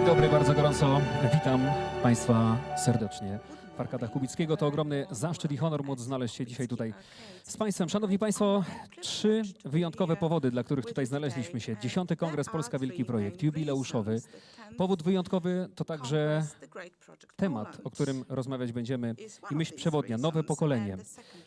Dzień dobry, bardzo gorąco witam Państwa serdecznie. W Arkadach Kubickiego to ogromny zaszczyt i honor móc znaleźć się dzisiaj tutaj z Państwem. Szanowni Państwo, 3 wyjątkowe powody, dla których tutaj znaleźliśmy się. 10. Kongres Polska Wielki Projekt, jubileuszowy. Powód wyjątkowy to także temat, o którym rozmawiać będziemy i myśl przewodnia, Nowe Pokolenie.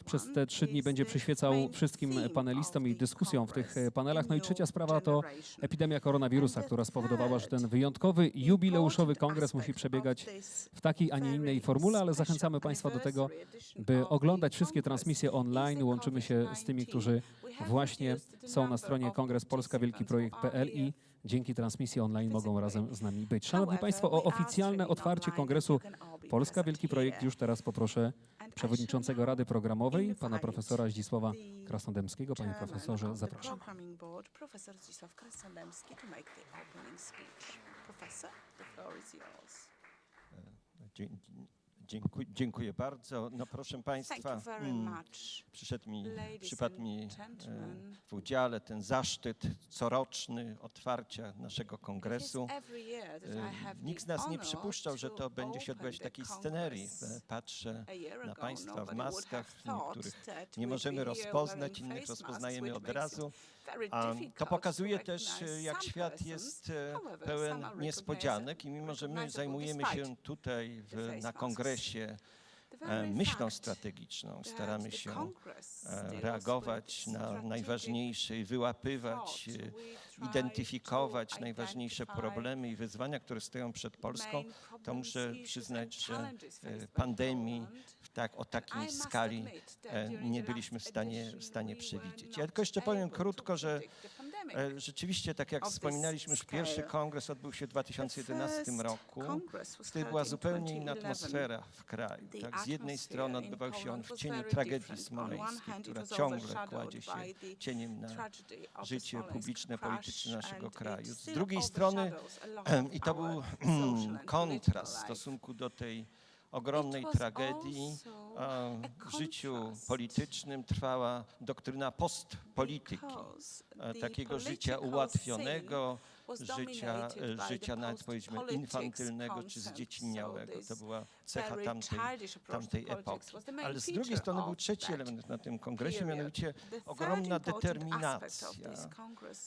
Przez te 3 dni będzie przyświecał wszystkim panelistom i dyskusjom w tych panelach. No i trzecia sprawa to epidemia koronawirusa, która spowodowała, że ten wyjątkowy, jubileuszowy kongres musi przebiegać w takiej, a nie innej formule, ale zachęcamy Państwa do tego, by oglądać wszystkie transmisje online. Łączymy się z tymi, którzy właśnie są na stronie Kongres Polska Wielki Projekt.pl i dzięki transmisji online mogą razem z nami być. Szanowni Państwo, o oficjalne otwarcie Kongresu Polska Wielki Projekt już teraz poproszę przewodniczącego Rady Programowej, pana profesora Zdzisława Krasnodębskiego. Panie profesorze, zapraszam. Dziękuję bardzo. No proszę Państwa, przypadł mi w udziale ten zaszczyt coroczny otwarcia naszego kongresu. Nikt z nas nie przypuszczał, że to będzie się odbywać w takiej scenerii. Patrzę na Państwa w maskach, niektórych nie możemy rozpoznać, innych rozpoznajemy od razu. To pokazuje też, jak świat jest pełen niespodzianek i mimo, że my zajmujemy się tutaj na kongresie myślą strategiczną, staramy się reagować na najważniejsze i wyłapywać, identyfikować najważniejsze problemy i wyzwania, które stoją przed Polską, to muszę przyznać, że pandemii o takiej skali nie byliśmy w stanie przewidzieć. Ja tylko jeszcze powiem krótko, że rzeczywiście, tak jak wspominaliśmy, już pierwszy kongres odbył się w 2011 roku. Wtedy była zupełnie inna atmosfera w kraju. Tak, z jednej strony odbywał się on w cieniu tragedii smoleńskiej, która ciągle kładzie się cieniem na życie publiczne, polityczne naszego kraju. Z drugiej strony, i to był kontrast w stosunku do tej ogromnej tragedii, w życiu politycznym trwała doktryna postpolityki, takiego życia ułatwionego, życia nawet powiedzmy infantylnego czy zdziecinniałego. To była cecha tamtej epoki. Ale z drugiej strony był trzeci element na tym kongresie, mianowicie ogromna determinacja.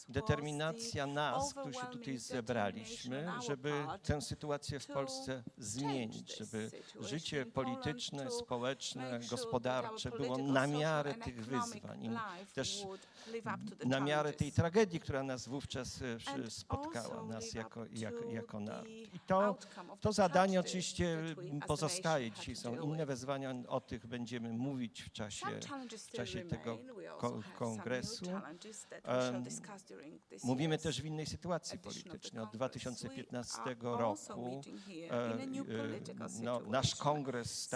Determinacja nas, którzy się tutaj zebraliśmy, żeby tę sytuację w Polsce zmienić, żeby życie polityczne, społeczne, gospodarcze było na miarę tych wyzwań i też na miarę tej tragedii, która nas wówczas spotkała, nas jako naród. I to zadanie oczywiście pozostaje. Dzisiaj są inne wyzwania, o tych będziemy mówić w czasie tego kongresu. Mówimy też w innej sytuacji politycznej. Od 2015 roku nasz kongres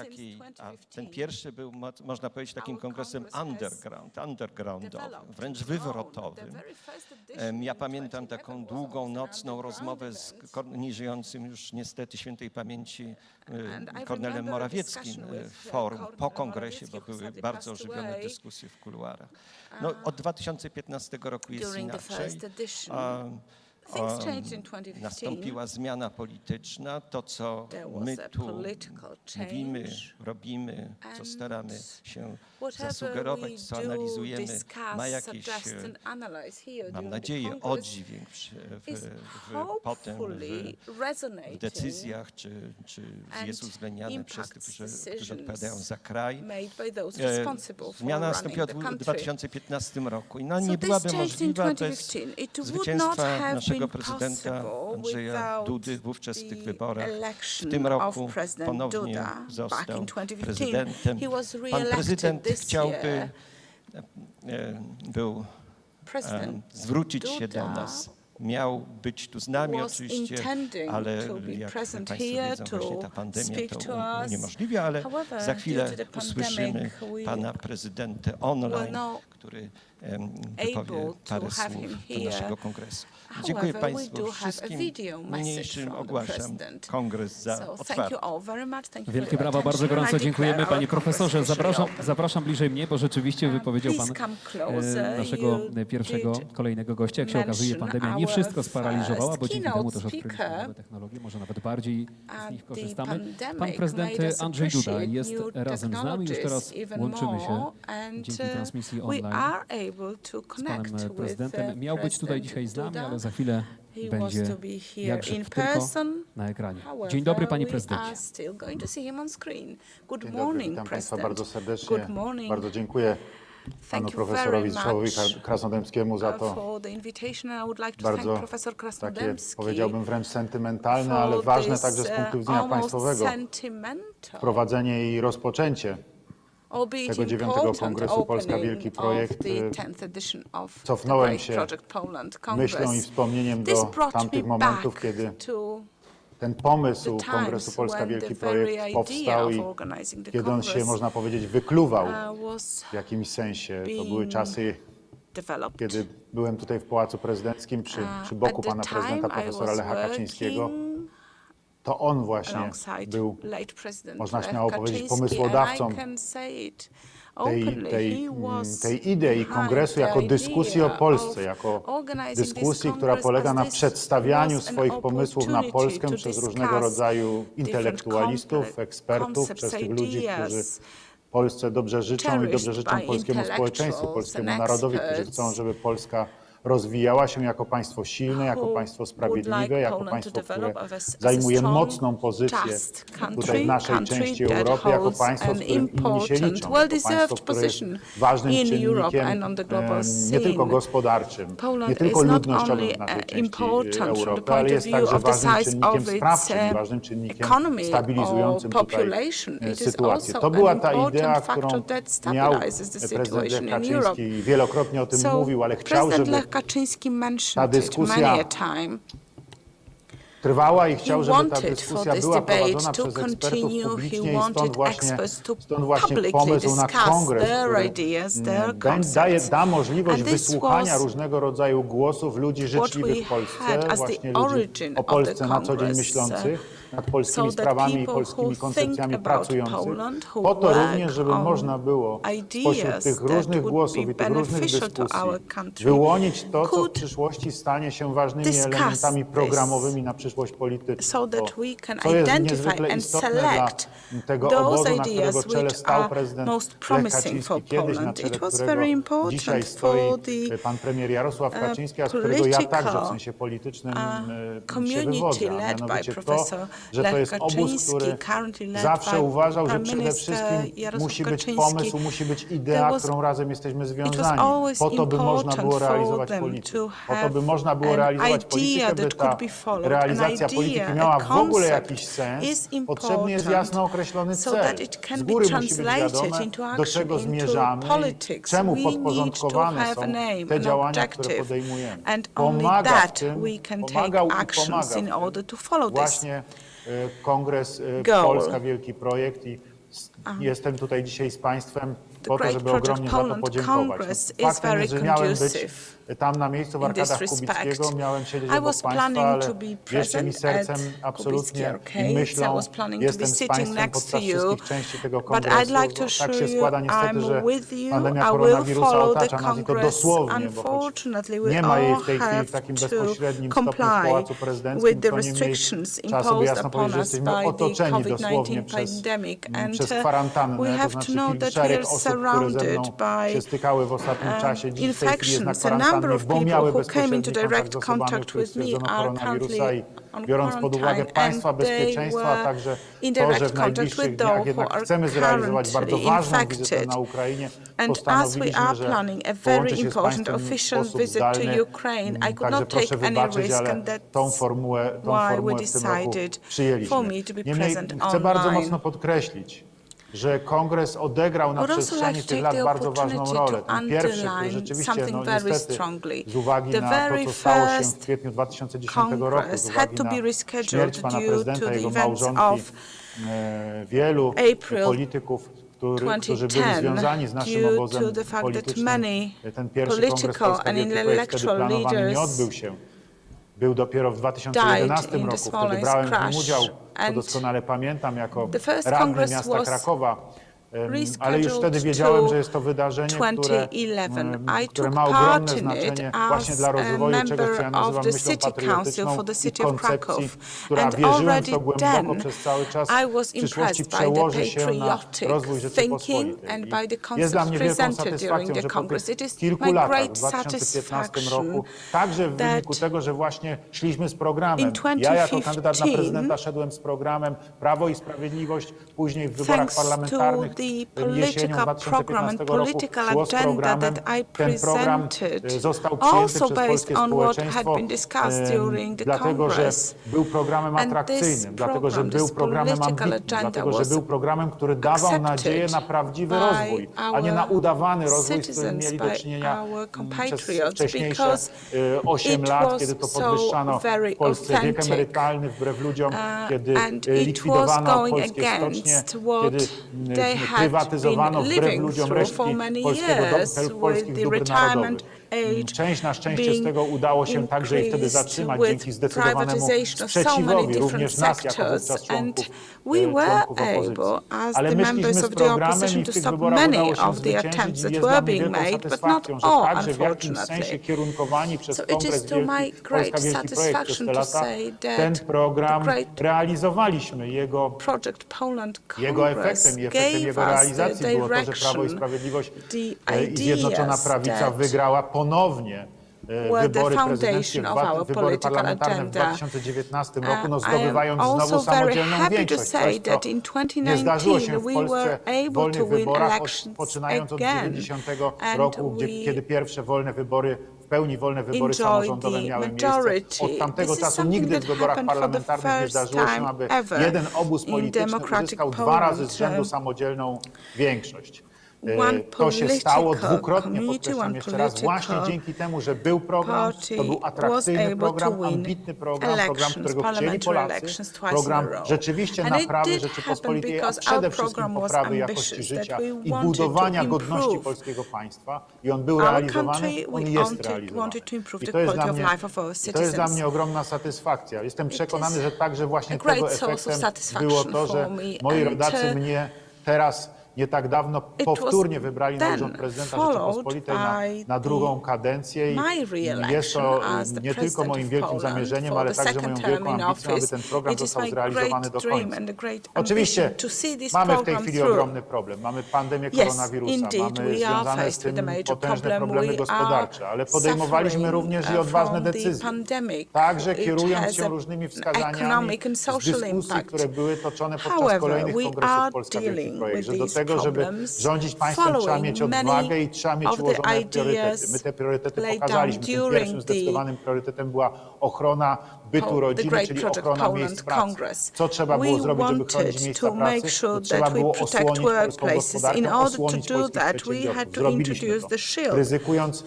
ten pierwszy był, można powiedzieć, takim kongresem undergroundowym, wręcz wywrotowym. Ja pamiętam taką długą, nocną rozmowę z nieżyjącym już niestety świętej pamięci Kornelem Morawieckim w forum po kongresie, bo były bardzo ożywione dyskusje w kuluarach. No, od 2015 roku jest inaczej. Nastąpiła zmiana polityczna. To, co my tu mówimy, robimy, co staramy się zasugerować, co analizujemy, ma jakiś, mam nadzieję, oddźwięk potem w decyzjach, czy jest uwzględniany przez tych, którzy odpowiadają za kraj. Zmiana nastąpiła w 2015 roku i nie byłaby możliwa bez zwycięstwa naszego prezydenta Andrzeja Dudy wówczas w tych wyborach. W tym roku ponownie został prezydentem. Pan prezydent chciałby zwrócić się do nas. Miał być tu z nami oczywiście, ale jak Państwo wiedzą, właśnie ta pandemia to uniemożliwia, ale za chwilę usłyszymy pana prezydenta online, który wypowie parę słów do naszego kongresu. Dziękuję Państwu wszystkim. Niniejszym ogłaszam kongres za otwarty. Wielkie brawa, bardzo gorąco dziękujemy. Panie profesorze, zapraszam bliżej mnie, bo rzeczywiście wypowiedział pan naszego pierwszego, kolejnego gościa. Jak się okazuje, pandemia nie wszystko sparaliżowała, bo dzięki temu też odkryliśmy nowe technologie, może nawet bardziej z nich korzystamy. Pan prezydent Andrzej Duda jest razem z nami, już teraz łączymy się dzięki transmisji online z panem prezydentem. Miał być tutaj dzisiaj z nami, ale za chwilę będzie jakże tylko na ekranie. Dzień dobry, panie prezydencie. Dzień dobry, witam Państwa bardzo serdecznie. Bardzo dziękuję panu profesorowi Zdzisławowi Krasnodębskiemu za to bardzo takie, powiedziałbym, wręcz sentymentalne, ale ważne także z punktu widzenia państwowego wprowadzenie i rozpoczęcie tego 9. Kongresu Polska Wielki Projekt. Cofnąłem się myślą i wspomnieniem do tamtych momentów, kiedy ten pomysł Kongresu Polska Wielki Projekt powstał i kiedy on się, można powiedzieć, wykluwał w jakimś sensie. To były czasy, kiedy byłem tutaj w Pałacu Prezydenckim przy boku pana prezydenta profesora Lecha Kaczyńskiego. To on właśnie był, można śmiało powiedzieć, pomysłodawcą tej idei kongresu jako dyskusji o Polsce, jako dyskusji, która polega na przedstawianiu swoich pomysłów na Polskę przez różnego rodzaju intelektualistów, ekspertów, przez tych ludzi, którzy Polsce dobrze życzą i dobrze życzą polskiemu społeczeństwu, polskiemu narodowi, którzy chcą, żeby Polska rozwijała się jako państwo silne, jako państwo sprawiedliwe, jako państwo, które zajmuje mocną pozycję tutaj w naszej części Europy, jako państwo, z którym inni się liczą, jako państwo, które jest ważnym czynnikiem nie tylko gospodarczym, nie tylko ludnościowym w naszej części Europy, ale jest także ważnym czynnikiem sprawczym, ważnym czynnikiem stabilizującym tutaj sytuację. To była ta idea, którą miał prezydent Lech Kaczyński i wielokrotnie o tym mówił, ale chciał, żeby ta dyskusja trwała i chciał, żeby ta dyskusja była prowadzona przez ekspertów publicznie i stąd właśnie pomysł na kongres, który da możliwość wysłuchania różnego rodzaju głosów ludzi życzliwych w Polsce, właśnie ludzi o Polsce na co dzień myślących, nad polskimi sprawami i polskimi koncepcjami pracujących, po to również, żeby można było spośród tych różnych głosów i tych różnych dyskusji wyłonić to, co w przyszłości stanie się ważnymi elementami programowymi na przyszłość polityczną. To jest niezwykle istotne dla tego obozu, na którego czele stał prezydent Lech Kaczyński kiedyś, na czele którego dzisiaj stoi pan premier Jarosław Kaczyński, a z którego ja także w sensie politycznym się wywodzę, a mianowicie to, że to jest obóz, który zawsze uważał, że przede wszystkim musi być pomysł, musi być idea, którą razem jesteśmy związani, po to, by można było realizować politykę. Po to, by można było realizować politykę, by ta realizacja polityki miała w ogóle jakiś sens, potrzebny jest jasno określony cel. Z góry musi być wiadome, do czego zmierzamy, czemu podporządkowane są te działania, które podejmujemy. Pomagał i pomagał właśnie Kongres Polska Wielki Projekt i jestem tutaj dzisiaj z Państwem po to, żeby ogromnie za to podziękować. Faktem jest, że miałem być tam na miejscu w Arkadach Kubickiego, miałem siedzieć obok Państwa, ale wierzcie mi sercem absolutnie i myślą, jestem z Państwem podczas wszystkich części tego kongresu. Tak się składa niestety, że pandemia koronawirusa otacza nas i to dosłownie, bo choć nie ma jej w tej chwili w takim bezpośrednim stopniu w Pałacu Prezydenckim, to niemniej trzeba sobie jasno powiedzieć, że jesteśmy otoczeni dosłownie przez kwarantannę, to znaczy szereg osób, które ze mną się stykały w ostatnim czasie. Dziś w tej chwili jest na kwarantannie, bo miały bezpośredni kontakt z osobami, które stwierdzono koronawirusa i biorąc pod uwagę państwa bezpieczeństwa, a także to, że w najbliższych dniach jednak chcemy zrealizować bardzo ważną wizytę na Ukrainie, postanowiliśmy, że połączy się z Państwem w sposób zdalny. Także proszę wybaczyć, ale tą formułę w tym roku przyjęliśmy. Niemniej chcę bardzo mocno podkreślić, że Kongres odegrał na przestrzeni tych lat bardzo ważną rolę. Ten pierwszy, który rzeczywiście, niestety, z uwagi na to, co stało się w kwietniu 2010 roku, z uwagi na śmierć pana prezydenta, jego małżonki, wielu polityków, którzy byli związani z naszym obozem politycznym, ten pierwszy Kongres Polska Wielki Projekt wtedy planowany nie odbył się. Był dopiero w 2011 roku, wtedy brałem w nim udział, to doskonale pamiętam, jako radny miasta Krakowa. ale już wtedy wiedziałem, że jest to wydarzenie, które ma ogromne znaczenie właśnie dla rozwoju czegoś, co ja nazywam myślą patriotyczną i koncepcji, która wierzyłem w to głęboko przez cały czas w przyszłości przełoży się na rozwój Rzeczypospolitej. I jest dla mnie wielką satysfakcją, że po tych kilku latach, w 2015 roku, także w wyniku tego, że właśnie szliśmy z programem, ja jako kandydat na prezydenta szedłem z programem Prawo i Sprawiedliwość, później w wyborach parlamentarnych jesienią 2015 roku szło z programem. Ten program został przyjęty przez polskie społeczeństwo, dlatego że był programem atrakcyjnym, dlatego że był programem ambitnym, dlatego że był programem, który dawał nadzieję na prawdziwy rozwój, a nie na udawany rozwój, z którym mieli do czynienia przez wcześniejsze 8 lat, kiedy to podwyższano w Polsce wiek emerytalny wbrew ludziom, kiedy likwidowano polskie stocznie, kiedy prywatyzowano wbrew ludziom resztki polskich dóbr narodowych. Część na szczęście z tego udało się także i wtedy zatrzymać dzięki zdecydowanemu sprzeciwowi również nas jako wówczas członków opozycji. Ale my szliśmy z programem i w tych wyborach udało się zwyciężyć i jest dla mnie wielką satysfakcją, że także w jakimś sensie kierunkowani przez Kongres Wielki, Polska Wielki Projekt przez te lata ten program realizowaliśmy. Jego efektem i efektem jego realizacji było to, że Prawo i Sprawiedliwość i Zjednoczona Prawica wygrała ponownie wybory prezydenckie, wybory parlamentarne w 2019 roku, no zdobywając znowu samodzielną większość, coś, co nie zdarzyło się w Polsce w wolnych wyborach, poczynając od 90 roku, kiedy pierwsze wolne wybory, w pełni wolne wybory samorządowe miały miejsce. Od tamtego czasu nigdy w wyborach parlamentarnych nie zdarzyło się, aby jeden obóz polityczny uzyskał 2 razy z rzędu samodzielną większość. To się stało dwukrotnie, podkreślam jeszcze raz, właśnie dzięki temu, że był program, to był atrakcyjny program, ambitny program, którego chcieli Polacy, program rzeczywiście naprawy Rzeczypospolitej, a przede wszystkim poprawy jakości życia i budowania godności polskiego państwa. I on był realizowany, on jest realizowany. I to jest dla mnie ogromna satysfakcja. Jestem przekonany, że także właśnie tego efektem było to, że moi rodacy mnie teraz nie tak dawno powtórnie wybrali na urząd prezydenta Rzeczypospolitej na drugą kadencję i jest to nie tylko moim wielkim zamierzeniem, ale także moją wielką ambicją, aby ten program został zrealizowany do końca. Oczywiście mamy w tej chwili ogromny problem. Mamy pandemię koronawirusa, mamy związane z tym potężne problemy gospodarcze, ale podejmowaliśmy również i odważne decyzje, także kierując się różnymi wskazaniami z dyskusji, które były toczone podczas kolejnych kongresów Polska Wielki Projekt, że do tego, żeby rządzić państwem, trzeba mieć odwagę i trzeba mieć ułożone priorytety. My te priorytety pokazaliśmy. Tym pierwszym zdecydowanym priorytetem była ochrona bytu rodziny, czyli ochrona miejsc pracy. Co trzeba było zrobić, żeby chronić miejsca pracy? Trzeba było osłonić polską gospodarkę, osłonić polskich przedsiębiorców. Zrobiliśmy to, ryzykując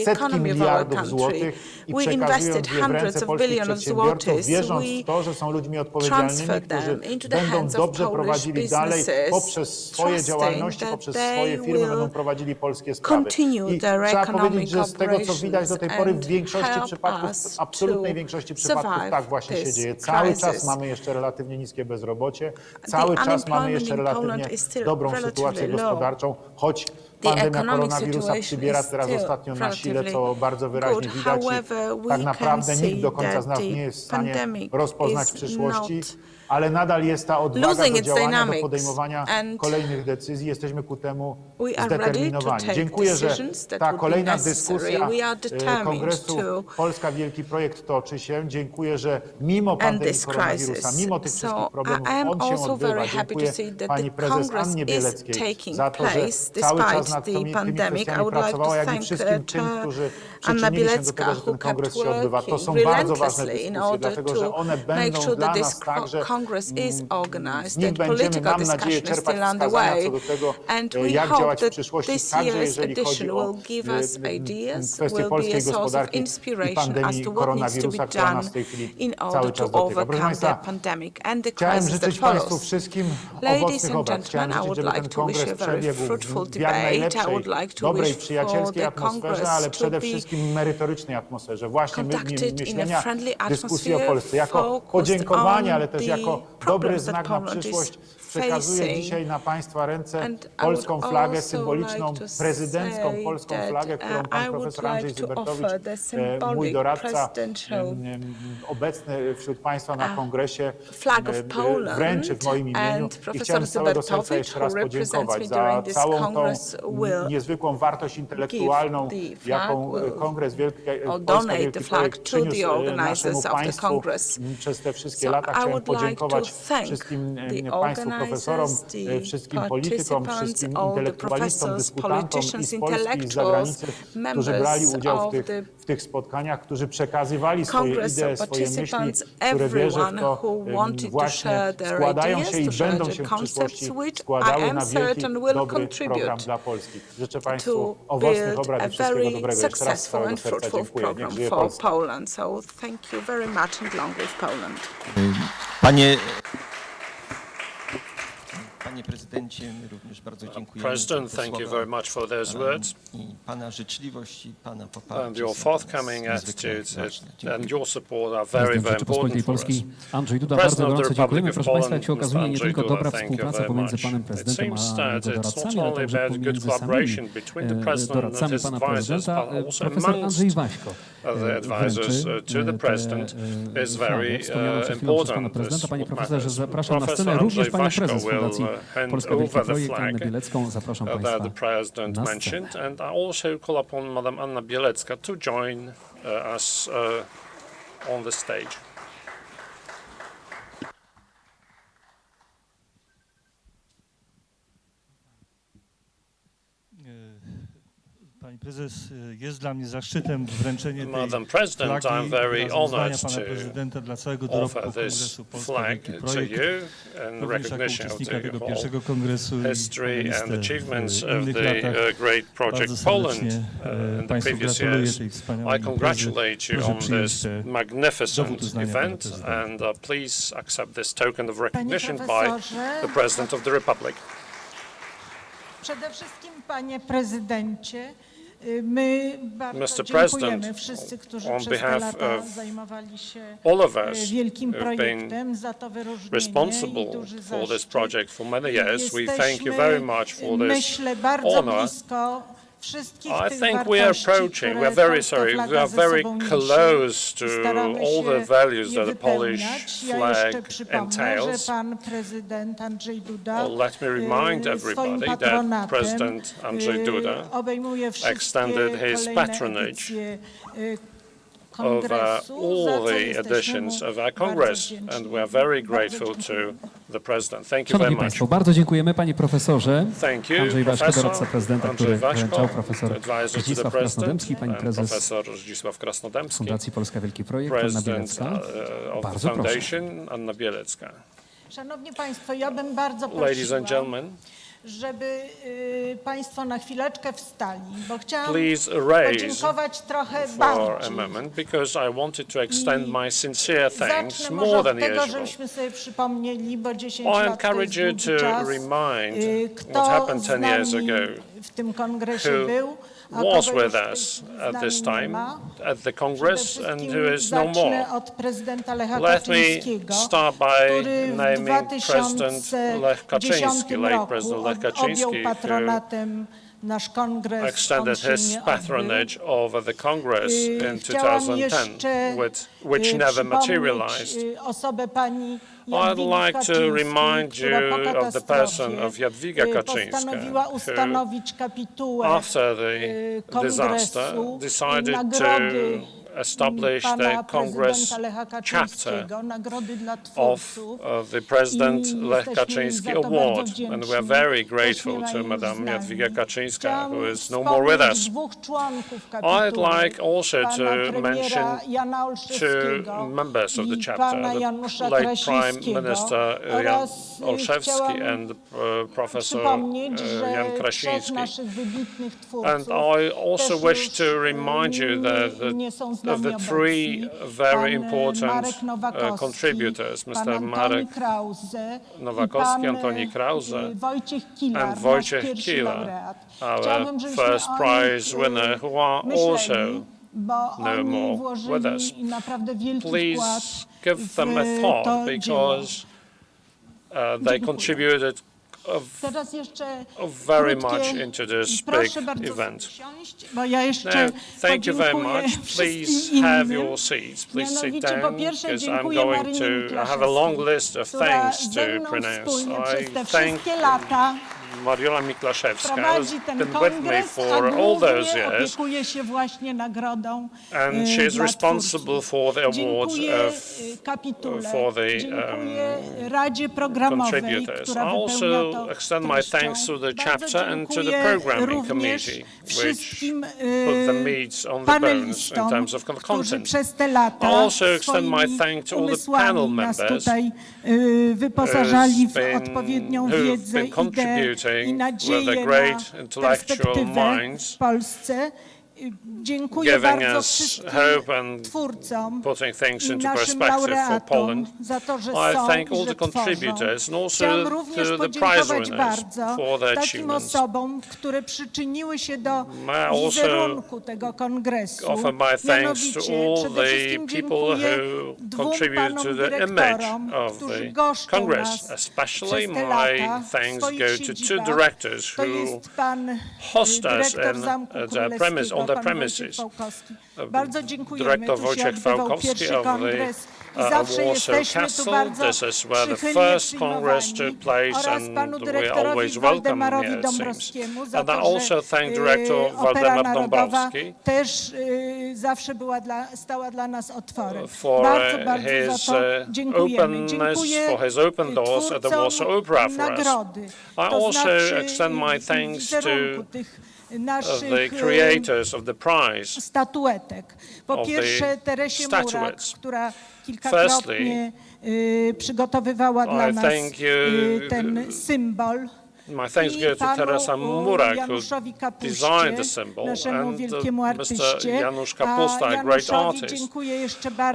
setki miliardów złotych i przekazując je w ręce polskich przedsiębiorców, wierząc w to, że są ludźmi odpowiedzialnymi, którzy będą dobrze prowadzili dalej poprzez swoje działalności, poprzez swoje firmy będą prowadzili polskie sprawy. I trzeba powiedzieć, że z tego, co widać do tej pory w większości przypadków, w absolutnej większości przypadków tak właśnie się dzieje. Cały czas mamy jeszcze relatywnie niskie bezrobocie, cały czas mamy jeszcze relatywnie dobrą sytuację gospodarczą, choć pandemia koronawirusa przybiera teraz ostatnio na sile, co bardzo wyraźnie widać. I tak naprawdę nikt do końca z nas nie jest w stanie rozpoznać przyszłości, ale nadal jest ta odwaga do działania, do podejmowania kolejnych decyzji. Jesteśmy ku temu zdeterminowani. Dziękuję, że ta kolejna dyskusja Kongresu Polska Wielki Projekt toczy się. Dziękuję, że mimo pandemii koronawirusa, mimo tych wszystkich problemów on się odbywa. Dziękuję pani prezes Annie Bieleckiej za to, że cały czas nad tymi kwestiami pracowała, jak i wszystkim tym, którzy przyczynili się do tego, że ten kongres się odbywa. To są bardzo ważne dyskusje, dlatego że one będą dla nas także z nich będziemy, mam nadzieję, czerpać wskazania co do tego, jak działać w przyszłości, także jeżeli chodzi o kwestie polskiej gospodarki i pandemii koronawirusa, która nas w tej chwili cały czas dotyka. Proszę Państwa, chciałem życzyć Państwu wszystkim owocnych obrad. Chciałem życzyć, żeby ten kongres przebiegł w jak najlepszej, dobrej, przyjacielskiej atmosferze, ale przede wszystkim merytorycznej atmosferze, właśnie myślenia, dyskusji o Polsce. Jako podziękowanie, ale też jako dobry znak na przyszłość przekazuję dzisiaj na Państwa ręce polską flagę, symboliczną, prezydencką polską flagę, którą pan profesor Andrzej Zybertowicz, mój doradca, obecny wśród Państwa na kongresie, wręczy w moim imieniu. I chciałem z całego serca jeszcze raz podziękować za całą tą niezwykłą wartość intelektualną, jaką Kongres Polska Wielki Projekt przyniósł naszemu państwu przez te wszystkie lata. Chciałem podziękować wszystkim Państwu profesorom, wszystkim politykom, wszystkim intelektualistom, dyskutantom i z Polski, i z zagranicy, którzy brali udział w tych spotkaniach, którzy przekazywali swoje idee, swoje myśli, które wierzę w to właśnie składają się i będą się w przyszłości składały na wielki, dobry program dla Polski. Życzę Państwu owocnych obrad i wszystkiego dobrego. Jeszcze raz z całego serca dziękuję. Niech żyje Polska. Panie prezydencie, my również bardzo dziękujemy President, za te thank you słowa. very much for those words. I pana życzliwość i pana poparcie And your są dla nas forthcoming niezwykle attitudes ważne. and your support are very, Prezydent very Rzeczypospolitej important for us. Polskiej Andrzej Duda, bardzo President of the gorąco dziękujemy. Republic Proszę of Państwa, jak się Poland, okazuje, nie Andrzej tylko Duda, dobra thank you współpraca very pomiędzy much. panem It prezydentem seems a that jego it's not doradcami, ale only także about good pomiędzy samymi collaboration between the president and doradcami his pana advisors, prezydenta. but also Profesor amongst Andrzej Waśko the advisors to the president is very wspomnianą przed chwilą przez pana important. prezydenta. Panie This profesorze, matters. zapraszam na Professor scenę również Andrzej panią Waśko prezes will Fundacji hand Polska Wielki over the Projekt, Annę flag Bielecką. Zapraszam that Państwa the president na scenę. mentioned, and I also call upon Madam Anna Bielecka to join us on the stage. Pani prezes, jest dla mnie zaszczytem wręczenie tej Madam President, flagi I'm very wyrazem uznania honored pana to prezydenta dla całego dorobku offer this Kongresu Polska flag Wielki to Projekt. you in Również jako recognition of uczestnika the tego whole pierwszego kongresu i history listę and achievements w of innych the latach. great project Bardzo Poland serdecznie in the Państwu previous gratuluję years. tej I wspaniałej imprezy. congratulate you Proszę on przyjąć this te magnificent dowód uznania pana event, prezydenta. and please accept this token of recognition by profesorze, the President of the Republic. Przede wszystkim, panie prezydencie, my bardzo Mr. dziękujemy President, wszyscy, którzy on przez te behalf lata of zajmowali się all of us wielkim who've been projektem, za to wyróżnienie responsible i duży for this zaszczyt. project for many years. We thank you very much for this Myślę, bardzo honor. blisko wszystkich I tych think we are wartości, approaching, które we're very polska sorry, flaga we are ze very sobą close to niesie i staramy all the się values je that the Polish wypełniać. Ja jeszcze flag przypomnę, entails. że pan prezydent Andrzej Duda Well, let me remind swoim everybody that patronatem President Andrzej Duda obejmuje wszystkie extended his kolejne patronage edycje over kongresu, za all co the jesteśmy editions mu of our bardzo Congress, wdzięczni. and we are very Bardzo grateful to dziękuję. the President. Thank you Szanowni very much. Państwo, bardzo dziękujemy panie profesorze. Thank you, Andrzej Waśko, Professor doradca prezydenta, który Andrzej Waśko, wręczał, profesor advisor to the Zdzisław President, Krasnodębski, pani and prezes Professor Zdzisław Krasnodębski, Fundacji Polska Wielki Projekt, Anna President Bielecka. of the Bardzo proszę. Foundation, Anna Bielecka. Szanowni Państwo, ja bym bardzo Ladies and prosiła, gentlemen, żeby Państwo na chwileczkę wstali, bo chciałam please raise podziękować trochę for a bardziej. moment, because I wanted to extend my sincere thanks Zacznę może more od than tego, usual. żebyśmy sobie przypomnieli, bo 10 I lat to encourage you jest długi to czas. remind Kto what happened z 10 years nami ago, w tym kongresie who był, a was kogo with już w tej us chwili z at nami this nie time ma. at the Przede Congress and wszystkim who is no more. zacznę od prezydenta Lecha Let me Kaczyńskiego, start by który w naming President Lech 2010 Kaczyński, late President roku Lech objął Kaczyński, who patronatem nasz kongres. extended On się his nie patronage odbył. over the Congress in Chciałam 2010, jeszcze which never przypomnieć materialized. osobę pani I'd Jadwigi like to Kaczyńskiej, remind you która po of the katastrofie person of Jadwiga Kaczyńska, postanowiła who ustanowić kapitułę after the disaster kongresu decided to nagrody establish the pana Congress prezydenta Lecha chapter Kaczyńskiego, nagrody dla of twórców. the President I Lech jesteśmy Kaczyński za to bardzo Award, and wdzięczni. we're very Też grateful nie ma to jej Madame z nami. Jadwiga Kaczyńska, Chciałam who is no more with wspomnieć us. dwóch członków kapituły, I'd like also pana to premiera mention Jana two Olszewskiego members of the i chapter, pana Janusza the late Prime Krasińskiego. Minister Jan Oraz Olszewski chciałam and Professor przypomnieć, że Jan trzech Krasiński. naszych wybitnych And twórców I also też wish już to remind you that nie są z of the three very important contributors, Mr. Marek Nowakowski, Antoni Krause, and Wojciech Kila, our first prize winner, who are also no more with us. Please give them a thought, because they contributed very much into this big event. Now, thank you very much. Please have your seats. Please sit down, because I'm going to have a long list of things to pronounce. I thank Mariola Miklaszewska, who's been with me for all those years, and she's responsible for the awards for the contributors. I also extend my thanks to the chapter and to the programming committee, which put the meat on the bones in terms of content. I also extend my thanks to all the panel members who've been contributing with the great intellectual minds, giving us hope and putting things into perspective for Poland. I thank all the contributors and also to the prize winners for their achievements. I also offer my thanks to all the people who contribute to the image of the Congress. Especially my thanks go to two directors who host us on the premises. Dyrektor Wojciech Fałkowski of the Warsaw Castle. This is where the first Congress took place, and we always welcome here, it seems. And I also thank Director Waldemar Dąbrowski for his openness, for his open doors at the Warsaw Opera for us. I also extend my thanks to the creators of the prize, of the statuettes. Firstly, I thank you. My thanks go to Teresa Murak, who designed the symbol, and Mr. Janusz Kapusta, a great artist.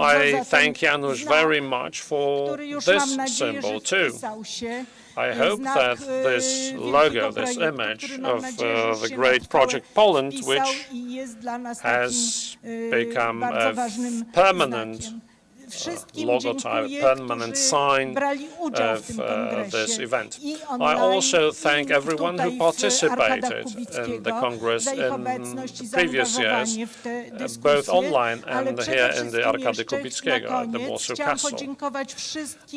I thank Janusz very much for this symbol too. I hope that this logo, this image of the great project Poland, which has become a permanent logotype, permanent sign of this event. I also thank everyone who participated in the Congress in previous years, both online and here in the Arkady Kubickiego, the Warsaw Castle.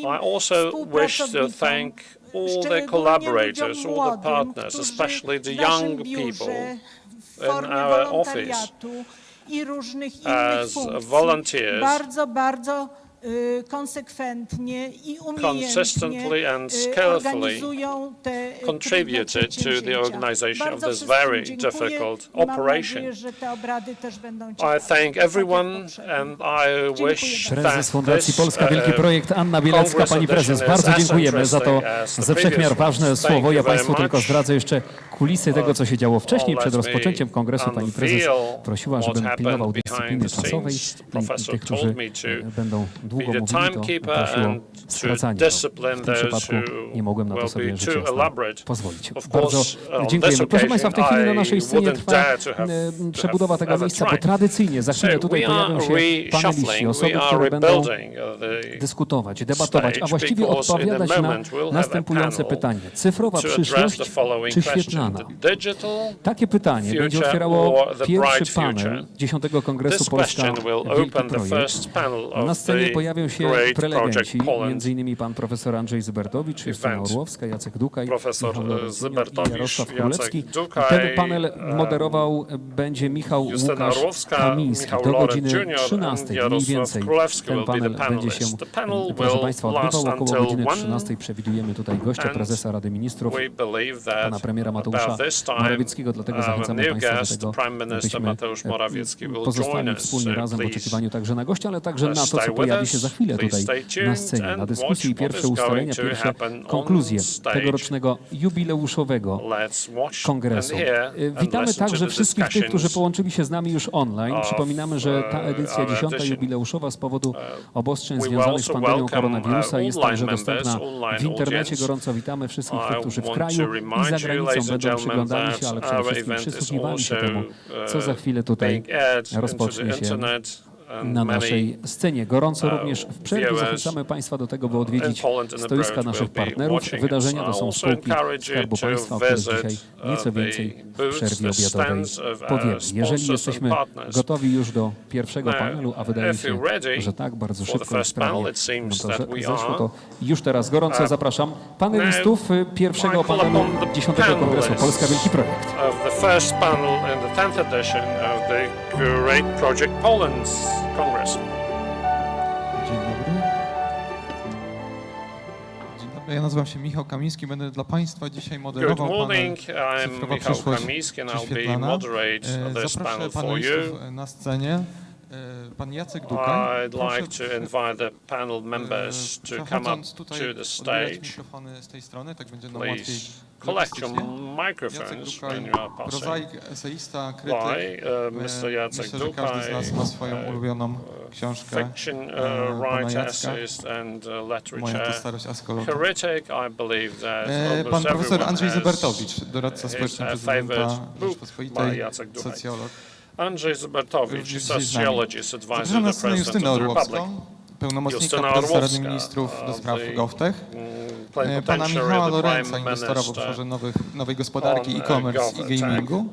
I also wish to thank all the collaborators, all the partners, especially the young people in our office as volunteers, consistently and skillfully contributed to the organization of this very difficult operation. I thank everyone, and I wish Prezes Fundacji Polska Wielki Projekt Anna Bielecka. Pani prezes, bardzo dziękujemy za to ze wszechmiar ważne słowo. Ja Państwu tylko zdradzę jeszcze kulisy tego, co się działo wcześniej, przed rozpoczęciem kongresu. Pani prezes prosiła, żebym pilnował dyscypliny czasowej i tych, którzy będą długo mówili, to prosiło skracanie. W tym przypadku nie mogłem na to sobie rzecz jasna pozwolić. Bardzo dziękujemy. Proszę Państwa, w tej chwili na naszej scenie trwa przebudowa tego miejsca, bo tradycyjnie za chwilę tutaj pojawią się paneliści, osoby, które będą dyskutować, debatować, a właściwie odpowiadać na następujące pytanie. Cyfrowa przyszłość czy świetlana? Takie pytanie będzie otwierało pierwszy panel 10. Kongresu Polska Wielki Projekt. Na scenie pojawią się prelegenci, m.in. pan profesor Andrzej Zybertowicz, Justyna Orłowska, Jacek Dukaj, i Jarosław Królewski. Ten panel moderował będzie Michał Łukasz Kamiński do godziny 13. Mniej więcej ten panel będzie się, proszę Państwa, odbywał. Około godziny 13 przewidujemy tutaj gościa prezesa Rady Ministrów, pana premiera Mateusza Mateusza this time, Morawieckiego, dlatego zachęcamy new Państwa do guest, tego, Prime Minister abyśmy Mateusz Morawiecki will join pozostali us. wspólnie razem w Please oczekiwaniu także na gościa, ale także na to, stay co with pojawi us. się za chwilę Please tutaj stay tuned na scenie, and na dyskusji i watch what pierwsze is ustalenia, going to pierwsze happen on konkluzje stage. tegorocznego jubileuszowego Let's watch kongresu. and hear and Witamy listen to także the wszystkich tych, którzy discussions połączyli się z nami już online. Przypominamy, że ta edycja our 10. edition. jubileuszowa z powodu obostrzeń We will związanych z also pandemią welcome koronawirusa jest online także members, dostępna online w internecie. audience. Gorąco witamy wszystkich tych, którzy w I want kraju to i remind za you, granicą ladies and będą gentlemen, przyglądali się, that ale przede our wszystkim event is przysłuchiwali się also, temu, co za chwilę tutaj being aired into rozpocznie the się internet. na naszej scenie. Gorąco również w przerwie viewers zachęcamy Państwa do tego, by odwiedzić in Poland and stoiska abroad naszych will be partnerów. watching Wydarzenia to us. I są also spółki encourage you Skarbu to Państwa, o których visit, dzisiaj nieco the więcej w booths, przerwie the obiadowej stands of our powiemy. Jeżeli sponsors jesteśmy and partners. gotowi już do pierwszego Now, panelu, a wydaje if się, you're ready że tak, bardzo for the szybko i first panel, sprawnie it seems nam to that we zeszło, are. to już teraz gorąco zapraszam panelistów pierwszego I call panelu upon the 10. Kongresu panelists Polska Wielki Projekt. of the first panel in the 10th edition of the Great Project Poland's Congress. Dzień dobry. Dzień dobry, ja nazywam się Michał Kamiński, będę dla Państwa dzisiaj Good moderował panel morning, I'm Cyfrowa Michał przyszłość Kamiński and I'll be prześwietlana. moderate this Zaproszę panel for panelistów you. na scenie. Pan Jacek Dukaj. I'd like to invite the panel members to come up Przechodząc tutaj, to the odbierać stage. mikrofony z tej strony, tak będzie nam łatwiej Please collect your logistycznie. Jacek microphones Dukaj, when you are passing prozaik, eseista, krytyk. by. Mr. Jacek Myślę, że każdy z nas ma swoją ulubioną książkę fiction pana writer, Jacka. essayist and Moja to literature starość askologii. critic. I believe that Pan almost profesor everyone Andrzej has Zebertowicz, doradca his społeczny favorite prezydenta book by Rzeczpospolitej, Jacek Dukaj. socjolog. Andrzej Zebertowicz, Również dzisiaj z nami. sociologist, advisor Zapraszam to na the scenę President Justynę of the Republic. Orłowską, pełnomocnika Justyna prezesa Rady Orłowska, Ministrów do spraw the, GovTech, pana plenipotentiary Michała of the Lorenza, Prime inwestora w Minister obszarze nowej gospodarki, on, e-commerce i GovTech. gamingu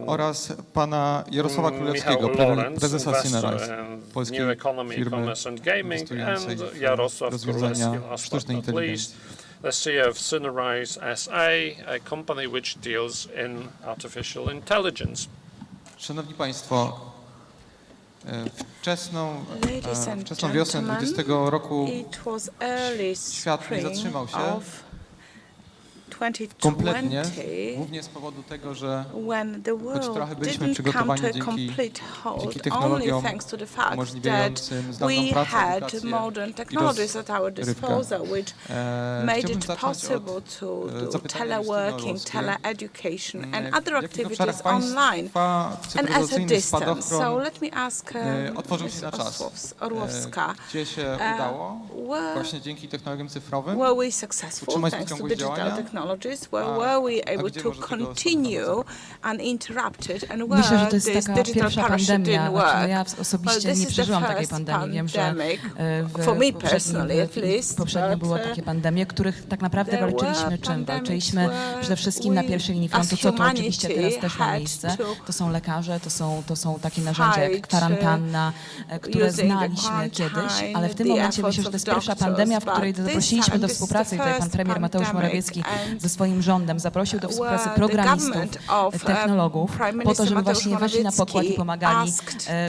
oraz pana Jarosława Królewskiego, Michał Lorenz, prezesa investor Synerise, in polskiej New Economy, firmy e-commerce and gaming, inwestującej and w Jarosław rozwiązania Królewski, last sztucznej but not least, inteligencji. the CEO of Synerise SA, a company which deals in artificial intelligence. Szanowni Państwo, wczesną wiosnę 20 roku świat nie zatrzymał się kompletnie, głównie z powodu tego, że choć trochę byliśmy przygotowani dzięki technologiom umożliwiającym zdalną pracę, edukację i rozrywkę. Chciałbym zacząć od zapytania Justyny Orłowskiej. W jakich obszarach państwa cyfryzacyjny spadochron otworzył się na czas? Gdzie się udało właśnie dzięki technologiom cyfrowym utrzymać ten ciągłość działania? Where were we able to continue uninterrupted and Myślę, że where to jest this taka digital pierwsza parachute pandemia. didn't Znaczy, no work? ja Well, osobiście this nie is the przeżyłam takiej first pandemii. Wiem, że for me personally at least, poprzednio but, były takie pandemie, których tak naprawdę there walczyliśmy were czym? pandemics Walczyliśmy where przede wszystkim na we pierwszej linii as frontu, co to oczywiście teraz humanity też ma had miejsce. to To są lekarze, to są takie narzędzia jak hide, kwarantanna, które using the znaliśmy kiedyś, quarantine, ale w tym the momencie myślę, że to jest efforts pierwsza of doctors, pandemia, w but której this zaprosiliśmy time do this is the współpracy. Tutaj pan first premier Mateusz pandemic Morawiecki and ze swoim rządem zaprosił do współpracy programistów, technologów, po to, żeby właśnie weszli na pokład i pomagali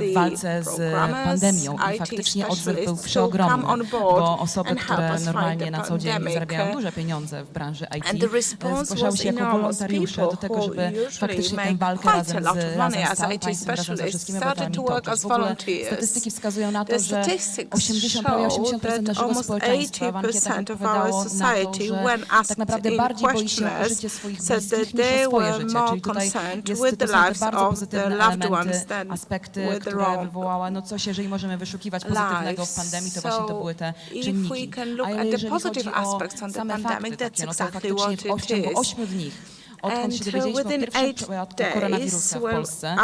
w walce z pandemią. I faktycznie odzew był przeogromny, bo osoby, które normalnie na co dzień zarabiają duże pieniądze w branży IT, zgłaszały się jako wolontariusze do tego, żeby faktycznie tę walkę razem z całym państwem, razem ze wszystkimi obywatelami toczyć. W ogóle statystyki wskazują na to, że prawie 80% naszego społeczeństwa w ankietach odpowiadało na to, że tak naprawdę bardziej boi się o życie swoich bliskich niż o swoje życie. Czyli tutaj to są te bardzo pozytywne elementy, aspekty, które wywołała, no coś, jeżeli możemy wyszukiwać pozytywnego w pandemii, to właśnie to były te czynniki. A jeżeli chodzi o same fakty takie, no to faktycznie w ciągu 8 dni odkąd się dowiedzieliśmy o pierwszym przypadku koronawirusa w Polsce,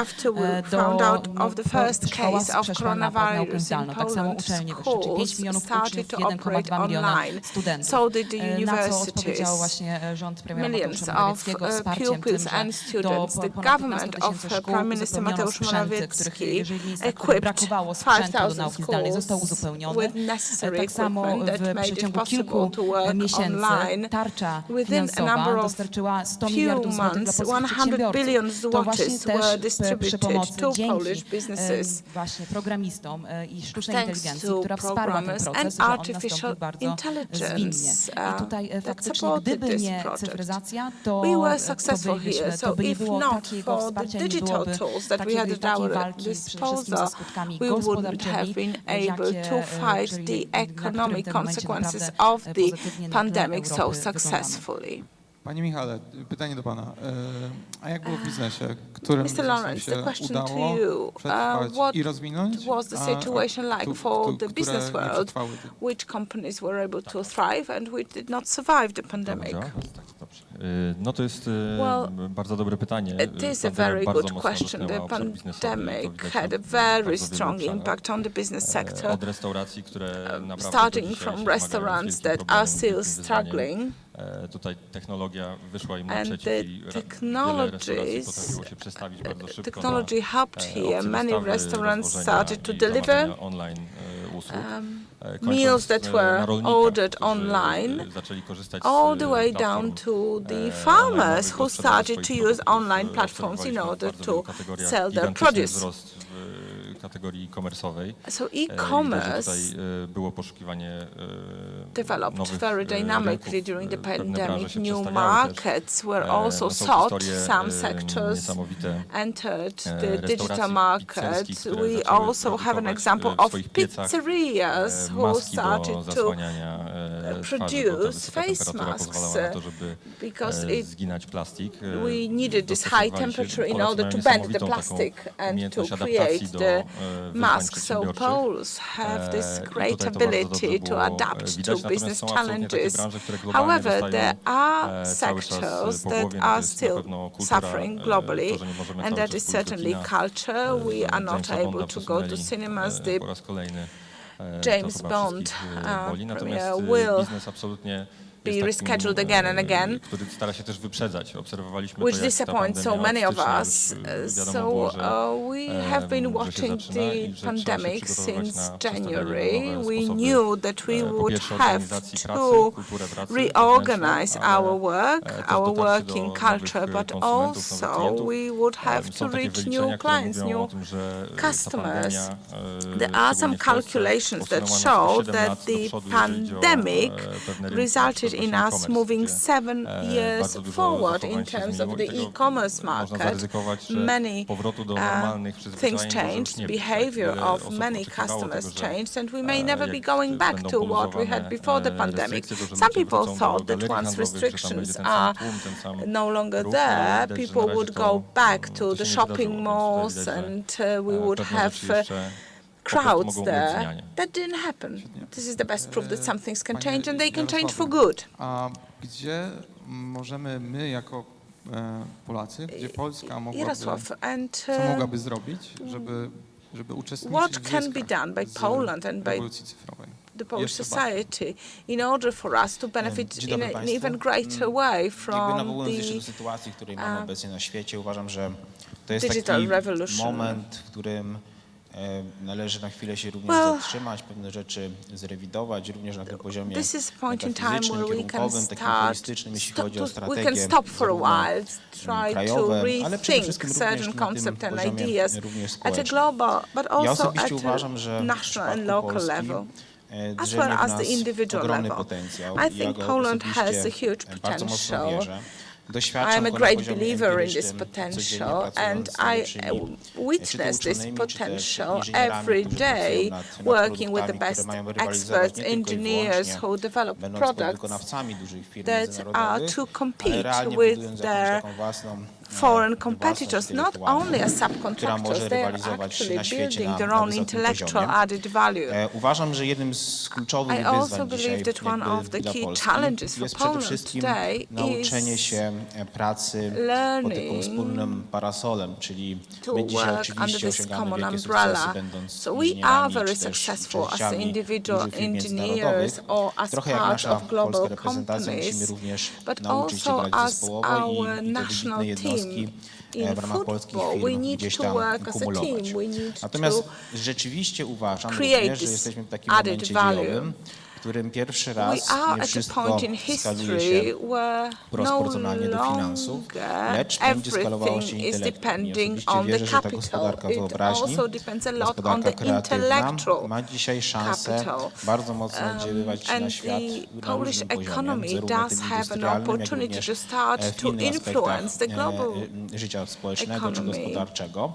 w szkołach przeszła na naukę zdalną. Tak samo uczelnie wyższe, czyli 5 milionów uczniów, 1,2 miliona studentów. Na co odpowiedział właśnie rząd premiera Mateusza Morawieckiego wsparciem tym, że do ponad 15 000 szkół uzupełniono sprzęty, których jeżeli miejsca, których brakowało sprzętu do nauki zdalnej, został uzupełniony. Tak samo w przeciągu kilku miesięcy tarcza finansowa dostarczyła 100 milionów miliardów złotych dla polskich 100 billion przedsiębiorców. To właśnie złotych were też przy distributed pomocy to dzięki Polish businesses. właśnie programistom i sztucznej Thanks inteligencji, to która wsparła ten programmers proces, and że on artificial nastąpił bardzo intelligence, zwinnie. I tutaj that faktycznie, supported gdyby this nie project. cyfryzacja, to, We were successful here, to by nie if było not takiego for the wsparcia, nie digital byłoby tools that we had at takiej our walki przede wszystkim ze disposal, skutkami we wouldn't have gospodarczymi, been able jakie, to fight czyli the na którym economic w tym momencie consequences naprawdę of the pozytywnie na tle pandemic so Europy wyglądamy. successfully. Panie Michale, pytanie do Pana. A jak było w biznesie? Którym Mr. Lawrence, the biznesom się question to udało you, przetrwać what i rozwinąć? was the situation like for the business które nie world? przetrwały? Which companies were able to thrive and which did not survive the pandemic? Dobrze. No to jest Well, bardzo dobre pytanie. It is a very good question. The pandemic had a very strong impact on the business sector, Od restauracji, które naprawdę starting do dzisiaj from się zmagają z restaurants wielkim that are problemem, still wielkim wyzwaniem. struggling. Tutaj technologia wyszła im And naprzeciw the i wiele restauracji potrafiło się przestawić bardzo szybko technology helped here. opcje Many dostawy, restaurants rozwożenia started to i deliver zamawiania online usług. meals that were na rolnikach, ordered którzy, online, zaczęli korzystać all z the way platform, down to the online'owych farmers do who sprzedaży started to swoich use produktów. online platforms in Obserwowaliśmy order w bardzo to wielu kategoriach sell their gigantyczny produce. wzrost w kategorii e-commerce'owej. So Widać, że e-commerce tutaj było poszukiwanie developed nowych very dynamically rynków. during the Pewne branże pandemic. się New przestawiały też. markets were also Są sought. historie Some sectors niesamowite entered the restauracji digital market. pizzerskich, które We zaczęły also have an produkować example w of swoich piecach pizzerias who maski do started to zasłaniania twarzy, bo ta produce wysoka face temperatura masks, pozwalała na to, żeby because zginać plastik. we needed this high Dostosowywali się. temperature in Polacy order to mają bend the niesamowitą plastic taką and to umiejętność create adaptacji do the wyzwań masks. So przedsiębiorczych. Poles have this I great tutaj to bardzo ability dobrze to było adapt widać, to natomiast business są absolutnie takie challenges. branże, które globalnie However, dostają there are cały czas sectors po that głowie. No to are jest na still pewno kultura, suffering globally, to, że nie możemy and cały that czas is pójść do certainly kina, culture. We że are not Jamesa able Bonda to go to przesunęli, cinemas. The po raz kolejny. James to chyba Bond wszystkich boli. Natomiast premiere will biznes absolutnie be jest rescheduled takim, again and again, który stara się też wyprzedzać. Obserwowaliśmy which to, jak ta disappoints so pandemia many od of stycznia us. już, wiadomo So było, że, we have been że się watching zaczyna i the że trzeba się pandemic przygotowywać since na przestawianie January. nowe We sposoby, knew that we po would pierwsze have organizacji pracy, to kulturę pracy reorganize wewnętrzną, ale our work, też our dotarcie working do culture, nowych but konsumentów, nowych also klientów. we would have to Są takie reach wyliczenia, new które clients, mówią o new tym, że customers. ta pandemia, There are some szczególnie w Polsce, calculations that posunęła nas show 7 that lat do the przodu, jeżeli chodzi o, pandemic pewne rynki, resulted na przykład in właśnie us e-commerce, moving gdzie, 7 years bardzo dużo forward zachowań in się terms zmieniło of i the tego e-commerce można market. zaryzykować, że Many powrotu do normalnych things przyzwyczajeń może już changed, nie być. behavior Wiele of osób many oczekiwało customers tego, że, changed, and we may never be jak going back będą to what we had poluzowane, before the pandemic. restrykcje, to, że Some ludzie people wrócą thought do that galerii once handlowych, że tam restrictions będzie ten are sam tłum, ten sam no longer ruch, there, widać, że people na razie would to, go back to to the się nie shopping wydarzyło, malls, więc tutaj and widać, że we would pewne have rzeczy jeszcze crowds mogą ulec there. zmianie. That didn't happen. This is the best proof that some things can Panie change, and they can change for Jarosławie, good. A gdzie możemy my jako Polacy, gdzie Polska mogłaby, Jarosław, and co mogłaby zrobić, żeby uczestniczyć what w can be zyskach done by z Poland and by rewolucji cyfrowej? the Polish Jeszcze bardziej. society in order for us to benefit Dzień in dobry an państwu. even greater way Jakby from nawołując jeszcze do the sytuacji, której mamy obecnie na świecie, uważam, że to jest digital taki revolution. moment, w którym należy na chwilę się również Well, zatrzymać, pewne rzeczy zrewidować, również na tym poziomie this is a point in time metafizycznym, where we can kierunkowym, takim start, holistycznym, jeśli chodzi o we strategię can stop for a zarówno, while, try to krajowe, ale przede rethink wszystkim również certain na tym concepts and poziomie ideas również at a społecznym. global, but Ja also osobiście at uważam, że a w national and przypadku local Polski level. As drzemie well w as the nas individual ogromny level. potencjał. I Ja think go Poland has a osobiście huge bardzo mocno potential. wierzę. I Doświadczam am a go na great poziomie believer in this empirycznym, potential, codziennie and pracując z I najlepszymi, witness czy to this uczonymi, czy też potential inżynierami, every którzy day, pracują nad working with the produktami, best które mają rywalizować experts, nie tylko i engineers wyłącznie, who develop będąc products podwykonawcami dużych firm that are międzynarodowych, to ale compete realnie with budując their jakąś taką własną foreign competitors, not intelektualną, only as która subcontractors, może they are rywalizować actually na świecie building na their own wysokim intellectual poziomie. added value. Uważam, że jednym z kluczowych I also wyzwań believe dzisiaj that one jakby of the dla key Polski challenges for jest przede Poland wszystkim today nauczenie is się pracy pod learning takim wspólnym parasolem, czyli to my dzisiaj work under oczywiście this osiągamy common wielkie umbrella. sukcesy, będąc So we are inżynierami very czy też successful as częściami individual dużych firm engineers międzynarodowych. or as Trochę jak part nasza of global polska reprezentacja musimy companies, również but nauczyć się also grać as zespołowo our i te national wybitne jednostki team w ramach polskich football, we firm need gdzieś to tam work as a kumulować. team. We need Natomiast to rzeczywiście uważam create również, że this jesteśmy w takim added momencie value. dziejowym, w którym pierwszy We raz are nie at a wszystko point in skaluje history się where no proporcjonalnie do finansów, longer lecz będzie skalowało się everything is intelektem. I depending osobiście on the wierzę, że ta capital. gospodarka It wyobraźni, also depends a lot on gospodarka the kreatywna intellectual ma dzisiaj szansę capital. bardzo mocno oddziaływać na And świat the na Polish różnym poziomie, economy zarówno does tym have an industrialnym, jak opportunity również to start w to innych influence the aspektach global życia społecznego czy economy. gospodarczego.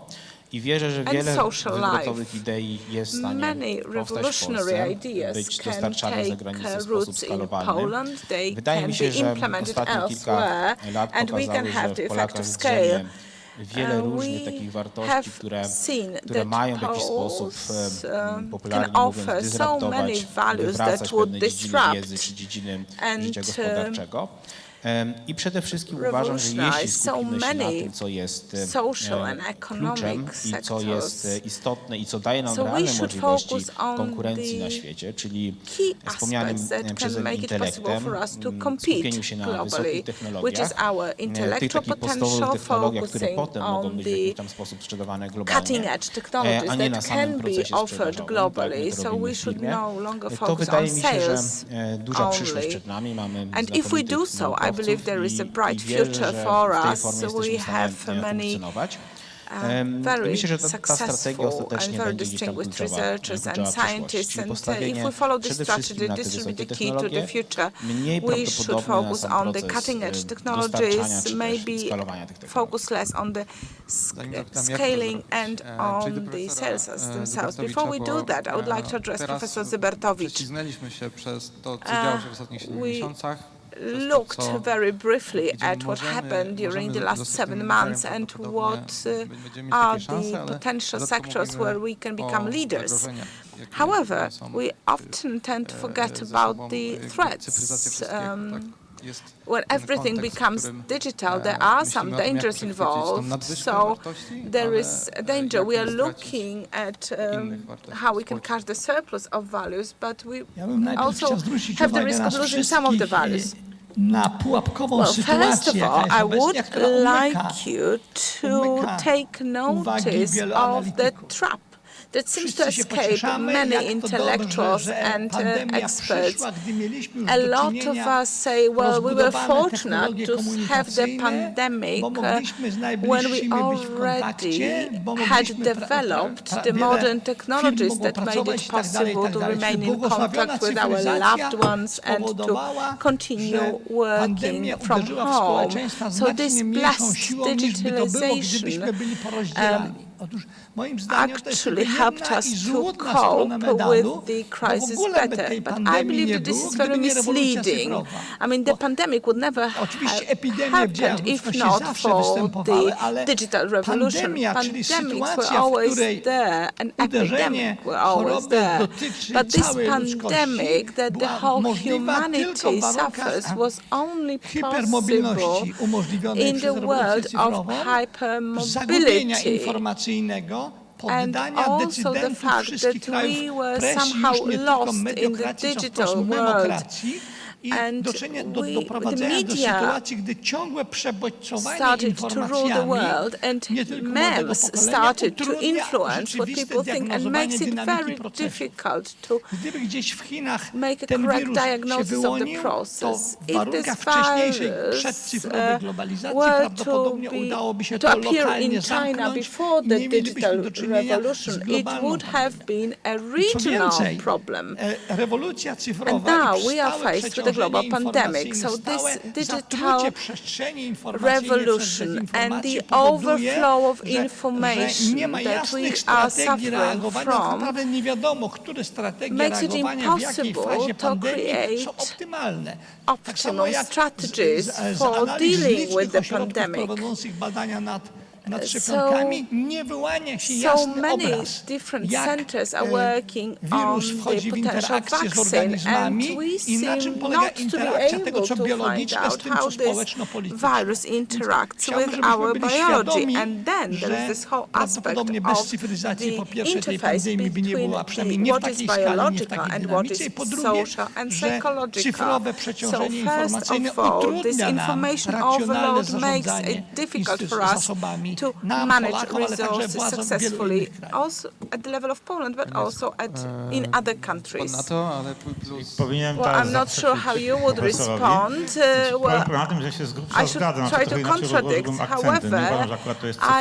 I wierzę, że And wiele social wywrotowych life. idei jest w stanie Many powstać w revolutionary Polsce, ideas być can dostarczane za take granicę w sposób roots in skalowalny. Poland. They Wydaje can mi się, be że implemented ostatnie kilka elsewhere, lat and we can pokazały, have że the w effect Polakach of drzemie scale. wiele różnych We takich wartości, have które seen mają w that jakiś sposób Poles popularnie can mówiąc offer so many dysruptować, values that wywracać would pewne dziedziny disrupt wiedzy czy dziedziny and życia gospodarczego. I przede wszystkim uważam, że jeśli revolutionize so skupimy się na many tym, co jest social and economic kluczem i co sectors, jest istotne i co daje nam so we realne should możliwości focus on konkurencji the na świecie, czyli key wspomnianym aspects that przeze can mnie make it possible intelektem, for us to compete skupieniu się na globally, wysokich which technologiach, is our tych intellectual takich podstawowych potential, technologiach, które focusing potem mogą on być w jakiś the tam sposób sprzedawane cutting globalnie, edge technologies a nie na that samym can be procesie offered sprzedażowym, tak globally. my to So robimy we w should firmie. no longer To focus wydaje on mi się, że sales duża przyszłość only. przed nami. Mamy And if we do so, I believe there is a bright future for us. We have many very myślę, że ta strategia successful and ostatecznie very będzie gdzieś tam distinguished kluczowa researchers and przyszłości. scientists. Czyli And postawienie if we follow this przede strategy, wszystkim na te this will be wysokie the key to the technologie, future. mniej We should prawdopodobnie na focus sam on the proces cutting edge dostarczania technologies, czy też maybe skalowania tych technologii. focus less on the scaling and on the sales themselves. Before we do that, I would like to address Professor Zybertowicz. Prześlizgnęliśmy się przez to, co działo się w ostatnich 7 miesiącach. Looked very briefly at what happened during the last 7 months and what are the potential sectors where we can become leaders. However, we often tend to forget about the threats. When everything becomes digital, there are some dangers involved. So there is a danger. We are looking at how we can catch the surplus of values, but we also have the risk of losing some of the values. Well, first of all, I would like you to take notice of the trap that seems to escape many intellectuals and experts. A lot of us say, well, we were fortunate to have the pandemic when we already had developed the modern technologies that made it possible to remain in contact with our loved ones and to continue working from home. So this blessed digitalization actually helped us to cope with the crisis better. But I believe that this is very misleading. I mean, the pandemic would never have happened if not for the digital revolution. Pandemics were always there, and epidemics were always there. But this pandemic that the whole humanity suffers was only possible in the world of hypermobility. And also the fact that we were somehow lost in the digital world. And the media started to rule the world, and memes started to influence what people think, and makes it very difficult to make a correct diagnosis of the process. If this virus were to appear in China before the digital revolution, it would have been a regional problem. And now we are faced with a global pandemic. So this digital revolution and the overflow of information that we are suffering from makes it impossible to create optimum strategies for dealing with the pandemic. So many different centers are working on the potential vaccine, and we seem not to be able to find out how this virus interacts with our biology. And then there is this whole aspect of the interface between what is biological and what is social and psychological. So first of all, this information overload makes it difficult for us to manage resources successfully, also at the level of Poland, but also in other countries. Well, I'm not sure how you would respond. Well, I should try to contradict. However,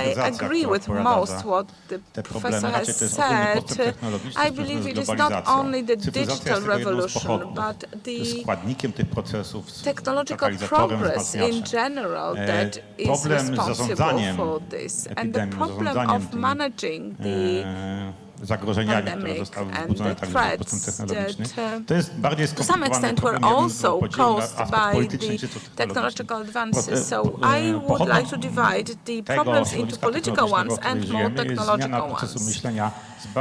I agree with most what the professor has said. I believe it is not only the digital revolution, but the technological progress in general that is responsible for this. And the problem of managing the pandemic and the threats that to some extent were also caused by the technological advances. So I would like to divide the problems into political ones and more technological ones.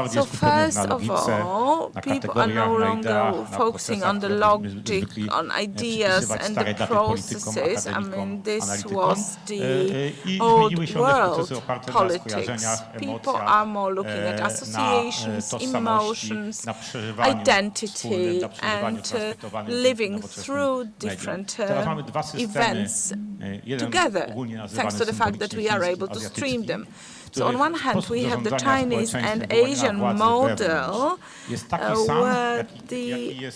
So first of all, people are no longer focusing on the logic, on ideas and the processes. I mean, this was the old world politics. People are more looking at associations, emotions, identity, and living through different events together, thanks to the fact that we are able to stream them. So on one hand, we have the Chinese and Asian model, where the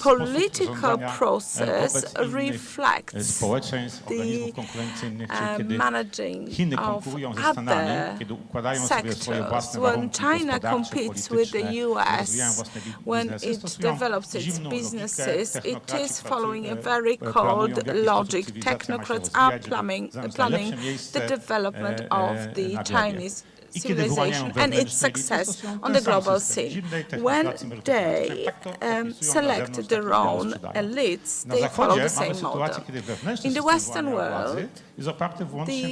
political process reflects the managing of other sectors. When China competes with the US, when it develops its businesses, it is following a very cold logic. Technocrats are planning the development of the Chinese civilization and its success on the global scene. When they select their own elites, they follow the same model. In the Western world, the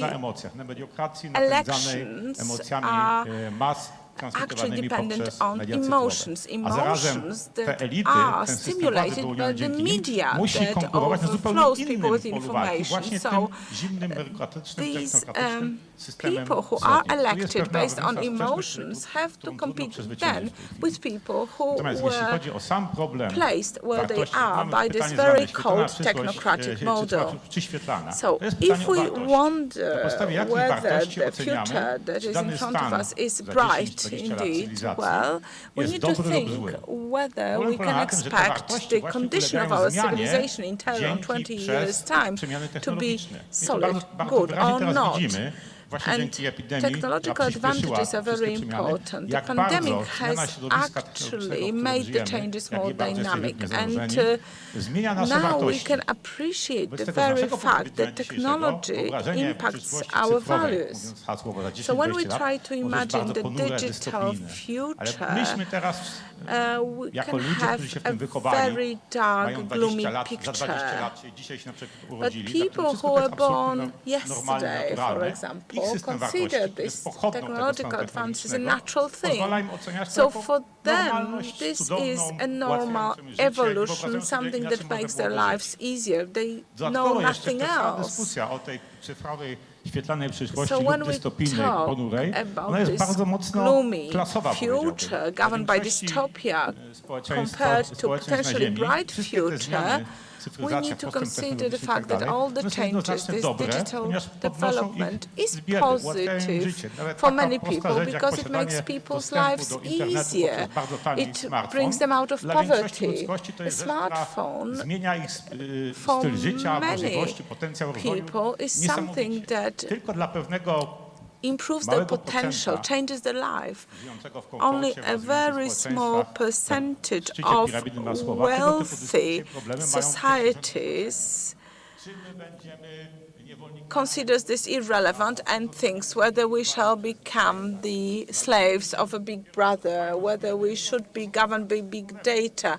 elections are actually dependent on emotions that are stimulated by the media that overflows people with information. So these people who are elected based on emotions have to compete then with people who were placed where they are by this very cold technocratic model. So if we wonder whether the future that is in front of us is bright, indeed, well, we need to think whether we can expect the condition of our civilization in 10 or 20 years' time to be solid, good or not. And technological advantages are very important. The pandemic has actually made the changes more dynamic, and now we can appreciate the very fact that technology impacts our values. So when we try to imagine the digital future, we can have a very dark, gloomy picture. But people who were born yesterday, for example, consider this technological advance as a natural thing. So for them, this is a normal evolution, something that makes their lives easier. They know nothing else. So when we talk about this gloomy future governed by dystopia compared to potentially bright future, we need to consider the fact that all the changes, this digital development is positive for many people because it makes people's lives easier. It brings them out of poverty. The smartphone, for many people, is something that improves their potential, changes their life. Only a very small percentage of wealthy societies considers this irrelevant and thinks whether we shall become the slaves of a big brother, whether we should be governed by big data.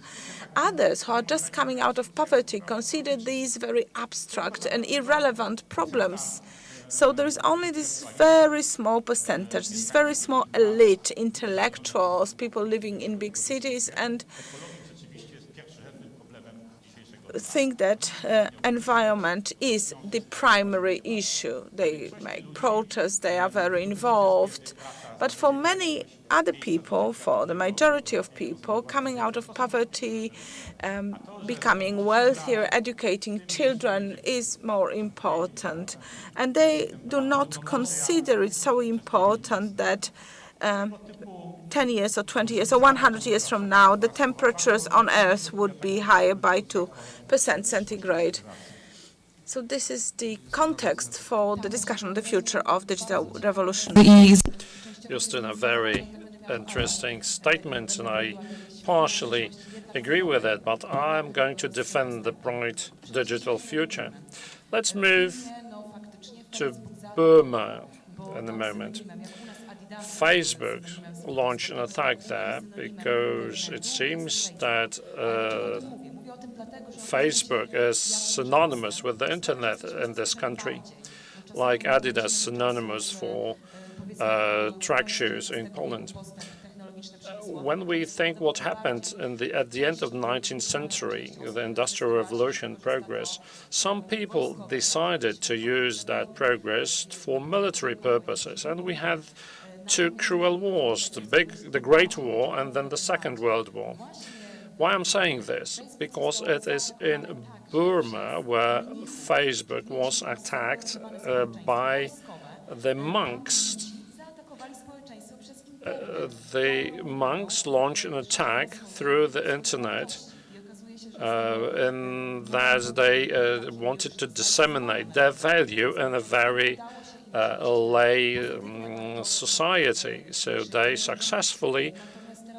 Others who are just coming out of poverty consider these very abstract and irrelevant problems. So there is only this very small percentage, this very small elite, intellectuals, people living in big cities, and think that environment is the primary issue. They make protests, they are very involved, But for many other people, for the majority of people, coming out of poverty, becoming wealthier, educating children is more important. And they do not consider it so important that 10 years or 20 years or 100 years from now, the temperatures on Earth would be higher by 2% centigrade. So this is the context for the discussion on the future of digital revolution. Justyna, very interesting statement, and I partially agree with it, but I'm going to defend the bright digital future. Let's move to Burma in a moment. Facebook launched an attack there because it seems that Facebook is synonymous with the internet in this country, like Adidas synonymous for track shoes in Poland. When we think what happened at the end of the 19th century, the Industrial Revolution progress, some people decided to use that progress for military purposes, and we had two cruel wars, the Great War and then the Second World War. Why I'm saying this? Because it is in Burma where Facebook was attacked by the monks. The monks launched an attack through the internet in that they wanted to disseminate their value in a very lay society. So they successfully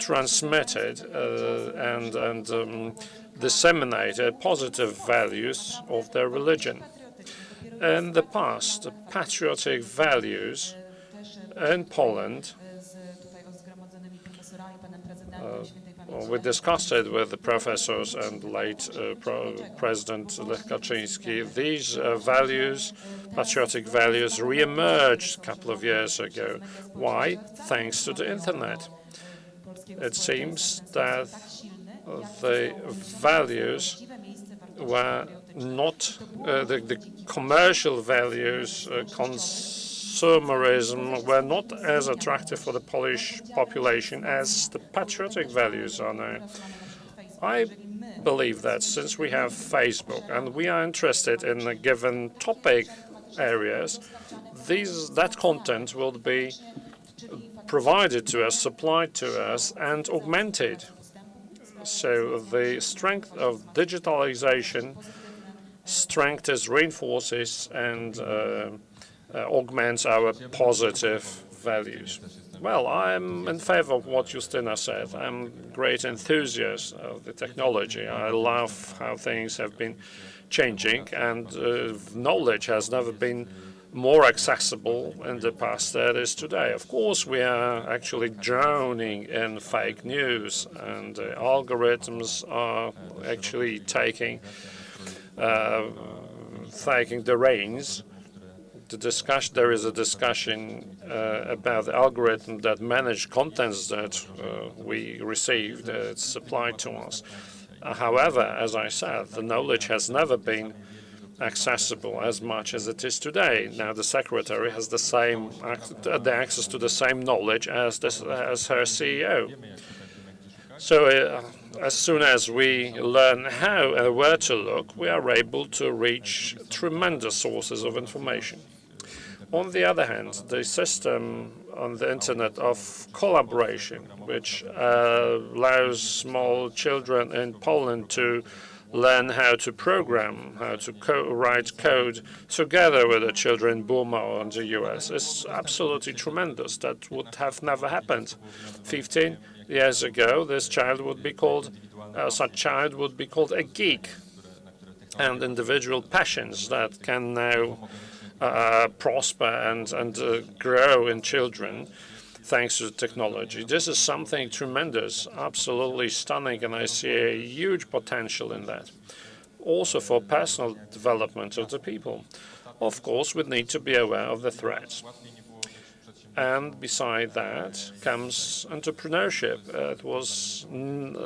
transmitted and disseminated positive values of their religion. In the past, the patriotic values in Poland, we discussed it with the professors and late President Lech Kaczyński. These values, patriotic values, re-emerged a couple of years ago. Why? Thanks to the internet. It seems that the values were not the commercial values, consumerism were not as attractive for the Polish population as the patriotic values are now. I believe that since we have Facebook and we are interested in a given topic areas, that content will be provided to us, supplied to us, and augmented. So the strength of digitalization reinforces and augments our positive values. Well, I'm in favor of what Justyna said. I'm a great enthusiast of the technology. I love how things have been changing, and knowledge has never been more accessible in the past than it is today. Of course, we are actually drowning in fake news, and algorithms are actually taking the reins. There is a discussion about the algorithm that manage contents that we receive, that's supplied to us. However, as I said, the knowledge has never been accessible as much as it is today. Now the secretary has the access to the same knowledge as her CEO. So as soon as we learn how and where to look, we are able to reach tremendous sources of information. On the other hand, the system on the internet of collaboration, which allows small children in Poland to learn how to program, how to write code together with the children in Burma or in the US, is absolutely tremendous. That would have never happened 15 years ago. This child would be called, such child would be called a geek, and individual passions that can now prosper and grow in children thanks to technology. This is something tremendous, absolutely stunning, and I see a huge potential in that. Also for personal development of the people. Of course, we need to be aware of the threats. And beside that comes entrepreneurship.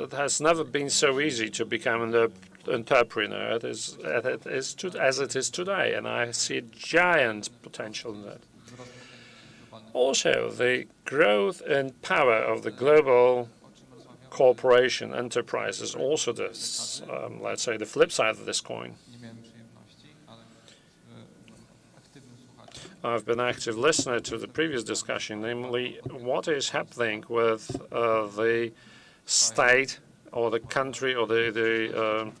It has never been so easy to become an entrepreneur as it is today, and I see a giant potential in that. Also, the growth and power of the global corporation enterprise is also this, let's say, the flip side of this coin. I've been an active listener to the previous discussion, namely what is happening with the state or the country or the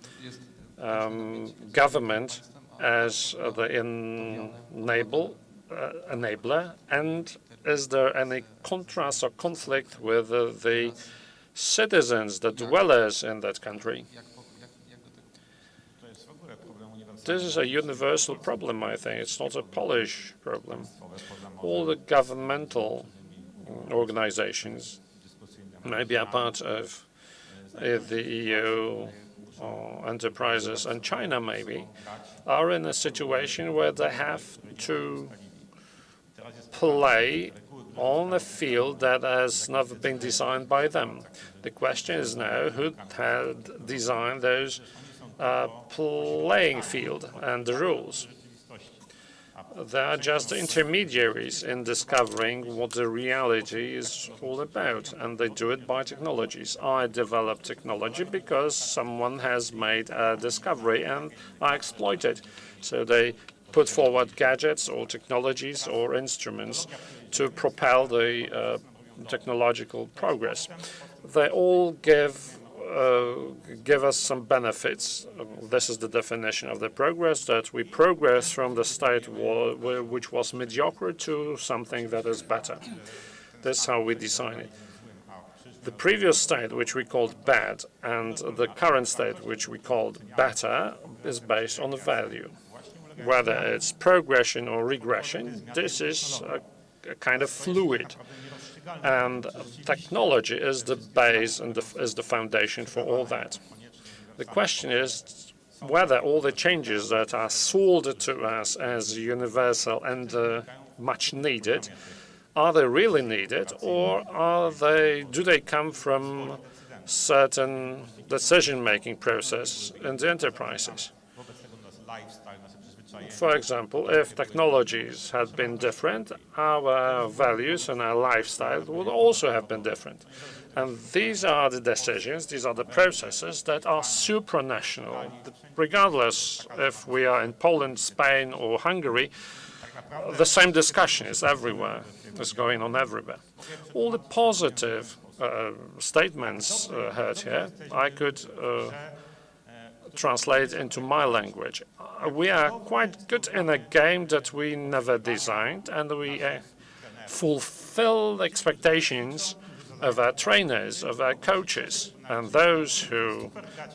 government as the enabler, and is there any contrast or conflict with the citizens, the dwellers in that country? This is a universal problem, I think. It's not a Polish problem. All the governmental organizations, maybe a part of the EU enterprises and China maybe, are in a situation where they have to play on a field that has never been designed by them. The question is now who had designed those playing field and the rules. They are just intermediaries in discovering what the reality is all about, and they do it by technologies. I develop technology because someone has made a discovery and I exploit it. So they put forward gadgets or technologies or instruments to propel the technological progress. They all give us some benefits. This is the definition of the progress, that we progress from the state which was mediocre to something that is better. That's how we design it. The previous state, which we called bad, and the current state, which we called better, is based on the value. Whether it's progression or regression, this is a kind of fluid. And technology is the base and is the foundation for all that. The question is whether all the changes that are sold to us as universal and much needed, are they really needed, or do they come from certain decision-making process in the enterprises? For example, if technologies had been different, our values and our lifestyle would also have been different. And these are the decisions, these are the processes that are supranational. Regardless if we are in Poland, Spain, or Hungary, the same discussion is everywhere, is going on everywhere. All the positive statements heard here, I could translate into my language. We are quite good in a game that we never designed, and we fulfill the expectations of our trainers, of our coaches, and those who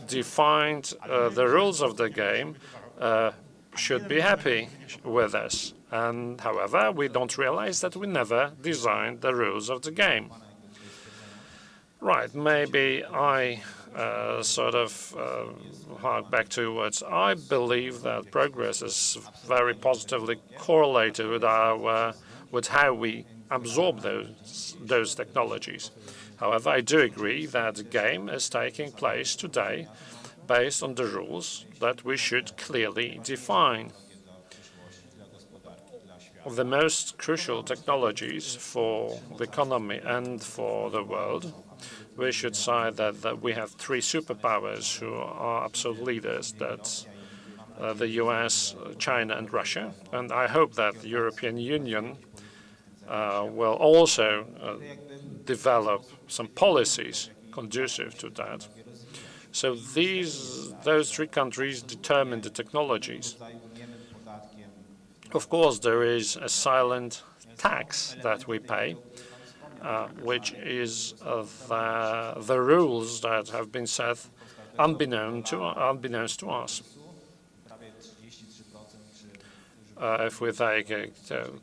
defined the rules of the game should be happy with us. And however, we don't realize that we never designed the rules of the game. Right, maybe I hark back to what I believe that progress is very positively correlated with how we absorb those technologies. However, I do agree that the game is taking place today based on the rules that we should clearly define. The most crucial technologies for the economy and for the world, we should say that we have three superpowers who are absolute leaders. That's the US, China, and Russia. And I hope that the European Union will also develop some policies conducive to that. So those three countries determine the technologies. Of course, there is a silent tax that we pay, which is the rules that have been set unbeknownst to us. If we take a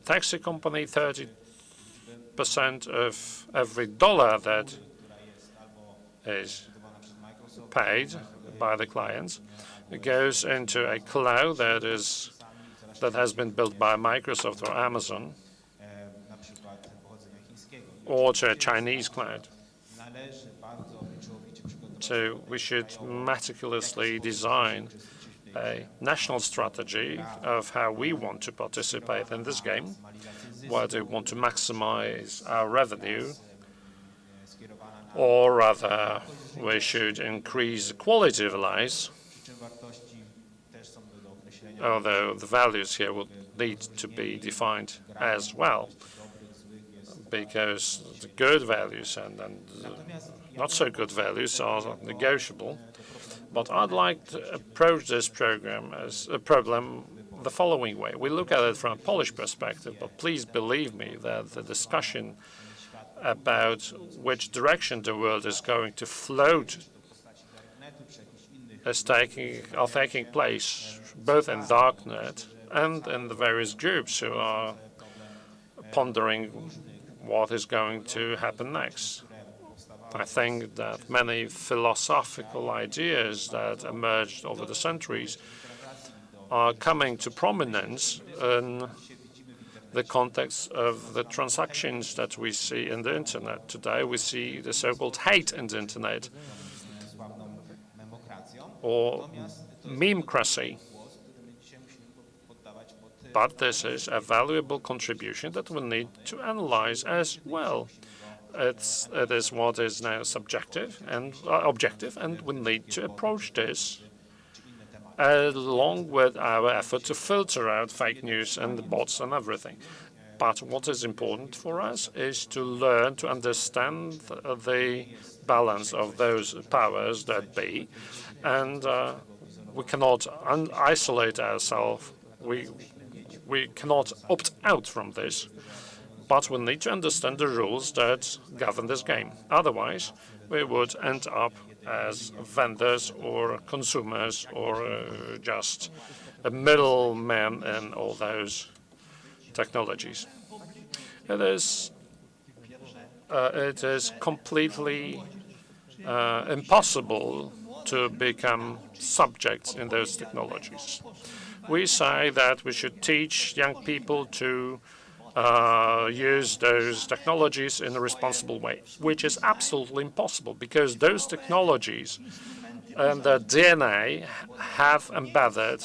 taxi company, 30% of every dollar that is paid by the clients goes into a cloud that has been built by Microsoft or Amazon, or to a Chinese cloud. So we should meticulously design a national strategy of how we want to participate in this game, whether we want to maximize our revenue, or rather we should increase the quality of lives, although the values here will need to be defined as well, because the good values and not so good values are negotiable. But I'd like to approach this problem the following way. We look at it from a Polish perspective, but please believe me that the discussion about which direction the world is going to float are taking place both in Darknet and in the various groups who are pondering what is going to happen next. I think that many philosophical ideas that emerged over the centuries are coming to prominence in the context of the transactions that we see in the internet. Today we see the so-called hate in the internet, or memecracy. But this is a valuable contribution that we need to analyze as well. It is what is now subjective and objective, and we need to approach this along with our effort to filter out fake news and the bots and everything. But what is important for us is to learn to understand the balance of those powers that be, and we cannot isolate ourselves. We cannot opt out from this. But we need to understand the rules that govern this game. Otherwise, we would end up as vendors or consumers or just a middleman in all those technologies. It is completely impossible to become subjects in those technologies. We say that we should teach young people to use those technologies in a responsible way, which is absolutely impossible because those technologies and their DNA have embedded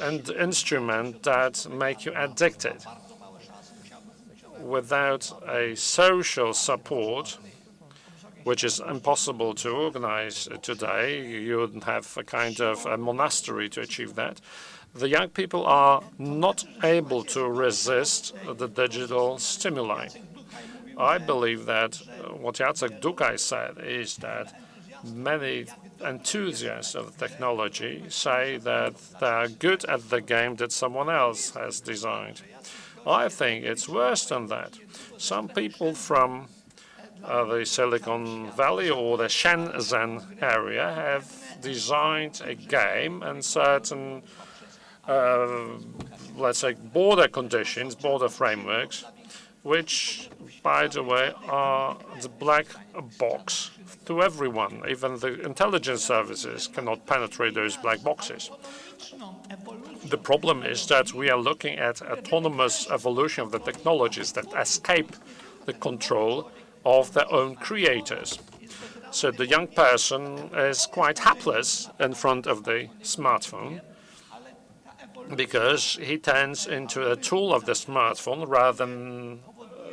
an instrument that make you addicted. Without a social support, which is impossible to organize today, you wouldn't have a kind of a monastery to achieve that. The young people are not able to resist the digital stimuli. I believe that what Jacek Dukaj said is that many enthusiasts of technology say that they are good at the game that someone else has designed. I think it's worse than that. Some people from the Silicon Valley or the Shenzhen area have designed a game and certain let's say, border conditions, border frameworks, which, by the way, are the black box to everyone. Even the intelligence services cannot penetrate those black boxes. The problem is that we are looking at autonomous evolution of the technologies that escape the control of their own creators. So the young person is quite helpless in front of the smartphone, because he turns into a tool of the smartphone rather than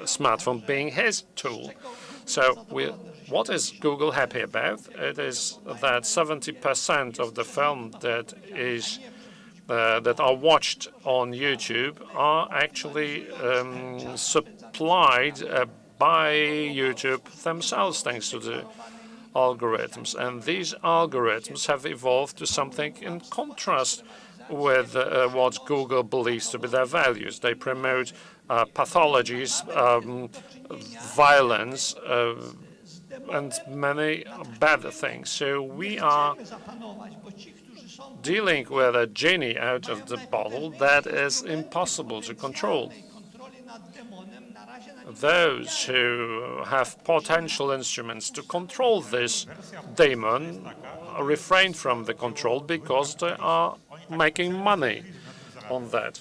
a smartphone being his tool. So what is Google happy about? It is that 70% of the film that are watched on YouTube are actually supplied by YouTube themselves, thanks to the algorithms. And these algorithms have evolved to something in contrast with what Google believes to be their values. They promote pathologies, violence, and many bad things. So we are dealing with a genie out of the bottle that is impossible to control. Those who have potential instruments to control this demon refrain from the control because they are making money on that.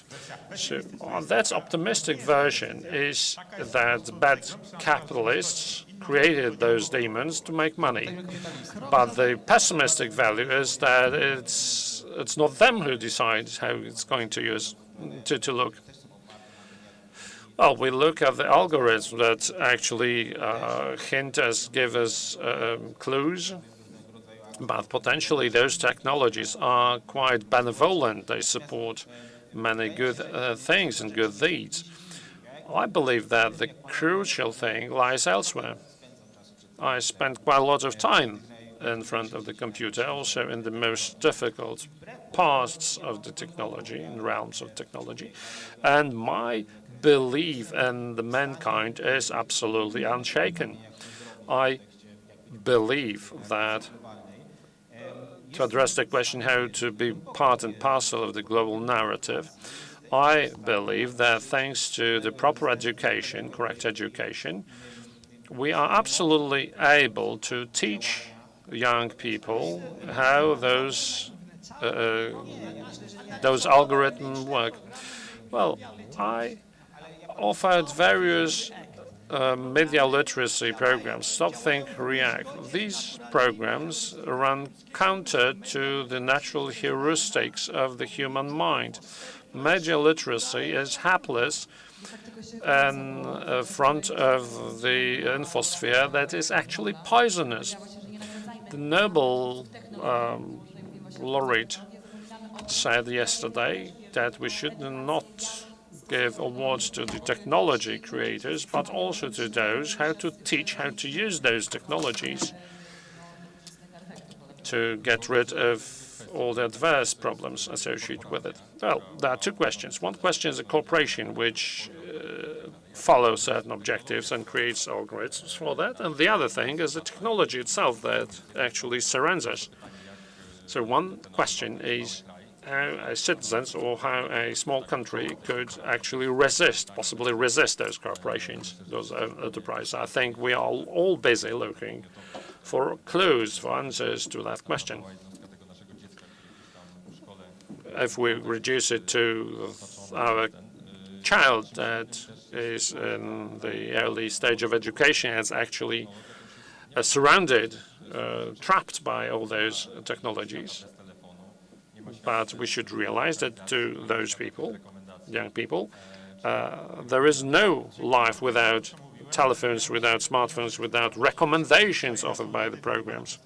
So that optimistic version is that bad capitalists created those demons to make money. But the pessimistic value is that it's it's not them who decide how it's going to look. Well, we look at the algorithms that actually give us clues, but potentially those technologies are quite benevolent. They support many good things and good deeds. I believe that the crucial thing lies elsewhere. I spent quite a lot of time in front of the computer, also in the most difficult parts of the technology, in realms of technology, and my belief in the mankind is absolutely unshaken. I believe that to address the question how to be part and parcel of the global narrative, I believe that thanks to the proper education, correct education, we are absolutely able to teach young people how those algorithms work. Well, I offered various media literacy programs, Stop, Think, React. These programs run counter to the natural heuristics of the human mind. Media literacy is hapless in front of the infosphere that is actually poisonous. The Nobel laureate said yesterday that we should not give awards to the technology creators, but also to those how to teach how to use those technologies to get rid of all the adverse problems associated with it. Well, there are two questions. One question is a corporation which follows certain objectives and creates algorithms for that. And the other thing is the technology itself that actually surrounds us. So one question is how citizens or how a small country could actually possibly resist those corporations, those enterprises. I think we are all busy looking for clues, for answers to that question. If we reduce it to our child that is in the early stage of education, is actually surrounded, trapped by all those technologies. But we should realize that to those people, young people, there is no life without telephones, without smartphones, without recommendations offered by the programs.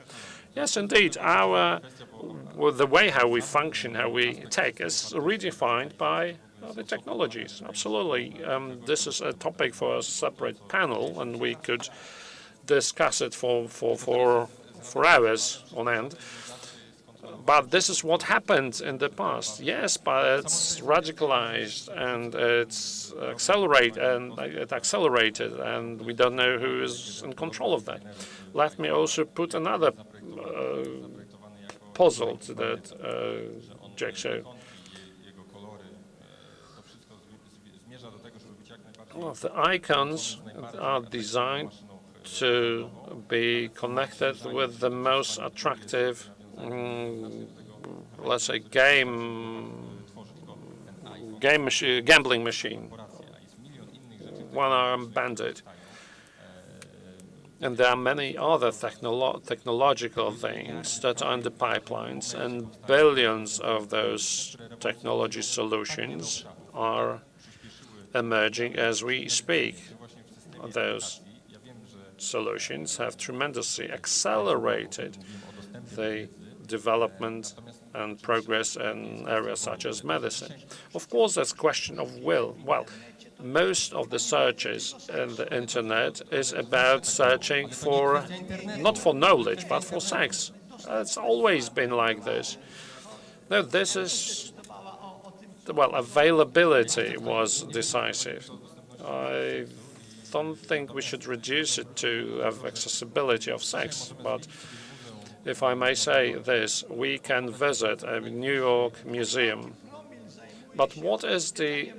Yes, indeed, the way how we function, how we take, is redefined by the technologies. Absolutely. This is a topic for a separate panel, and we could discuss it for hours on end. But this is what happened in the past. Yes, but it's radicalized and it's accelerated, and we don't know who is in control of that. Let me also put another puzzle to that jigsaw. Well, the icons are designed to be connected with the most attractive, let's say, gambling machine, one-armed bandit. And there are many other technological things that are in the pipelines, and billions of those technology solutions are emerging as we speak. Those solutions have tremendously accelerated the development and progress in areas such as medicine. Of course, that's a question of will. Well, most of the searches in the internet is about searching for, not for knowledge, but for sex. It's always been like this. No, this is, well, availability was decisive. I don't think we should reduce it to accessibility of sex, but if I may say this, we can visit a New York museum, but what is the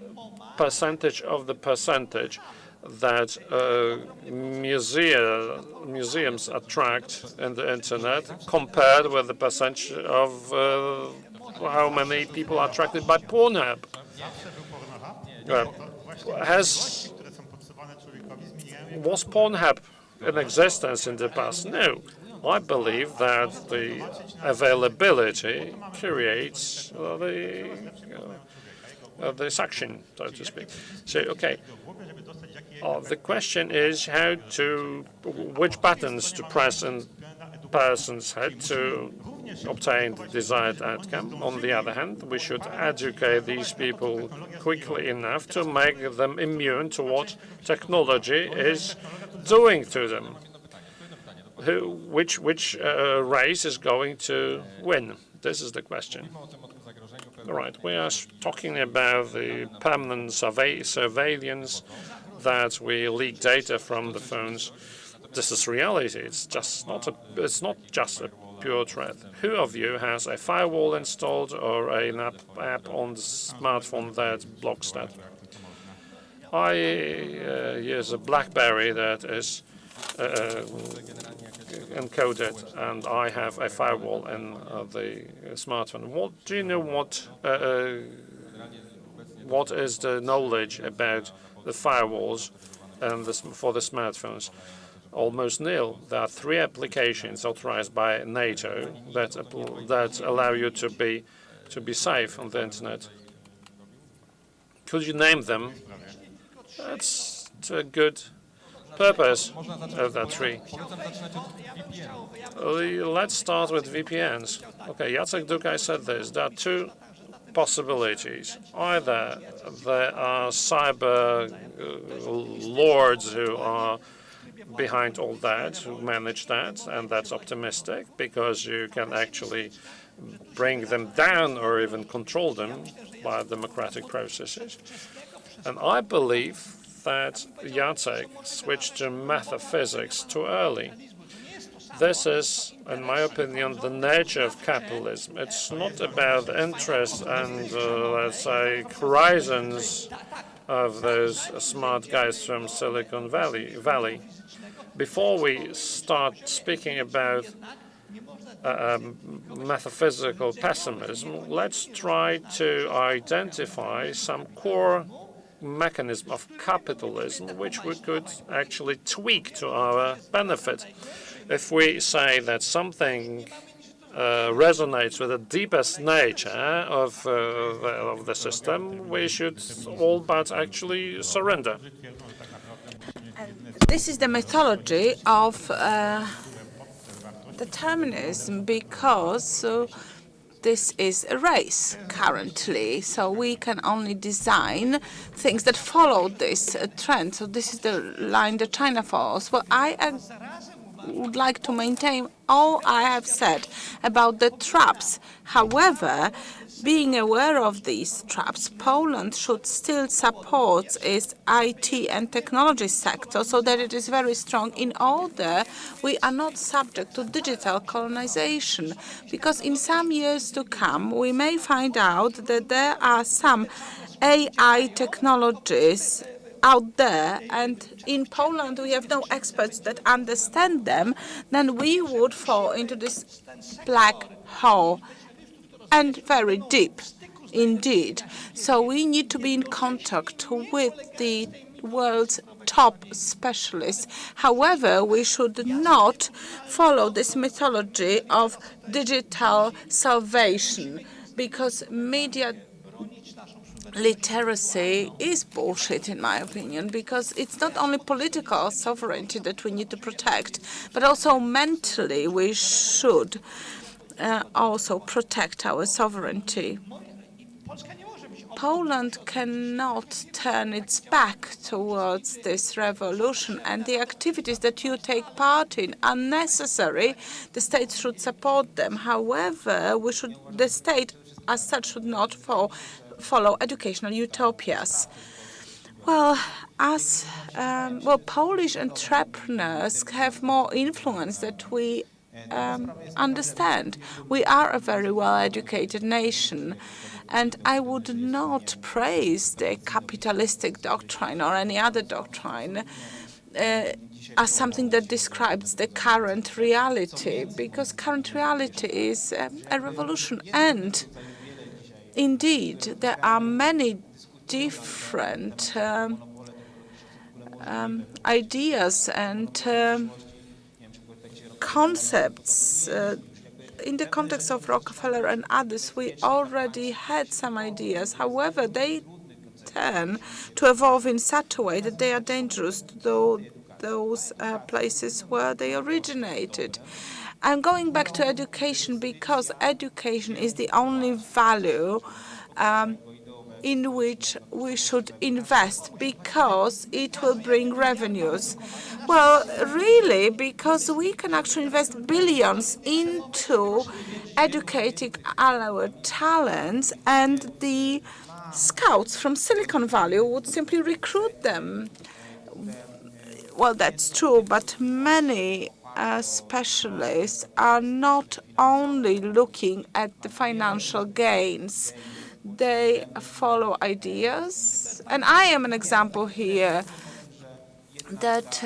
percentage of the percentage that museums attract in the internet compared with the percentage of how many people are attracted by Pornhub? Was Pornhub in existence in the past? No. I believe that the availability creates the suction, so to speak. So, okay. The question is which buttons to press in person's head to obtain the desired outcome. On the other hand, we should educate these people quickly enough to make them immune to what technology is doing to them. Which race is going to win? This is the question. All right, we are talking about the permanent surveillance, that we leak data from the phones. This is reality. It's not just a pure threat. Who of you has a firewall installed or an app on the smartphone that blocks that? I use a BlackBerry that is encoded, and I have a firewall in the smartphone. Do you know what is the knowledge about the firewalls and for the smartphones? Almost nil. There are 3 applications authorized by NATO that allow you to be safe on the internet. Could you name them? That's a good purpose of that 3. Let's start with VPNs. Okay, Jacek Dukaj said this. There are 2 possibilities. Either there are cyber lords who are behind all that, who manage that, and that's optimistic because you can actually bring them down or even control them by democratic processes. And I believe that Jacek switched to metaphysics too early. This is, in my opinion, the nature of capitalism. It's not about the interest and, let's say, horizons of those smart guys from Silicon Valley. Before we start speaking about metaphysical pessimism, let's try to identify some core mechanism of capitalism which we could actually tweak to our benefit. If we say that something resonates with the deepest nature of the system, we should all but actually surrender. This is the mythology of determinism, because this is a race currently, so we can only design things that follow this trend. So this is the line that China follows. Well, I would like to maintain all I have said about the traps. However, being aware of these traps, Poland should still support its IT and technology sector so that it is very strong in order we are not subject to digital colonization. Because in some years to come, we may find out that there are some AI technologies out there, and in Poland we have no experts that understand them, then we would fall into this black hole, and very deep indeed. So we need to be in contact with the world's top specialists. However, we should not follow this mythology of digital salvation, because media literacy is bullshit, in my opinion, because it's not only political sovereignty that we need to protect, but also mentally we should also protect our sovereignty. Poland cannot turn its back towards this revolution, and the activities that you take part in are necessary. The state should support them. However, the state as such should not follow educational utopias. Well, Polish entrepreneurs have more influence that we understand. We are a very well-educated nation, and I would not praise the capitalistic doctrine or any other doctrine as something that describes the current reality, because current reality is a revolution. And indeed, there are many different ideas and concepts. In the context of Rockefeller and others, we already had some ideas. However, they tend to evolve in such a way that they are dangerous to those places where they originated. I'm going back to education because education is the only value in which we should invest because it will bring revenues. Well, really, because we can actually invest billions into educating our talents, and the scouts from Silicon Valley would simply recruit them. Well, that's true, but many specialists are not only looking at the financial gains. They follow ideas, and I am an example here that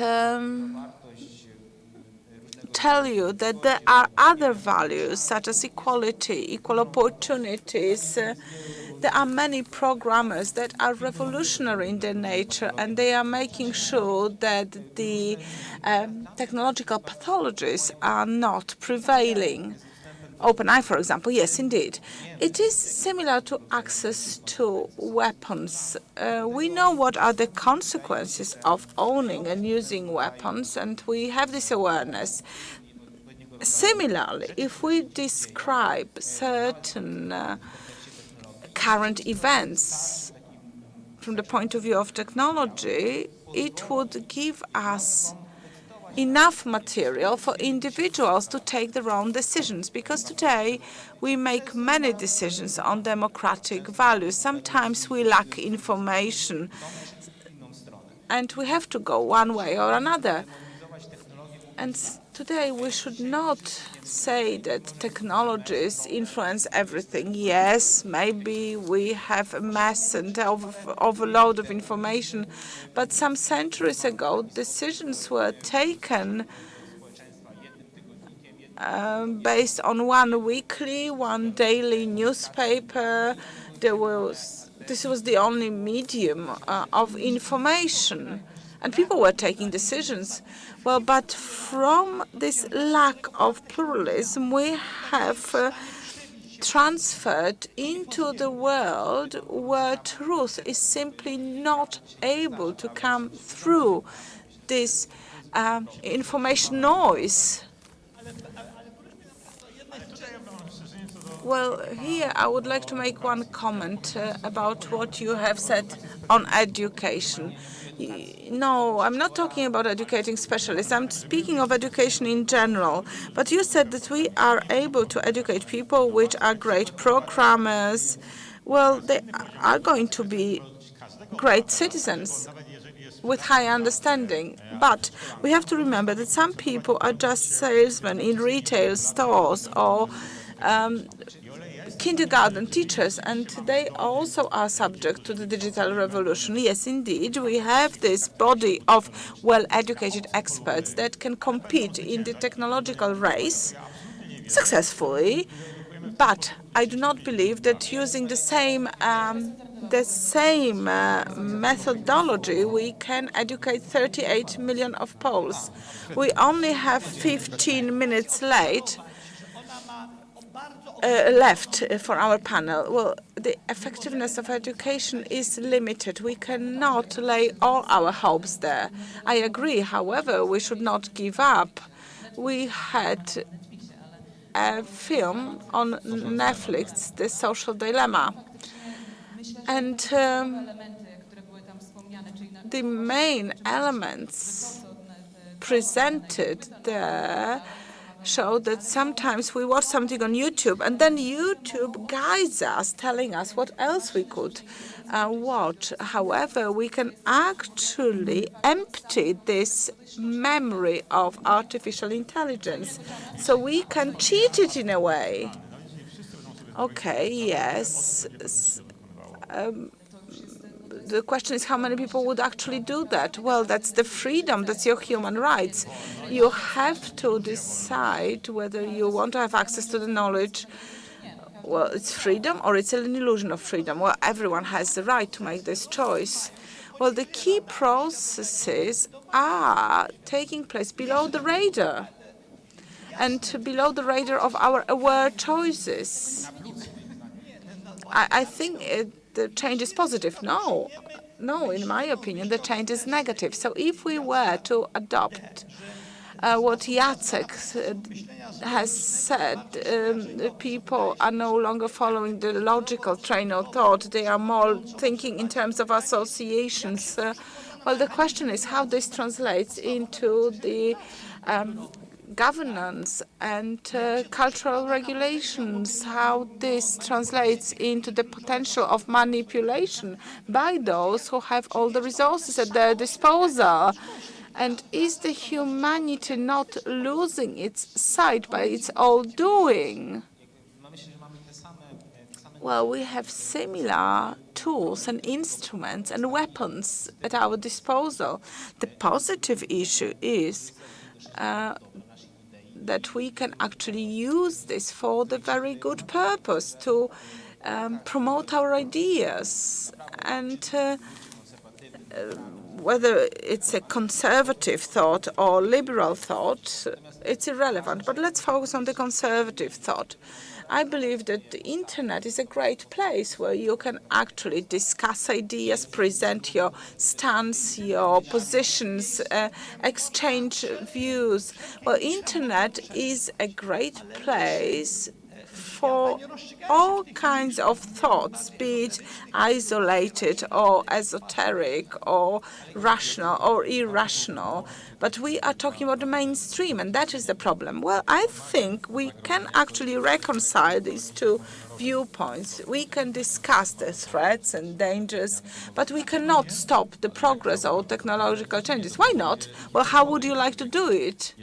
tell you that there are other values such as equality, equal opportunities. There are many programmers that are revolutionary in their nature, and they are making sure that the technological pathologies are not prevailing. OpenAI, for example, yes, indeed. It is similar to access to weapons. We know what are the consequences of owning and using weapons, and we have this awareness. Similarly, if we describe certain current events from the point of view of technology, it would give us enough material for individuals to take their own decisions, because today we make many decisions on democratic values. Sometimes we lack information and we have to go one way or another. And today we should not say that technologies influence everything. Yes, maybe we have a mass and overload of information, but some centuries ago decisions were taken based on one weekly, one daily newspaper. This was the only medium of information, and people were taking decisions. Well, but from this lack of pluralism, we have transferred into the world where truth is simply not able to come through this information noise. Well, here I would like to make one comment about what you have said on education. No, I'm not talking about educating specialists. I'm speaking of education in general. But you said that we are able to educate people which are great programmers. Well, they are going to be great citizens with high understanding. But we have to remember that some people are just salesmen in retail stores or kindergarten teachers, and they also are subject to the digital revolution. Yes, indeed, we have this body of well-educated experts that can compete in the technological race successfully, but I do not believe that using the same methodology we can educate 38 million of Poles. We only have 15 minutes left for our panel. Well, the effectiveness of education is limited. We cannot lay all our hopes there. I agree. However, we should not give up. We had a film on Netflix, The Social Dilemma. And the main elements presented there show that sometimes we watch something on YouTube, and then YouTube guides us, telling us what else we could watch. However, we can actually empty this memory of artificial intelligence. So we can cheat it in a way. Okay, yes. The question is how many people would actually do that? Well, that's the freedom, that's your human rights. You have to decide whether you want to have access to the knowledge. Well, it's freedom or it's an illusion of freedom. Well, everyone has the right to make this choice. Well, the key processes are taking place below the radar. and below the radar of our aware choices. I think the change is positive. No, in my opinion, the change is negative. So if we were to adopt what Jacek has said, people are no longer following the logical train of thought. They are more thinking in terms of associations. Well, the question is how this translates into the governance and cultural regulations, how this translates into the potential of manipulation by those who have all the resources at their disposal. And is the humanity not losing its sight by its own doing? Well, we have similar tools and instruments and weapons at our disposal. The positive issue is that we can actually use this for the very good purpose to promote our ideas. And whether it's a conservative thought or liberal thought, it's irrelevant. But let's focus on the conservative thought. I believe that the internet is a great place where you can actually discuss ideas, present your stance, your positions, exchange views. Well, internet is a great place for all kinds of thoughts, be it isolated or esoteric or rational or irrational. But we are talking about the mainstream, and that is the problem. Well, I think we can actually reconcile these two viewpoints. We can discuss the threats and dangers, but we cannot stop the progress of technological changes. Why not? Well, how would you like to do it?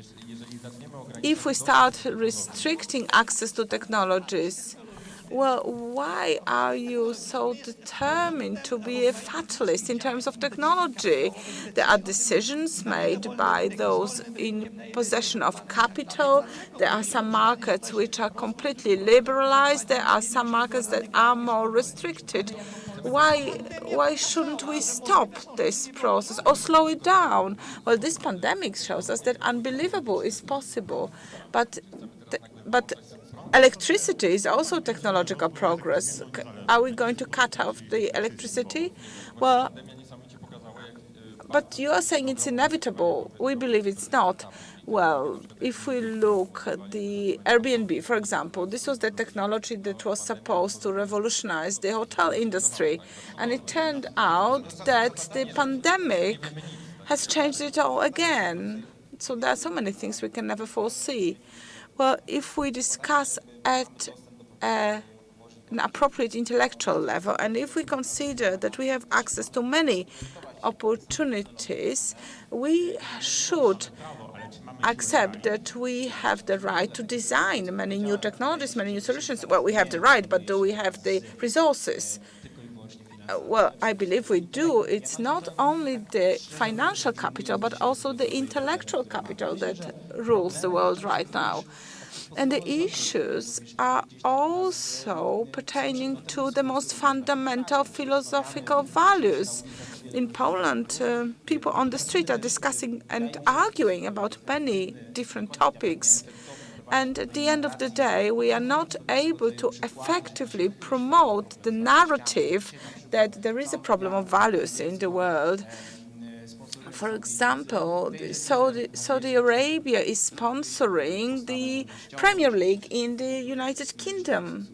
If we start restricting access to technologies, well, why are you so determined to be a fatalist in terms of technology? There are decisions made by those in possession of capital. There are some markets which are completely liberalized. There are some markets that are more restricted. Why shouldn't we stop this process or slow it down? Well, this pandemic shows us that unbelievable is possible, but electricity is also technological progress. Are we going to cut off the electricity? Well, but you are saying it's inevitable. We believe it's not. Well, if we look at the Airbnb, for example, this was the technology that was supposed to revolutionize the hotel industry. And it turned out that the pandemic has changed it all again. So there are so many things we can never foresee. Well, if we discuss at an appropriate intellectual level, and if we consider that we have access to many opportunities, we should accept that we have the right to design many new technologies, many new solutions. Well, we have the right, but do we have the resources? Well, I believe we do. It's not only the financial capital, but also the intellectual capital that rules the world right now. And the issues are also pertaining to the most fundamental philosophical values. In Poland, people on the street are discussing and arguing about many different topics. And at the end of the day, we are not able to effectively promote the narrative that there is a problem of values in the world. For example, Saudi Arabia is sponsoring the Premier League in the United Kingdom.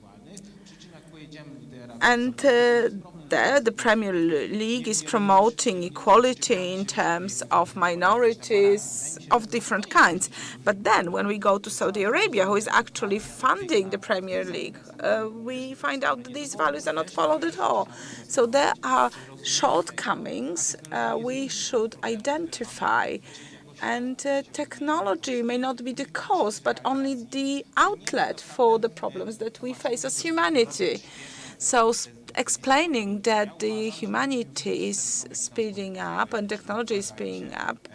And there, the Premier League is promoting equality in terms of minorities of different kinds. But then when we go to Saudi Arabia, who is actually funding the Premier League, we find out that these values are not followed at all. So there are shortcomings we should identify. And technology may not be the cause, but only the outlet for the problems that we face as humanity. So explaining that the humanity is speeding up and technology is speeding up,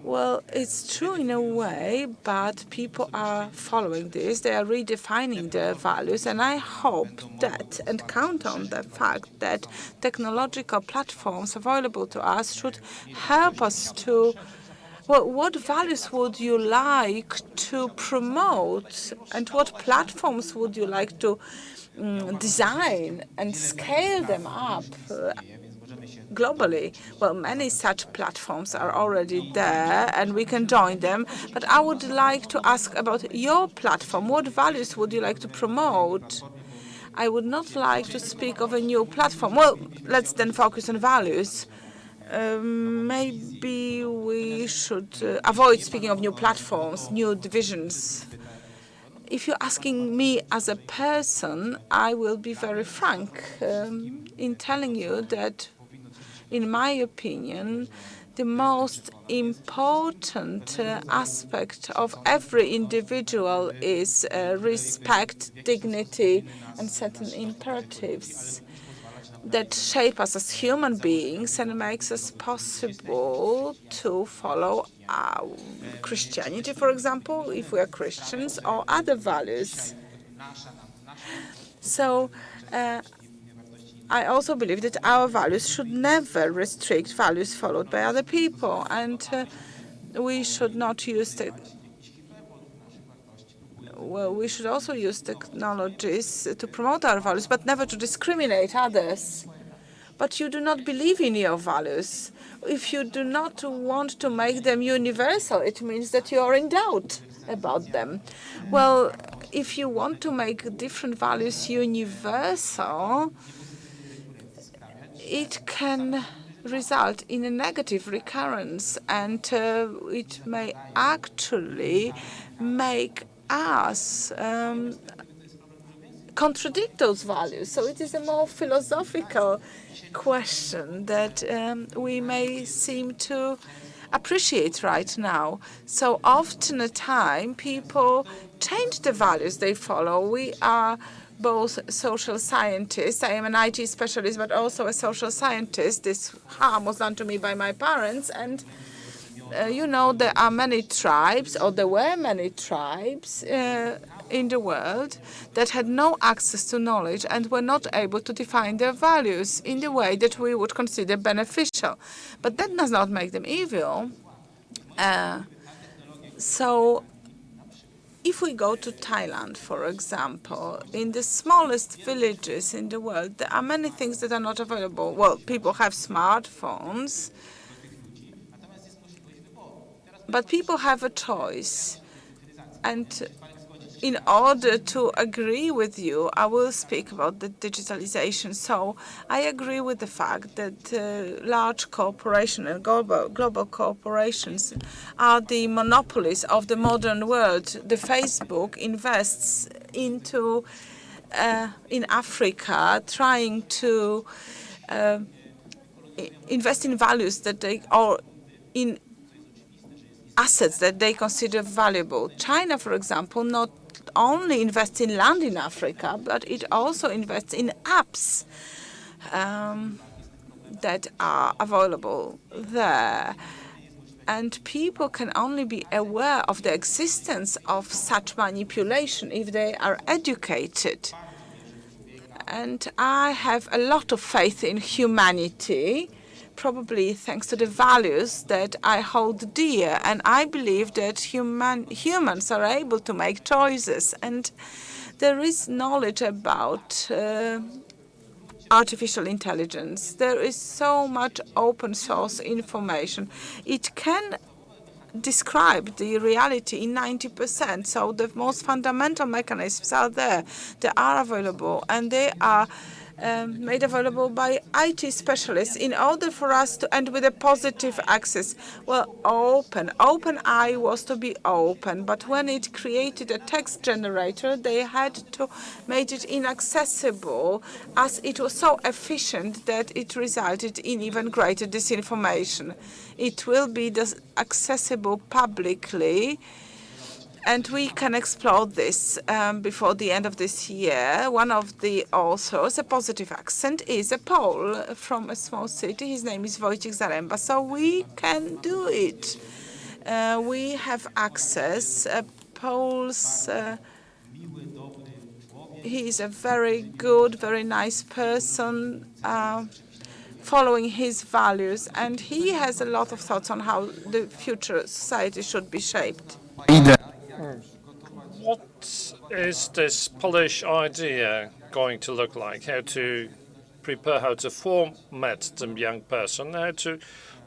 well, it's true in a way, but people are following this. They are redefining their values, and I hope that and count on the fact that technological platforms available to us should help us to Well, what values would you like to promote, and what platforms would you like to design and scale them up globally? Well, many such platforms are already there, and we can join them. But I would like to ask about your platform. What values would you like to promote? I would not like to speak of a new platform. Well, let's then focus on values. Maybe we should avoid speaking of new platforms, new divisions. If you're asking me as a person, I will be very frank in telling you that, in my opinion, the most important aspect of every individual is respect, dignity, and certain imperatives that shape us as human beings and makes us possible to follow Christianity, for example, if we are Christians, or other values. So I also believe that our values should never restrict values followed by other people, and we should not use the we should also use technologies to promote our values, but never to discriminate others. But you do not believe in your values. If you do not want to make them universal, it means that you are in doubt about them. Well, if you want to make different values universal, it can result in a negative recurrence, and it may actually make us contradict those values. So it is a more philosophical question that we may seem to appreciate right now. So often a time people change the values they follow. We are both social scientists. I am an IT specialist, but also a social scientist. This harm was done to me by my parents, and you know, there are many tribes, or there were many tribes in the world that had no access to knowledge and were not able to define their values in the way that we would consider beneficial. But that does not make them evil. So if we go to Thailand, for example, in the smallest villages in the world, there are many things that are not available. Well, people have smartphones, but people have a choice. And in order to agree with you, I will speak about the digitalization. So I agree with the fact that large corporations and global corporations are the monopolies of the modern world. The Facebook invests into in Africa, trying to invest in values that they, or in assets that they consider valuable. China, for example, not only invests in land in Africa, but it also invests in apps that are available there. And people can only be aware of the existence of such manipulation if they are educated. And I have a lot of faith in humanity, probably thanks to the values that I hold dear. And I believe that humans are able to make choices. And there is knowledge about artificial intelligence. There is so much open source information. It can describe the reality in 90%. So the most fundamental mechanisms are there. They are available, and they are made available by IT specialists in order for us to end with a positive access. Well, OpenAI was to be open, but when it created a text generator, they had to make it inaccessible, as it was so efficient that it resulted in even greater disinformation. It will be accessible publicly, and we can explore this before the end of this year. One of the authors, a positive accent, is a Pole from a small city. His name is Wojciech Zaremba. So we can do it. We have access. Poles, he is a very good, very nice person, following his values, and he has a lot of thoughts on how the future society should be shaped. What is this Polish idea going to look like? How to prepare, how to format the young person, how to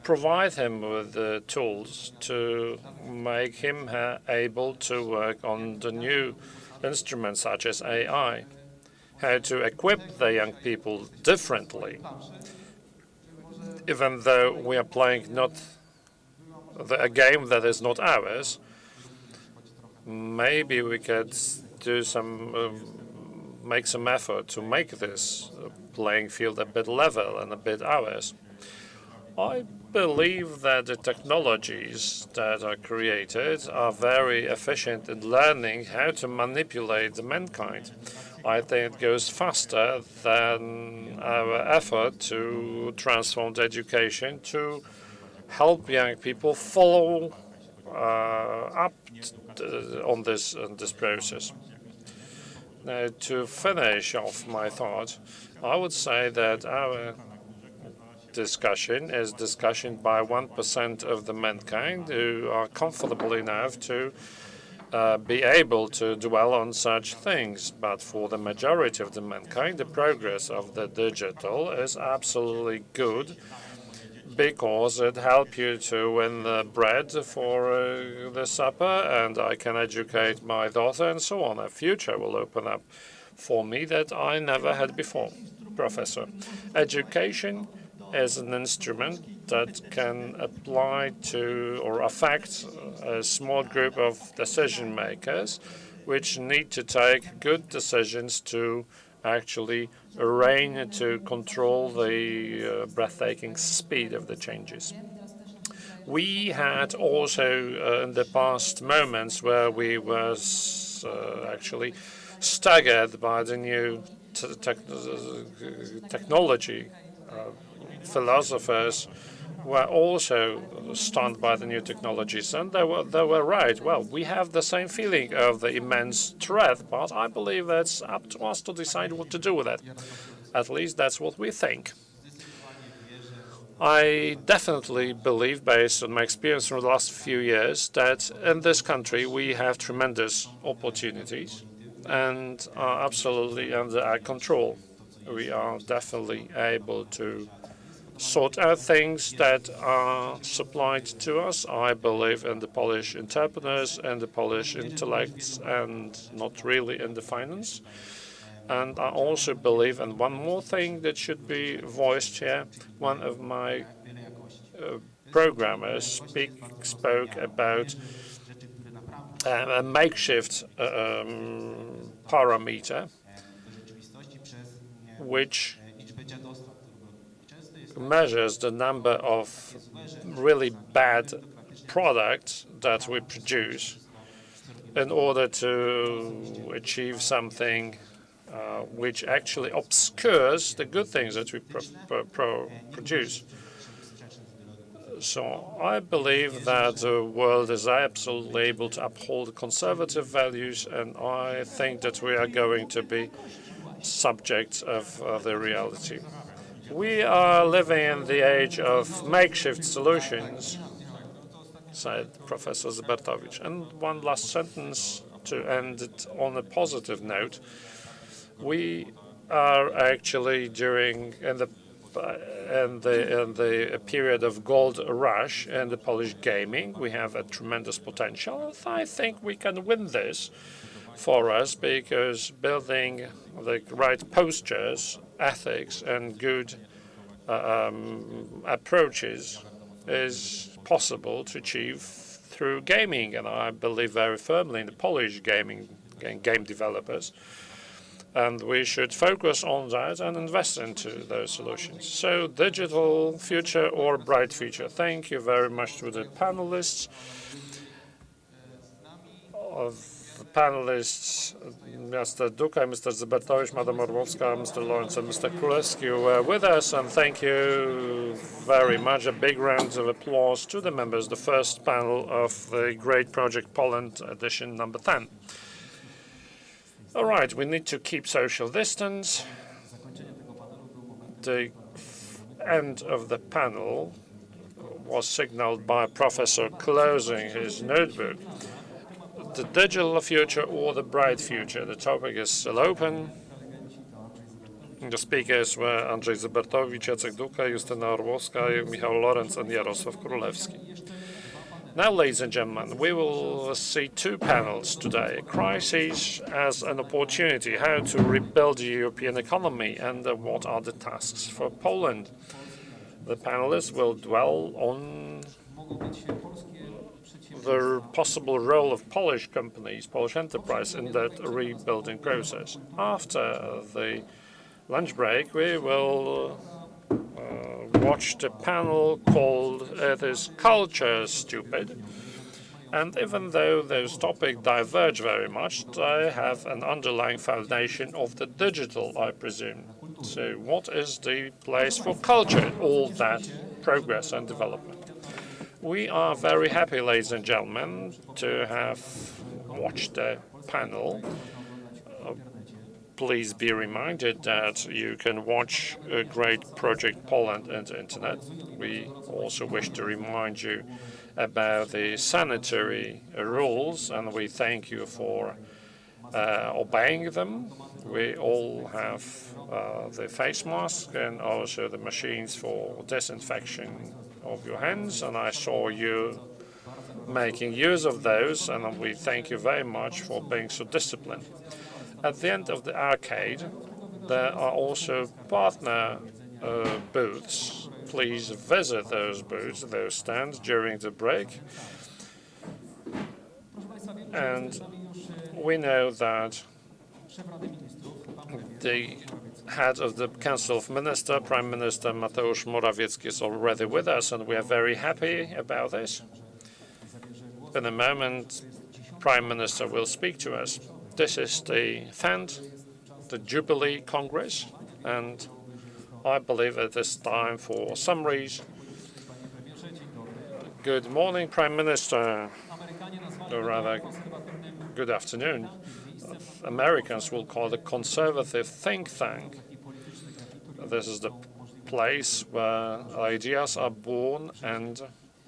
provide him with the tools to make him able to work on the new instruments such as AI, how to equip the young people differently, even though we are playing not a game that is not ours. Maybe we could do some, make some effort to make this playing field a bit level and a bit ours. I believe that the technologies that are created are very efficient in learning how to manipulate the mankind. I think it goes faster than our effort to transform the education to help young people follow up on this process. Now, to finish off my thought, I would say that our discussion is discussion by 1% of the mankind who are comfortable enough to be able to dwell on such things. But for the majority of the mankind, the progress of the digital is absolutely good, because it helps you to win the bread for the supper, and I can educate my daughter and so on. A future will open up for me that I never had before. Professor, education is an instrument that can apply to or affect a small group of decision makers which need to take good decisions to actually reign, to control the breathtaking speed of the changes. We had also in the past moments where we were actually staggered by the new technology. Philosophers were also stunned by the new technologies, and they were right. Well, we have the same feeling of the immense threat, but I believe that's up to us to decide what to do with it. At least that's what we think. I definitely believe, based on my experience from the last few years, that in this country we have tremendous opportunities and are absolutely under our control. We are definitely able to sort out things that are supplied to us. I believe in the Polish entrepreneurs and the Polish intellects, and not really in the finance. And I also believe in one more thing that should be voiced here. One of my programmers spoke about a makeshift parameter, which measures the number of really bad products that we produce in order to achieve something which actually obscures the good things that we produce. So I believe that the world is absolutely able to uphold conservative values, and I think that we are going to be subjects of the reality. We are living in the age of makeshift solutions, said Professor Zbertowicz. And one last sentence to end it on a positive note. We are actually in the period of gold rush in the Polish gaming. We have a tremendous potential. I think we can win this for us, because building the right postures, ethics, and good approaches is possible to achieve through gaming. And I believe very firmly in the Polish game developers. And we should focus on that and invest into those solutions. So, digital future or bright future. Thank you very much to the panelists. The panelists, Mr. Duka, Mr. Zbertowicz, Madam Orłowska, Mr. Lawrence, and Mr. Królewski were with us, and thank you very much. A big round of applause to the members, the first panel of the Great Project Poland edition number 10. All right, we need to keep social distance. The end of the panel was signaled by a professor closing his notebook. The digital future or the bright future? The topic is still open. The speakers were Andrzej Zybertowicz, Jacek Duka, Justyna Orłowska, Michał Lorenz, and Jarosław Królewski. Now, ladies and gentlemen, we will see two panels today. Crisis as an opportunity, how to rebuild the European economy, and what are the tasks for Poland. The panelists will dwell on the possible role of Polish companies, Polish enterprise in that rebuilding process. After the lunch break, we will watch the panel called Is Culture Stupid? And even though those topics diverge very much, they have an underlying foundation of the digital, I presume. So what is the place for culture in all that progress and development? We are very happy, ladies and gentlemen, to have watched the panel. Please be reminded that you can watch a great Project Poland on the internet. We also wish to remind you about the sanitary rules, and we thank you for obeying them. We all have the face mask and also the machines for disinfection of your hands, and I saw you making use of those, and we thank you very much for being so disciplined. At the end of the arcade, there are also partner booths. Please visit those booths, those stands during the break. And we know that the head of the Council of Ministers, Prime Minister Mateusz Morawiecki, is already with us, and we are very happy about this. In a moment, Prime Minister will speak to us. This is the FAND, the Jubilee Congress, and I believe it is time for summaries. Good morning, Prime Minister, or rather, good afternoon. Americans will call it a conservative think tank. This is the place where ideas are born and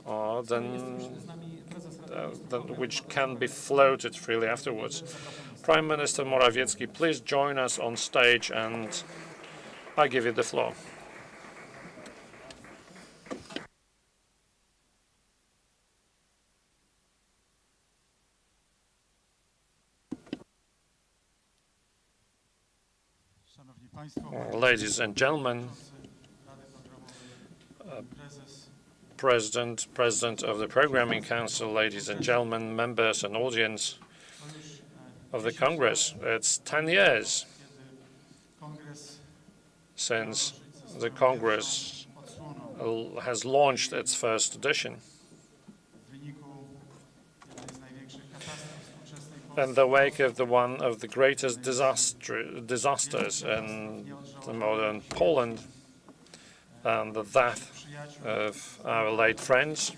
are then which can be floated freely afterwards. Prime Minister Morawiecki, please join us on stage, and I give you the floor. Ladies and gentlemen, President of the Programming Council, ladies and gentlemen, members and audience of the Congress. It's 10 years since the Congress has launched its first edition. In the wake of one of the greatest disasters in the modern Poland, and the death of our late friends,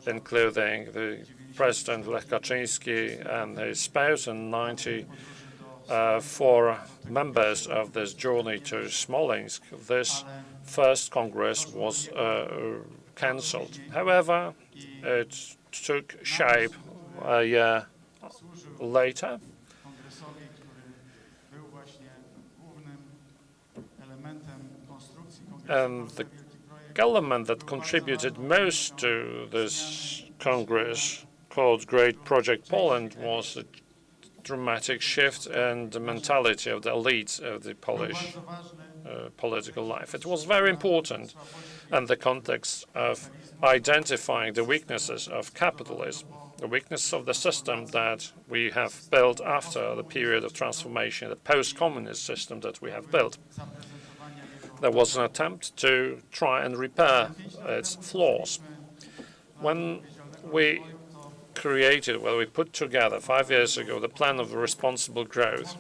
including the President Lech Kaczyński and his spouse, and 94 members of this journey to Smolensk, this first Congress was cancelled. However, it took shape a year later. And the element that contributed most to this Congress, called Great Project Poland, was a dramatic shift in the mentality of the elites of the Polish political life. It was very important in the context of identifying the weaknesses of capitalism, the weakness of the system that we have built after the period of transformation, the post-communist system that we have built. There was an attempt to try and repair its flaws. When we put together 5 years ago the plan of responsible growth,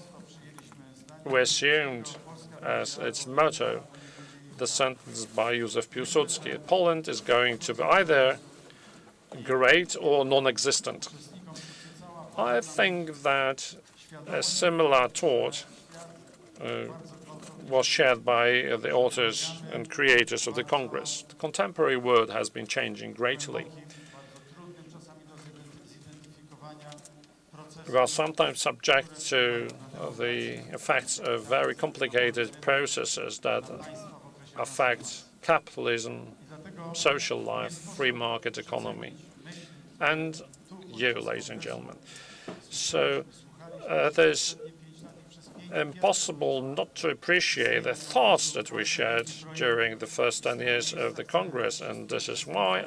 we assumed as its motto the sentence by Józef Piłsudski: Poland is going to be either great or non-existent. I think that a similar thought was shared by the authors and creators of the Congress. The contemporary world has been changing greatly. We are sometimes subject to the effects of very complicated processes that affect capitalism, social life, free market economy, and you, ladies and gentlemen. So it is impossible not to appreciate the thoughts that we shared during the first 10 years of the Congress, and this is why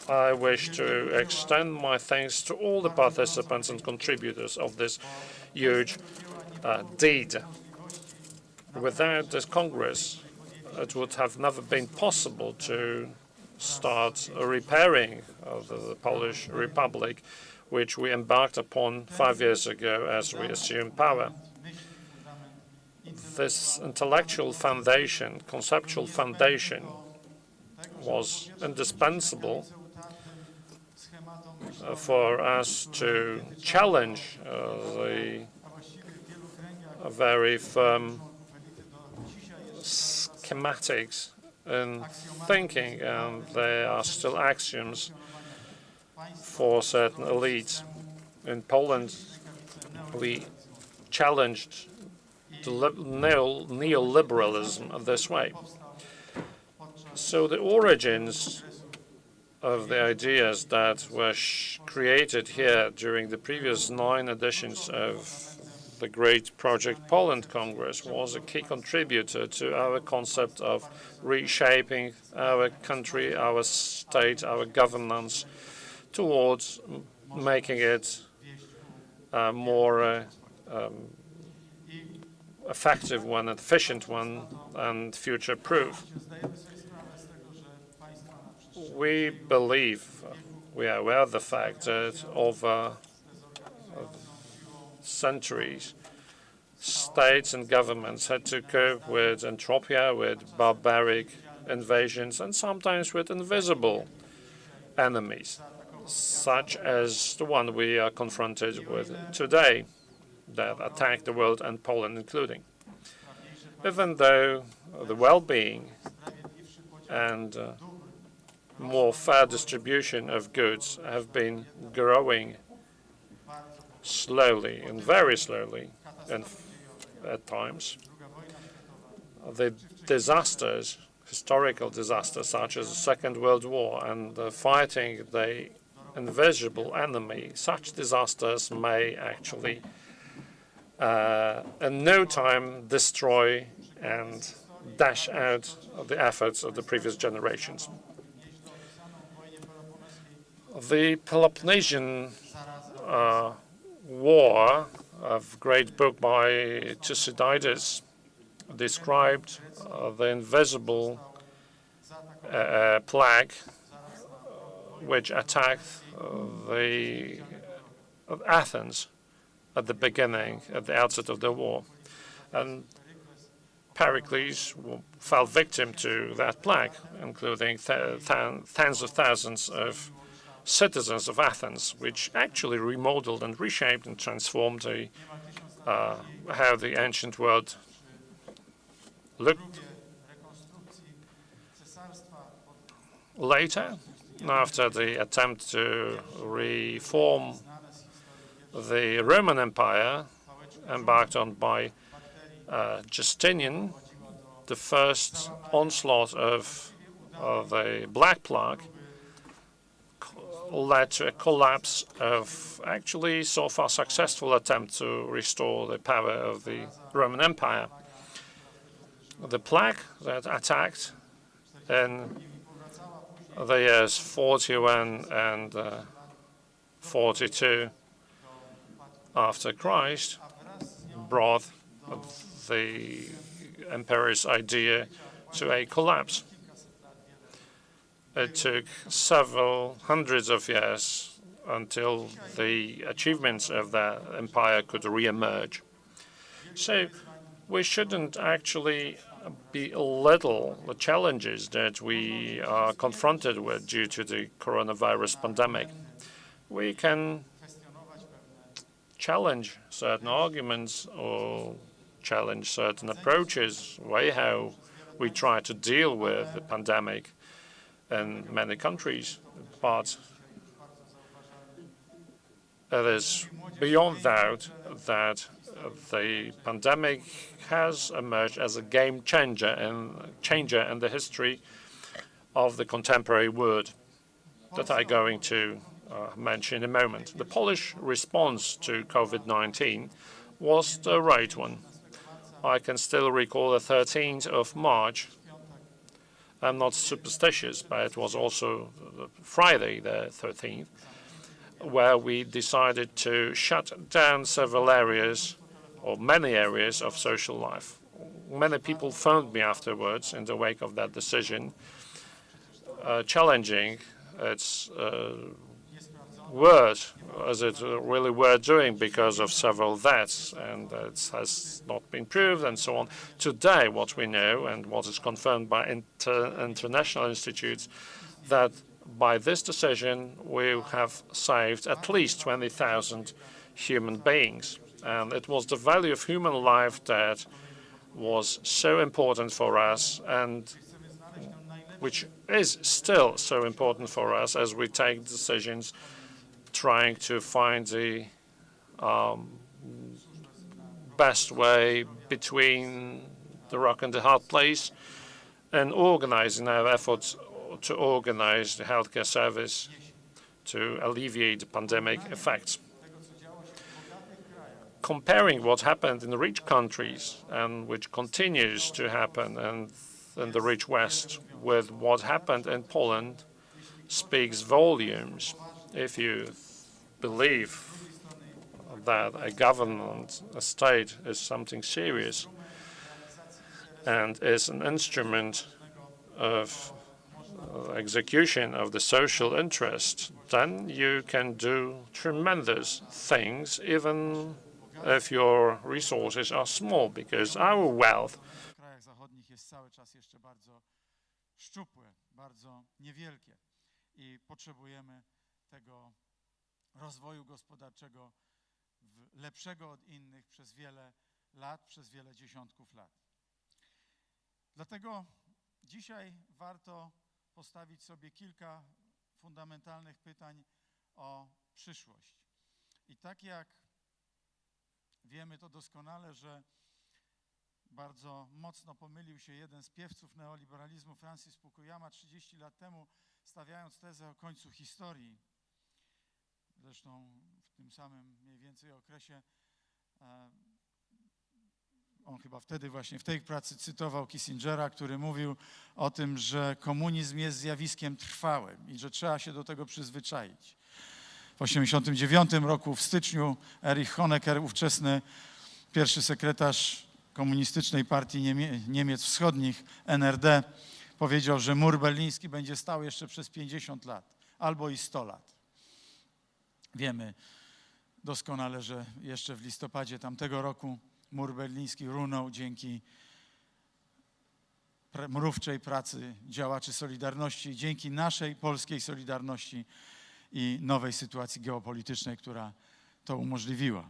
I wish to extend my thanks to all the participants and contributors of this huge deed. Without this Congress, it would have never been possible to start repairing the Polish Republic, which we embarked upon 5 years ago as we assumed power. This intellectual foundation, conceptual foundation, was indispensable for us to challenge the very firm schematics in thinking, and they are still axioms for certain elites. In Poland, we challenged the neoliberalism this way. So the origins of the ideas that were created here during the previous 9 editions of the Great Project Poland Congress was a key contributor to our concept of reshaping our country, our state, our governance towards making it more effective one, efficient one, and future-proof. We believe, we are aware of the fact that over centuries, states and governments had to cope with entropia, with barbaric invasions, and sometimes with invisible enemies, such as the one we are confronted with today, that attack the world and Poland including. Even though the well-being and more fair distribution of goods have been growing slowly and very slowly, and at times, the disasters, historical disasters such as the Second World War and fighting the invisible enemy, such disasters may actually in no time destroy and dash out the efforts of the previous generations. The Peloponnesian War, a great book by Thucydides, described the invisible plague which attacked Athens at the beginning, at the outset of the war. And Pericles fell victim to that plague, including tens of thousands of citizens of Athens, which actually remodeled and reshaped and transformed how the ancient world looked. Later, after the attempt to reform the Roman Empire embarked on by Justinian, the first onslaught of the Black Plague led to a collapse of actually so far successful attempt to restore the power of the Roman Empire. The plague that attacked in the years 41 and 42 after Christ brought the emperor's idea to a collapse. It took several hundreds of years until the achievements of the empire could re-emerge. So we shouldn't actually belittle the challenges that we are confronted with due to the coronavirus pandemic. We can challenge certain arguments or challenge certain approaches, way how we try to deal with the pandemic in many countries, but it is beyond doubt that the pandemic has emerged as a game changer in the history of the contemporary world that I'm going to mention in a moment. The Polish response to COVID-19 was the right one. I can still recall the 13th of March. I'm not superstitious, but it was also Friday the 13th, where we decided to shut down several areas, or many areas, of social life. Many people phoned me afterwards in the wake of that decision, challenging its word, as it really were doing, because of several deaths, and it has not been proved, and so on. Today, what we know, and what is confirmed by international institutes, that by this decision, we have saved at least 20,000 human beings. And it was the value of human life that was so important for us, and which is still so important for us as we take decisions trying to find the best way between the rock and the hard place, and organizing our efforts to organize the healthcare service to alleviate the pandemic effects. Comparing what happened in the rich countries and which continues to happen in the rich West with what happened in Poland speaks volumes. If you believe that a government, a state, is something serious and is an instrument of execution of the social interest, then you can do tremendous things, even if your resources are small, because our wealth W krajach zachodnich jest cały czas jeszcze bardzo szczupłe, bardzo niewielkie i potrzebujemy tego rozwoju gospodarczego lepszego od innych przez wiele lat, przez wiele dziesiątków lat. Dlatego dzisiaj warto postawić sobie kilka fundamentalnych pytań o przyszłość. I tak jak wiemy to doskonale, że bardzo mocno pomylił się jeden z piewców neoliberalizmu, Francis Fukuyama, 30 lat temu, stawiając tezę o końcu historii. Zresztą w tym samym mniej więcej okresie on chyba wtedy właśnie w tej pracy cytował Kissingera, który mówił o tym, że komunizm jest zjawiskiem trwałym i że trzeba się do tego przyzwyczaić. W 1989 roku w styczniu Erich Honecker, ówczesny pierwszy sekretarz Komunistycznej Partii Niemiec Wschodnich, NRD, powiedział, że mur berliński będzie stał jeszcze przez 50 lat albo i 100 lat. Wiemy doskonale, że jeszcze w listopadzie tamtego roku mur berliński runął dzięki mrówczej pracy działaczy Solidarności, dzięki naszej polskiej Solidarności i nowej sytuacji geopolitycznej, która to umożliwiła.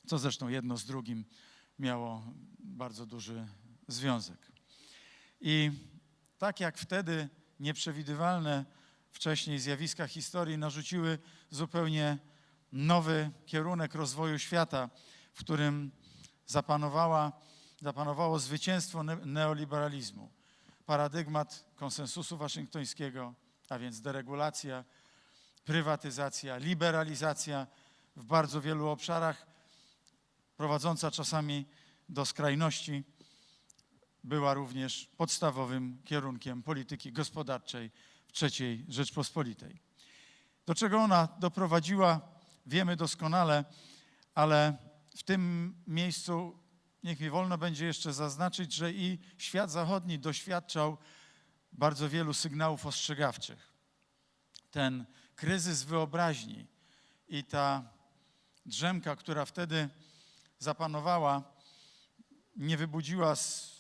Co zresztą jedno z drugim miało bardzo duży związek. I tak jak wtedy nieprzewidywalne wcześniej zjawiska historii narzuciły zupełnie nowy kierunek rozwoju świata, w którym zapanowało zwycięstwo neoliberalizmu. Paradygmat konsensusu waszyngtońskiego, a więc deregulacja, prywatyzacja, liberalizacja w bardzo wielu obszarach, prowadząca czasami do skrajności, była również podstawowym kierunkiem polityki gospodarczej w III Rzeczpospolitej. Do czego ona doprowadziła, wiemy doskonale, ale w tym miejscu niech mi wolno będzie jeszcze zaznaczyć, że i świat zachodni doświadczał bardzo wielu sygnałów ostrzegawczych. Ten kryzys wyobraźni i ta drzemka, która wtedy zapanowała, nie wybudziła z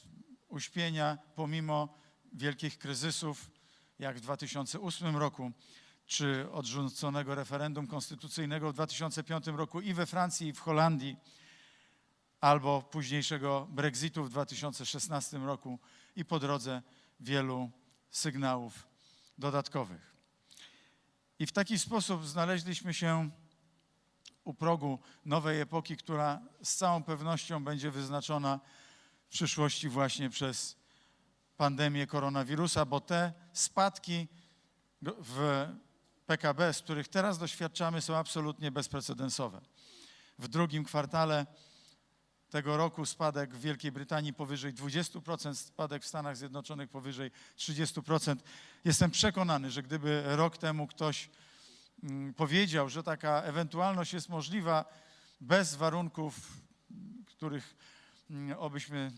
uśpienia pomimo wielkich kryzysów, jak w 2008 roku, czy odrzuconego referendum konstytucyjnego w 2005 roku i we Francji, i w Holandii, albo późniejszego Brexitu w 2016 roku i po drodze wielu sygnałów dodatkowych. I w taki sposób znaleźliśmy się u progu nowej epoki, która z całą pewnością będzie wyznaczona w przyszłości właśnie przez pandemię koronawirusa, bo te spadki w PKB, z których teraz doświadczamy, są absolutnie bezprecedensowe. W drugim kwartale tego roku spadek w Wielkiej Brytanii powyżej 20%, spadek w Stanach Zjednoczonych powyżej 30%. Jestem przekonany, że gdyby rok temu ktoś powiedział, że taka ewentualność jest możliwa bez warunków, których obyśmy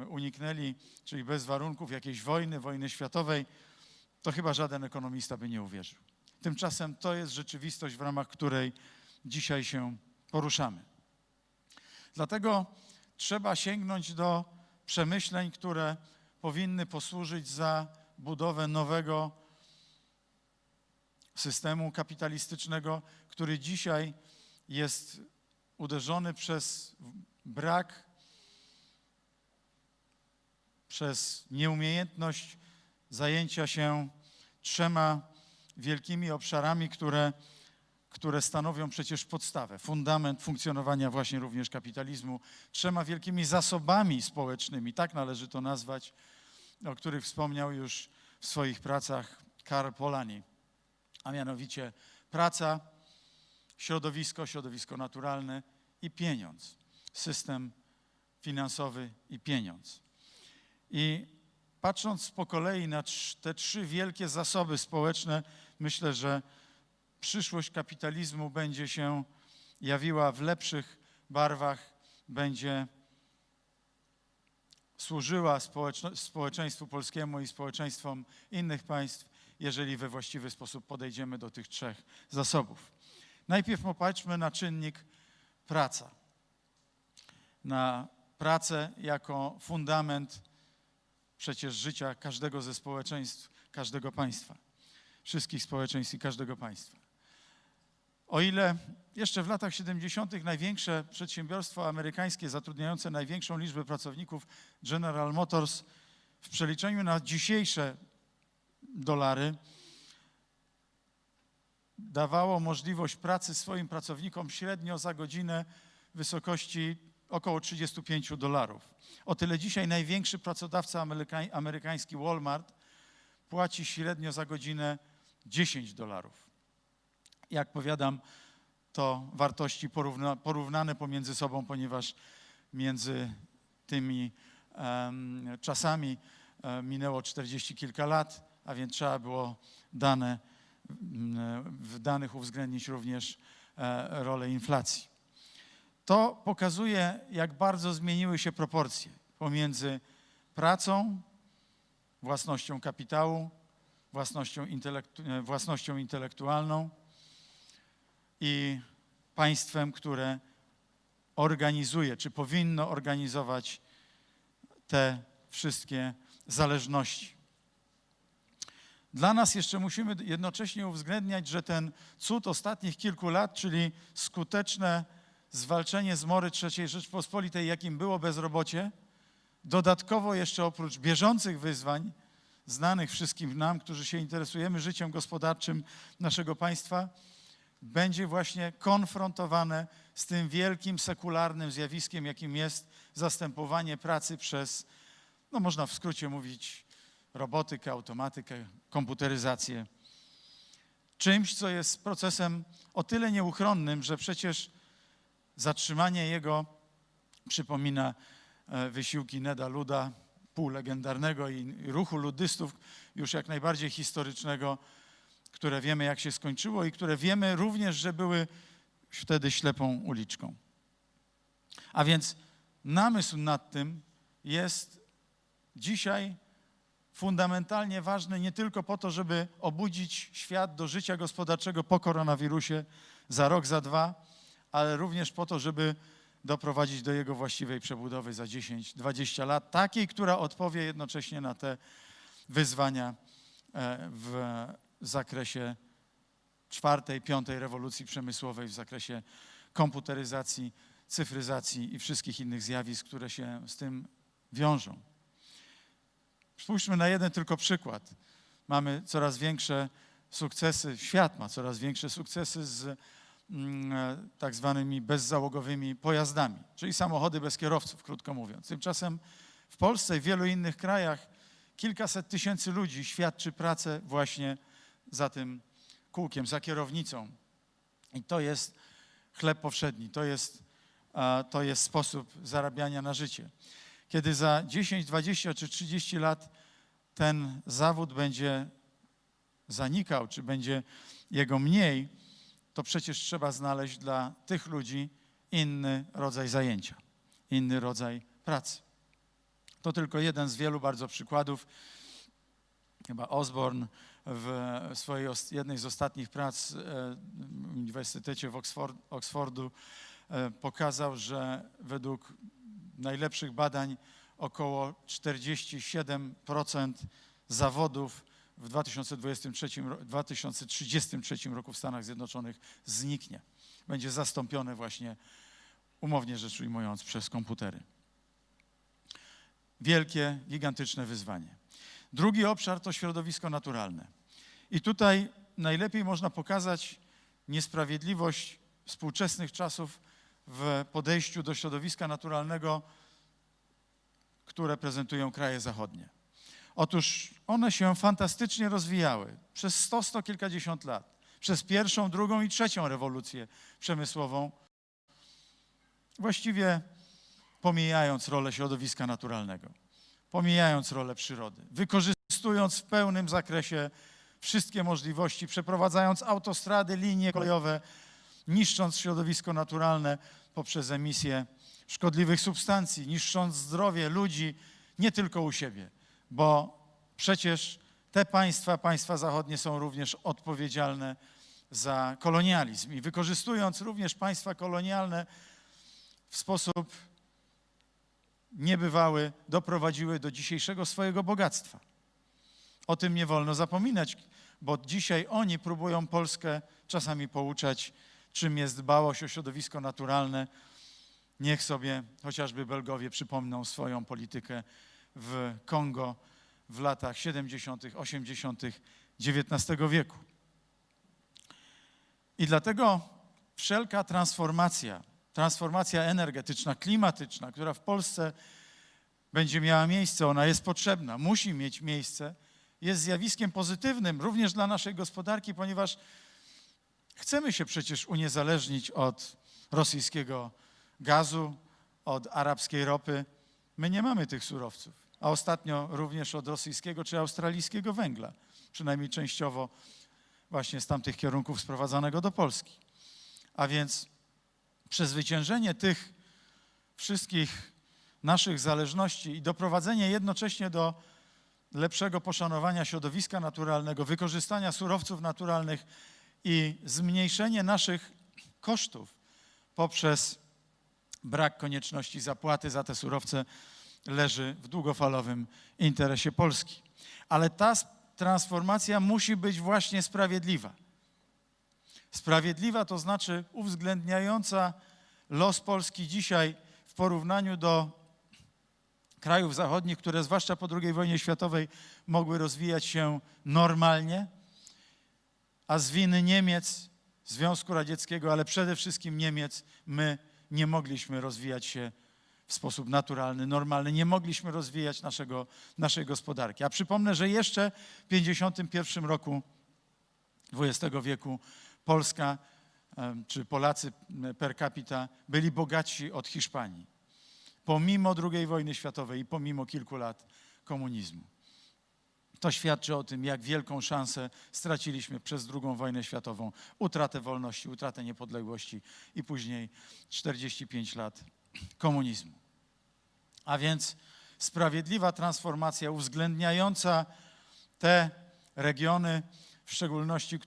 uniknęli, czyli bez warunków jakiejś wojny światowej, to chyba żaden ekonomista by nie uwierzył. Tymczasem to jest rzeczywistość, w ramach której dzisiaj się poruszamy. Dlatego trzeba sięgnąć do przemyśleń, które powinny posłużyć za budowę nowego systemu kapitalistycznego, który dzisiaj jest uderzony przez brak, przez nieumiejętność zajęcia się trzema wielkimi obszarami, które stanowią przecież podstawę, fundament funkcjonowania właśnie również kapitalizmu, trzema wielkimi zasobami społecznymi, tak należy to nazwać, o których wspomniał już w swoich pracach Karl Polanyi, a mianowicie praca, środowisko naturalne i pieniądz, system finansowy i pieniądz. I patrząc po kolei na te trzy wielkie zasoby społeczne, myślę, że przyszłość kapitalizmu będzie się jawiła w lepszych barwach, będzie służyła społeczeństwu polskiemu i społeczeństwom innych państw, jeżeli we właściwy sposób podejdziemy do tych trzech zasobów. Najpierw popatrzmy na czynnik praca. Na pracę jako fundament przecież życia każdego ze społeczeństw, każdego państwa, wszystkich społeczeństw i każdego państwa. O ile jeszcze w latach 70. największe przedsiębiorstwo amerykańskie zatrudniające największą liczbę pracowników, General Motors, w przeliczeniu na dzisiejsze dolary dawało możliwość pracy swoim pracownikom średnio za godzinę w wysokości około $35. O tyle dzisiaj największy pracodawca amerykański Walmart płaci średnio za godzinę $10. Jak powiadam, to wartości porównane pomiędzy sobą, ponieważ między tymi czasami minęło 40 kilka lat, a więc trzeba było w danych uwzględnić również rolę inflacji. To pokazuje, jak bardzo zmieniły się proporcje pomiędzy pracą, własnością kapitału, własnością intelektualną i państwem, które organizuje, czy powinno organizować te wszystkie zależności. Dla nas jeszcze musimy jednocześnie uwzględniać, że ten cud ostatnich kilku lat, czyli skuteczne zwalczenie zmory III Rzeczpospolitej, jakim było bezrobocie, dodatkowo jeszcze oprócz bieżących wyzwań, znanych wszystkim nam, którzy się interesujemy życiem gospodarczym naszego państwa, będzie właśnie konfrontowane z tym wielkim sekularnym zjawiskiem, jakim jest zastępowanie pracy przez, no można w skrócie mówić, robotykę, automatykę, komputeryzację. Czymś, co jest procesem o tyle nieuchronnym, że przecież zatrzymanie jego przypomina wysiłki Neda Luda, półlegendarnego i ruchu ludystów, już jak najbardziej historycznego, które wiemy, jak się skończyło i które wiemy również, że były wtedy ślepą uliczką. A więc namysł nad tym jest dzisiaj fundamentalnie ważny nie tylko po to, żeby obudzić świat do życia gospodarczego po koronawirusie za rok, za dwa, ale również po to, żeby doprowadzić do jego właściwej przebudowy za 10-20 lat, takiej, która odpowie jednocześnie na te wyzwania w zakresie czwartej, piątej rewolucji przemysłowej, w zakresie komputeryzacji cyfryzacji i wszystkich innych zjawisk, które się z tym wiążą. Spójrzmy na jeden tylko przykład. Mamy coraz większe sukcesy, świat ma coraz większe sukcesy z tak zwanymi bezzałogowymi pojazdami, czyli samochody bez kierowców, krótko mówiąc. Tymczasem w Polsce i w wielu innych krajach kilkaset tysięcy ludzi świadczy pracę właśnie za tym kółkiem, za kierownicą. I to jest chleb powszedni, to jest sposób zarabiania na życie. Kiedy za 10, 20 czy 30 lat ten zawód będzie zanikał, czy będzie jego mniej, to przecież trzeba znaleźć dla tych ludzi inny rodzaj zajęcia, inny rodzaj pracy. To tylko jeden z wielu bardzo przykładów. Chyba Osborne w swojej jednej z ostatnich prac w Uniwersytecie Oxfordu pokazał, że według najlepszych badań około 47% zawodów w 2033 roku w Stanach Zjednoczonych zniknie. Będzie zastąpione właśnie, umownie rzecz ujmując, przez komputery. Wielkie, gigantyczne wyzwanie. Drugi obszar to środowisko naturalne. I tutaj najlepiej można pokazać niesprawiedliwość współczesnych czasów w podejściu do środowiska naturalnego, które prezentują kraje zachodnie. Otóż one się fantastycznie rozwijały przez 100 kilkadziesiąt lat, przez pierwszą, drugą i trzecią rewolucję przemysłową, właściwie pomijając rolę środowiska naturalnego, pomijając rolę przyrody, wykorzystując w pełnym zakresie wszystkie możliwości, przeprowadzając autostrady, linie kolejowe, niszcząc środowisko naturalne poprzez emisję szkodliwych substancji, niszcząc zdrowie ludzi nie tylko u siebie, bo przecież te państwa zachodnie są również odpowiedzialne za kolonializm i wykorzystując również państwa kolonialne w sposób niebywały doprowadziły do dzisiejszego swojego bogactwa. O tym nie wolno zapominać, bo dzisiaj oni próbują Polskę czasami pouczać, czym jest dbałość o środowisko naturalne. Niech sobie chociażby Belgowie przypomną swoją politykę w Kongo w latach 70., 80. XIX wieku. I dlatego wszelka transformacja energetyczna, klimatyczna, która w Polsce będzie miała miejsce, ona jest potrzebna, musi mieć miejsce, jest zjawiskiem pozytywnym również dla naszej gospodarki, ponieważ chcemy się przecież uniezależnić od rosyjskiego gazu, od arabskiej ropy. My nie mamy tych surowców, a ostatnio również od rosyjskiego czy australijskiego węgla, przynajmniej częściowo właśnie z tamtych kierunków sprowadzanego do Polski. A więc przezwyciężenie tych wszystkich naszych zależności i doprowadzenie jednocześnie do lepszego poszanowania środowiska naturalnego, wykorzystania surowców naturalnych i zmniejszenie naszych kosztów poprzez brak konieczności zapłaty za te surowce leży w długofalowym interesie Polski. Ale ta transformacja musi być właśnie sprawiedliwa. Sprawiedliwa to znaczy uwzględniająca los Polski dzisiaj w porównaniu do krajów zachodnich, które zwłaszcza po II wojnie światowej mogły rozwijać się normalnie, a z winy Niemiec, Związku Radzieckiego, ale przede wszystkim Niemiec, my nie mogliśmy rozwijać się w sposób naturalny, normalny, nie mogliśmy rozwijać naszej gospodarki. A przypomnę, że jeszcze w 1951 roku XX wieku Polska czy Polacy per capita byli bogatsi od Hiszpanii, pomimo II wojny światowej i pomimo kilku lat komunizmu. To świadczy o tym, jak wielką szansę straciliśmy przez II wojnę światową, utratę wolności, utratę niepodległości i później 45 lat komunizmu. A więc sprawiedliwa transformacja uwzględniająca te regiony, w szczególności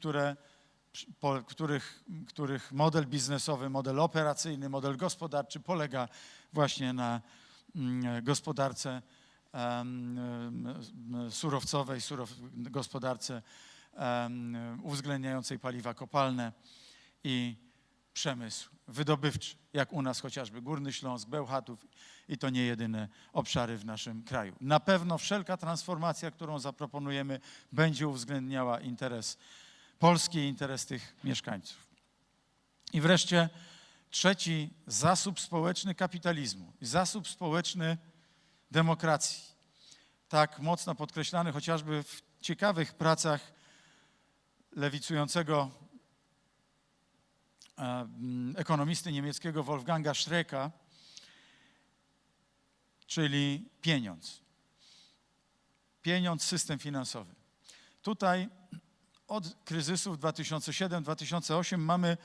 których model biznesowy, model operacyjny, model gospodarczy polega właśnie na gospodarce surowcowej, gospodarce uwzględniającej paliwa kopalne i przemysł wydobywczy, jak u nas chociażby Górny Śląsk, Bełchatów i to nie jedyne obszary w naszym kraju. Na pewno wszelka transformacja, którą zaproponujemy, będzie uwzględniała interes Polski i interes tych mieszkańców. I wreszcie trzeci zasób społeczny kapitalizmu i zasób społeczny demokracji, tak mocno podkreślany chociażby w ciekawych pracach lewicującego ekonomisty niemieckiego Wolfganga Schrecka, czyli pieniądz. Pieniądz, system finansowy. Tutaj od kryzysów 2007-2008 mamy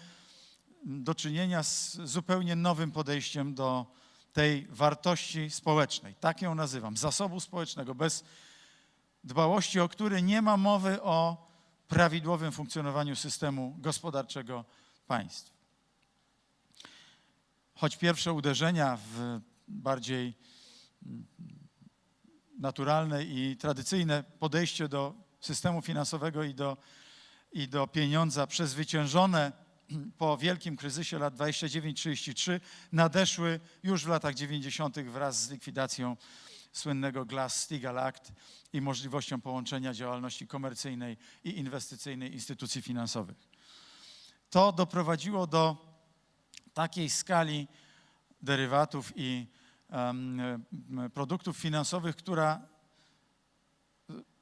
do czynienia z zupełnie nowym podejściem do tej wartości społecznej. Tak ją nazywam. Zasobu społecznego, bez dbałości o który nie ma mowy o prawidłowym funkcjonowaniu systemu gospodarczego państw. Choć pierwsze uderzenia w bardziej naturalne i tradycyjne podejście do systemu finansowego i do pieniądza przezwyciężone po wielkim kryzysie lat 29-33 nadeszły już w latach 90. wraz z likwidacją słynnego Glass-Steagall Act i możliwością połączenia działalności komercyjnej i inwestycyjnej instytucji finansowych. To doprowadziło do takiej skali derywatów i produktów finansowych, która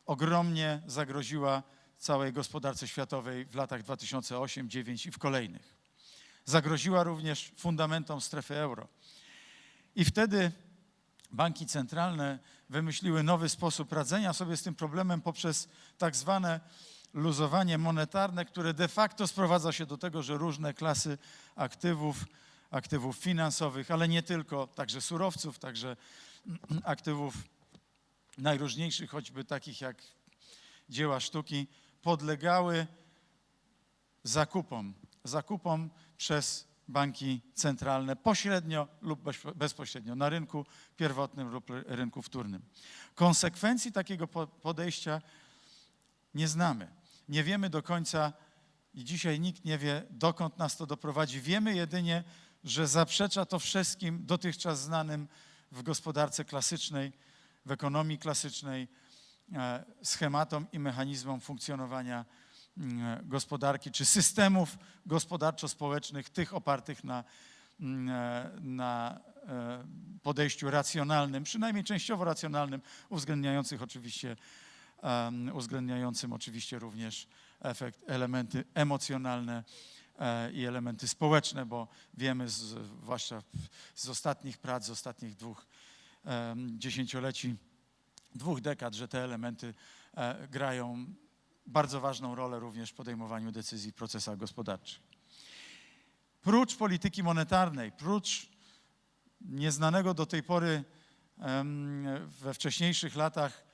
ogromnie zagroziła całej gospodarce światowej w latach 2008, 2009 i w kolejnych. Zagroziła również fundamentom strefy euro. I wtedy banki centralne wymyśliły nowy sposób radzenia sobie z tym problemem poprzez tak zwane luzowanie monetarne, które de facto sprowadza się do tego, że różne klasy aktywów finansowych, ale nie tylko, także surowców, także aktywów najróżniejszych, choćby takich jak dzieła sztuki, podlegały zakupom przez banki centralne pośrednio lub bezpośrednio na rynku pierwotnym lub rynku wtórnym. Konsekwencji takiego podejścia nie znamy. Nie wiemy do końca i dzisiaj nikt nie wie, dokąd nas to doprowadzi. Wiemy jedynie, że zaprzecza to wszystkim dotychczas znanym w gospodarce klasycznej, w ekonomii klasycznej schematom i mechanizmom funkcjonowania gospodarki czy systemów gospodarczo-społecznych, tych opartych na podejściu racjonalnym, przynajmniej częściowo racjonalnym, uwzględniającym oczywiście również elementy emocjonalne i elementy społeczne, bo wiemy, zwłaszcza z ostatnich prac, z ostatnich 2 dziesięcioleci, 2 dekad, że te elementy grają bardzo ważną rolę również w podejmowaniu decyzji w procesach gospodarczych. Prócz polityki monetarnej, prócz nieznanego do tej pory we wcześniejszych latach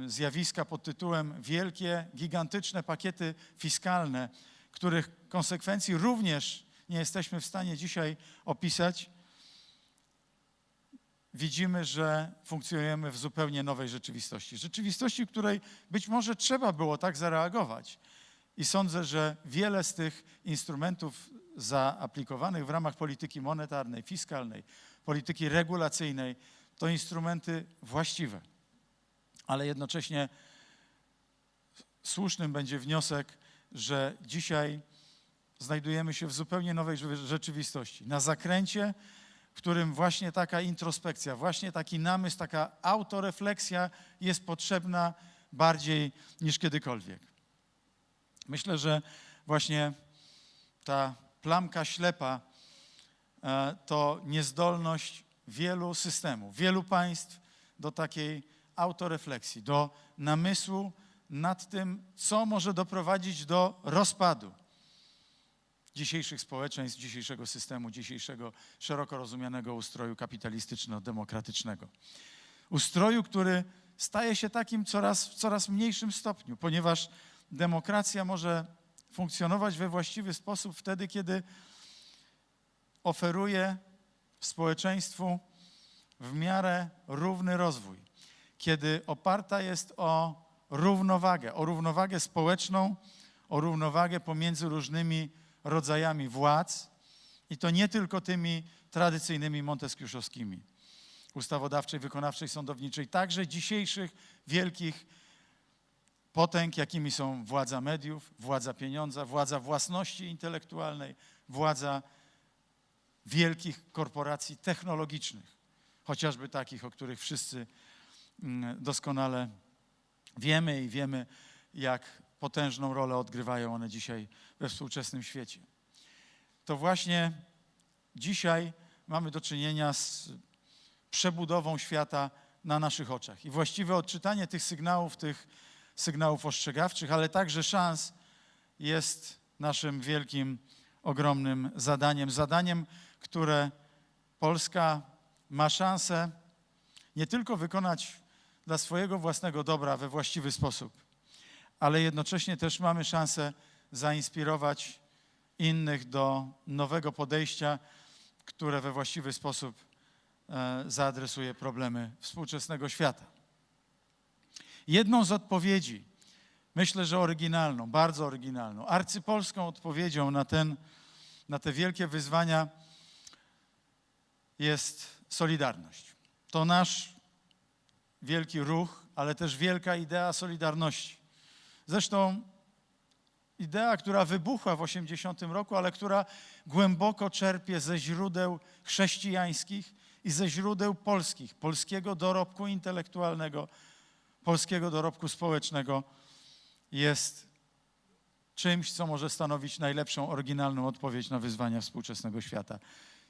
zjawiska pod tytułem wielkie, gigantyczne pakiety fiskalne, których konsekwencji również nie jesteśmy w stanie dzisiaj opisać, widzimy, że funkcjonujemy w zupełnie nowej rzeczywistości. Rzeczywistości, w której być może trzeba było tak zareagować. I sądzę, że wiele z tych instrumentów zaaplikowanych w ramach polityki monetarnej, fiskalnej, polityki regulacyjnej to instrumenty właściwe. Ale jednocześnie słusznym będzie wniosek, że dzisiaj znajdujemy się w zupełnie nowej rzeczywistości. Na zakręcie, w którym właśnie taka introspekcja, właśnie taki namysł, taka autorefleksja jest potrzebna bardziej niż kiedykolwiek. Myślę, że właśnie ta plamka ślepa to niezdolność wielu systemów, wielu państw do takiej autorefleksji, do namysłu nad tym, co może doprowadzić do rozpadu dzisiejszych społeczeństw, dzisiejszego systemu, dzisiejszego szeroko rozumianego ustroju kapitalistyczno-demokratycznego. Ustroju, który staje się takim w coraz mniejszym stopniu, ponieważ demokracja może funkcjonować we właściwy sposób wtedy, kiedy oferuje społeczeństwu w miarę równy rozwój, kiedy oparta jest o równowagę społeczną, o równowagę pomiędzy różnymi rodzajami władz i to nie tylko tymi tradycyjnymi monteskiuszowskimi, ustawodawczej, wykonawczej, sądowniczej, także dzisiejszych wielkich potęg, jakimi są władza mediów, władza pieniądza, władza własności intelektualnej, władza wielkich korporacji technologicznych, chociażby takich, o których wszyscy doskonale wiemy i wiemy, jak potężną rolę odgrywają one dzisiaj we współczesnym świecie. To właśnie dzisiaj mamy do czynienia z przebudową świata na naszych oczach. I właściwe odczytanie tych sygnałów ostrzegawczych, ale także szans jest naszym wielkim, ogromnym zadaniem, które Polska ma szansę nie tylko wykonać dla swojego własnego dobra we właściwy sposób, ale jednocześnie też mamy szansę zainspirować innych do nowego podejścia, które we właściwy sposób zaadresuje problemy współczesnego świata. Jedną z odpowiedzi, myślę, że oryginalną, bardzo oryginalną, arcypolską odpowiedzią na te wielkie wyzwania jest solidarność. To nasz wielki ruch, ale też wielka idea solidarności. Zresztą idea, która wybuchła w 1980 roku, ale która głęboko czerpie ze źródeł chrześcijańskich i ze źródeł polskich, polskiego dorobku intelektualnego, polskiego dorobku społecznego, jest czymś, co może stanowić najlepszą, oryginalną odpowiedź na wyzwania współczesnego świata.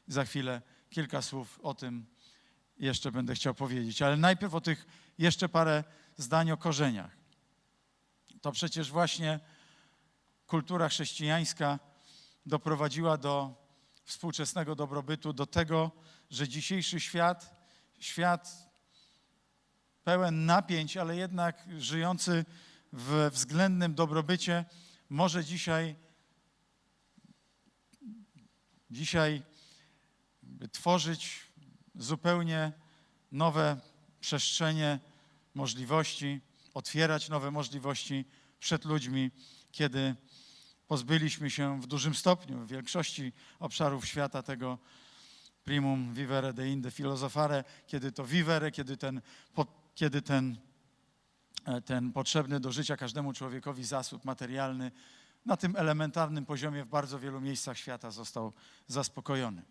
Za chwilę kilka słów o tym jeszcze będę chciał powiedzieć, ale najpierw o tych jeszcze parę zdań o korzeniach. To przecież właśnie kultura chrześcijańska doprowadziła do współczesnego dobrobytu, do tego, że dzisiejszy świat pełen napięć, ale jednak żyjący w względnym dobrobycie, może dzisiaj tworzyć zupełnie nowe przestrzenie możliwości, otwierać nowe możliwości przed ludźmi, kiedy pozbyliśmy się w dużym stopniu, w większości obszarów świata tego primum vivere deinde philosophare, kiedy to vivere, kiedy ten potrzebny do życia każdemu człowiekowi zasób materialny na tym elementarnym poziomie w bardzo wielu miejscach świata został zaspokojony.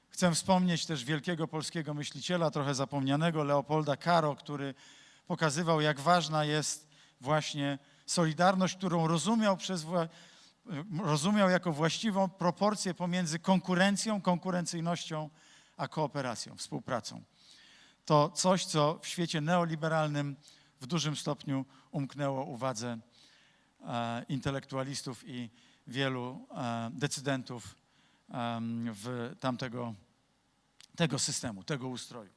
Chcę wspomnieć też wielkiego polskiego myśliciela, trochę zapomnianego, Leopolda Caro, który pokazywał, jak ważna jest właśnie solidarność, którą rozumiał jako właściwą proporcję pomiędzy konkurencyjnością, a kooperacją, współpracą. To coś, co w świecie neoliberalnym w dużym stopniu umknęło uwadze intelektualistów i wielu decydentów tego systemu, tego ustroju.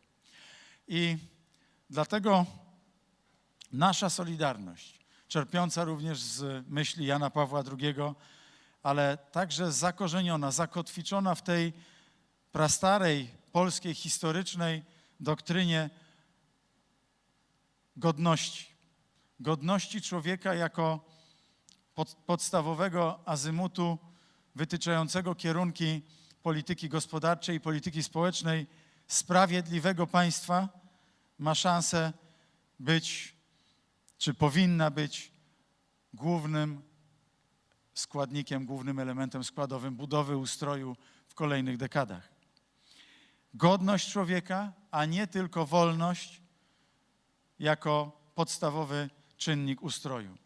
I dlatego nasza solidarność, czerpiąca również z myśli Jana Pawła II, ale także zakorzeniona, zakotwiczona w tej prastarej polskiej, historycznej doktrynie godności człowieka jako podstawowego azymutu wytyczającego kierunki polityki gospodarczej i polityki społecznej sprawiedliwego państwa, ma szansę być, czy powinna być głównym składnikiem, głównym elementem składowym budowy ustroju w kolejnych dekadach. Godność człowieka, a nie tylko wolność jako podstawowy czynnik ustroju.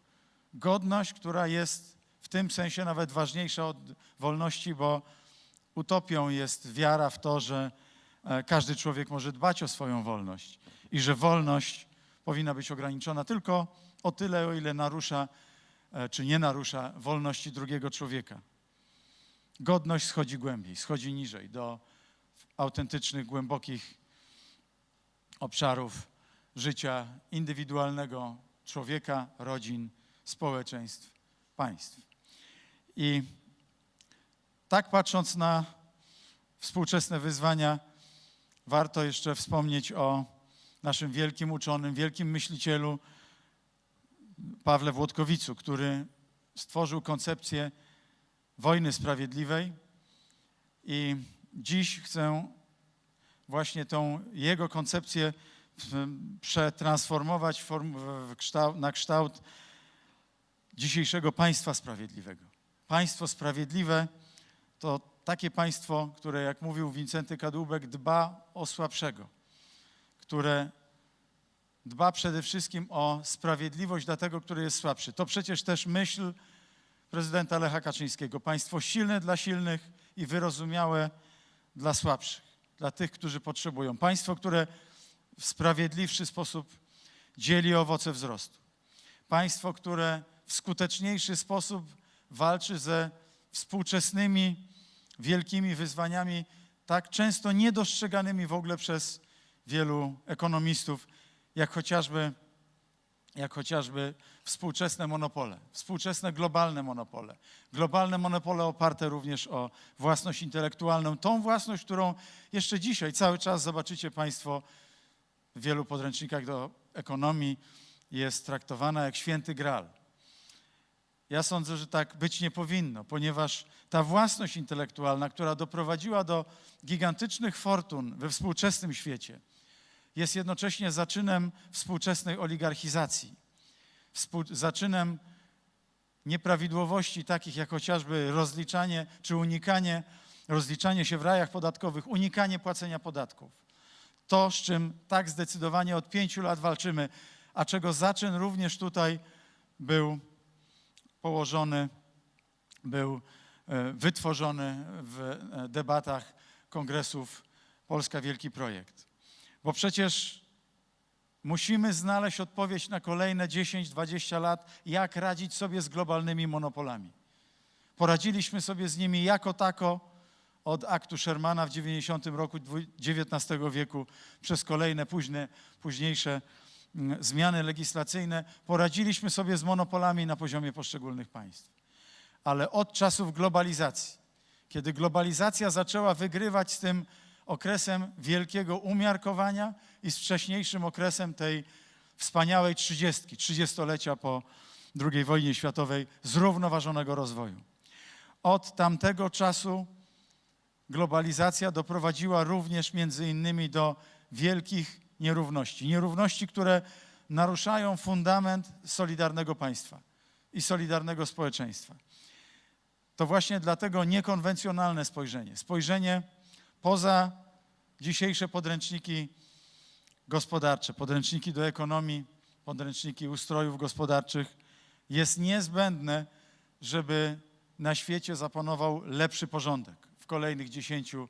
Godność, która jest w tym sensie nawet ważniejsza od wolności, bo utopią jest wiara w to, że każdy człowiek może dbać o swoją wolność i że wolność powinna być ograniczona tylko o tyle, o ile narusza czy nie narusza wolności drugiego człowieka. Godność schodzi głębiej, schodzi niżej do autentycznych, głębokich obszarów życia indywidualnego człowieka, rodzin, społeczeństw, państw. I tak patrząc na współczesne wyzwania, warto jeszcze wspomnieć o naszym wielkim uczonym, wielkim myślicielu Pawle Włodkowicu, który stworzył koncepcję wojny sprawiedliwej i dziś chcę właśnie tą jego koncepcję przetransformować na kształt dzisiejszego państwa sprawiedliwego. Państwo sprawiedliwe to takie państwo, które, jak mówił Wincenty Kadłubek, dba o słabszego, które dba przede wszystkim o sprawiedliwość dla tego, który jest słabszy. To przecież też myśl prezydenta Lecha Kaczyńskiego. Państwo silne dla silnych i wyrozumiałe dla słabszych, dla tych, którzy potrzebują. Państwo, które w sprawiedliwszy sposób dzieli owoce wzrostu. Państwo, które w skuteczniejszy sposób walczy ze współczesnymi wielkimi wyzwaniami, tak często niedostrzeganymi w ogóle przez wielu ekonomistów, jak chociażby współczesne monopole, współczesne globalne monopole oparte również o własność intelektualną, tą własność, którą jeszcze dzisiaj cały czas zobaczycie Państwo w wielu podręcznikach do ekonomii, jest traktowana jak święty Graal. Ja sądzę, że tak być nie powinno, ponieważ ta własność intelektualna, która doprowadziła do gigantycznych fortun we współczesnym świecie, jest jednocześnie zaczynem współczesnej oligarchizacji, zaczynem nieprawidłowości takich jak chociażby rozliczanie czy unikanie, rozliczanie się w rajach podatkowych, unikanie płacenia podatków. To, z czym tak zdecydowanie od 5 lat walczymy, a czego zaczyn również tutaj był położony, był wytworzony w debatach kongresów Polska Wielki Projekt. Bo przecież musimy znaleźć odpowiedź na kolejne 10-20 lat, jak radzić sobie z globalnymi monopolami. Poradziliśmy sobie z nimi jako tako od aktu Shermana w 90 roku XIX wieku przez kolejne późniejsze zmiany legislacyjne. Poradziliśmy sobie z monopolami na poziomie poszczególnych państw. Ale od czasów globalizacji, kiedy globalizacja zaczęła wygrywać z tym okresem wielkiego umiarkowania i z wcześniejszym okresem tej wspaniałej 30-lecia po II wojnie światowej zrównoważonego rozwoju. Od tamtego czasu globalizacja doprowadziła również między innymi do wielkich nierówności. Nierówności, które naruszają fundament solidarnego państwa i solidarnego społeczeństwa. To właśnie dlatego niekonwencjonalne spojrzenie poza dzisiejsze podręczniki gospodarcze, podręczniki do ekonomii, podręczniki ustrojów gospodarczych jest niezbędne, żeby na świecie zapanował lepszy porządek w kolejnych 10-20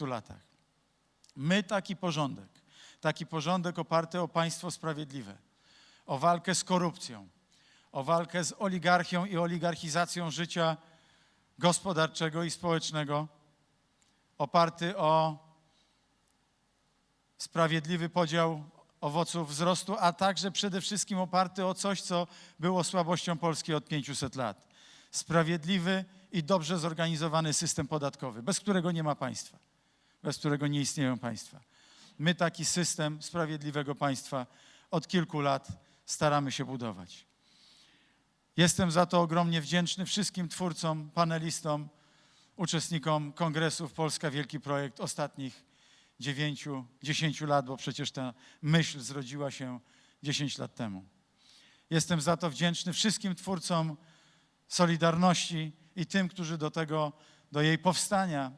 latach. My taki porządek oparty o państwo sprawiedliwe, o walkę z korupcją, o walkę z oligarchią i oligarchizacją życia gospodarczego i społecznego, oparty o sprawiedliwy podział owoców wzrostu, a także przede wszystkim oparty o coś, co było słabością Polski od 500 lat. Sprawiedliwy i dobrze zorganizowany system podatkowy, bez którego nie ma państwa, bez którego nie istnieją państwa. My taki system sprawiedliwego państwa od kilku lat staramy się budować. Jestem za to ogromnie wdzięczny wszystkim twórcom, panelistom, uczestnikom kongresów Polska Wielki Projekt ostatnich 9-10 lat, bo przecież ta myśl zrodziła się 10 lat temu. Jestem za to wdzięczny wszystkim twórcom Solidarności i tym, którzy do jej powstania,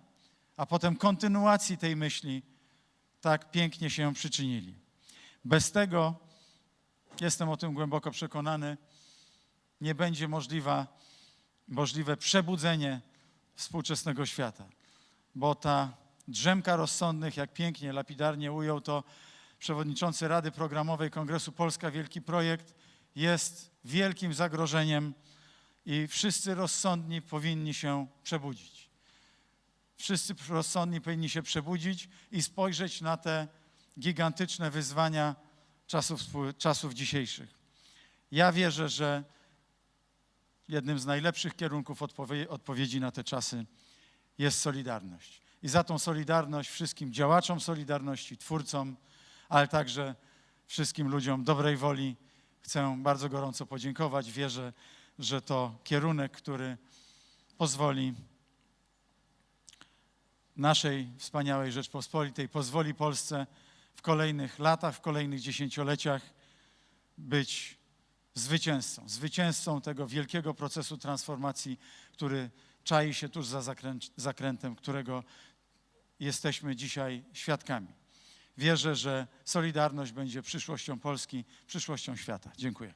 a potem kontynuacji tej myśli tak pięknie się przyczynili. Bez tego, jestem o tym głęboko przekonany, nie będzie możliwe przebudzenie współczesnego świata, bo ta drzemka rozsądnych, jak pięknie, lapidarnie ujął to przewodniczący Rady Programowej Kongresu Polska Wielki Projekt, jest wielkim zagrożeniem i wszyscy rozsądni powinni się przebudzić. Wszyscy rozsądni powinni się przebudzić i spojrzeć na te gigantyczne wyzwania czasów dzisiejszych. Ja wierzę, że jednym z najlepszych kierunków odpowiedzi na te czasy jest solidarność. I za tą solidarność wszystkim działaczom Solidarności, twórcom, ale także wszystkim ludziom dobrej woli chcę bardzo gorąco podziękować. Wierzę, że to kierunek, który pozwoli naszej wspaniałej Rzeczpospolitej, pozwoli Polsce w kolejnych latach, w kolejnych dziesięcioleciach być zwycięzcą tego wielkiego procesu transformacji, który czai się tuż za zakrętem, którego jesteśmy dzisiaj świadkami. Wierzę, że Solidarność będzie przyszłością Polski, przyszłością świata. Dziękuję.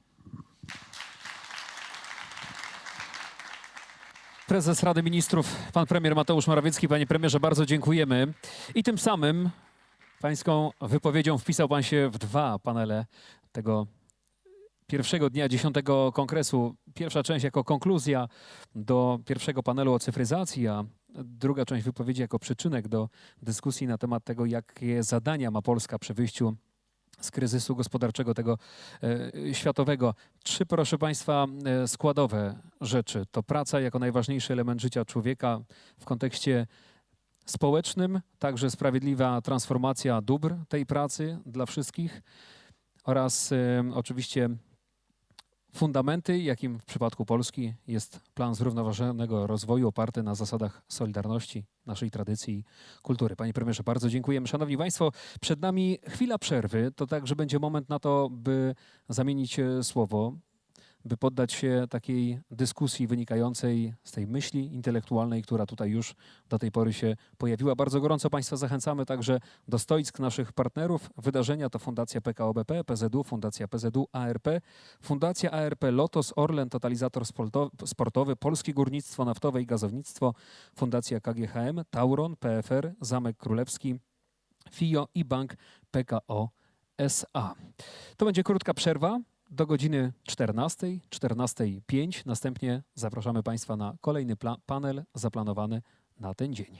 Prezes Rady Ministrów, pan premier Mateusz Morawiecki. Panie premierze, bardzo dziękujemy. I tym samym pańską wypowiedzią wpisał pan się w 2 panele tego pierwszego dnia 10. kongresu. Pierwsza część jako konkluzja do pierwszego panelu o cyfryzacji, a druga część wypowiedzi jako przyczynek do dyskusji na temat tego, jakie zadania ma Polska przy wyjściu z kryzysu gospodarczego tego światowego. 3, proszę państwa, składowe rzeczy. To praca jako najważniejszy element życia człowieka w kontekście społecznym, także sprawiedliwa transformacja dóbr tej pracy dla wszystkich oraz oczywiście fundamenty, jakim w przypadku Polski jest plan zrównoważonego rozwoju oparty na zasadach solidarności, naszej tradycji i kultury. Panie premierze, bardzo dziękujemy. Szanowni państwo, przed nami chwila przerwy. To także będzie moment na to, by zamienić słowo, by poddać się takiej dyskusji wynikającej z tej myśli intelektualnej, która tutaj już do tej pory się pojawiła. Bardzo gorąco państwa zachęcamy także do stoisk naszych partnerów. Wydarzenia to Fundacja PKO BP, PZU, Fundacja PZU, ARP, Fundacja ARP, Lotos, Orlen, Totalizator Sportowy, Polskie Górnictwo Naftowe i Gazownictwo, Fundacja KGHM, Tauron, PFR, Zamek Królewski, FIO i Bank PKO SA. To będzie krótka przerwa do godziny 14:00, 14:05. Następnie zapraszamy państwa na kolejny panel zaplanowany na ten dzień.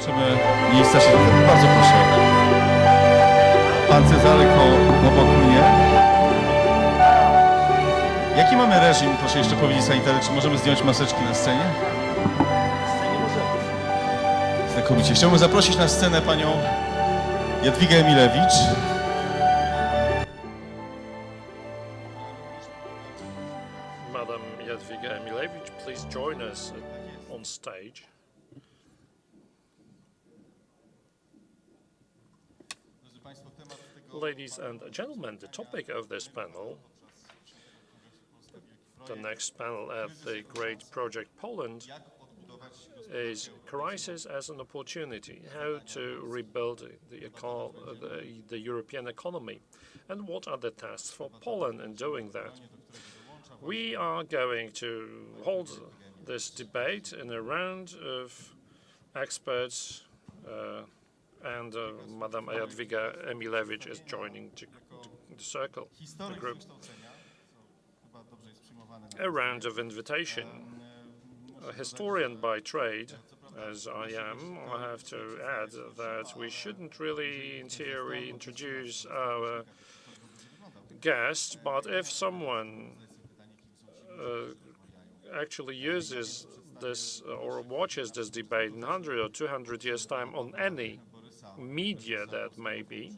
Zobaczymy miejsca siedzące. Bardzo proszę. Pan Cezary Nowe Pokolenie. Jaki mamy reżim, proszę jeszcze powiedzieć, sanitarny? Czy możemy zdjąć maseczki na scenie? Znakomicie. Chciałbym zaprosić na scenę panią Jadwigę Emilewicz. Madam Jadwiga Emilewicz, please join us on stage. Ladies and gentlemen, the topic of this panel, the next panel at the Great Project Poland, is crisis as an opportunity, how to rebuild the European economy, and what are the tasks for Poland in doing that. We are going to hold this debate in a round of experts, and Madam Jadwiga Emilewicz is joining the circle, the group. A round of invitation. A historian by trade, as I am, I have to add that we shouldn't really in theory introduce our guest, but if someone actually uses this or watches this debate in 100 or 200 years' time on any media that may be,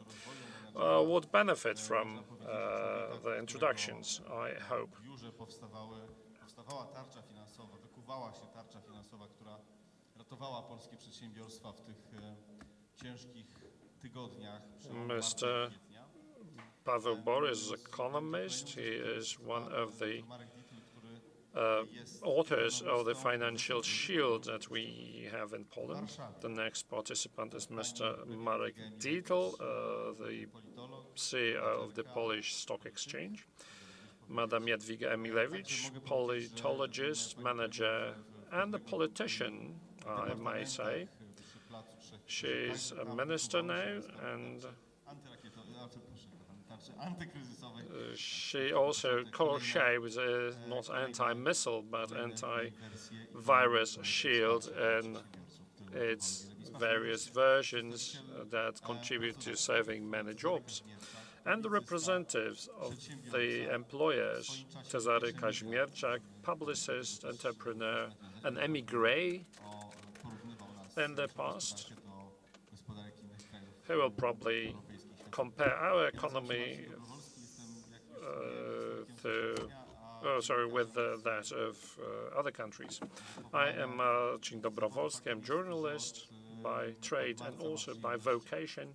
would benefit from the introductions, I hope. Wykuwała się tarcza finansowa, która ratowała polskie przedsiębiorstwa w tych ciężkich tygodniach. Mr. Paweł Borys, economist, he is one of the authors of the financial shield that we have in Poland. The next participant is Mr. Marek Dietl, the CEO of the Polish Stock Exchange. Madam Jadwiga Emilewicz, politologist, manager, and a politician, I may say. She's a minister now, and she also crochets not anti-missile, but anti-virus shield in its various versions that contribute to saving many jobs. And the representatives of the employers, Cezary Kazimierczak, publicist, entrepreneur, an émigré in the past, who will probably compare our economy with that of other countries. I am Marcin Dobrowolski. I'm a journalist by trade and also by vocation.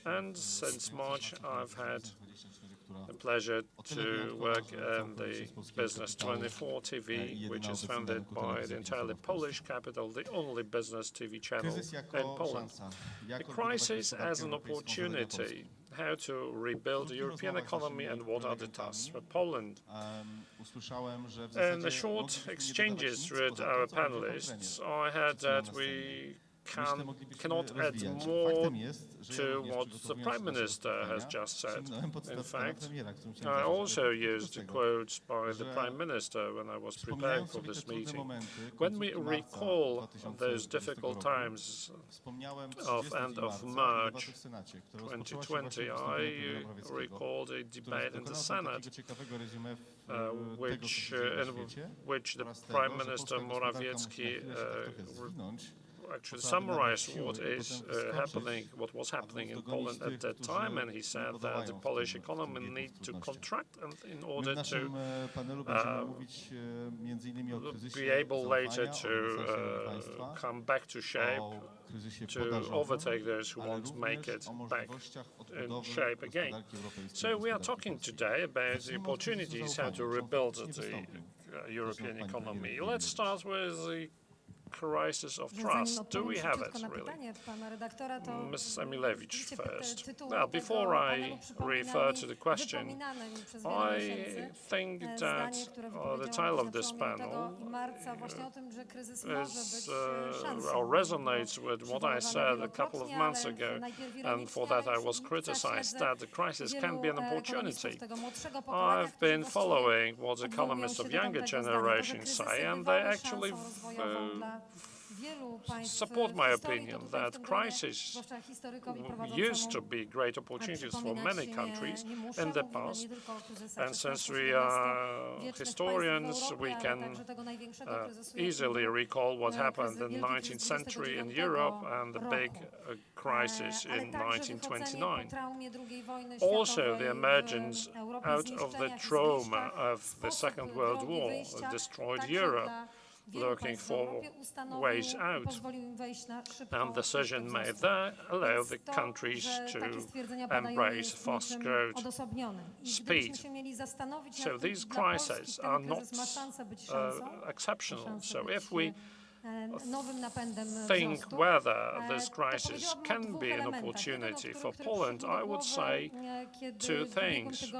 And since March, I've had the pleasure to work in the Business 24 TV, which is founded by the entirely Polish capital, the only business TV channel in Poland. The crisis as an opportunity, how to rebuild the European economy and what are the tasks for Poland. In the short exchanges with our panelists, I heard that we cannot add more to what the Prime Minister has just said. In fact, I also used quotes by the Prime Minister when I was preparing for this meeting. When we recall those difficult times of end of March 2020, I recalled a debate in the Senate in which the Prime Minister Morawiecki actually summarized what was happening in Poland at that time, and he said that the Polish economy needs to contract in order to be able later to come back to shape, to overtake those who want to make it back in shape again. So we are talking today about the opportunities, how to rebuild the European economy. Let's start with the crisis of trust. Do we have it, really? Mrs. Emilewicz first. Well, before I refer to the question, I think that the title of this panel resonates with what I said a couple of months ago, and for that I was criticized, that the crisis can be an opportunity. I've been following what economists of younger generations say, and they actually support my opinion that crises used to be great opportunities for many countries in the past. And since we are historians, we can easily recall what happened in the 19th century in Europe and the big crisis in 1929. Also, the emergence out of the trauma of the Second World War destroyed Europe, looking for ways out, and decision made there allow the countries to embrace fast growth speed. So these crises are not exceptional. So if we think whether this crisis can be an opportunity for Poland, I would say two things.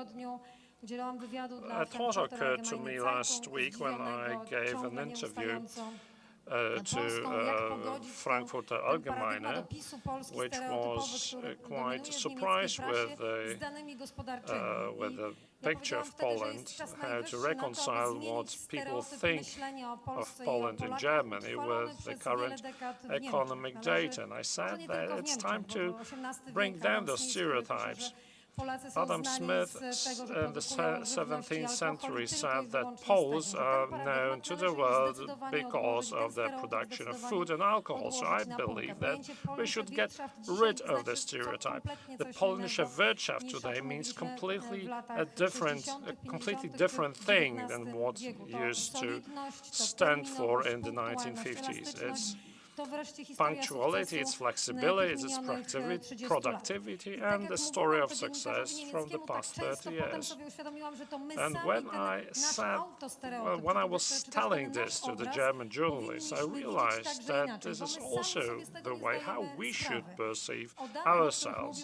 A thought occurred to me last week when I gave an interview to Frankfurter Allgemeine, which was quite surprised with the picture of Poland, how to reconcile what people think of Poland in Germany with the current economic data. And I said that it's time to bring down those stereotypes. Adam Smith in the 17th century said that Poles are known to the world because of their production of food and alcohol. So I believe that we should get rid of this stereotype. The Polnische Wirtschaft today means completely different thing than what used to stand for in the 1950s. It's punctuality, its flexibility, its productivity, and the story of success from the past 30 years. And when I was telling this to the German journalists, I realized that this is also the way how we should perceive ourselves,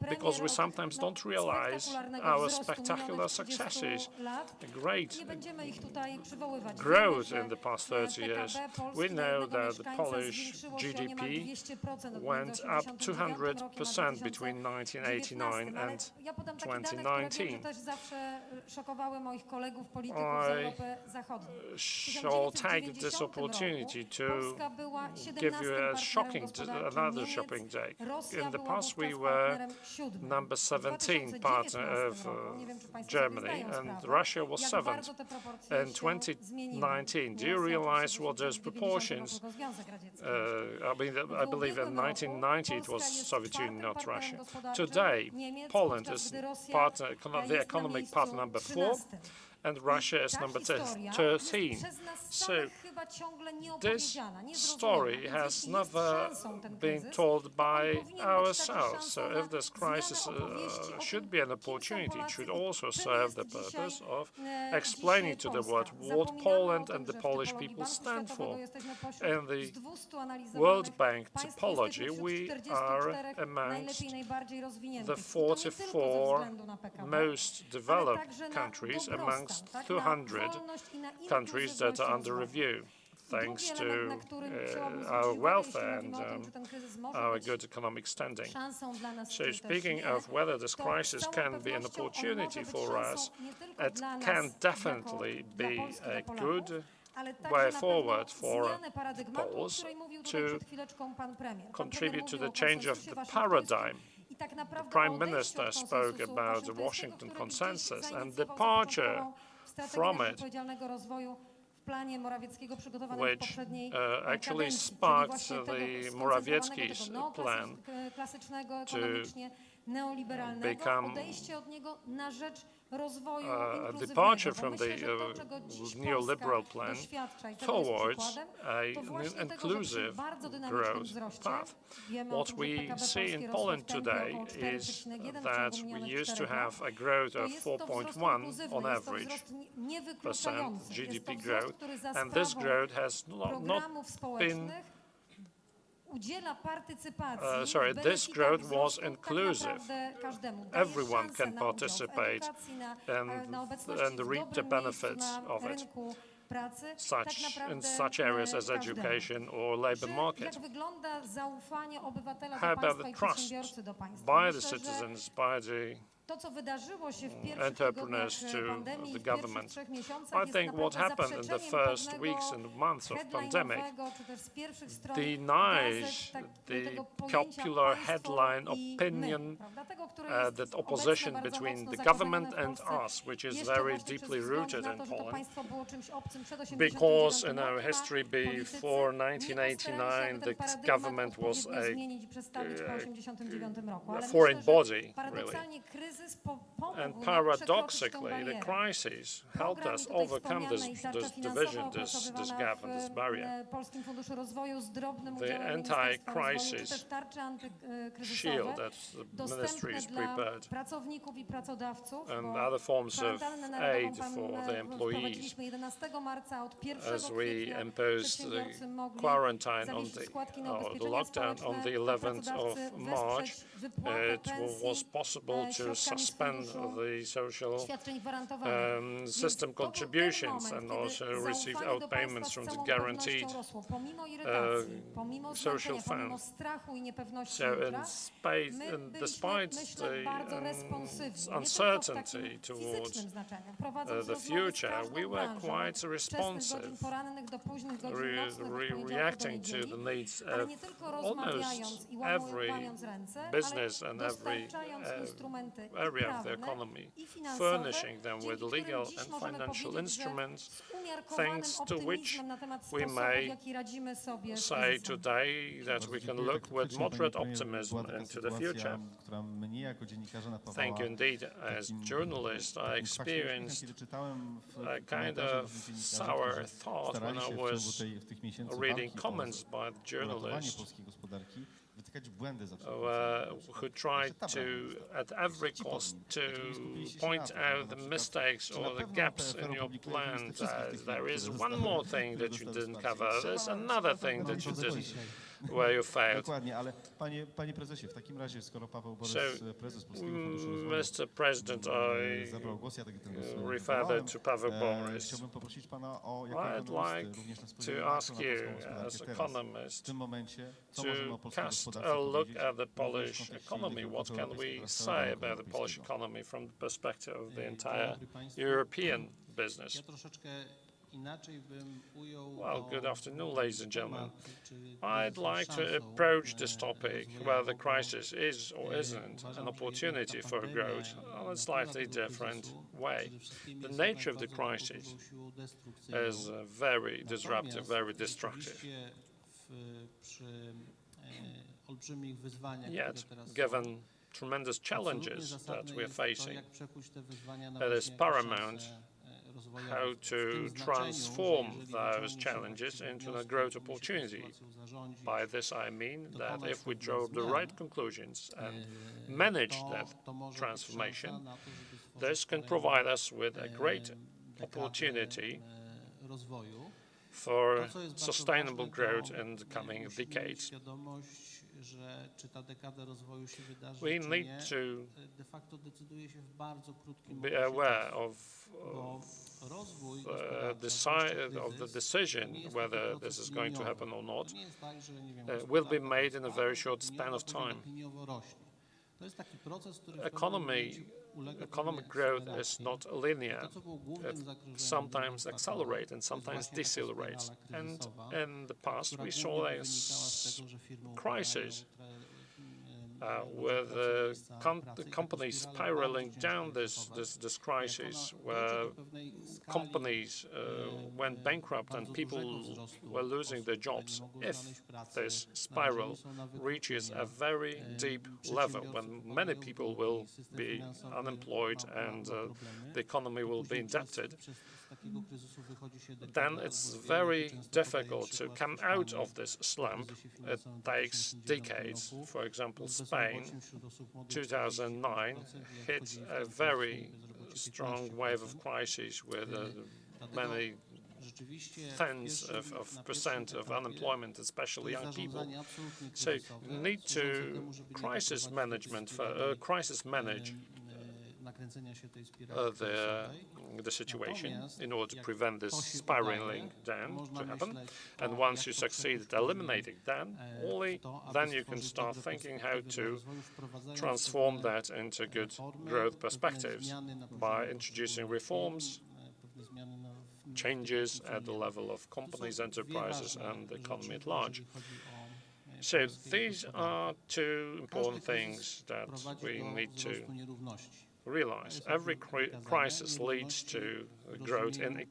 because we sometimes don't realize our spectacular successes, the great growth in the past 30 years. We know that the Polish GDP went up 200% between 1989 and 2019. I shall take this opportunity to give you another shocking take. In the past, we were number 17 partner of Germany, and Russia was 7th. In 2019, do you realize what those proportions? I believe in 1990 it was Soviet Union, not Russia. Today, Poland is the economic partner number 4, and Russia is number 13. So this story has never been told by ourselves. So if this crisis should be an opportunity, it should also serve the purpose of explaining to the world what Poland and the Polish people stand for. In the World Bank typology, we are amongst the 44 most developed countries amongst 200 countries that are under review, thanks to our welfare and our good economic standing. So speaking of whether this crisis can be an opportunity for us, it can definitely be a good way forward for Poles to contribute to the change of the paradigm. The Prime Minister spoke about the Washington Consensus and departure from it, which actually sparked the Morawiecki's plan to become a departure from the neoliberal plan towards an inclusive growth path. What we see in Poland today is that we used to have a growth of 4.1 on average percent GDP growth, and this growth has not been this growth was inclusive. Everyone can participate and reap the benefits of it, in such areas as education or labor market. How about the trust by the citizens, by the entrepreneurs to the government. I think what happened in the first weeks and months of pandemic denies the popular headline opinion that opposition between the government and us, which is very deeply rooted in Poland, because in our history before 1989 the government was a foreign body, really. And paradoxically, the crisis helped us overcome this division, this gap and this barrier. The anti-crisis shield that the ministry is prepared, and other forms of aid for the employees, as we imposed the quarantine on the lockdown on the 11th of March, it was possible to suspend the social system contributions and also receive out payments from the guaranteed social fund. So despite the uncertainty towards the future, we were quite responsive, reacting to the needs of almost every business and every area of the economy, furnishing them with legal and financial instruments, thanks to which we may say today that we can look with moderate optimism into the future. Thank you indeed. As journalist, I experienced a kind of sour thought when I was reading comments by the journalists who tried to, at every cost, to point out the mistakes or the gaps in your plan. There is one more thing that you didn't cover. There's another thing that you didn't, where you failed. So, Mr. President, I refer to Paweł Borys. I'd like to ask you, as economist, to cast a look at the Polish economy. What can we say about the Polish economy from the perspective of the entire European business? Well, good afternoon, ladies and gentlemen. I'd like to approach this topic, whether the crisis is or isn't an opportunity for growth, in a slightly different way. The nature of the crisis is very disruptive, very destructive. Yet, given tremendous challenges that we are facing, it is paramount how to transform those challenges into a growth opportunity. By this I mean that if we draw the right conclusions and manage that transformation, this can provide us with a great opportunity for sustainable growth in the coming decades. We need to be aware of the decision whether this is going to happen or not will be made in a very short span of time. Economic growth is not linear. It sometimes accelerates and sometimes decelerates. And in the past, we saw a crisis with the companies spiraling down this crisis, where companies went bankrupt and people were losing their jobs. If this spiral reaches a very deep level, when many people will be unemployed and the economy will be indebted, then it's very difficult to come out of this slump. It takes decades. For example, Spain, 2009, hit a very strong wave of crisis with many tens of percent of unemployment, especially young people. So you need to crisis manage the situation in order to prevent this spiraling down to happen. And once you succeed at eliminating that, only then you can start thinking how to transform that into good growth perspectives by introducing reforms, changes at the level of companies, enterprises, and the economy at large. So these are two important things that we need to realize. Every crisis leads to growth in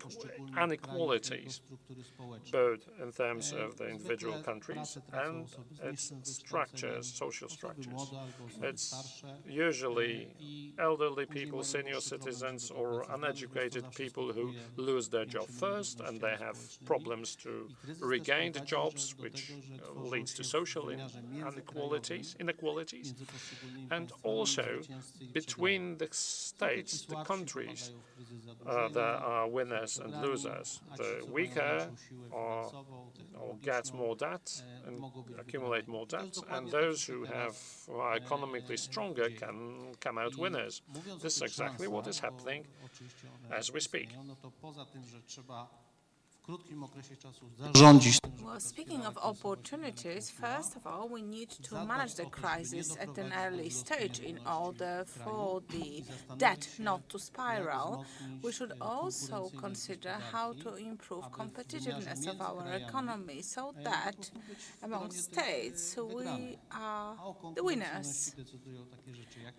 inequalities, both in terms of the individual countries and its structures, social structures. It's usually elderly people, senior citizens, or uneducated people who lose their job first, and they have problems to regain the jobs, which leads to social inequalities. And also, between the states, the countries, there are winners and losers. The weaker or get more debt and accumulate more debt, and those who are economically stronger can come out winners. This is exactly what is happening as we speak. Well, speaking of opportunities, first of all, we need to manage the crisis at an early stage in order for the debt not to spiral. We should also consider how to improve competitiveness of our economy so that among states we are the winners.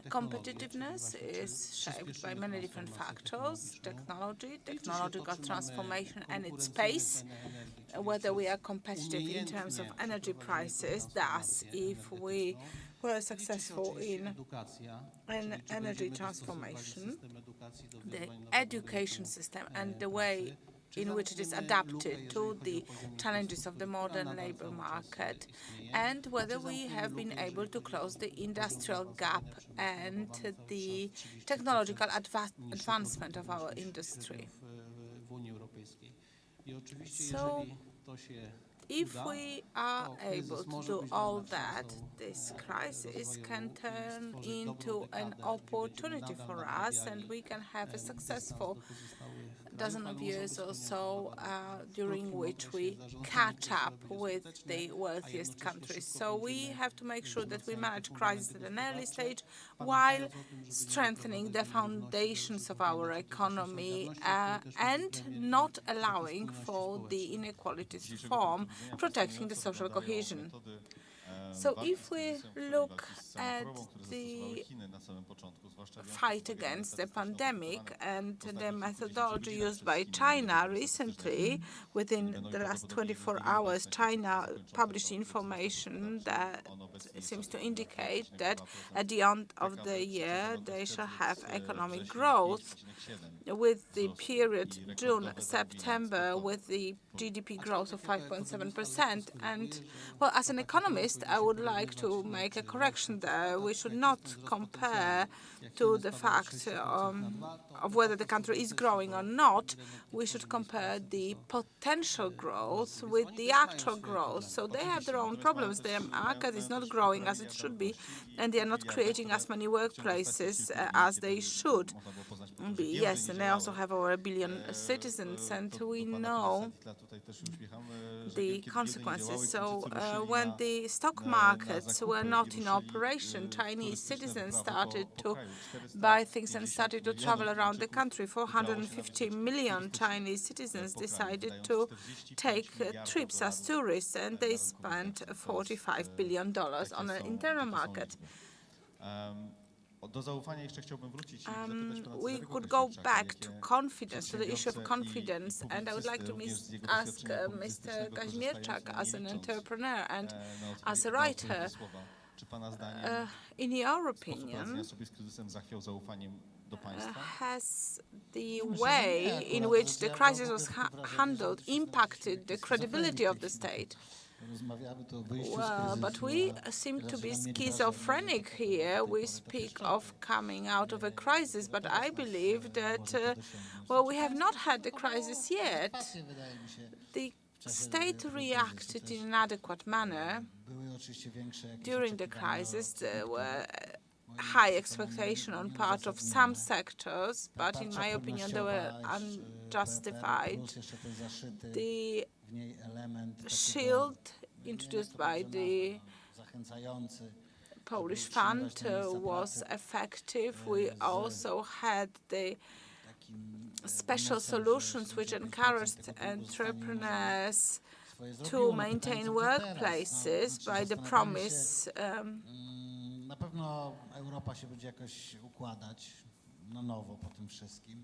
Competitiveness is shaped by many different factors: technology, technological transformation and its pace, whether we are competitive in terms of energy prices. Thus, if we were successful in an energy transformation, the education system and the way in which it is adapted to the challenges of the modern labor market, and whether we have been able to close the industrial gap and the technological advancement of our industry. So, if we are able to do all that, this crisis can turn into an opportunity for us, and we can have a successful dozen of years or so during which we catch up with the wealthiest countries. So we have to make sure that we manage crisis at an early stage while strengthening the foundations of our economy and not allowing for the inequalities to form, protecting the social cohesion. So if we look at the fight against the pandemic and the methodology used by China recently, within the last 24 hours, China published information that seems to indicate that at the end of the year they shall have economic growth, with the period June-September with the GDP growth of 5.7%. And, well, as an economist, I would like to make a correction there. We should not compare to the fact of whether the country is growing or not. We should compare the potential growth with the actual growth. So they have their own problems. Their market is not growing as it should be, and they are not creating as many workplaces as they should be. Yes, and they also have over 1 billion citizens, and we know the consequences. So when the stock markets were not in operation, Chinese citizens started to buy things and started to travel around the country. 450 million Chinese citizens decided to take trips as tourists, and they spent $45 billion on an internal market. We could go back to confidence, to the issue of confidence, and I would like to ask Mr. Kazimierczak, as an entrepreneur and as a writer, in your opinion, has the way in which the crisis was handled impacted the credibility of the state? Well, but we seem to be schizophrenic here. We speak of coming out of a crisis, but I believe that, well, we have not had the crisis yet. The state reacted in an adequate manner during the crisis. There were high expectation on part of some sectors, but in my opinion they were unjustified. The shield introduced by the Polish fund was effective. We also had the special solutions which encouraged entrepreneurs to maintain workplaces by the promise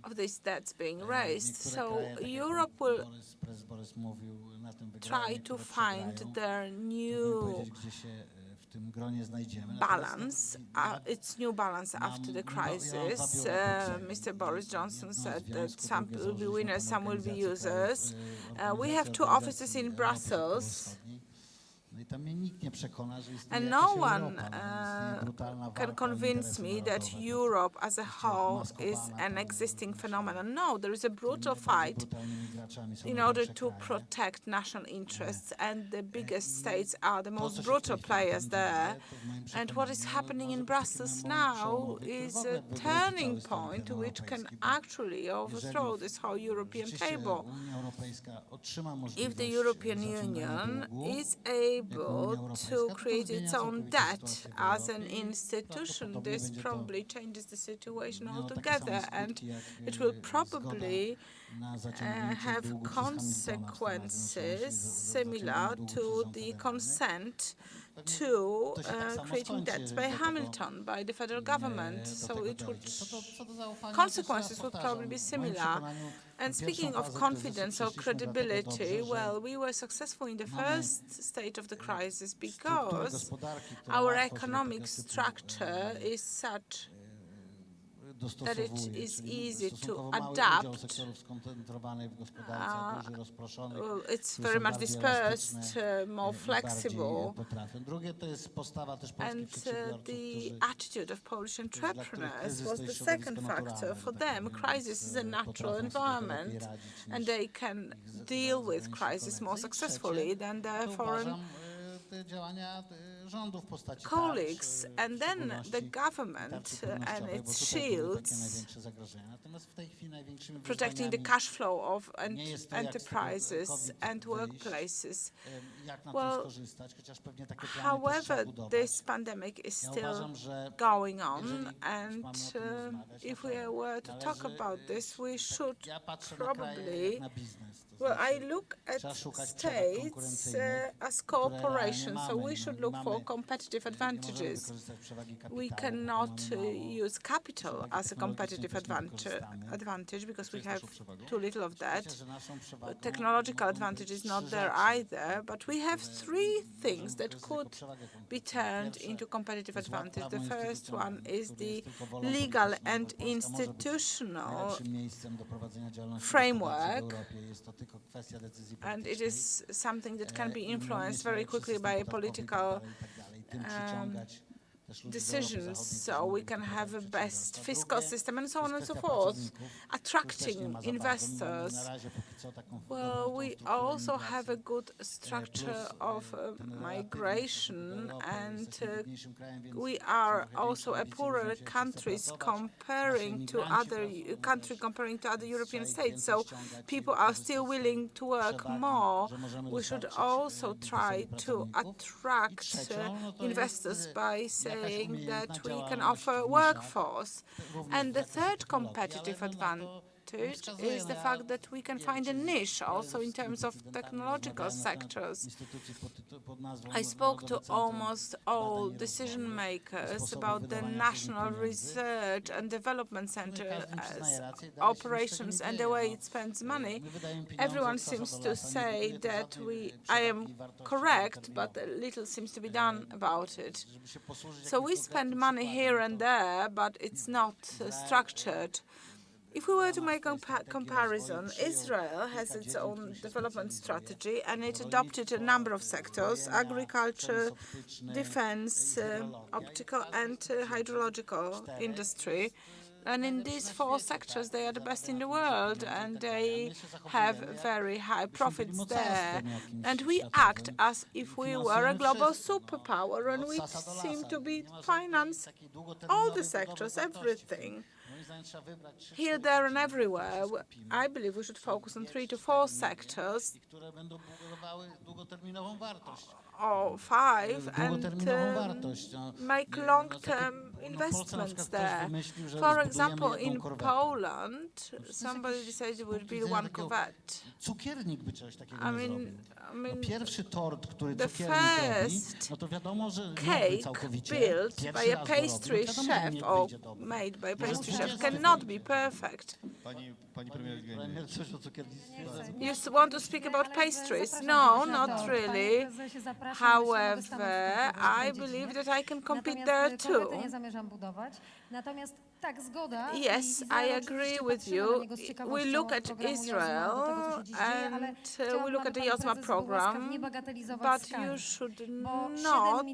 of these debts being raised. So Europe will try to find their new balance, its new balance after the crisis. Mr. Boris Johnson said that some will be winners, some will be users. We have 2 offices in Brussels, and no one can convince me that Europe as a whole is an existing phenomenon. No, there is a brutal fight in order to protect national interests, and the biggest states are the most brutal players there. And what is happening in Brussels now is a turning point which can actually overthrow this whole European table. If the European Union is able to create its own debt as an institution, this probably changes the situation altogether, and it will probably have consequences similar to the consent to creating debts by Hamilton, by the federal government. So consequences would probably be similar. And speaking of confidence or credibility, well, we were successful in the first stage of the crisis because our economic structure is such that it is easy to adapt. It's very much dispersed, more flexible. And the attitude of Polish entrepreneurs was the second factor. For them, crisis is a natural environment, and they can deal with crisis more successfully than their foreign colleagues. And then the government and its shields, protecting the cash flow of enterprises and workplaces. Well, however, this pandemic is still going on, and if we were to talk about this, we should probably, well, I look at states as corporations, so we should look for competitive advantages. We cannot use capital as a competitive advantage because we have too little of that. Technological advantage is not there either, but we have 3 things that could be turned into competitive advantage. The first one is the legal and institutional framework, and it is something that can be influenced very quickly by political decisions, so we can have a best fiscal system and so on and so forth, attracting investors. Well, we also have a good structure of migration, and we are also a poorer countries comparing to other European states, so people are still willing to work more. We should also try to attract investors by saying that we can offer workforce. And the third competitive advantage is the fact that we can find a niche also in terms of technological sectors. I spoke to almost all decision makers about the National Research and Development Center operations and the way it spends money. Everyone seems to say that I am correct, but little seems to be done about it. So we spend money here and there, but it's not structured. If we were to make a comparison, Israel has its own development strategy, and it adopted a number of sectors: agriculture, defense, optical and hydrological industry. And in these 4 sectors, they are the best in the world, and they have very high profits there. And we act as if we were a global superpower, and we seem to be finance all the sectors, everything. Here, there, and everywhere. I believe we should focus on 3 to 4 sectors, or 5, and make long-term investments there. For example, in Poland, somebody decided it would build 1 corvette. I mean, the first cake built by a pastry chef or made by a pastry chef cannot be perfect. You want to speak about pastries? No, not really. However, I believe that I can compete there too. Yes, I agree with you. We look at Israel and we look at the Yozma program, but you should not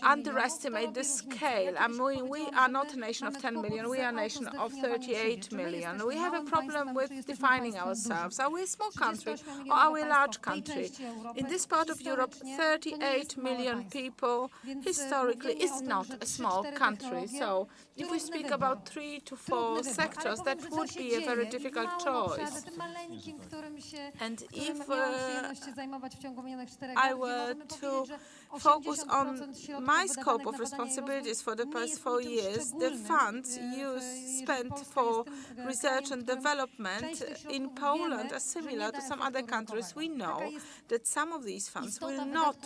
underestimate the scale. I mean, we are not a nation of 10 million, we are a nation of 38 million. We have a problem with defining ourselves. Are we a small country or are we a large country? In this part of Europe, 38 million people historically is not a small country. So if we speak about 3 to 4 sectors, that would be a very difficult choice. And if I were to focus on my scope of responsibilities for the past 4 years, the funds spent for research and development in Poland are similar to some other countries. We know that some of these funds will not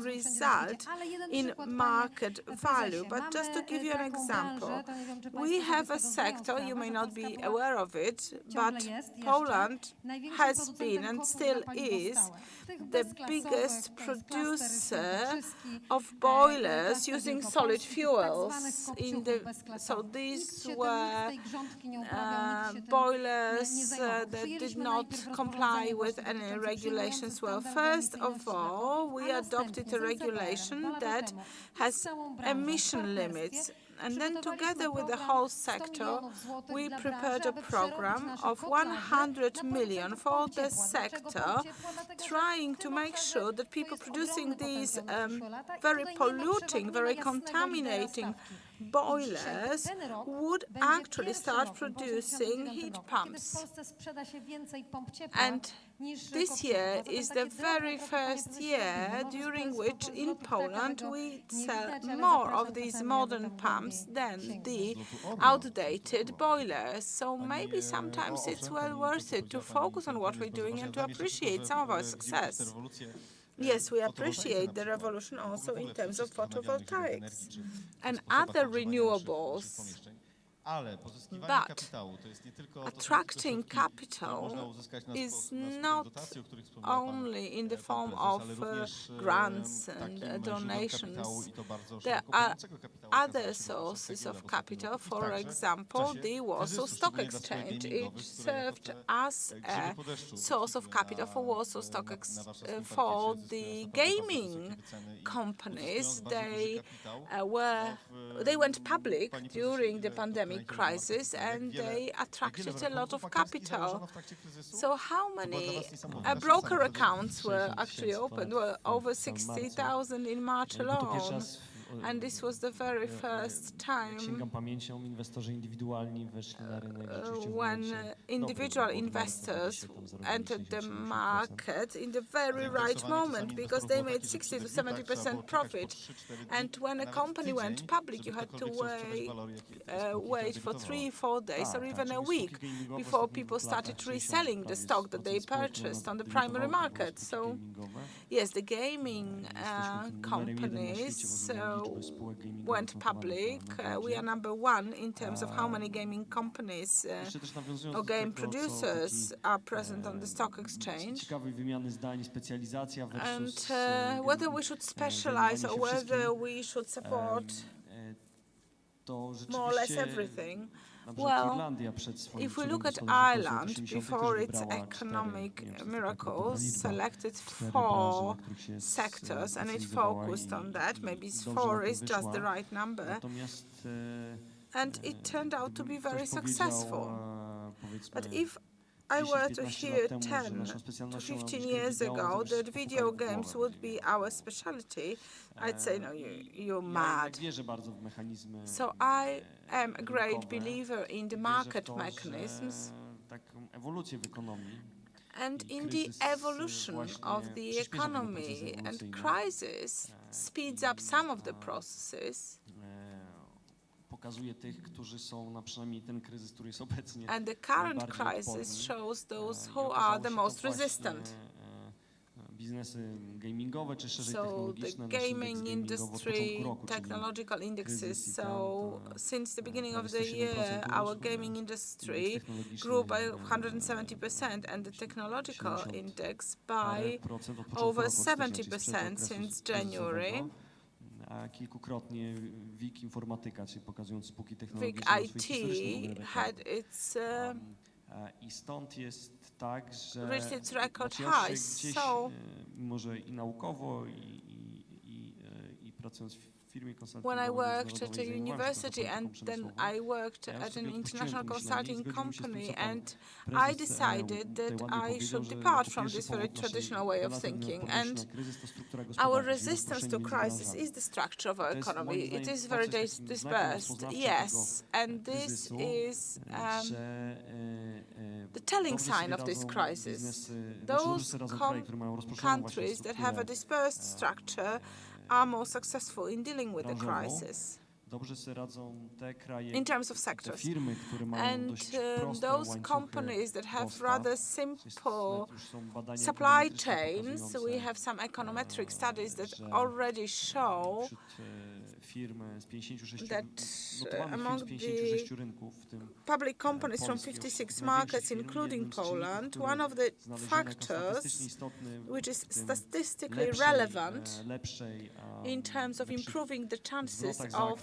result in market value. But just to give you an example, we have a sector, you may not be aware of it, but Poland has been and still is the biggest producer of boilers using solid fuels. So these were boilers that did not comply with any regulations. Well, first of all, we adopted a regulation that has emission limits. And then together with the whole sector, we prepared a program of 100 million for the sector, trying to make sure that people producing these very polluting, very contaminating boilers would actually start producing heat pumps. And this year is the very first year during which in Poland we sell more of these modern pumps than the outdated boilers. So maybe sometimes it's well worth it to focus on what we're doing and to appreciate some of our success. Yes, we appreciate the revolution also in terms of photovoltaics and other renewables. But attracting capital is not only in the form of grants and donations. There are other sources of capital. For example, the Warsaw Stock Exchange. It served as a source of capital for Warsaw Stock Exchange, for the gaming companies. They went public during the pandemic crisis, and they attracted a lot of capital. So how many broker accounts were actually opened? Well, over 60,000 in March alone. And this was the very first time when individual investors entered the market in the very right moment, because they made 60 to 70% profit. And when a company went public, you had to wait for 3-4 days or even a week before people started reselling the stock that they purchased on the primary market. So yes, the gaming companies went public. We are number 1 in terms of how many gaming companies or game producers are present on the stock exchange. And whether we should specialize or whether we should support more or less everything. Well, if we look at Ireland, before its economic miracles, selected 4 sectors and it focused on that. Maybe 4 is just the right number. and it turned out to be very successful. But if I were to hear 10 to 15 years ago that video games would be our specialty, I'd say, no, you're mad. So I am a great believer in the market mechanisms and in the evolution of the economy, and crisis speeds up some of the processes. And the current crisis shows those who are the most resistant. So the gaming industry, technological indexes. So since the beginning of the year, our gaming industry grew by 170%, and the technological index by over 70% since January. WIG IT had its reached its record highs. So when I worked at a university, and then I worked at an international consulting company, and I decided that I should depart from this very traditional way of thinking. And our resistance to crisis is the structure of our economy. It is very dispersed, yes, and this is the telling sign of this crisis. Those countries that have a dispersed structure are more successful in dealing with the crisis in terms of sectors. And those companies that have rather simple supply chains, we have some econometric studies that already show that among the public companies from 56 markets, including Poland, one of the factors which is statistically relevant in terms of improving the chances of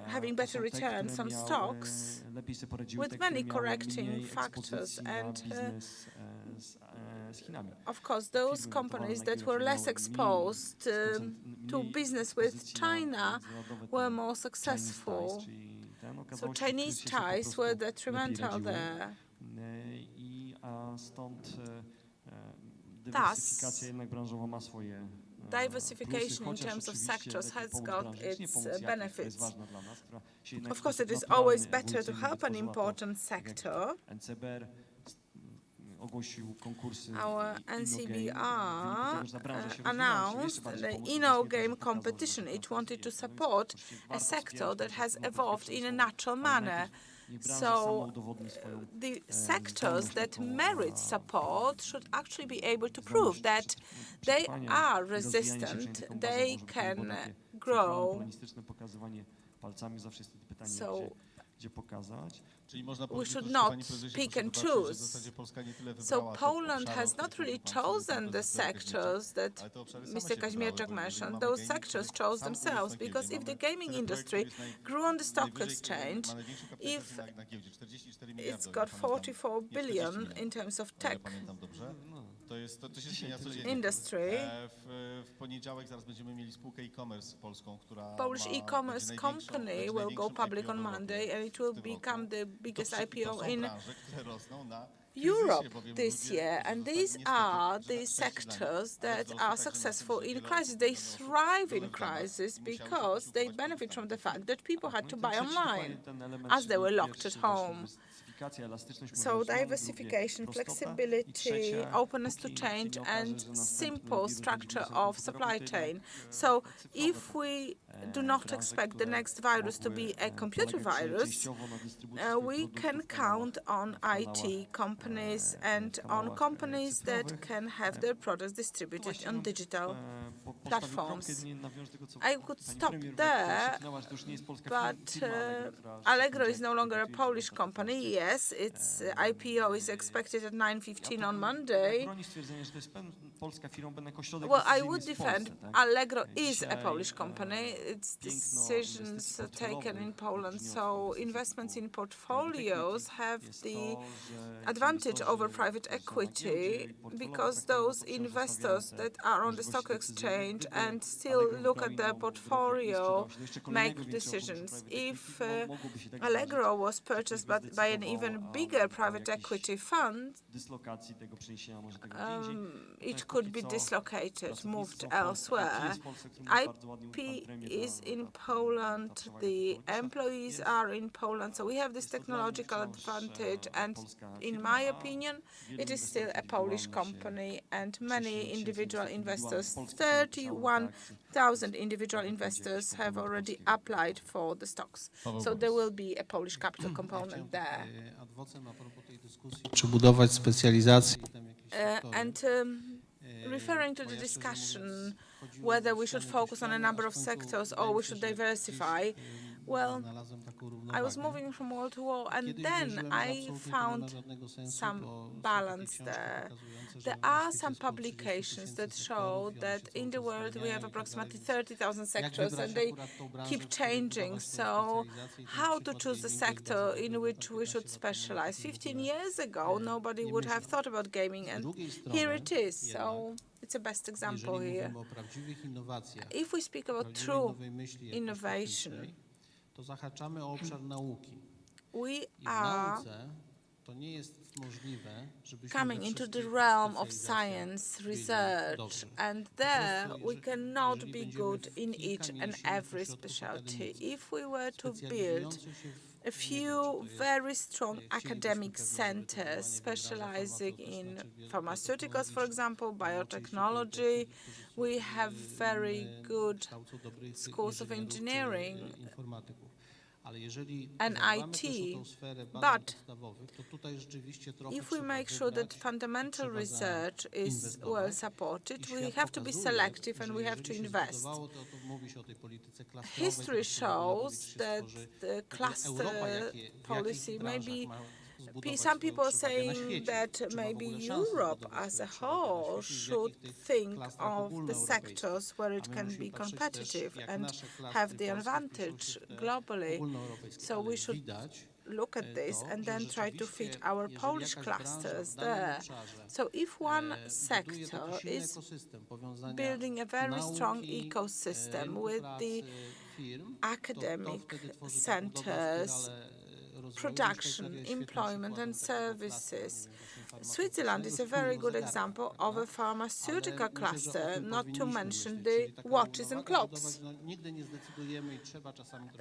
having better returns on stocks, with many correcting factors. And of course, those companies that were less exposed to business with China were more successful. So Chinese ties were detrimental there. Thus, diversification in terms of sectors has got its benefits. Of course, it is always better to help an important sector. Our NCBR announced the InnoGame competition. It wanted to support a sector that has evolved in a natural manner. So the sectors that merit support should actually be able to prove that they are resistant, they can grow. So we should not pick and choose. So Poland has not really chosen the sectors that Mr. Kazimierczak mentioned. Those sectors chose themselves, because if the gaming industry grew on the stock exchange, if it's got 44 billion in terms of tech industry, Polish e-commerce company will go public on Monday, and it will become the biggest IPO in Europe this year. And these are the sectors that are successful in crisis. They thrive in crisis because they benefit from the fact that people had to buy online as they were locked at home. So diversification, flexibility, openness to change, and simple structure of supply chain. So if we do not expect the next virus to be a computer virus, we can count on IT companies and on companies that can have their products distributed on digital platforms. I could stop there, but Allegro is no longer a Polish company. Yes, its IPO is expected at 9:15 on Monday, Well, I would defend Allegro is a Polish company. Its decisions are taken in Poland, so investments in portfolios have the advantage over private equity because those investors that are on the stock exchange and still look at their portfolio make decisions. If Allegro was purchased by an even bigger private equity fund, it could be dislocated, moved elsewhere. IP is in Poland, the employees are in Poland, so we have this technological advantage, and in my opinion, it is still a Polish company, and many individual investors, 31,000 individual investors have already applied for the stocks. So there will be a Polish capital component there. Czy budować specjalizację? Referring to the discussion whether we should focus on a number of sectors or we should diversify, well, I was moving from wall to wall, and then I found some balance there. There are some publications that show that in the world we have approximately 30,000 sectors, and they keep changing. So how to choose a sector in which we should specialize? 15 years ago, nobody would have thought about gaming, and here it is. So it's a best example here. If we speak about true innovation, we are coming into the realm of science research, and there we cannot be good in each and every specialty. If we were to build a few very strong academic centers specializing in pharmaceuticals, for example, biotechnology, we have very good schools of engineering and IT, but if we make sure that fundamental research is well supported, we have to be selective and we have to invest. History shows that the cluster policy may be, some people are saying that maybe Europe as a whole should think of the sectors where it can be competitive and have the advantage globally. So we should look at this and then try to fit our Polish clusters there. So if one sector is building a very strong ecosystem with the academic centers, production, employment and services. Switzerland is a very good example of a pharmaceutical cluster, not to mention the watches and clocks.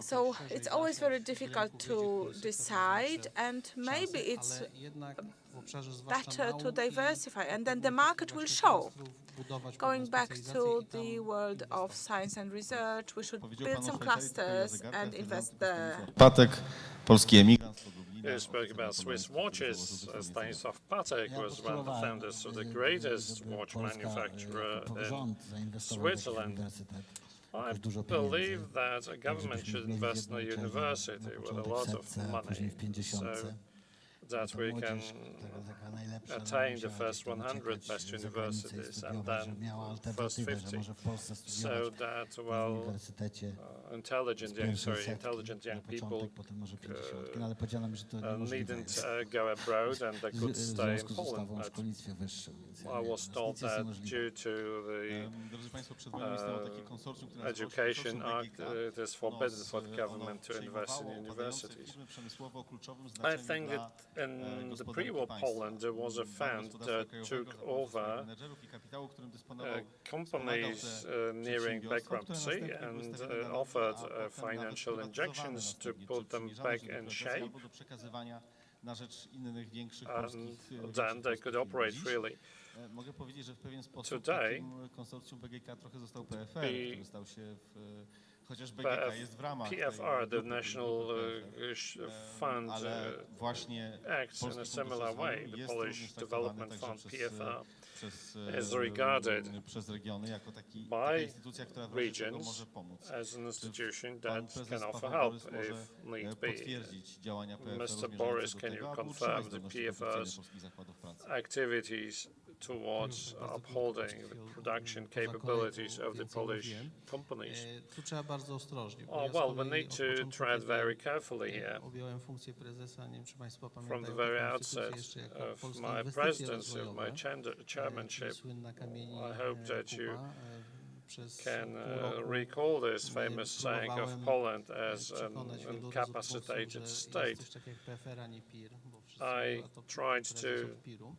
So it's always very difficult to decide, and maybe it's better to diversify, and then the market will show. Going back to the world of science and research, we should build some clusters and invest there. You spoke about Swiss watches. Stanisław Patek was one of the founders of the greatest watch manufacturer in Switzerland. I believe that a government should invest in a university with a lot of money, so that we can attain the first 100 best universities and then first 50, so that, well, intelligent young people needn't go abroad and they could stay in Poland. I was told that due to the Education Act, it is forbidden for the government to invest in universities. I think that in the pre-war Poland, there was a fund that took over companies nearing bankruptcy and offered financial injections to put them back in shape, and then they could operate freely. Today, PFR, the National Fund, acts in a similar way. The Polish Development Fund, PFR, is regarded by regions as an institution that can offer help if need be. Mr. Boris, can you confirm the PFR's activities towards upholding the production capabilities of the Polish companies. Tu trzeba bardzo ostrożnie. Well, we need to tread very carefully here. Objąłem funkcję prezesa, nie wiem, czy państwo From pamiętają the very taką outset instytucję jeszcze jako of Polska my Inwestycje presidency, of Rozwojowe, my chairmanship, słynna kamieni I hope that you Kuba, przez can pół roku recall this famous saying of próbowałem Poland as an przekonać wielu incapacitated rozmówców, że state. jest coś takiego jak PFR, a nie PIR, bo wszyscy I była to tried prezes to od PIR-u.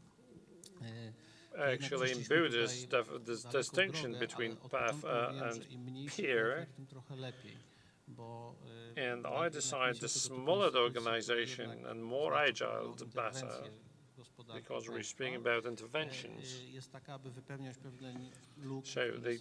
actually imbue this distinction between PFR and PIR, and I decided the smaller the organization and more agile, the better, because we're speaking about interventions. So the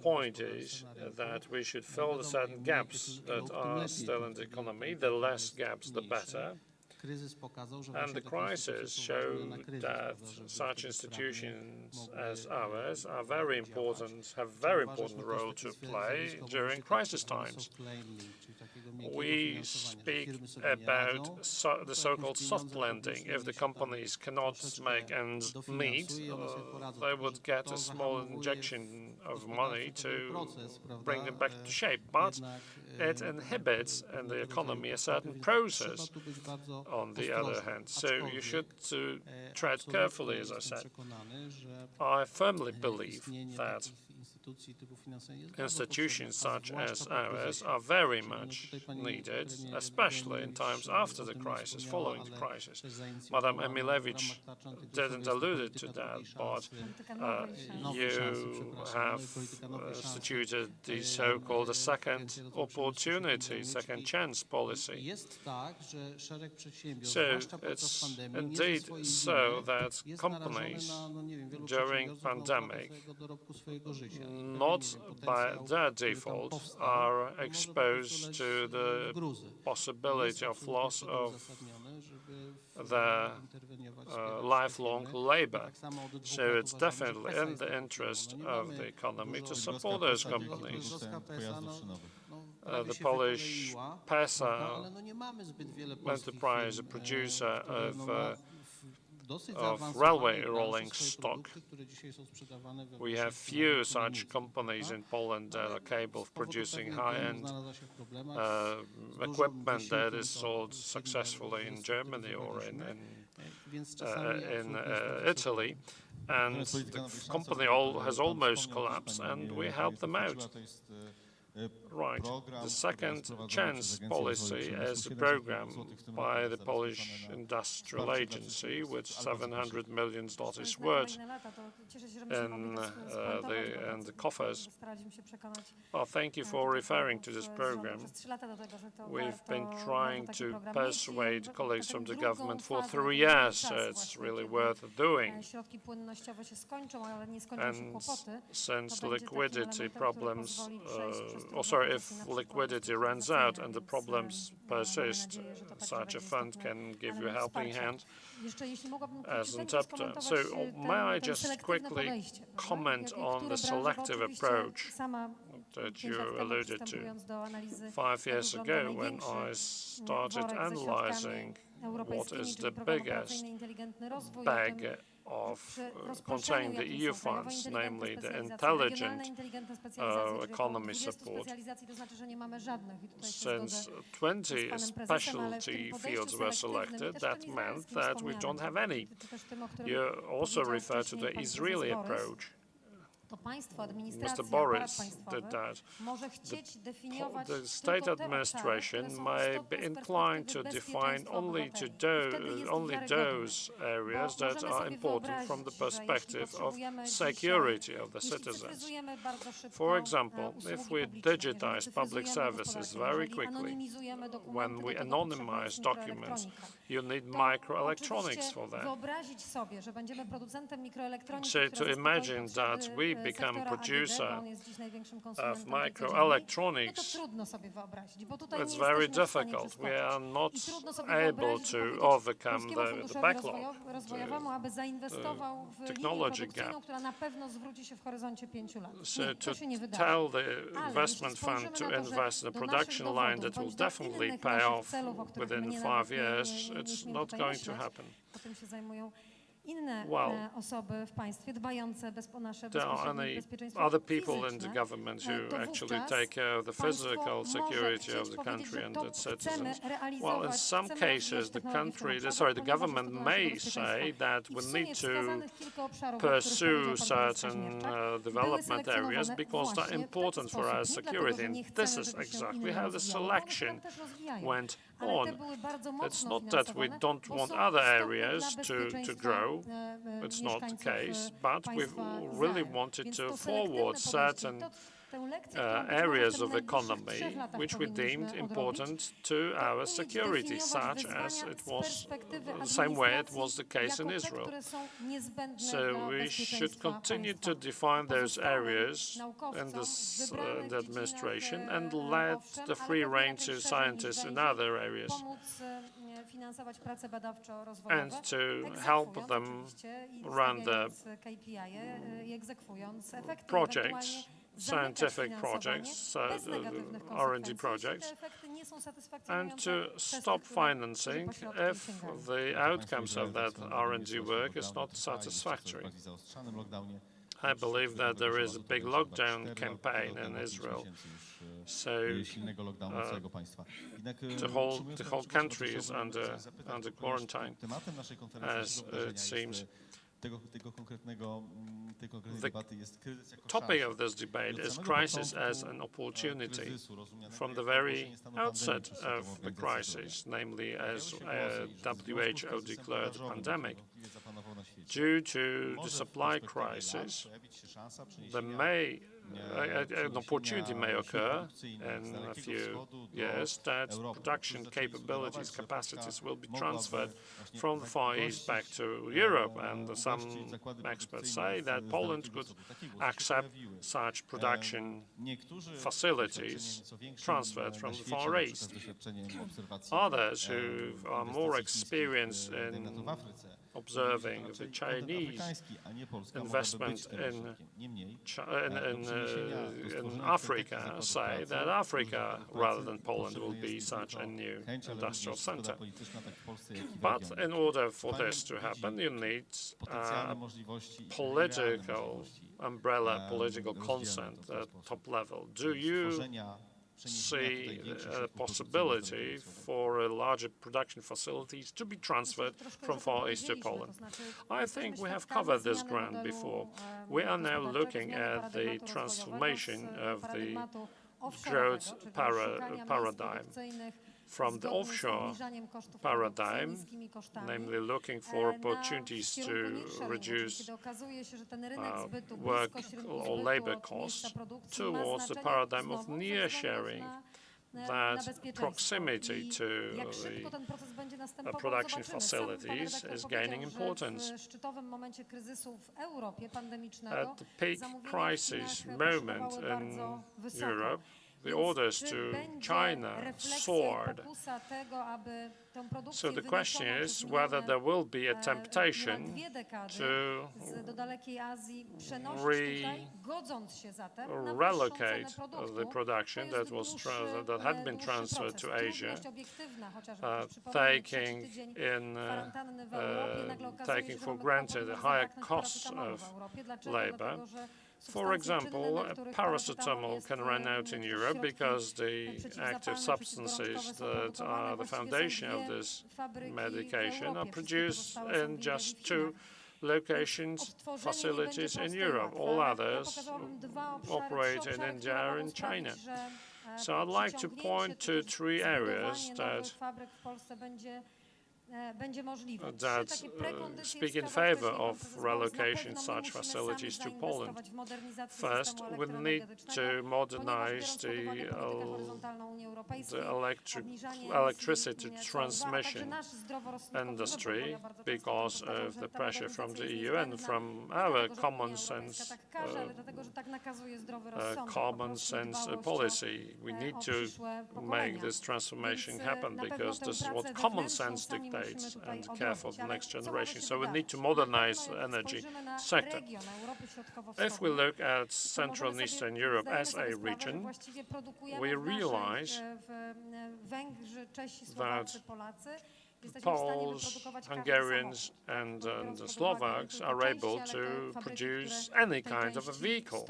point is that we should fill the certain gaps that are still in the economy. The less gaps, the better. And the crisis showed that such institutions as ours are very important, have a very important role to play during crisis times. We speak about the so-called soft landing. If the companies cannot make ends meet, they would get a small injection of money to bring them back to shape. But it inhibits in the economy a certain process, on the other hand. So you should tread carefully, as I said. I firmly believe that institutions such as ours are very much needed, especially in times after the crisis, following the crisis. Madam Emilevich didn't allude to that, but you have instituted the so-called second opportunity, second chance policy. So it's indeed so that companies during pandemic, not by their default, are exposed to the possibility of loss of their lifelong labor. So it's definitely in the interest of the economy to support those companies. The Polish PESA enterprise, a producer of railway rolling stock. We have few such companies in Poland that are capable of producing high-end equipment that is sold successfully in Germany or in Italy. And the company has almost collapsed, and we help them out. Right. The second chance policy is a program by the Polish Industrial Agency with $700 million worth in the coffers. Well, thank you for referring to this program. We've been trying to persuade colleagues from the government for 3 years, so it's really worth doing. And since liquidity problems if liquidity runs out and the problems persist, such a fund can give you a helping hand as an interpreter. So may I just quickly comment on the selective approach that you alluded to. 5 years ago, when I started analyzing what is the biggest bag of containing the EU funds, namely the intelligent economy support, since 20 specialty fields were selected, that meant that we don't have any. You also refer to the Israeli approach. Mr. Boris did that. The state administration may be inclined to define only those areas that are important from the perspective of security of the citizens. For example, if we digitize public services very quickly, when we anonymize documents, you need microelectronics for that. So to imagine that we become producer of microelectronics, it's very difficult. We are not able to overcome the backlog, the technology gap. So to tell the investment fund to invest in a production line that will definitely pay off within 5 years, it's not going to happen. inne osoby w państwie dbające o nasze there are bezpieczeństwo any bezpieczeństwo other people in the fizyczne, government who to actually wówczas take care of the państwo physical może security chcieć of the powiedzieć, country że and to its chcemy citizens. Well, in realizować, some chcemy cases, rozwijać the technologię w tym country, obszarze, the ponieważ government jest to dla may naszego say bezpieczeństwa. that I we w sumie need to wskazanych kilka obszarów, o których pursue powiedział pan prezes certain Kazimierczak, były development areas selekcjonowane because they're właśnie w taki important for sposób. our Nie dlatego, security. że nie And chcemy, this is żeby się exactly inne how the rozwijały, bo one się selection tam też rozwijają. went Ale te on. były bardzo It's mocno not that we finansowane, don't bo want są other istotne areas dla to bezpieczeństwa grow. It's not the mieszkańców case, but we've państwa really Izrael. wanted Więc to to selektywne forward podejście, certain tę lekcję, którą być może w areas tym of najbliższych economy 3 latach which we deemed powinniśmy important odrobić, to to our umieć security, definiować such as wyzwania it z was perspektywy the same way it administracji was the case in jako te, Israel. które są niezbędne So dla we should bezpieczeństwa continue państwa. to define those Pozostałym areas in naukowcom this w wybranych the administration dziedzinach, and let owszem, the ale free pewnie rein jakiejś to szerzej scientists niż in węgiel, other areas pomóc finansować prace badawczo-rozwojowe, and to egzekwując help them oczywiście i run the ustawiając KPI-e i egzekwując efekty, projects, ewentualnie scientific zamykać projects, finansowanie bez negatywnych R&D konsekwencji, projects, jeśli te efekty nie są and satysfakcjonujące to przez tych, stop którzy financing po środki if sięgają. the outcomes of that R&D work is not satisfactory. I believe that there is a big lockdown campaign in Israel. So the whole country is under quarantine, as it seems. The topic of this debate is crisis as an opportunity from the very outset of the crisis, namely as WHO declared the pandemic. Due to the supply crisis, an opportunity may occur in a few years that production capabilities, capacities will be transferred from the Far East back to Europe, and some experts say that Poland could accept such production facilities transferred from the Far East. Others who are more experienced in observing the Chinese investment in Africa say that Africa, rather than Poland, will be such a new industrial center. But in order for this to happen, you need political umbrella, political consent at top level. Do you see a possibility for larger production facilities to be transferred from Far East to Poland? I think we have covered this ground before. We are now looking at the transformation of the growth paradigm from the offshore paradigm, namely looking for opportunities to reduce work or labor costs, towards the paradigm of near-sharing, that proximity to the production facilities is gaining importance. At the peak crisis moment in Europe, the orders to China soared. So the question is whether there will be a temptation to relocate the production that had been transferred to Asia, taking for granted the higher costs of labor. For example, paracetamol can run out in Europe because the active substances that are the foundation of this medication are produced in just 2 locations, facilities in Europe. All others operate in India or in China. So I'd like to point to 3 areas that speak in favor of relocation such facilities to Poland. First, we need to modernize the electricity transmission industry because of the pressure from the EU and from our common sense policy. We need to make this transformation happen because this is what common sense dictates and care for the next generation. So we need to modernize the energy sector. If we look at Central and Eastern Europe as a region, we realize that Poles, Hungarians, and the Slovaks are able to produce any kind of a vehicle,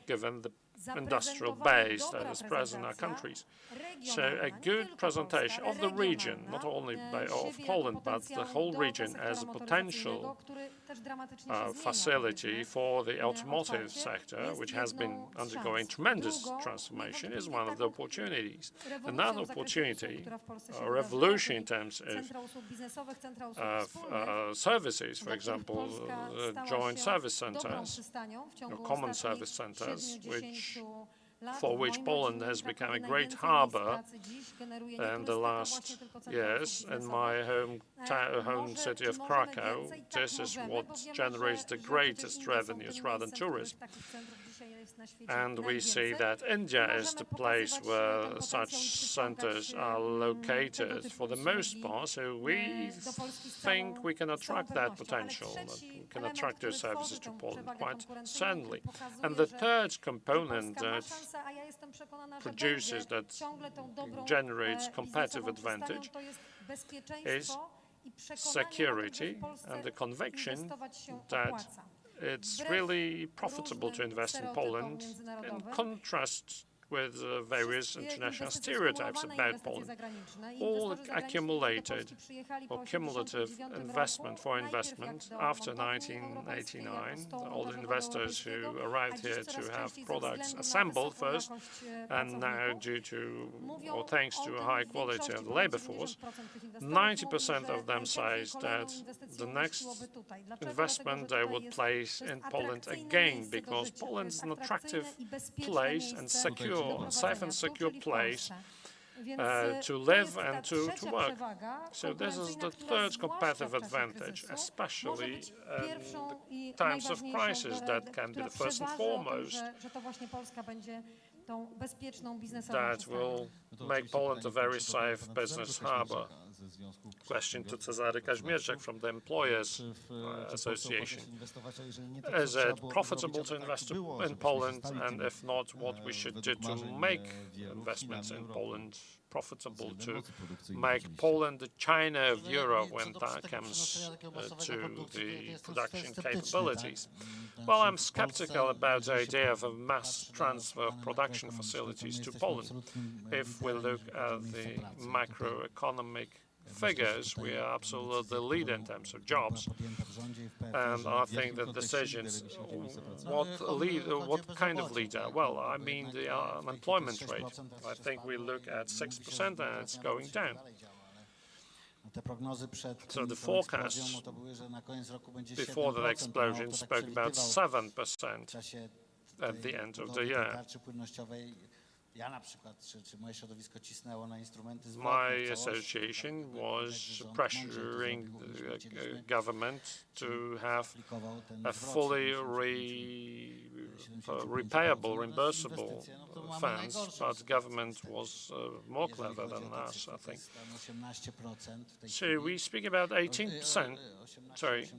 given the industrial base that is present in our countries. So a good presentation of the region, not only of Poland, but the whole region as a potential facility for the automotive sector, which has been undergoing tremendous transformation, is one of the opportunities. Another opportunity, a revolution in terms of services, for example, joint service centers, or common service centers, for which Poland has become a great harbor in the last years. In my home city of Krakow, this is what generates the greatest revenues rather than tourism. And we see that India is the place where such centers are located for the most part, so we think we can attract that potential, that we can attract those services to Poland quite certainly. And the third component that generates competitive advantage is security and the conviction that it's really profitable to invest in Poland, in contrast with various international stereotypes about Poland. All accumulated or cumulative foreign investment after 1989, all the investors who arrived here to have products assembled first, and now thanks to a high quality of the labor force, 90% of them says that the next investment they would place in Poland again, because Poland is an attractive place and safe and secure place to live and to work. So this is the third competitive advantage, especially in times of crisis. That can be the first and foremost. That will make Poland a very safe business harbor. Question to Cezary Kaźmierczak from the Employers Association. Is it profitable to invest in Poland? And if not, what we should do to make investments in Poland profitable, to make Poland the China of Europe when that comes to the production capabilities? Well, I'm skeptical about the idea of a mass transfer of production facilities to Poland. If we look at the macroeconomic figures, we are absolutely the leader in terms of jobs. And I think that decisions, what kind of leader? Well, I mean the unemployment rate. I think we look at 6% and it's going down. So the forecasts before the explosion spoke about 7% at the end of the year. My association was pressuring the government to have a fully repayable, reimbursable funds, but the government was more clever than us, I think. So we speak about 18%, sorry,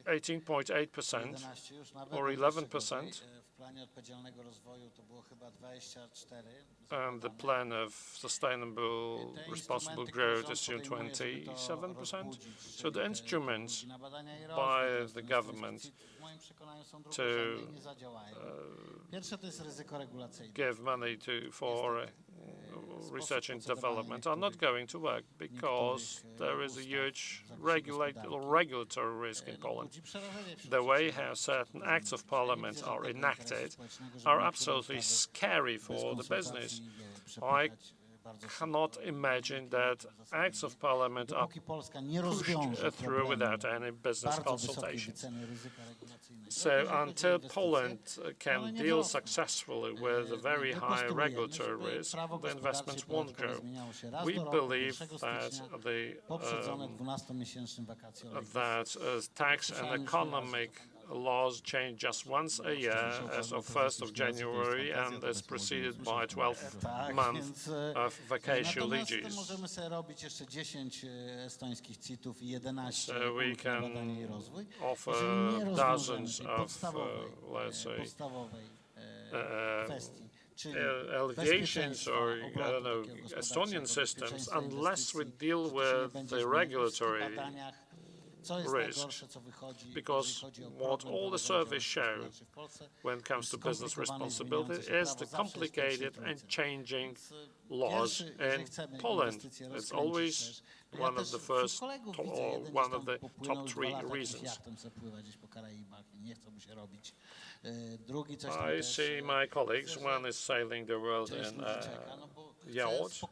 18.8% or 11%. And the plan of sustainable, responsible growth assumed 27%. So the instruments by the government to give money for research and development are not going to work, because there is a huge regulatory risk in Poland. The way how certain acts of parliament are enacted are absolutely scary for the business. I cannot imagine that acts of parliament are pushed through without any business consultations. So until Poland can deal successfully with a very high regulatory risk, the investments won't grow. We believe that tax and economic laws change just once a year as of 1st of January, and is preceded by 12 months of vacation leaves. So we can offer dozens of, let's say, Helvetians or, I don't know, Estonian systems, unless we deal with the regulatory risks, because what all the surveys show when it comes to business responsibility is the complicated and changing laws in Poland. It's always one of the first or one of the top 3 reasons. I see my colleagues, one is sailing the world in yacht.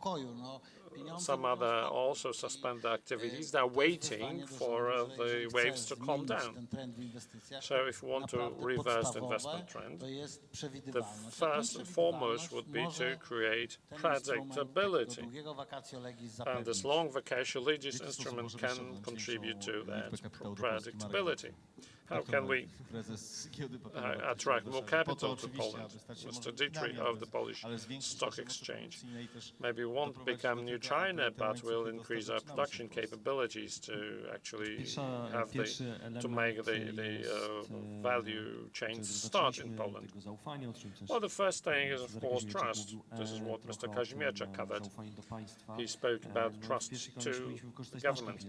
Some other also suspend their activities. They're waiting for the waves to calm down. So if we want to reverse the investment trend, the first and foremost would be to create predictability. And this long vacation legis instrument can contribute to that predictability. How can we attract more capital to Poland? Mr. Dietrich of the Polish Stock Exchange. Maybe we won't become new China, but we'll increase our production capabilities to actually have to make the value chains start in Poland. Well, the first thing is, of course, trust. This is what Mr. Kazimierczak covered. He spoke about trust to the government.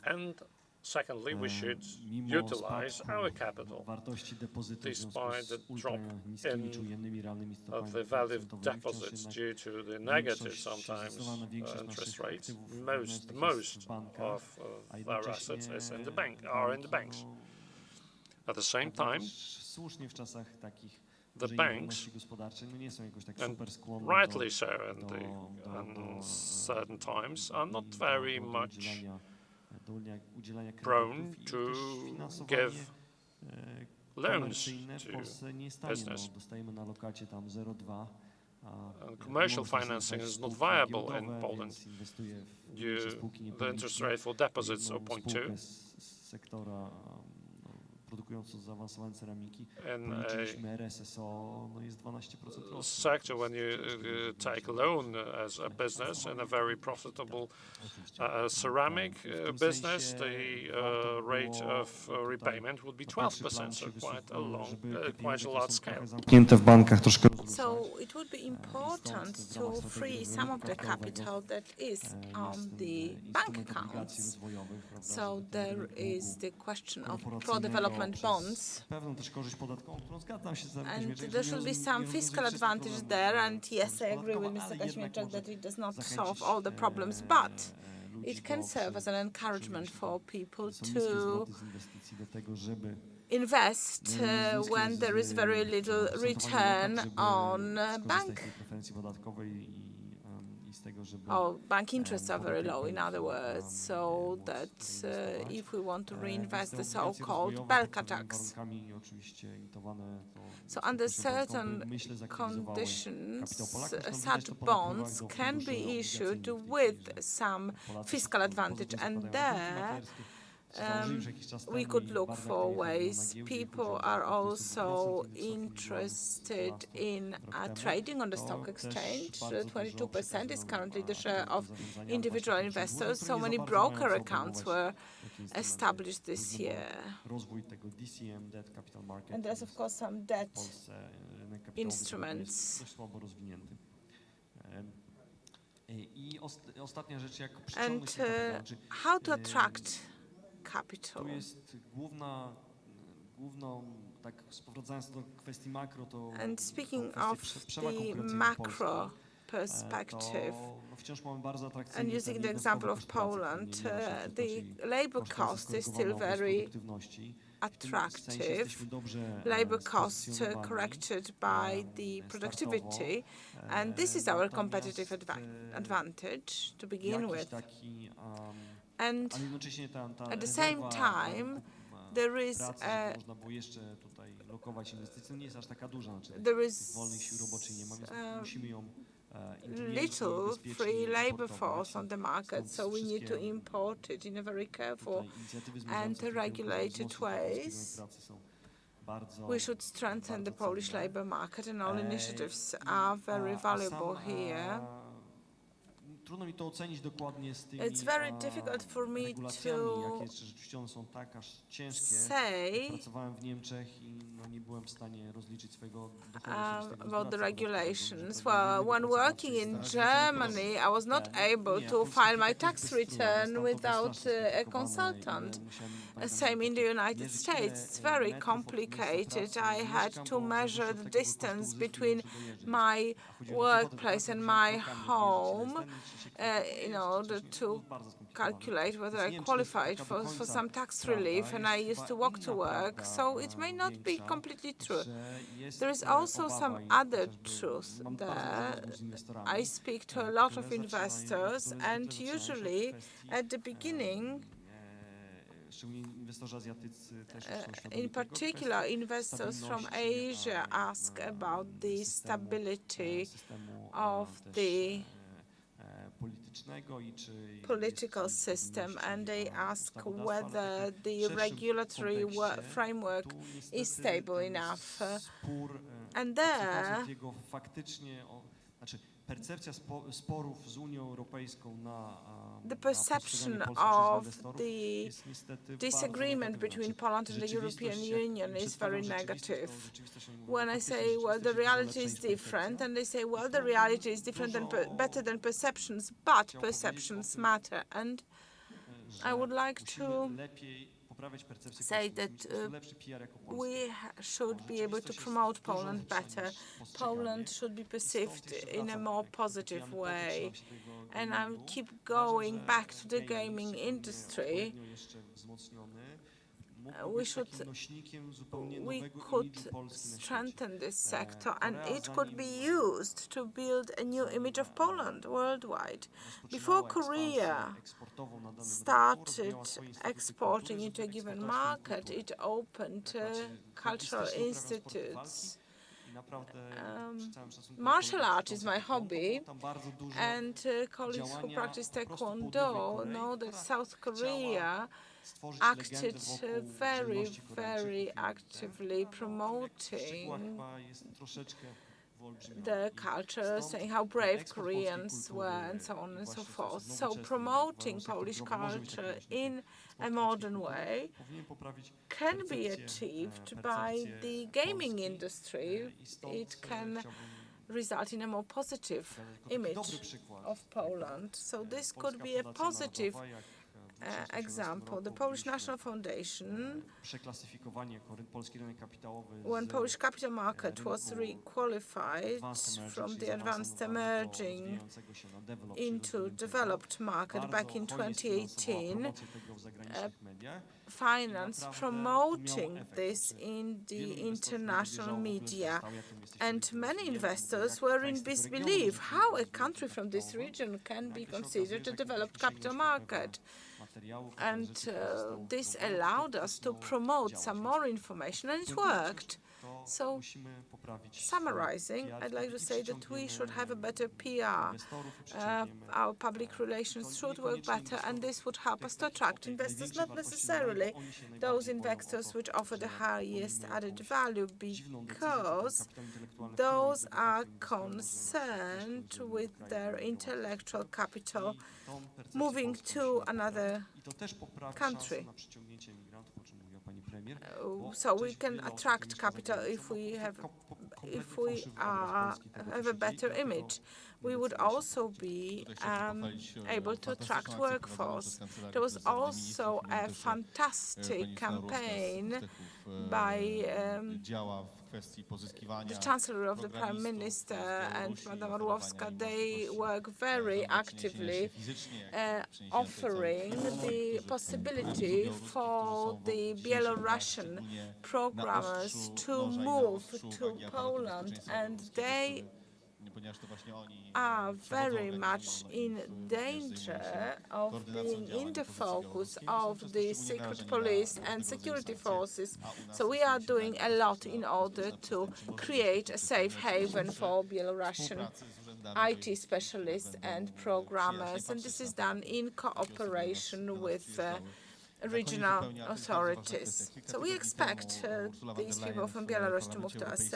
And secondly, we should utilize our capital. Despite the drop in the value of deposits due to the negative, sometimes, interest rates, most of our assets is in the banks. At the same time, the banks, and rightly so in certain times, are not very much prone to give loans to business. Commercial financing is not viable in Poland. The interest rate for deposits are 0.2. In a sector, when you take a loan as a business in a very profitable ceramic business, the rate of repayment would be 12%, so quite a large scale. So it would be important to free some of the capital that is on the bank accounts. So there is the question of pro-development bonds, and there should be some fiscal advantage there. And yes, I agree with Mr. Kazimierczak that it does not solve all the problems, but it can serve as an encouragement for people to invest when there is very little return on bank. Bank interests are very low, in other words, so that if we want to reinvest the so-called Belka tax. So under certain conditions, such bonds can be issued with some fiscal advantage, and there we could look for ways. People are also interested in trading on the stock exchange. 22% is currently the share of individual investors. So many broker accounts were established this year. And there's, of course, some debt instruments. And how to attract capital. And speaking of the macro perspective, and using the example of Poland, the labor cost is still very attractive. Labor costs corrected by the productivity, and this is our competitive advantage to begin with. And at the same time, there is little free labor force on the market, so we need to import it in a very careful and regulated ways. We should strengthen the Polish labor market, and all initiatives are very valuable here. It's very difficult for me to say about the regulations. Well, when working in Germany, I was not able to file my tax return without a consultant. Same in the United States. It's very complicated. I had to measure the distance between my workplace and my home in order to calculate whether I qualified for some tax relief, and I used to walk to work, so it may not be completely true. There is also some other truth there. I speak to a lot of investors, and usually at the beginning, in particular, investors from Asia ask about the stability of the political system, and they ask whether the regulatory framework is stable enough. And there, the perception of the disagreement between Poland and the European Union is very negative. When I say, well, the reality is different, and they say, well, the reality is different and better than perceptions, but perceptions matter. And I would like to say that we should be able to promote Poland better. Poland should be perceived in a more positive way. And I keep going back to the gaming industry. We could strengthen this sector, and it could be used to build a new image of Poland worldwide. Before Korea started exporting into a given market, it opened cultural institutes. Martial art is my hobby, and colleagues who practice Taekwondo know that South Korea acted very, very actively promoting the culture, saying how brave Koreans were, and so on and so forth. So promoting Polish culture in a modern way can be achieved by the gaming industry. It can result in a more positive image of Poland. So this could be a positive example. The Polish National Foundation, when Polish capital market was re-qualified from the advanced emerging into developed market back in 2018, finance promoting this in the international media. And many investors were in disbelief how a country from this region can be considered a developed capital market. And this allowed us to promote some more information, and it worked. So, summarizing, I'd like to say that we should have a better PR. Our public relations should work better, and this would help us to attract investors, not necessarily those investors which offer the highest added value, because those are concerned with their intellectual capital moving to another country. So we can attract capital if we have a better image. We would also be able to attract workforce. There was also a fantastic campaign by the Chancellor of the Prime Minister and Madam Orłowska. They work very actively, offering the possibility for the Belarusian programmers to move to Poland, and they are very much in danger of being in the focus of the secret police and security forces. So we are doing a lot in order to create a safe haven for Belarusian IT specialists and programmers, and this is done in cooperation with regional authorities. So we expect these people from Belarus to move to us.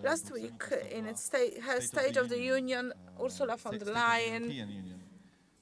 Last week, in her State of the Union, Ursula von der Leyen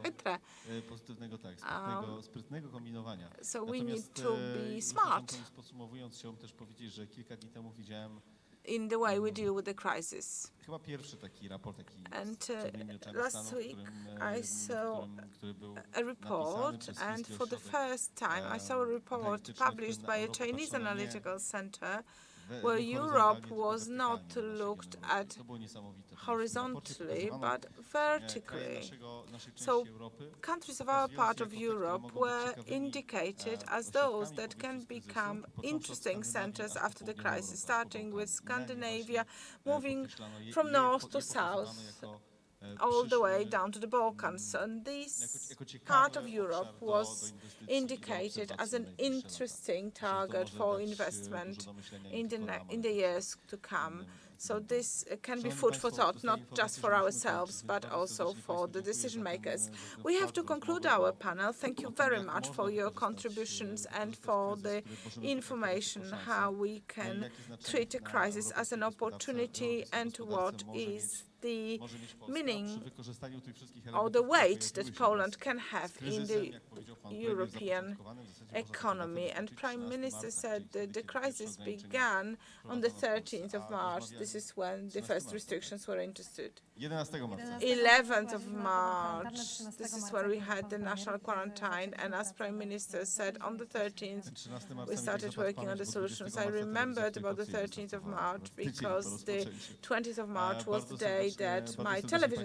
chytre. Pozytywnego, tak, sprytnego kombinowania. So we need to be smart. Podsumowując, chciałbym też powiedzieć, że kilka dni temu widziałem in the way we deal with the crisis. Chyba pierwszy taki raport, And last week I saw a report, and for the first time I saw a report published by a Chinese analytical center where Europe was not looked at horizontally but vertically. So countries of our part of Europe were indicated as those that can become interesting centers after the crisis, starting with Scandinavia, moving from north to south, all the way down to the Balkans. And this part of Europe was indicated as an interesting target for investment in the years to come. So this can be food for thought, not just for ourselves, but also for the decision makers. We have to conclude our panel. Thank you very much for your contributions and for the information how we can treat a crisis as an opportunity and what is the meaning or the weight that Poland can have in the European economy. And Prime Minister said that the crisis began on the 13th of March. This is when the first restrictions were instituted. 11th of March, this is where we had the national quarantine, and as Prime Minister said, on the 13th we started working on the solutions. I remembered about the 13th of March because the 20th of March was the day that my television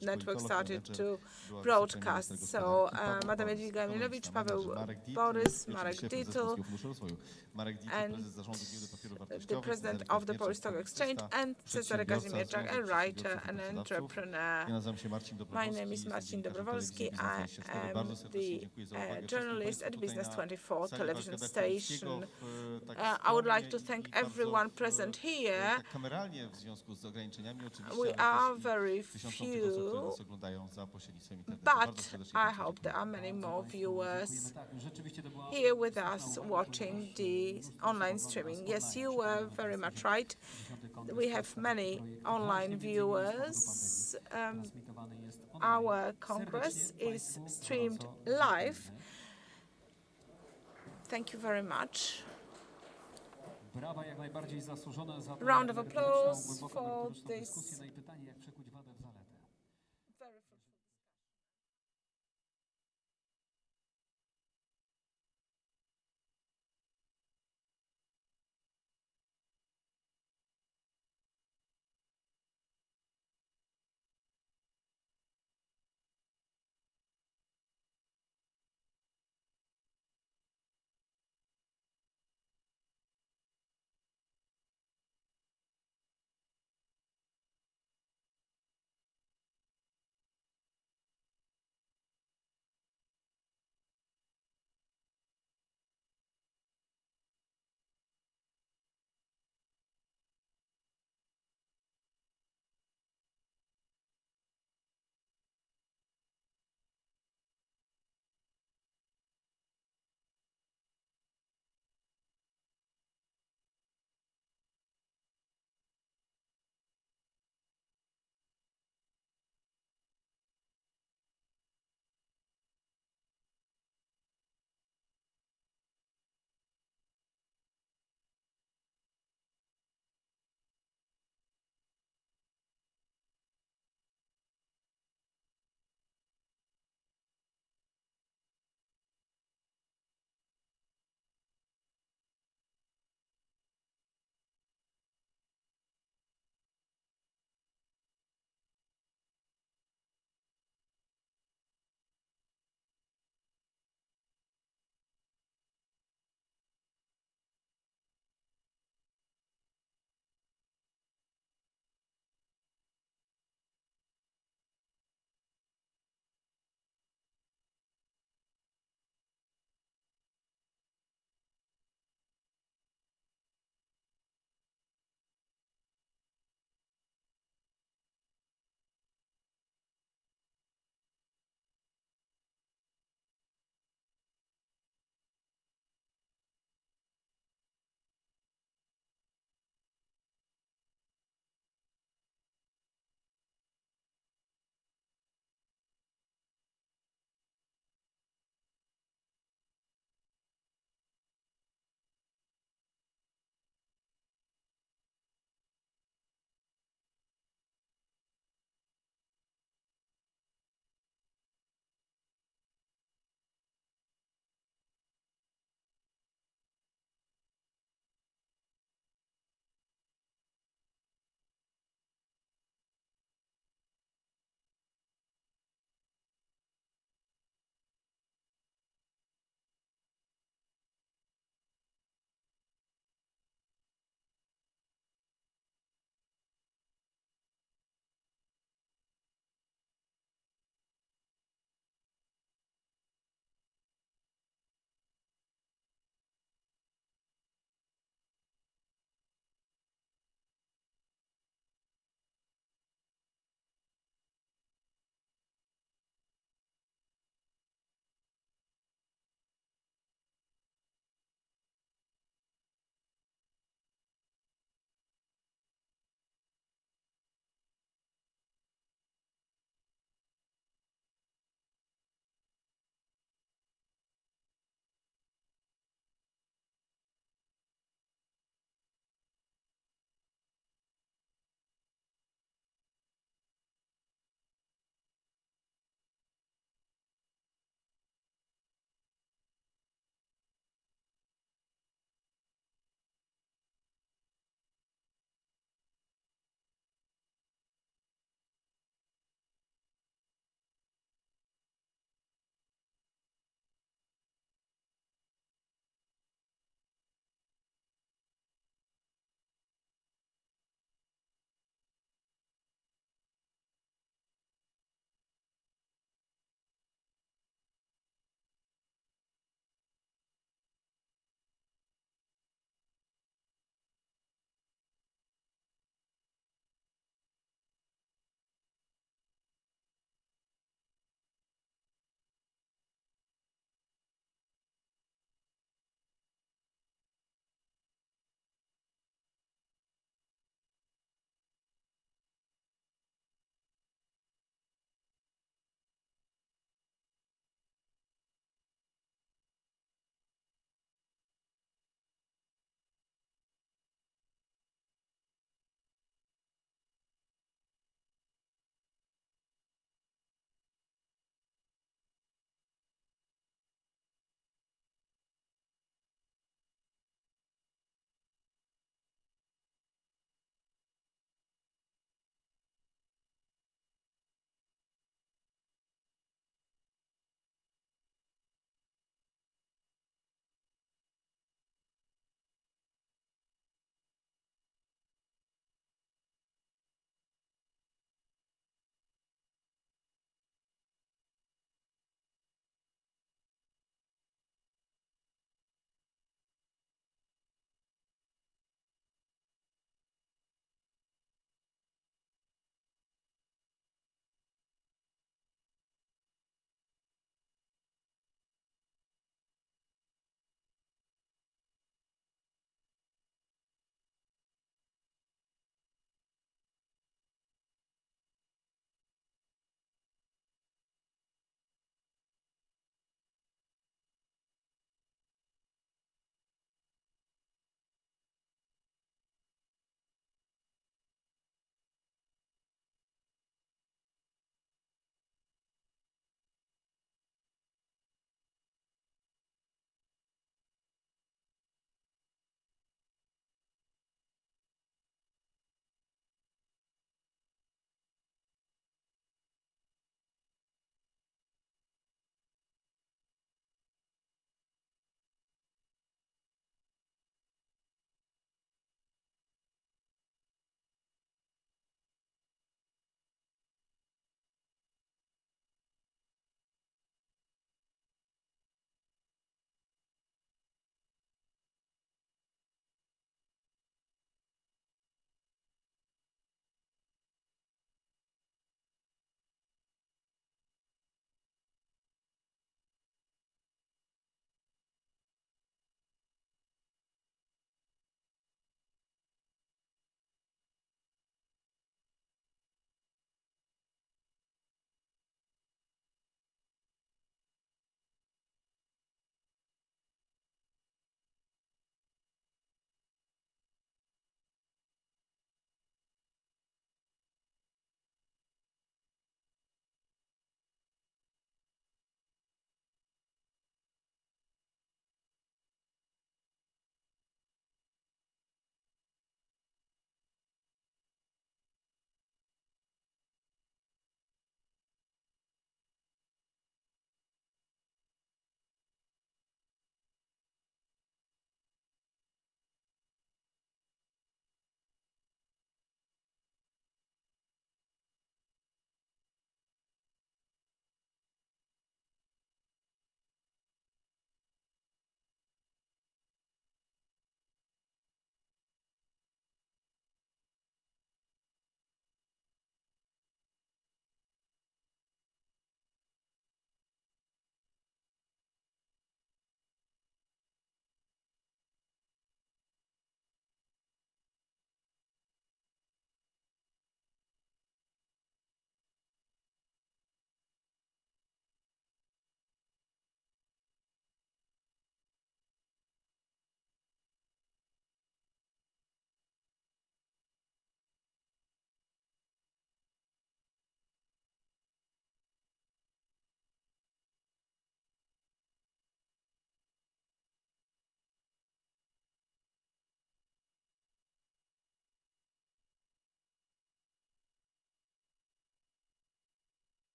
network started to broadcast. So Madam Jadwiga Emilewicz, Paweł Borys, Marek Dietl, and the president of the Polish Stock Exchange, and Cezary Kazimierczak, a writer, an entrepreneur. My name is Marcin Dobrowolski. I am the journalist at Business24 television station. I would like to thank everyone present here. We are very few, but I hope there are many more viewers here with us watching the online streaming. Yes, you were very much right. We have many online viewers. Our Congress is streamed live. Thank you very much. Round of applause for this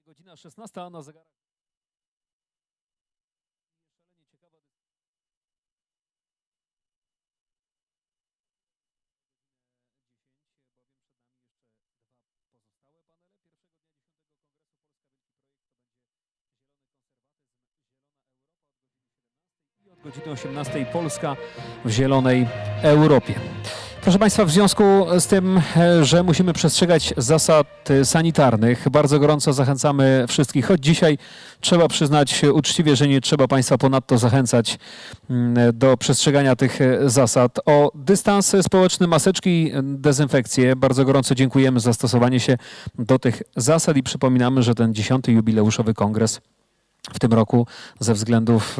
Godzina 16 na zegarach. Szalenie ciekawa godziny 18 Polska w zielonej Europie. Proszę Państwa, w związku z tym, że musimy przestrzegać zasad sanitarnych, bardzo gorąco zachęcamy wszystkich, choć dzisiaj trzeba przyznać uczciwie, że nie trzeba Państwa ponadto zachęcać do przestrzegania tych zasad. O dystans społeczny, maseczki, dezynfekcję. Bardzo gorąco dziękujemy za stosowanie się do tych zasad i przypominamy, że ten 10. jubileuszowy kongres w tym roku ze względów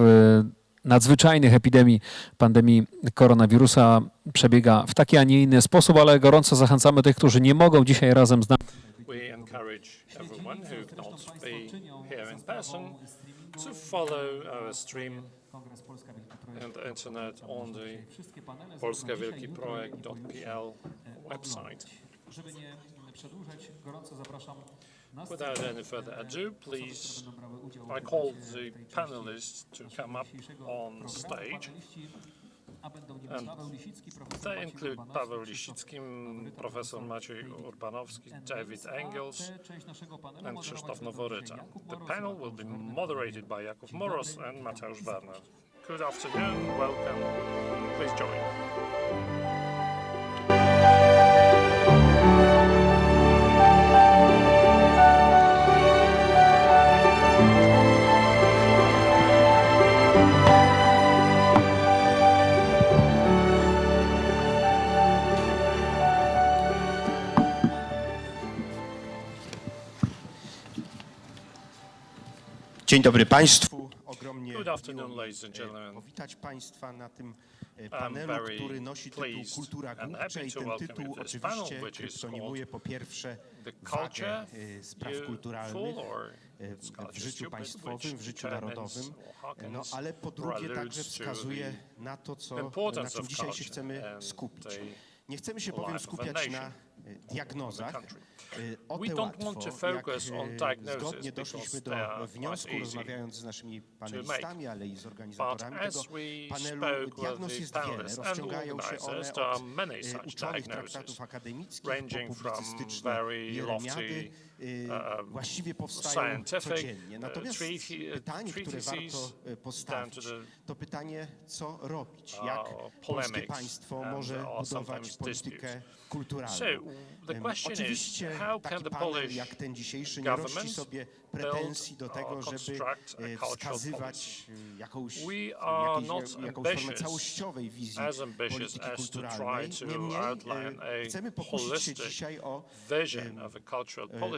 nadzwyczajnych epidemii, pandemii koronawirusa przebiega w taki, a nie inny sposób, ale gorąco zachęcamy tych, którzy nie mogą dzisiaj razem z nami. We encourage everyone who cannot be here in person to follow our stream and the internet on the Polska Wielki Projekt.pl website. Żeby nie przedłużać, gorąco zapraszam. Without any further ado, please, I call the panelists to come up on stage. And they include Paweł Lisicki, Professor Maciej Urbanowski, David Engels, and Krzysztof Noworyta. The panel will be moderated by Jakub Moros and Mateusz Werner. Good afternoon, welcome, please join. Dzień dobry Państwu. Ogromnie Good afternoon, miło ladies and gentlemen. powitać Państwa na tym panelu, który nosi tytuł Kultura głupcza i ten tytuł oczywiście kryptonimuje po pierwsze wagę spraw kulturalnych w życiu państwowym, w życiu narodowym, no ale po drugie także wskazuje na to, na czym dzisiaj się chcemy skupić. Nie chcemy się bowiem skupiać na diagnozach. O te łatwo, jak zgodnie doszliśmy do wniosku, rozmawiając z naszymi panelistami, ale i z organizatorami tego panelu. Diagnoz jest wiele, rozciągają się one od uczonych traktatów akademickich po publicystyczne jeremiady, właściwie powstają codziennie. Natomiast pytanie, które warto postawić, to pytanie, co robić, jak polskie państwo może budować politykę kulturalną. Oczywiście taki panel jak ten dzisiejszy nie rości sobie pretensji do tego, żeby wskazywać jakąś formę całościowej wizji polityki kulturalnej. Niemniej chcemy pokusić się dzisiaj o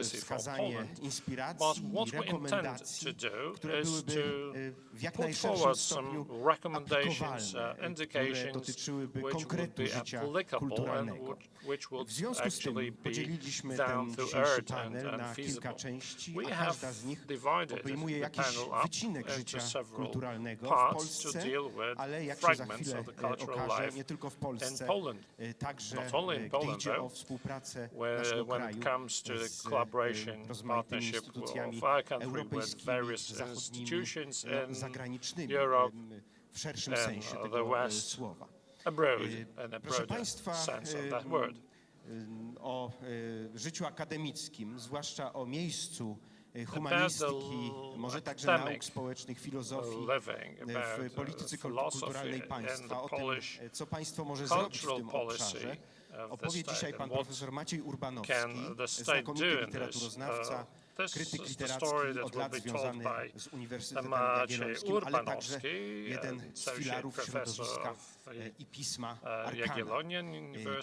wskazanie inspiracji i rekomendacji, które byłyby w jak najszerszym stopniu aplikowalne, które dotyczyłyby konkretów życia kulturalnego. W związku z tym podzieliliśmy ten dzisiejszy panel na kilka części, a każda z nich obejmuje jakiś wycinek życia kulturalnego w Polsce, ale jak się za chwilę okaże, nie tylko w Polsce, także gdy idzie o współpracę naszego kraju z rozmaitymi instytucjami europejskimi, zachodnimi, zagranicznymi, w szerszym sensie tego słowa. Proszę Państwa, o życiu akademickim, zwłaszcza o miejscu humanistyki, może także nauk społecznych, filozofii w polityce kulturalnej państwa, o tym, co państwo może zrobić w tym obszarze, opowie dzisiaj pan profesor Maciej Urbanowski, znakomity literaturoznawca, krytyk literacki od lat związany z Uniwersytetem Jagiellońskim, ale także jeden z filarów środowiska i pisma Arkana.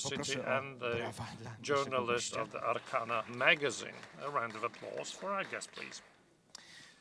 Poproszę o brawa dla naszego gościa. Of the Arkana magazine. A round of applause for our guest, please.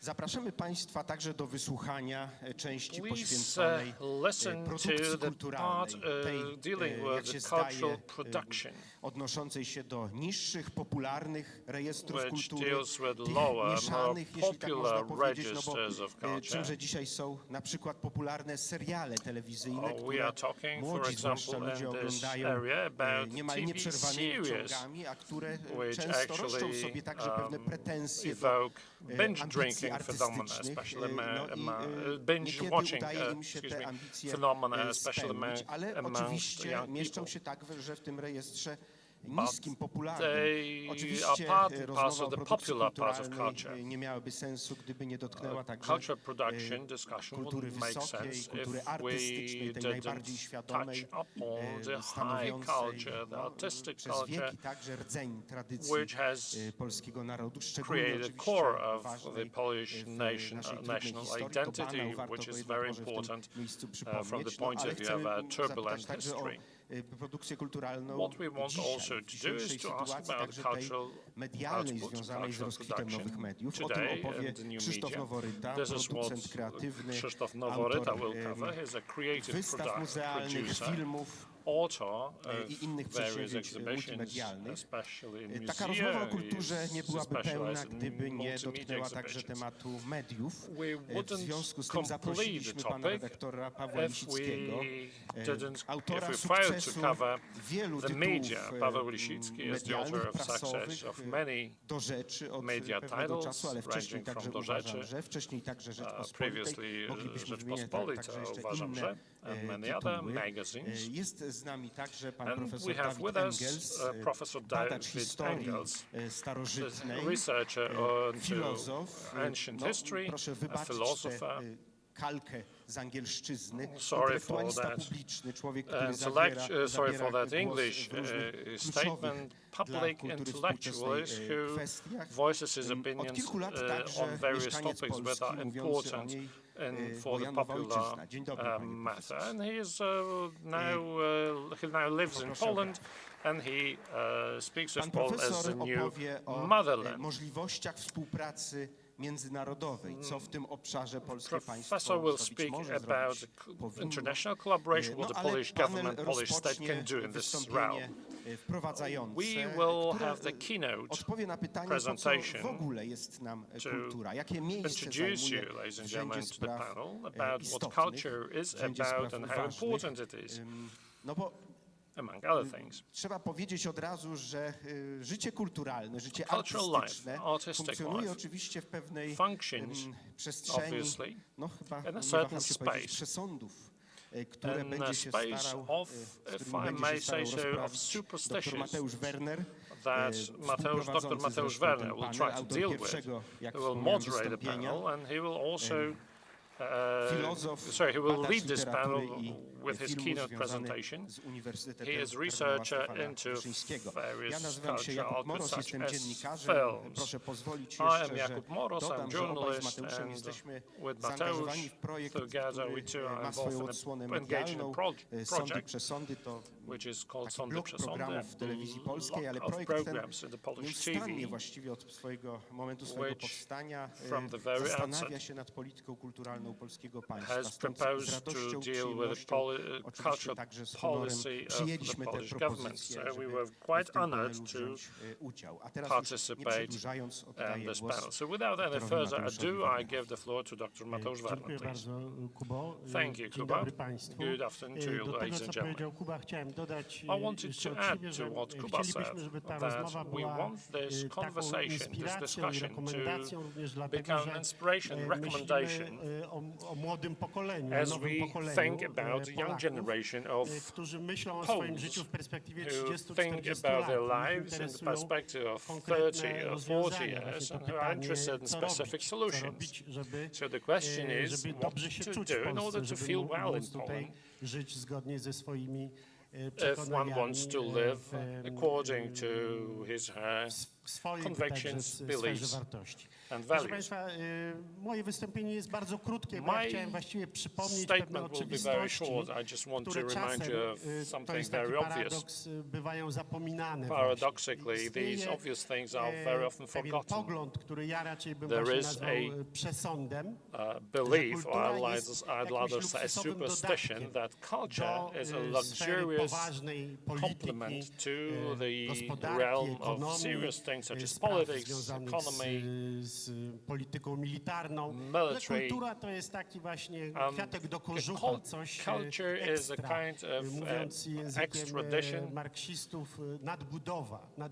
Zapraszamy Państwa także do wysłuchania części Please poświęconej listen produkcji to the part kulturalnej, tej, dealing jak with się the cultural zdaje, production, odnoszącej się do niższych, popularnych rejestrów which kultury, deals with tych lower, more mieszanych, jeśli tak można popular powiedzieć, no bo registers of culture. czymże dzisiaj są na przykład popularne seriale telewizyjne, We które are talking, for młodzi zwłaszcza example, ludzie in this oglądają area about niemal TV nieprzerwanymi series, ciągami, a które which często roszczą actually sobie także pewne pretensje do evoke binge ambicji drinking phenomena, artystycznych, especially i binge niekiedy watching udaje im się te ambicje phenomena, especially spełnić, ale amongst oczywiście young mieszczą people. się także w tym rejestrze niskim, popularnym. They are Oczywiście part and rozmowa parcel o of the produkcji popular part of kulturalnej culture. nie miałaby sensu, gdyby nie dotknęła także Culture production discussion kultury wouldn't make wysokiej, sense kultury if artystycznej, we tej najbardziej didn't świadomej, touch upon the high stanowiącej culture, the artistic przez culture, wieki także rdzeń tradycji which has polskiego narodu, szczególnie created oczywiście core of the ważnej Polish w nation, naszej trudnej national historii. To identity, banał, warto which go is jednak very może w tym important miejscu from the przypomnieć. point Ale of view of chcemy our zapytać turbulent także o history. produkcję kulturalną What we want dzisiaj, also w to do dzisiejszej is to ask sytuacji, about także the tej cultural medialnej output, związanej z cultural rozkwitem production nowych mediów. O tym today opowie and the new Krzysztof media. Noworyta, This is what producent kreatywny, Krzysztof Noworyta autor will cover. He's a creative wystaw muzealnych, producer, filmów author i innych of various przedsięwzięć exhibitions, multimedialnych. especially Taka museums, rozmowa o kulturze nie byłaby pełna, specialized in gdyby nie multimedia dotknęła także exhibitions. tematu mediów. We W związku z tym complete zaprosiliśmy the pana topic redaktora Pawła Lisickiego, if we failed sukcesu to cover wielu the tytułów media. Paweł Lisicki is the author medialnych, of success prasowych, of many do rzeczy od media pewnego titles, czasu, ale wcześniej ranging także from do uważam, rzeczy, że wcześniej także Rzeczpospolitej. previously Moglibyśmy wymieniać Rzeczpospolita, także jeszcze uważam, inne że and many other tytuły. magazines. Jest z nami także pan And profesor we have Dawid with us Engels, Professor badacz David historii Engels, starożytnej, researcher on filozof. ancient history, Proszę a wybaczyć philosopher. tę kalkę z angielszczyzny. Sorry for Intelektualista that. publiczny, człowiek, który Sorry for that głos English w różnych statement. dla Public kultury intellectualist współczesnej who kwestiach. voices his Od opinions kilku lat także on various mieszkaniec topics that Polski, are mówiący o important niej for the Wojanowa popular ojczyzna. Dzień dobry, panie matter. profesorze. And he now lives in Poland, and he speaks of Pan Poland as profesor the new opowie o motherland. możliwościach współpracy międzynarodowej, co w tym obszarze polskie państwo Professor will zrobić speak może, about zrobić powinno. international collaboration with the Ale Polish panel government, Polish state rozpocznie can do in this wystąpienie realm. wprowadzające, We will które have the keynote odpowie na pytanie, po co presentation w ogóle jest nam to kultura, jakie miejsce introduce zajmuje you, ladies and w gentlemen, rzędzie to the spraw panel about what istotnych, culture is w rzędzie about spraw and how ważnych. important it is, No bo among other things. trzeba powiedzieć od razu, że życie kulturalne, życie Cultural artystyczne life, artistic funkcjonuje life, oczywiście w pewnej functions, przestrzeni, obviously, no chyba in a nie certain waham się powiedzieć, space. przesądów, które In będzie a się space starał, of, z if którymi I będzie may się starał say so, of rozprawić dr superstitions Mateusz Werner, that Dr. Mateusz Werner will try to deal with. He will moderate the panel, and he will also he will lead this panel with his keynote presentation. He is researcher into various cultural outlets such as films. I am Jakub Moros, I'm journalist, and with Mateusz together we two are engaged in a project which is called Sądy Przesądy, of programs in the Polish TV, właściwie od momentu swojego powstania from the very zastanawia się nad polityką kulturalną polskiego państwa. has Stąd z proposed to radością, deal with przyjemnością, cultural oczywiście także z honorem policy of the przyjęliśmy te Polish government. propozycje, So we żeby were w quite tym honored panelu to wziąć udział. A teraz już nie participate przedłużając, in oddaję this głos panel. So without any doktorowi further Mateuszowi ado, I Wernerowi. give the floor to Dr. Mateusz Werner, Dziękuję please. bardzo, Kubo. Thank you, Dzień Kuba. dobry Państwu. Good afternoon to you, Do ladies tego, and co powiedział gentlemen. Kuba, chciałem dodać I wanted jeszcze to add uczciwie, to że what Kuba said, chcielibyśmy, żeby ta that rozmowa we była want this taką conversation, this inspiracją i discussion rekomendacją również to dlatego, become an że inspiration, recommendation myślimy o młodym pokoleniu, as nowym we pokoleniu think about the young Polaków, generation of którzy myślą o swoim Poles życiu w perspektywie who 30-40 think lat. about their Ich lives in the interesują perspective of 30 konkretne or 40 rozwiązania. years Właśnie and to who are pytanie, interested in co specific robić, solutions. żeby, So the question is żeby what dobrze się to czuć do w in order Polsce, to żeby feel well in móc tutaj Poland żyć zgodnie ze swoimi if one przekonaniami wants to live according to his or her convictions, beliefs, and Proszę values. Państwa, moje wystąpienie jest bardzo krótkie, bo ja My chciałem właściwie przypomnieć pewne statement will be very oczywistości, short. I just want to które remind czasem, you of to something jest taki very obvious. paradoks, bywają zapominane. Paradoxically, Istnieje, these obvious things are very often pewien forgotten. pogląd, który ja raczej bym There właśnie is nazwał przesądem, Belief, że or kultura jest I'd jakimś rather say a luksusowym superstition, dodatkiem that culture do is a sfery luxurious poważnej polityki, complement to the gospodarki, realm of ekonomii, serious things such as spraw politics, związanych economy, z polityką militarną. military. Kultura to jest taki właśnie kwiatek do kożucha, coś culture is a ekstra. kind of Mówiąc językiem extra addition, marksistów, nadbudowa, a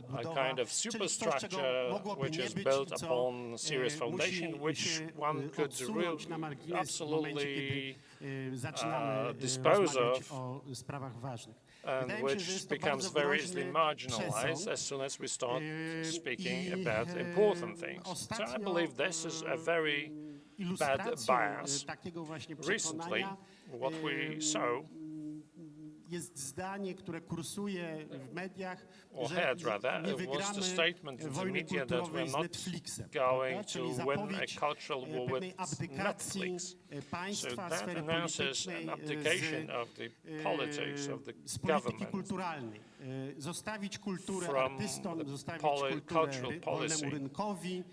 kind of czyli coś, superstructure czego mogłoby which nie is być, built co upon serious foundation, musi which się one could odsunąć na margines w momencie, absolutely kiedy zaczynamy dispose rozmawiać of, o sprawach ważnych. and Wydaje mi się, że which jest to becomes bardzo very groźny easily marginalized przesąd. as soon as we start speaking I, about important things. So I ostatnio, believe this is a very bad ilustracją bias. takiego właśnie Recently, przekonania what we saw, jest zdanie, które kursuje w mediach, or że had rather, nie was the wygramy statement in the wojny media that kulturowej we're z not Netflixem, going prawda? to Czyli win zapowiedź a cultural war pewnej with abdykacji Netflix. So państwa, that sfery announces an politycznej abdication of the politics of the z polityki government kulturalnej. Zostawić kulturę from artystom, the zostawić cultural kulturę policy. wolnemu rynkowi.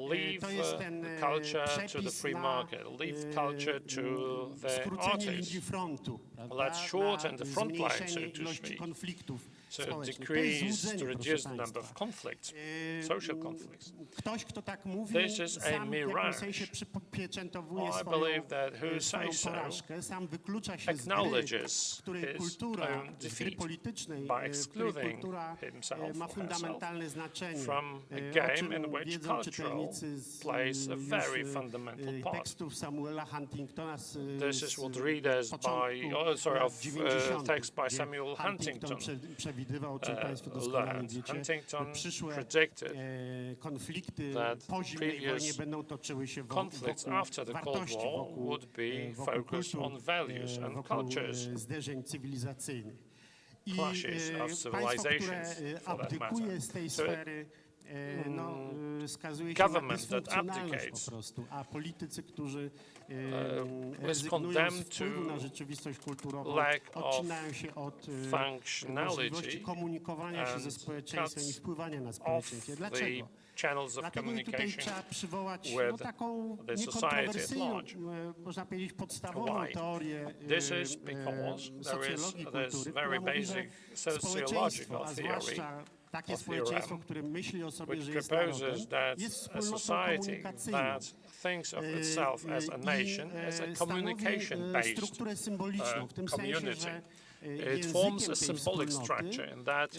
Leave To jest ten the culture to the przepis free na market. Leave culture to the skrócenie artists. linii frontu, prawda? Let's shorten the Na front line, so zmniejszenie to ilości speak. konfliktów To społecznych. To jest decrease, złudzenie, to proszę reduce the number państwa. of conflicts, social conflicts. Ktoś, kto tak mówi, This is a sam w jakimś mirage. sensie przypieczętowuje I swoją believe that who swoją says so porażkę, sam wyklucza się z gry, acknowledges w której his kultura, own z gry defeat politycznej, by w której excluding kultura himself ma or fundamentalne znaczenie. from a O game czym in which wiedzą cultural czytelnicy z plays a już, very fundamental part. tekstów Samuela Huntingtona z This is what readers text by Samuel Huntington przewidywał, o czym Państwo doskonale learned. wiecie, Huntington przyszłe predicted konflikty that po zimnej previous wojnie będą toczyły się conflicts wokół after the Cold wartości, War wokół, would be wokół focused kultur, on values and wokół cultures, zderzeń cywilizacyjnych. I clashes of państwo, które civilizations, for that abdykuje matter. z tej So sfery, skazuje się na government that dysfunkcjonalność abdicates po prostu, a politycy, którzy is rezygnują z condemned wpływu to na rzeczywistość kulturową, lack of odcinają się od functionality możliwości komunikowania się ze and społeczeństwem i cuts wpływania na off społeczeństwie. the Dlaczego? channels of Dlatego tutaj communication trzeba przywołać with taką the society at niekontrowersyjną, large. można powiedzieć podstawową Why? teorię This is because socjologii there's kultury, very która mówi, że basic społeczeństwo, sociological a theory zwłaszcza takie of społeczeństwo, theorem, które myśli o sobie, which że jest narodem, proposes that jest a wspólnotą society komunikacyjną. that thinks of itself as a nation, as a communication-based strukturę symboliczną, w tym sensie, community. że It forms a językiem tej symbolic wspólnoty structure in that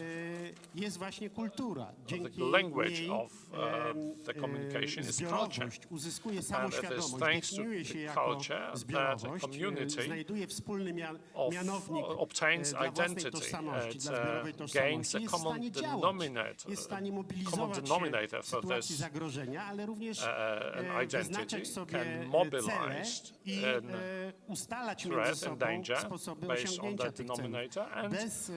jest właśnie kultura. Dzięki the language niej of the communication is culture. zbiorowość uzyskuje And it is samoświadomość, thanks to definiuje się the jako culture that a zbiorowość, community znajduje wspólny mianownik obtains dla własnej identity. tożsamości, It dla zbiorowej gains tożsamości. a Jest w common stanie działać, denominator. jest w stanie Common mobilizować się denominator w for sytuacji this zagrożenia, ale również an identity wyznaczać sobie can cele mobilize i in ustalać między threat and sobą danger sposoby based on osiągnięcia that tych celów. denominator and Bez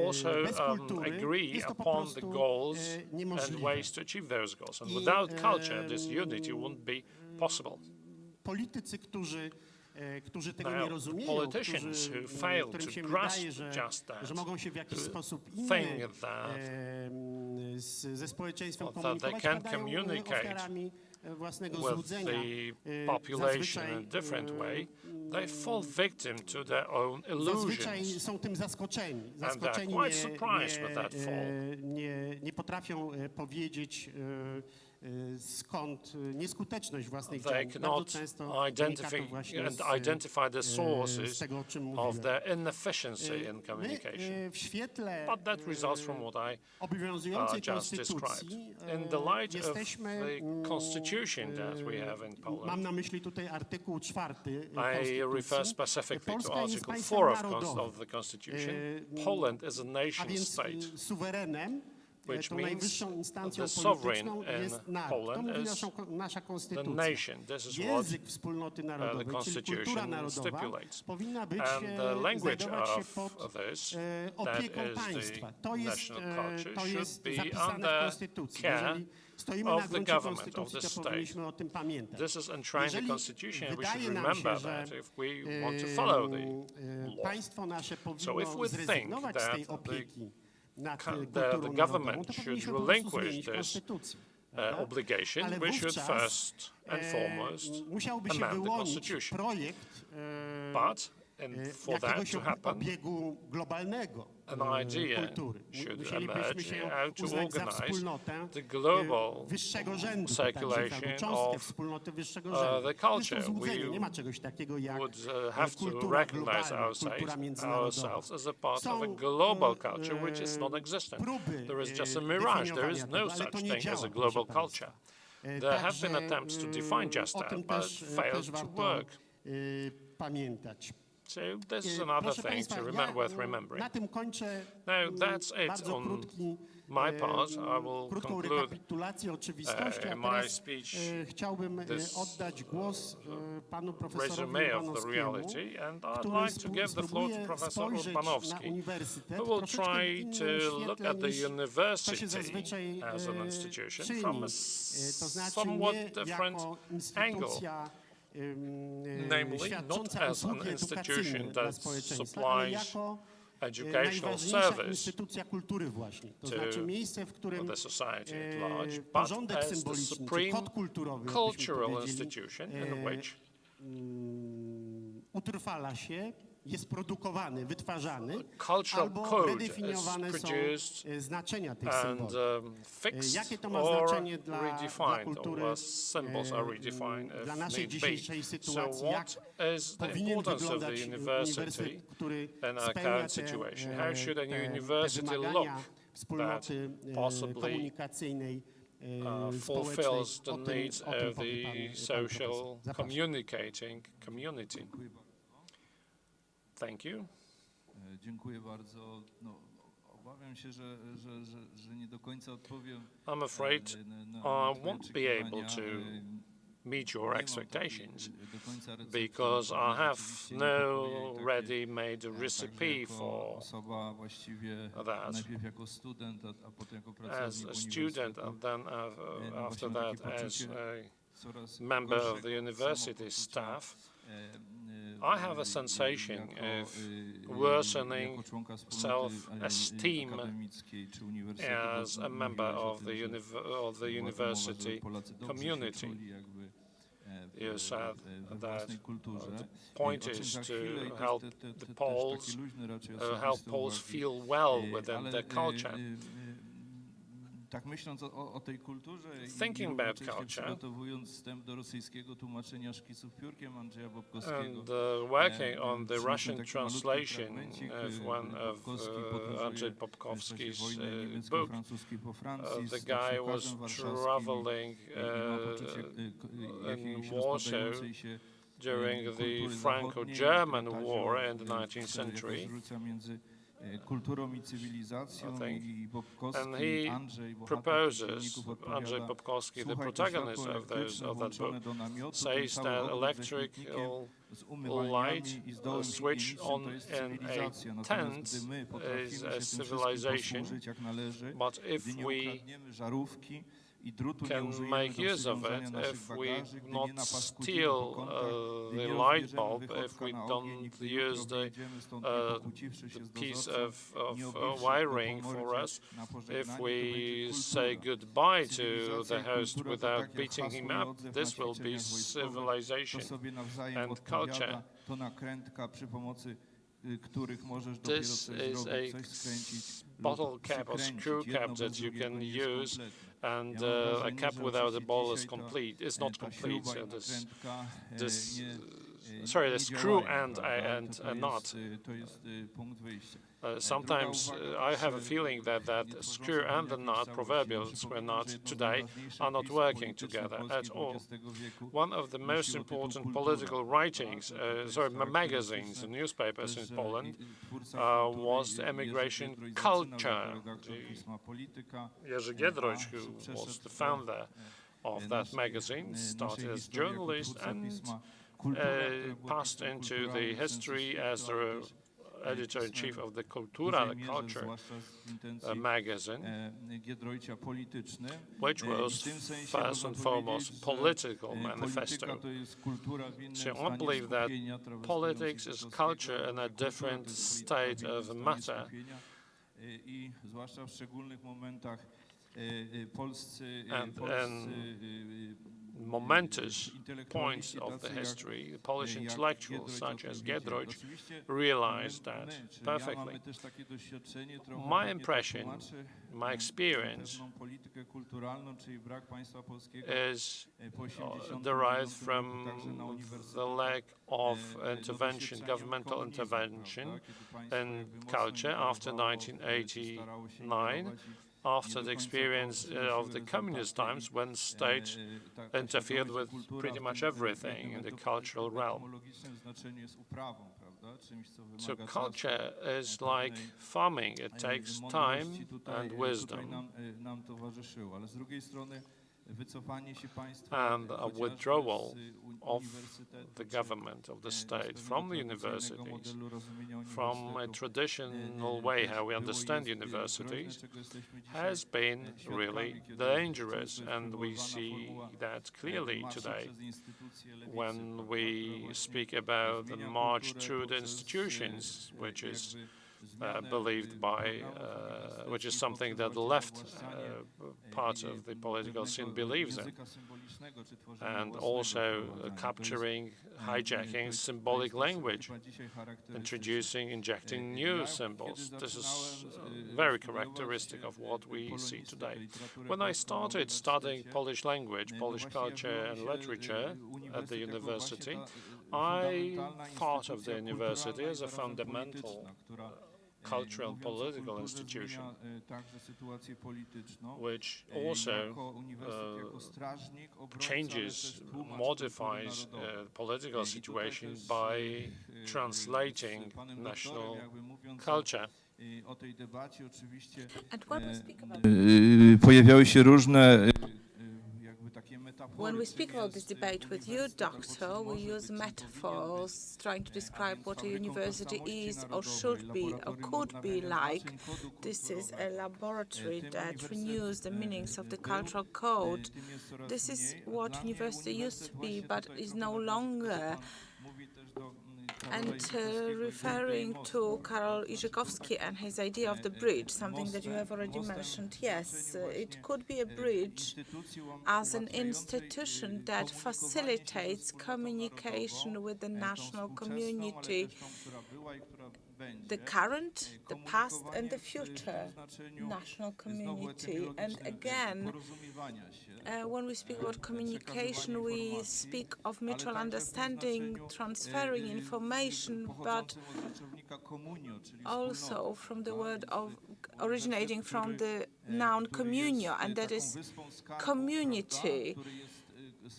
also bez kultury agree jest to po upon the prostu goals and niemożliwe. ways to achieve those goals. And I, without culture, this unity wouldn't be possible. Politycy, którzy tego Now, nie rozumieją, politicians who fail którym to się grasp wydaje, just that, że mogą się w jakiś who sposób inny think that ze społeczeństwem they komunikować, can padają communicate ofiarami własnego with złudzenia. the population in a different way, they fall victim to their own Zazwyczaj illusions. są tym zaskoczeni. And they're quite surprised with that fall. Nie potrafią powiedzieć, skąd nieskuteczność własnej They działań. Bardzo cannot często wynika to właśnie identify the z sources tego, o czym of mówiłem. their inefficiency in communication. W świetle But that results from what I obowiązującej just described. konstytucji In the light of jesteśmy, the constitution that we have in mam Poland, na myśli tutaj artykuł 4 I refer konstytucji. specifically to Polska jest Article państwem 4 narodowym. of the Constitution. Poland is a A nation więc state. suwerenem which tą means najwyższą instancją the sovereign polityczną in jest naród. To Poland mówi is nasza the konstytucja. nation. This is what Język wspólnoty the narodowej, czyli kultura Constitution narodowa, stipulates. powinna być, And the language znajdować się of pod this, that opieką is państwa. the To jest national culture, should be zapisane w under Konstytucji. care Jeżeli stoimy of na the gruncie government, of Konstytucji, the to state. powinniśmy o tym pamiętać. This is enshrined in the Jeżeli Constitution, and we should wydaje nam remember się, że that if we want to follow the law. państwo nasze So if powinno we think zrezygnować z that tej opieki nad the kulturą narodową, government to should powinniśmy po prostu relinquish zmienić this konstytucję. obligation, Ale we should wówczas, first and foremost musiałby się amend the wyłonić Constitution. projekt But for that jakiegoś to happen, obiegu globalnego an idea kultury. should Musielibyśmy emerge się how to uznać za organize wspólnotę the global wyższego rzędu, także za circulation cząstkę of wspólnoty wyższego rzędu. the Jest to culture. złudzenie, We nie ma czegoś takiego jak would have to kultura recognize globalna, kultura międzynarodowa. ourselves as a part Są of a global culture which is non-existent. próby There is just a mirage. There is definiowania no tego, ale to such nie thing as działa, a global proszę culture. There have been attempts to define just o that, tym but też failed to warto work. pamiętać. So this is another Proszę thing państwa, to worth remembering. na tym kończę Now that's it bardzo on krótki, my part. I will krótką conclude rekapitulację oczywistości, a my teraz speech, chciałbym oddać głos panu profesorowi resume of the Urbanowskiemu, reality, and I'd który like to give the floor to Professor spojrzeć na Urbanowski, uniwersytet who will troszeczkę w try innym to look świetle at the niż to się university zazwyczaj as an institution czyni. from a To znaczy somewhat nie different jako angle. instytucja Namely, not świadcząca as an usługi edukacyjne institution dla that społeczeństwa, ale supplies jako educational najważniejsza service instytucja kultury właśnie. To to znaczy miejsce, w którym the society at large, but porządek as the symboliczny, czy supreme kod kulturowy, cultural byśmy powiedzieli, institution in which utrwala się, jest produkowany, wytwarzany, cultural albo code redefiniowane is są produced znaczenia tych and symboli. fixed Jakie to ma or znaczenie dla redefined, kultury, or symbols are redefined dla if naszej need dzisiejszej be. sytuacji? So Jak what is the powinien importance of wyglądać the university uniwersytet, który in our spełnia current situation? How should a new te university look wymagania wspólnoty that possibly komunikacyjnej, fulfills the społecznej? needs O tym of powie the pan social profesor. Zapraszam. communicating community? Thank you. Dziękuję bardzo. No, obawiam się, że nie do końca odpowiem. I'm afraid I won't be able to meet your expectations because I have no ready-made recipe for that. As a student and then after that as a member of the university staff, I have a sensation of worsening self-esteem as a member of the university community. You said that the point is to help the help Poles feel well within their culture. Tak myśląc o tej kulturze Thinking about culture, przygotowując wstęp do rosyjskiego tłumaczenia szkiców piórkiem Andrzeja Bobkowskiego, and working on the Russian translation of one of Andrzej Popkowski's book, the guy was traveling in Warsaw during the Franco-German War in the 19th century. Kulturą i cywilizacją i And he proposes, Andrzej Popkowski, the protagonist of that book, says that electrical light switched on in a tent is a civilization, but if we can make use of it, if we not steal the light bulb, if we don't use the piece of wiring for us, if we say goodbye to the host without beating him up, this will be civilization and culture. This is a bottle cap or screw cap that you can use, and a cap without a ball is complete. It's not complete. So this sorry, the screw and a knot. Sometimes I have a feeling that screw and the knot, proverbial screw and knot today, are not working together at all. One of the most important political writings, magazines and newspapers in Poland, was the emigration culture. Jerzy Giedroyć, who was the founder of that magazine, started as a journalist and passed into the history as the editor-in-chief of the Kultura, the Culture magazine, which was first and foremost political manifesto. So I believe that politics is culture in a different state of matter. And momentous points of the history, the Polish intellectuals such as Giedroyć realized that perfectly. My impression, my experience is derived from the lack of intervention, governmental intervention in culture after 1989, after the experience of the communist times when state interfered with pretty much everything in the cultural realm. So culture is like farming. It takes time and wisdom. And a withdrawal of the government, of the state, from the universities, from a traditional way how we understand universities, has been really dangerous. And we see that clearly today when we speak about the march through the institutions, which is believed by, which is something that the left part of the political scene believes in, and also capturing, hijacking symbolic language, injecting new symbols. This is very characteristic of what we see today. When I started studying Polish language, Polish culture and literature at the university, I thought of the university as a fundamental cultural and political institution, which also changes, modifies political situation by translating national culture. And when we speak about pojawiały się różne When we speak about this debate with you, Doctor, we use metaphors trying to describe what a university is or should be or could be like. This is a laboratory that renews the meanings of the cultural code. This is what university used to be, but is no longer. And referring to Karol Iżykowski and his idea of the bridge, something that you have already mentioned, yes, it could be a bridge as an institution that facilitates communication with the national community, the current, the past, and the future national community. And again, when we speak about communication, we speak of mutual understanding, transferring information, but also from the word of originating from the noun communio, and that is community.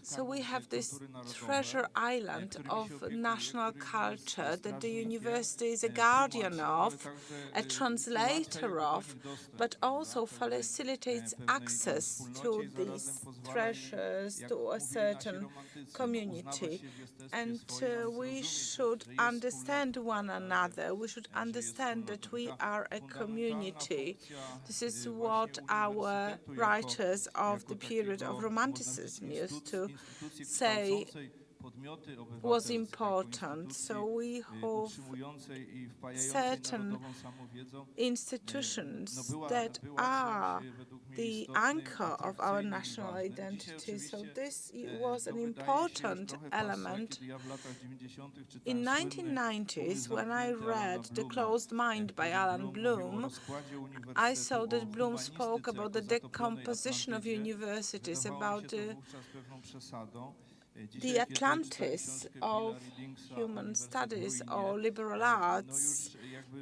So we have this treasure island of national culture that the university is a guardian of, a translator of, but also facilitates access to these treasures to a certain community. And we should understand one another. We should understand that we are a community. This is what our writers of the period of Romanticism used to say was important. So we have certain institutions that are the anchor of our national identity. So this was an important element. In 1990s, when I read The Closed Mind by Alan Bloom, I saw that Bloom spoke about the decomposition of universities, about the the Atlantis of human studies or liberal arts.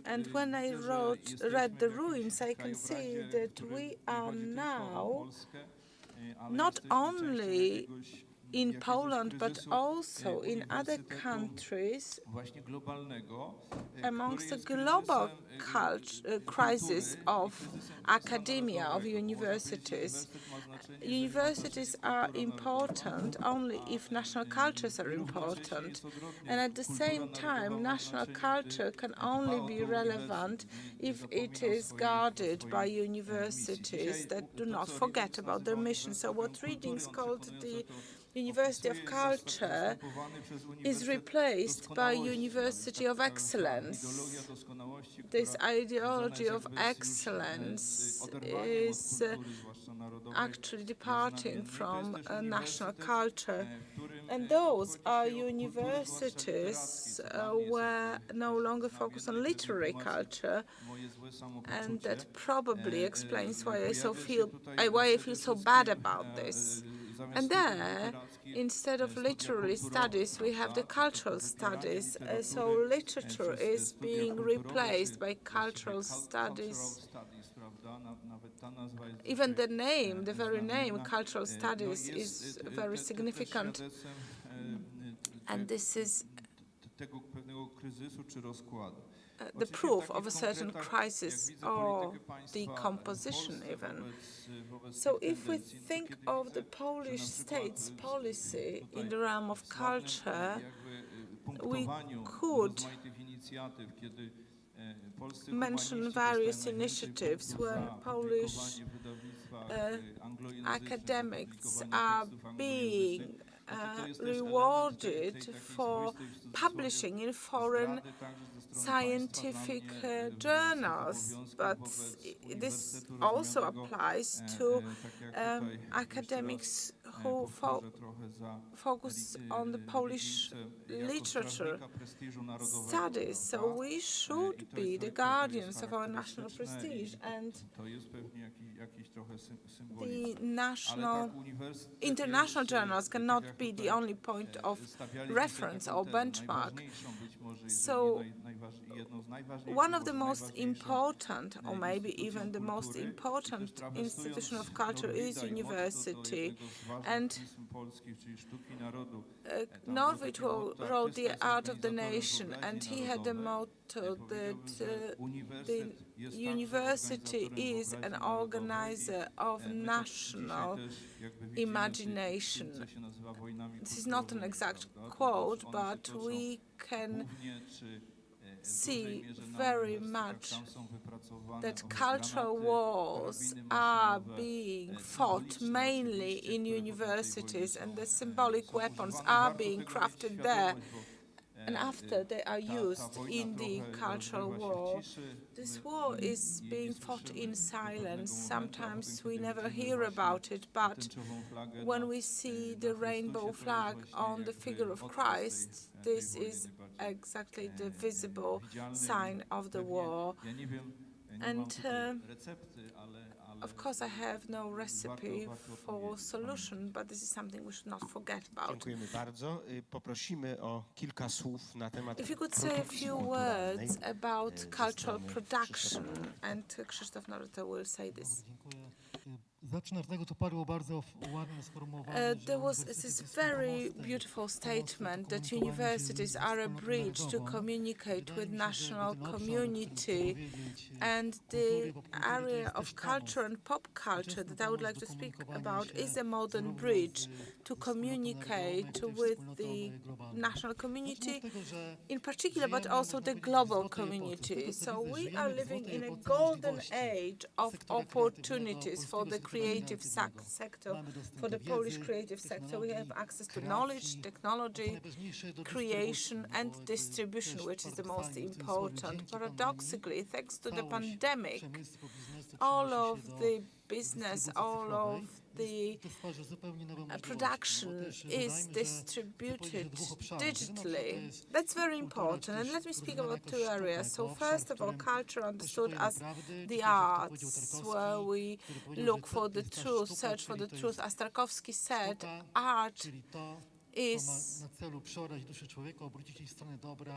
And when I read the ruins, I can see that we are now not only in Poland, but also in other countries amongst the global crisis of academia, of universities. Universities are important only if national cultures are important. And at the same time, national culture can only be relevant if it is guarded by universities that do not forget about their mission. So what Readings called the University of Culture is replaced by University of Excellence. This ideology of excellence is actually departing from national culture. And those are universities where no longer focus on literary culture, and that probably explains why I feel so bad about this. And there, instead of literary studies, we have the cultural studies. So literature is being replaced by cultural studies. Even the name, the very name, cultural studies, is very significant. And this is the proof of a certain crisis or decomposition even. So if we think of the Polish state's policy in the realm of culture, we could mention various initiatives when Polish academics are being rewarded for publishing in foreign scientific journals, but this also applies to academics who focus on the Polish literature studies. So we should be the guardians of our national prestige, and the international journals cannot be the only point of reference or benchmark. So one of the most important, or maybe even the most important institution of culture is university. And Norwich wrote The Art of the Nation, and he had the motto that the university is an organizer of national imagination. This is not an exact quote, but we can see very much that cultural wars are being fought mainly in universities, and the symbolic weapons are being crafted there. And after they are used in the cultural war, this war is being fought in silence. Sometimes we never hear about it, but when we see the rainbow flag on the figure of Christ, this is exactly the visible sign of the war. And of course, I have no recipe for solution, but this is something we should not forget about. Dziękujemy bardzo. Poprosimy o kilka słów na temat If you could say a few words about cultural production, and Krzysztof Narota will say this. There was this very beautiful statement that universities are a bridge to communicate with national community, and the area of culture and pop culture that I would like to speak about is a modern bridge to communicate with the national community in particular, but also the global community. So we are living in a golden age of opportunities for the creative sector, for the Polish creative sector. We have access to knowledge, technology, creation, and distribution, which is the most important. Paradoxically, thanks to the pandemic, all of the business, all of the production is distributed digitally. That's very important. And let me speak about two areas. So first of all, culture understood as the arts, where we look for the truth, search for the truth. As Tarkowski said, art is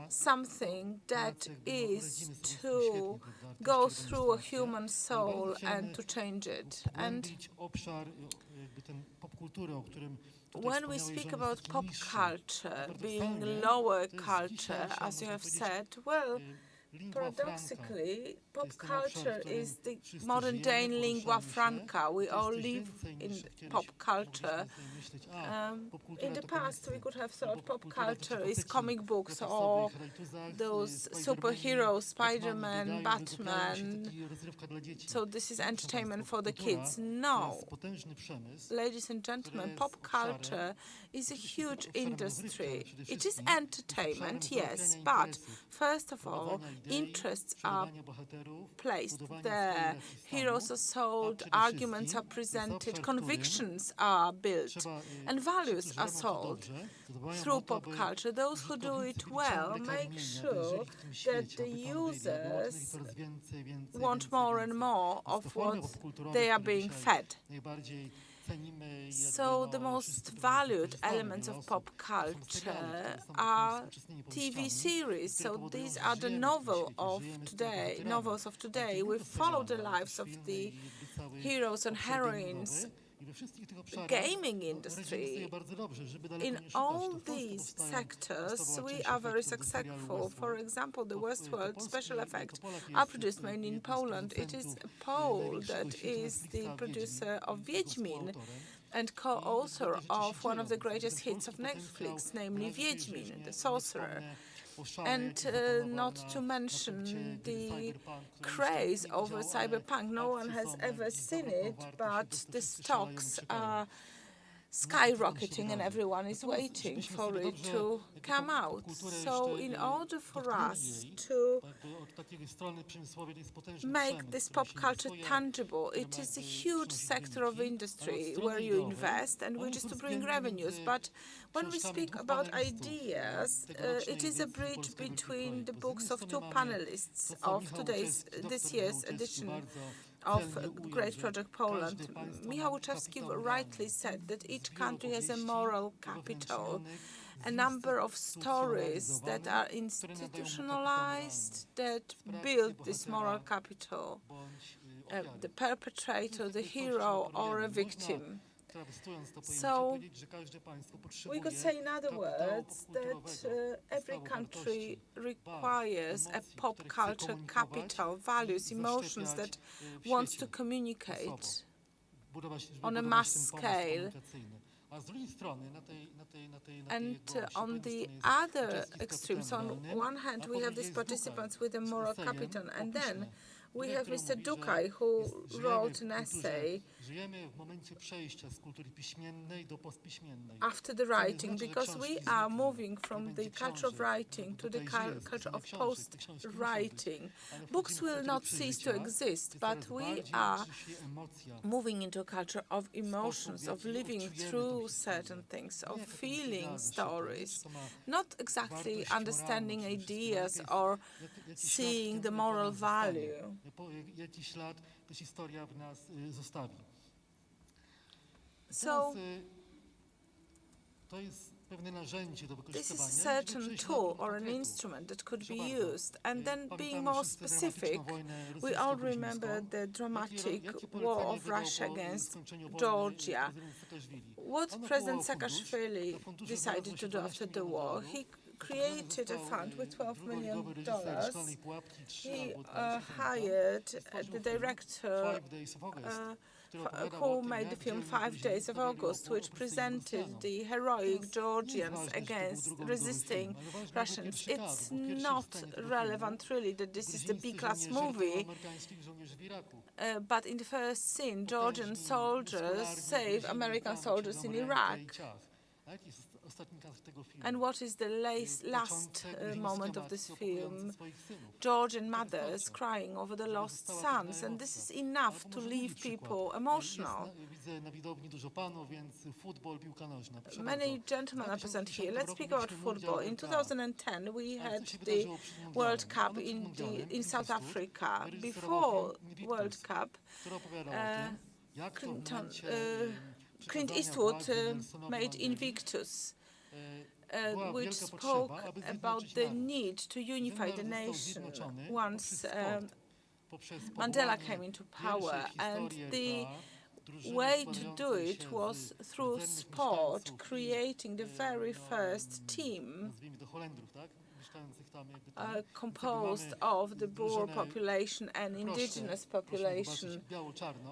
something that is to go through a human soul and to change it. And when we speak about pop culture being lower culture, as you have said, well, paradoxically, pop culture is the modern-day lingua franca. We all live in pop culture. In the past, we could have thought pop culture is comic books or those superheroes, Spider-Man, Batman. So this is entertainment for the kids. No. Ladies and gentlemen, pop culture is a huge industry. It is entertainment, yes, but first of all, interests are placed there. Heroes are sold, arguments are presented, convictions are built, and values are sold through pop culture. Those who do it well make sure that the users want more and more of what they are being fed. So the most valued elements of pop culture are TV series. So these are the novels of today. We follow the lives of the heroes and heroines. Gaming industry. In all these sectors, we are very successful. For example, the Westworld special effects are produced mainly in Poland. It is a Pole that is the producer of Wiedźmin and co-author of one of the greatest hits of Netflix, namely Wiedźmin, the Sorcerer. And not to mention the craze over cyberpunk. No one has ever seen it, but the stocks are skyrocketing and everyone is waiting for it to come out. So in order for us to make this pop culture tangible, it is a huge sector of industry where you invest and which is to bring revenues. But when we speak about ideas, it is a bridge between the books of two panelists of this year's edition of Great Project Poland. Michał Łuczewski rightly said that each country has a moral capital, a number of stories that are institutionalized that build this moral capital, the perpetrator, the hero, or a victim. So we could say in other words that every country requires a pop culture capital, values, emotions that wants to communicate on a mass scale. And on the other extremes, on one hand, we have these participants with a moral capital, and then we have Mr. Dukaj, who wrote an essay after the writing, because we are moving from the culture of writing to the culture of post-writing. Books will not cease to exist, but we are moving into a culture of emotions, of living through certain things, of feeling stories, not exactly understanding ideas or seeing the moral value. So, this is a certain tool or an instrument that could be used. And then being more specific, we all remember the dramatic war of Russia against Georgia. What President Saakashvili decided to do after the war, he created a fund with $12 million. He hired the director who made the film 5 Days of August, which presented the heroic Georgians against resisting Russians. It's not relevant really that this is the B-class movie, but in the first scene, Georgian soldiers save American soldiers in Iraq. And what is the last moment of this film? Georgian mothers crying over the lost sons, and this is enough to leave people emotional. Many gentlemen are present here. Let's speak about football. In 2010, we had the World Cup in South Africa. Before World Cup, Clint Eastwood made Invictus. which spoke about the need to unify the nation once Mandela came into power, and the way to do it was through sport, creating the very first team composed of the Boer population and indigenous population.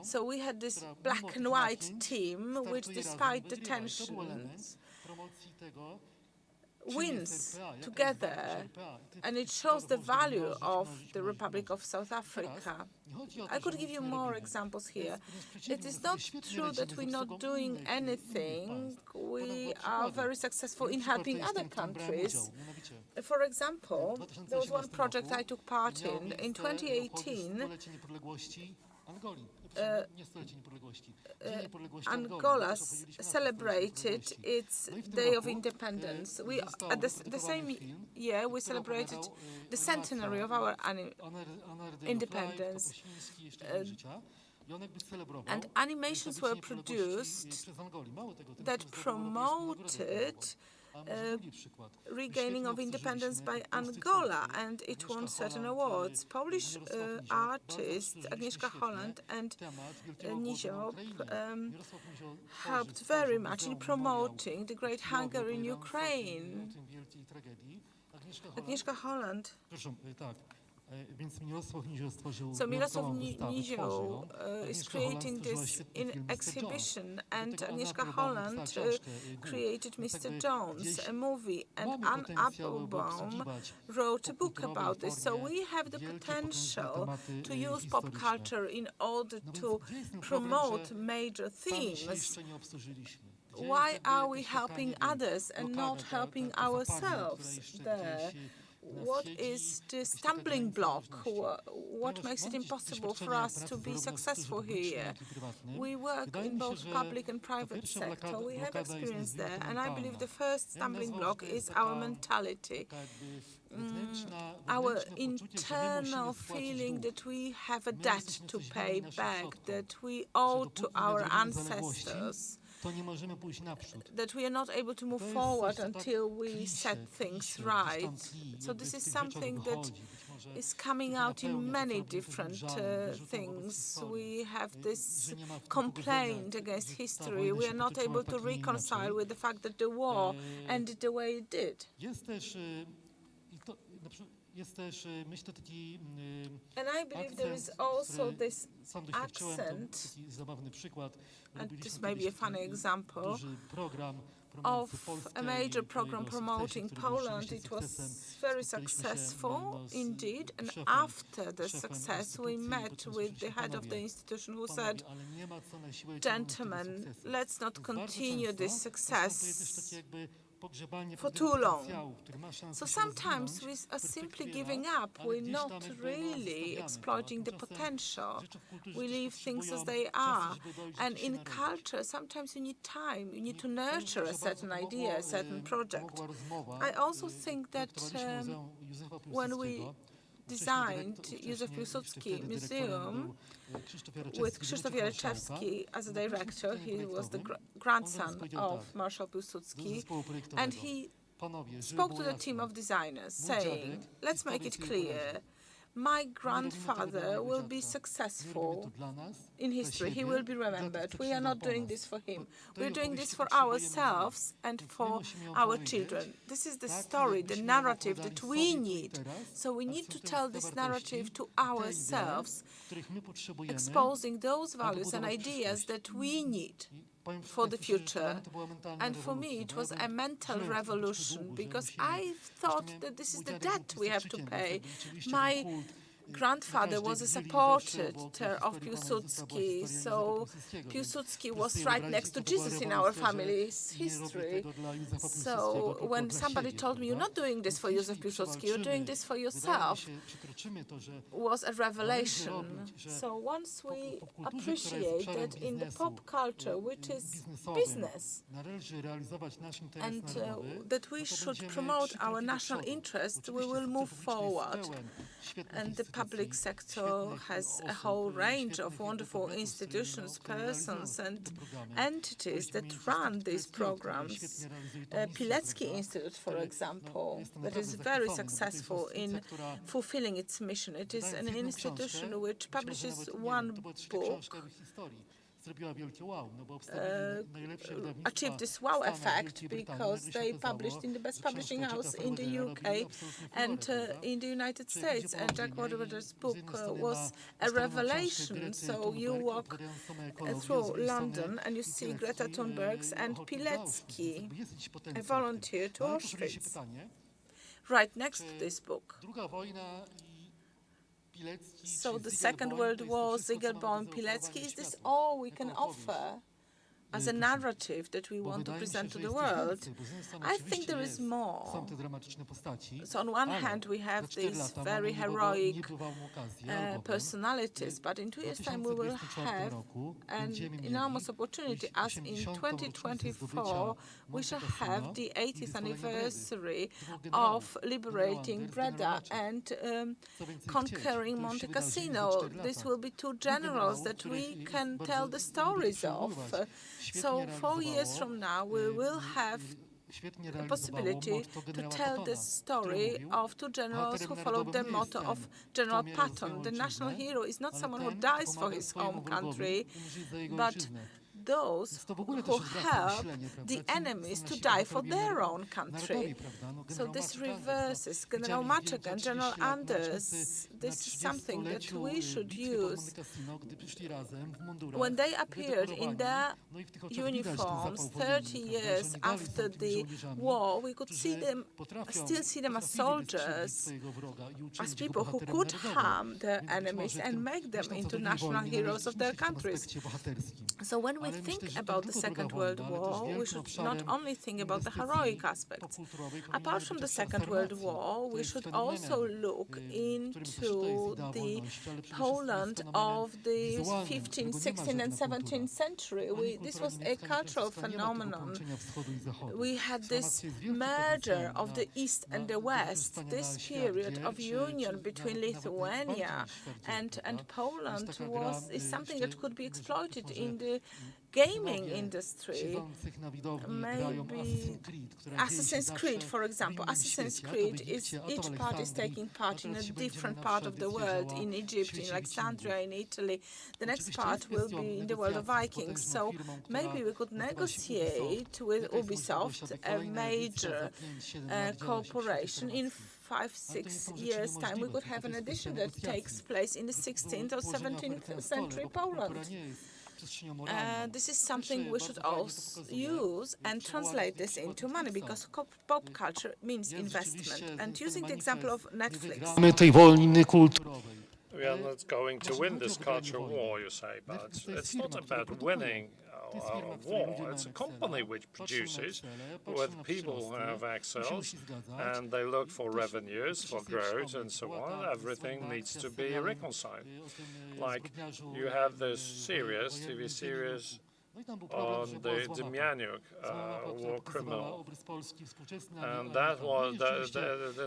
So we had this black and white team, which, despite the tensions, wins together, and it shows the value of the Republic of South Africa. I could give you more examples here. It is not true that we're not doing anything. We are very successful in helping other countries. For example, there was one project I took part in 2018. Angola celebrated its Day of Independence. At the same year, we celebrated the centenary of our independence. And animations were produced that promoted regaining of independence by Angola, and it won certain awards. Polish artists Agnieszka Holland and Niziob helped very much in promoting the great hunger in Ukraine. Agnieszka Holland. So Mirosław Nizioł is creating this exhibition, and Agnieszka Holland created Mr. Jones, a movie, and Ann Applebaum wrote a book about this. So we have the potential to use pop culture in order to promote major themes. Why are we helping others and not helping ourselves there? What is the stumbling block? What makes it impossible for us to be successful here? We work in both public and private sector. We have experience there, and I believe the first stumbling block is our mentality. Our internal feeling that we have a debt to pay back, that we owe to our ancestors, that we are not able to move forward until we set things right. So this is something that is coming out in many different things. We have this complaint against history. We are not able to reconcile with the fact that the war ended the way it did. And I believe there is also this accent, and this may be a funny example, of a major program promoting Poland. It was very successful indeed, and after the success we met with the head of the institution who said, "Gentlemen, let's not continue this success for too long." So sometimes we are simply giving up. We're not really exploiting the potential. We leave things as they are. And in culture, sometimes you need time. You need to nurture a certain idea, a certain project. I also think that when we designed Józef Piłsudski Museum with Krzysztof Jareczewski as a director. He was the grandson of Marshal Piłsudski, and he spoke to the team of designers saying, let's make it clear, my grandfather will be successful in history. He will be remembered. We are not doing this for him. We're doing this for ourselves and for our children. This is the story, the narrative that we need. So we need to tell this narrative to ourselves, exposing those values and ideas that we need for the future. And for me, it was a mental revolution, because I thought that this is the debt we have to pay. My grandfather was a supporter of Piłsudski, so Piłsudski was right next to Jesus in our family's history. So when somebody told me, you're not doing this for Józef Piłsudski, you're doing this for yourself, was a revelation. So once we appreciate that in the pop culture, which is business, and that we should promote our national interest, we will move forward. And the public sector has a whole range of wonderful institutions, persons, and entities that run these programs. Pilecki Institute, for example, that is very successful in fulfilling its mission. It is an institution which publishes one book, achieved this wow effect because they published in the best publishing house in the UK and in the United States. And Jack Waterwater's book was a revelation. So you walk through London and you see Greta Thunberg's and Pilecki, a volunteer to Auschwitz, right next to this book. So the Second World War, Ziegelbaum, Pilecki, is this all we can offer as a narrative that we want to present to the world? I think there is more. So on one hand, we have these very heroic personalities, but in 2 years' time we will have an enormous opportunity, as in 2024 we shall have the 80th anniversary of liberating Breda and conquering Monte Cassino. This will be two generals that we can tell the stories of. So 4 years from now, we will have a possibility to tell the story of two generals who followed the motto of General Patton. The national hero is not someone who dies for his home country, but those who help the enemies to die for their own country. So this reverses General Maczek and General Anders. This is something that we should use. When they appeared in their uniforms 30 years after the war, we could see them, still see them as soldiers, as people who could harm their enemies and make them into national heroes of their countries. So when we think about the Second World War, we should not only think about the heroic aspects. Apart from the Second World War, we should also look into the Poland of the 15th, 16th, and 17th century. This was a cultural phenomenon. We had this merger of the East and the West. This period of union between Lithuania and Poland is something that could be exploited in the gaming industry. Maybe Assassin's Creed, for example. Assassin's Creed is each part is taking part in a different part of the world. In Egypt, in Alexandria, in Italy. The next part will be in the world of Vikings. So maybe we could negotiate with Ubisoft, a major corporation. In 5-6 years' time, we could have an edition that takes place in the 16th or 17th century Poland. This is something we should also use and translate this into money, because pop culture means investment. And using the example of Netflix. We are not going to win this culture war, you say, but it's not about winning a war. It's a company which produces with people who have access, and they look for revenues, for growth, and so on. Everything needs to be reconciled. Like you have this TV series on the Demjanjuk, war criminal, and that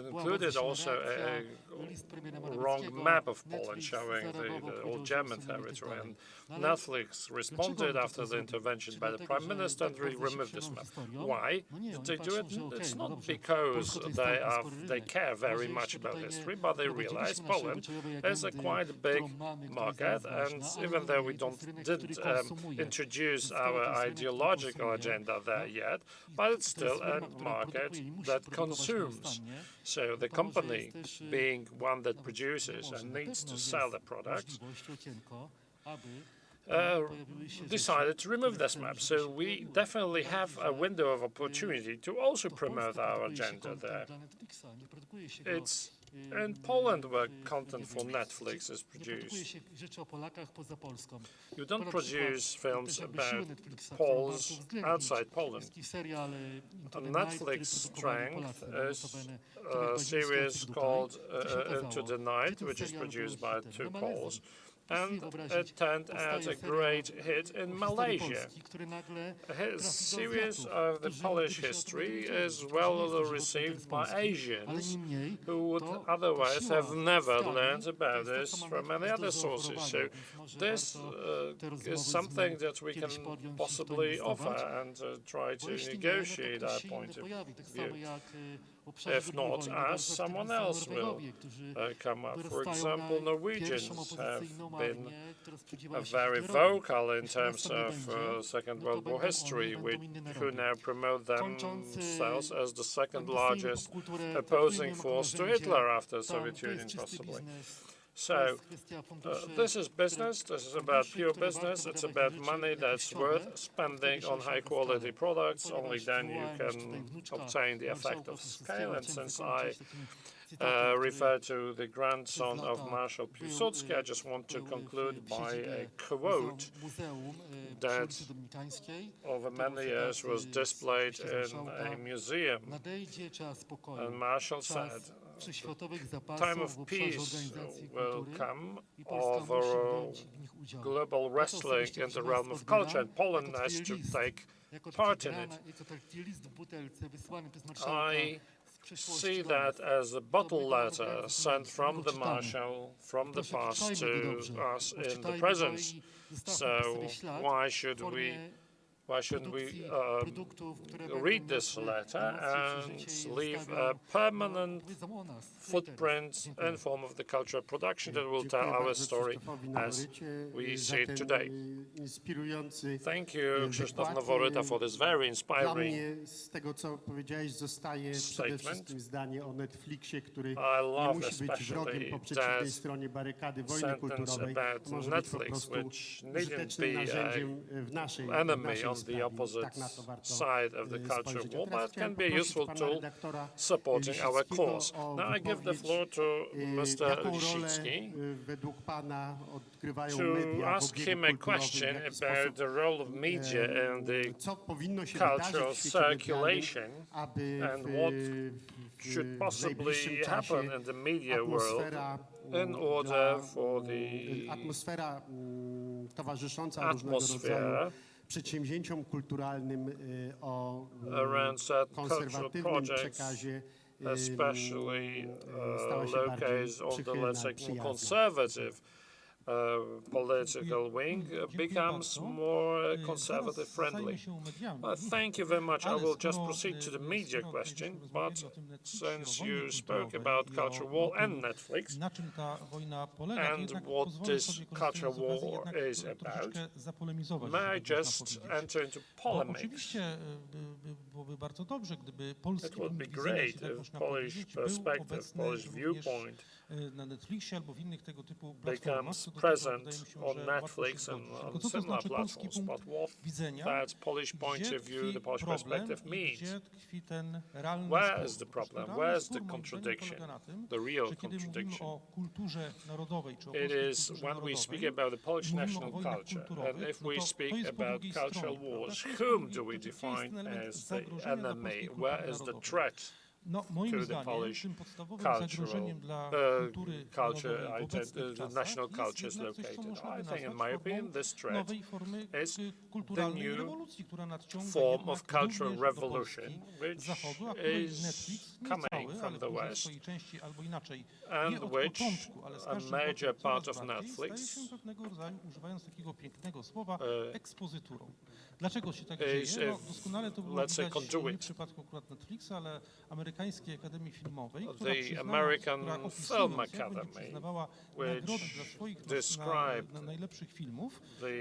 included also a wrong map of Poland showing the old German territory, and Netflix responded after the intervention by the Prime Minister and removed this map. Why did they do it? It's not because they care very much about history, but they realize Poland is a quite big market, and even though we didn't introduce our ideological agenda there yet, but it's still a market that consumes. So the company, being one that produces and needs to sell the products, decided to remove this map. So we definitely have a window of opportunity to also promote our agenda there. It's in Poland where content for Netflix is produced. You don't produce films about Poles outside Poland. Netflix strength is a series called Into the Night, which is produced by two Poles. and it turned out a great hit in Malaysia. A series of the Polish history is well received by Asians who would otherwise have never learned about this from any other sources. So this is something that we can possibly offer and try to negotiate our point of view. If not us, someone else will come up. For example, Norwegians have been very vocal in terms of Second World War history, who now promote themselves as the second largest opposing force to Hitler after the Soviet Union, possibly. So this is business. This is about pure business. It's about money that's worth spending on high-quality products. Only then you can obtain the effect of scale. And since I refer to the grandson of Marshal Piłsudski, I just want to conclude by a quote that over many years was displayed in a museum. And Marshal said, time of peace will come over global wrestling in the realm of culture, and Poland has to take part in it. I see that as a bottle letter sent from the Marshal from the past to us in the present. So why shouldn't we read this letter and leave a permanent footprint in form of the cultural production that will tell our story as we see it today. Thank you, Krzysztof Noworyta, for this very inspiring statement. I love especially that sentence about Netflix, which needn't be an enemy on the opposite side of the culture war, but can be a useful tool supporting our cause. Now I give the floor to Mr. Lisicki to ask him a question about the role of media in the cultural circulation and what should possibly happen in the media world in order for the atmosphere przedsięwzięciom kulturalnym around certain cultural projects, especially located on the, let's say, more conservative political wing, becomes more conservative friendly. Thank you very much. I will just proceed to the media question, but since you spoke about cultural war and Netflix, and what this cultural war is about, may I just enter into polemics? It would be great if Polish perspective, Polish viewpoint becomes present on Netflix and on similar platforms, but what that Polish point of view, the Polish perspective means. Where is the problem? Where is the contradiction, the real contradiction? It is when we speak about the Polish national culture, and if we speak about cultural wars, whom do we define as the enemy? Where is the threat to the Polish national culture is located? I think, in my opinion, this threat is the new form of cultural revolution, which is coming from the West, and which a major part of Netflix is, let's say, conduit. The American Film Academy, which described the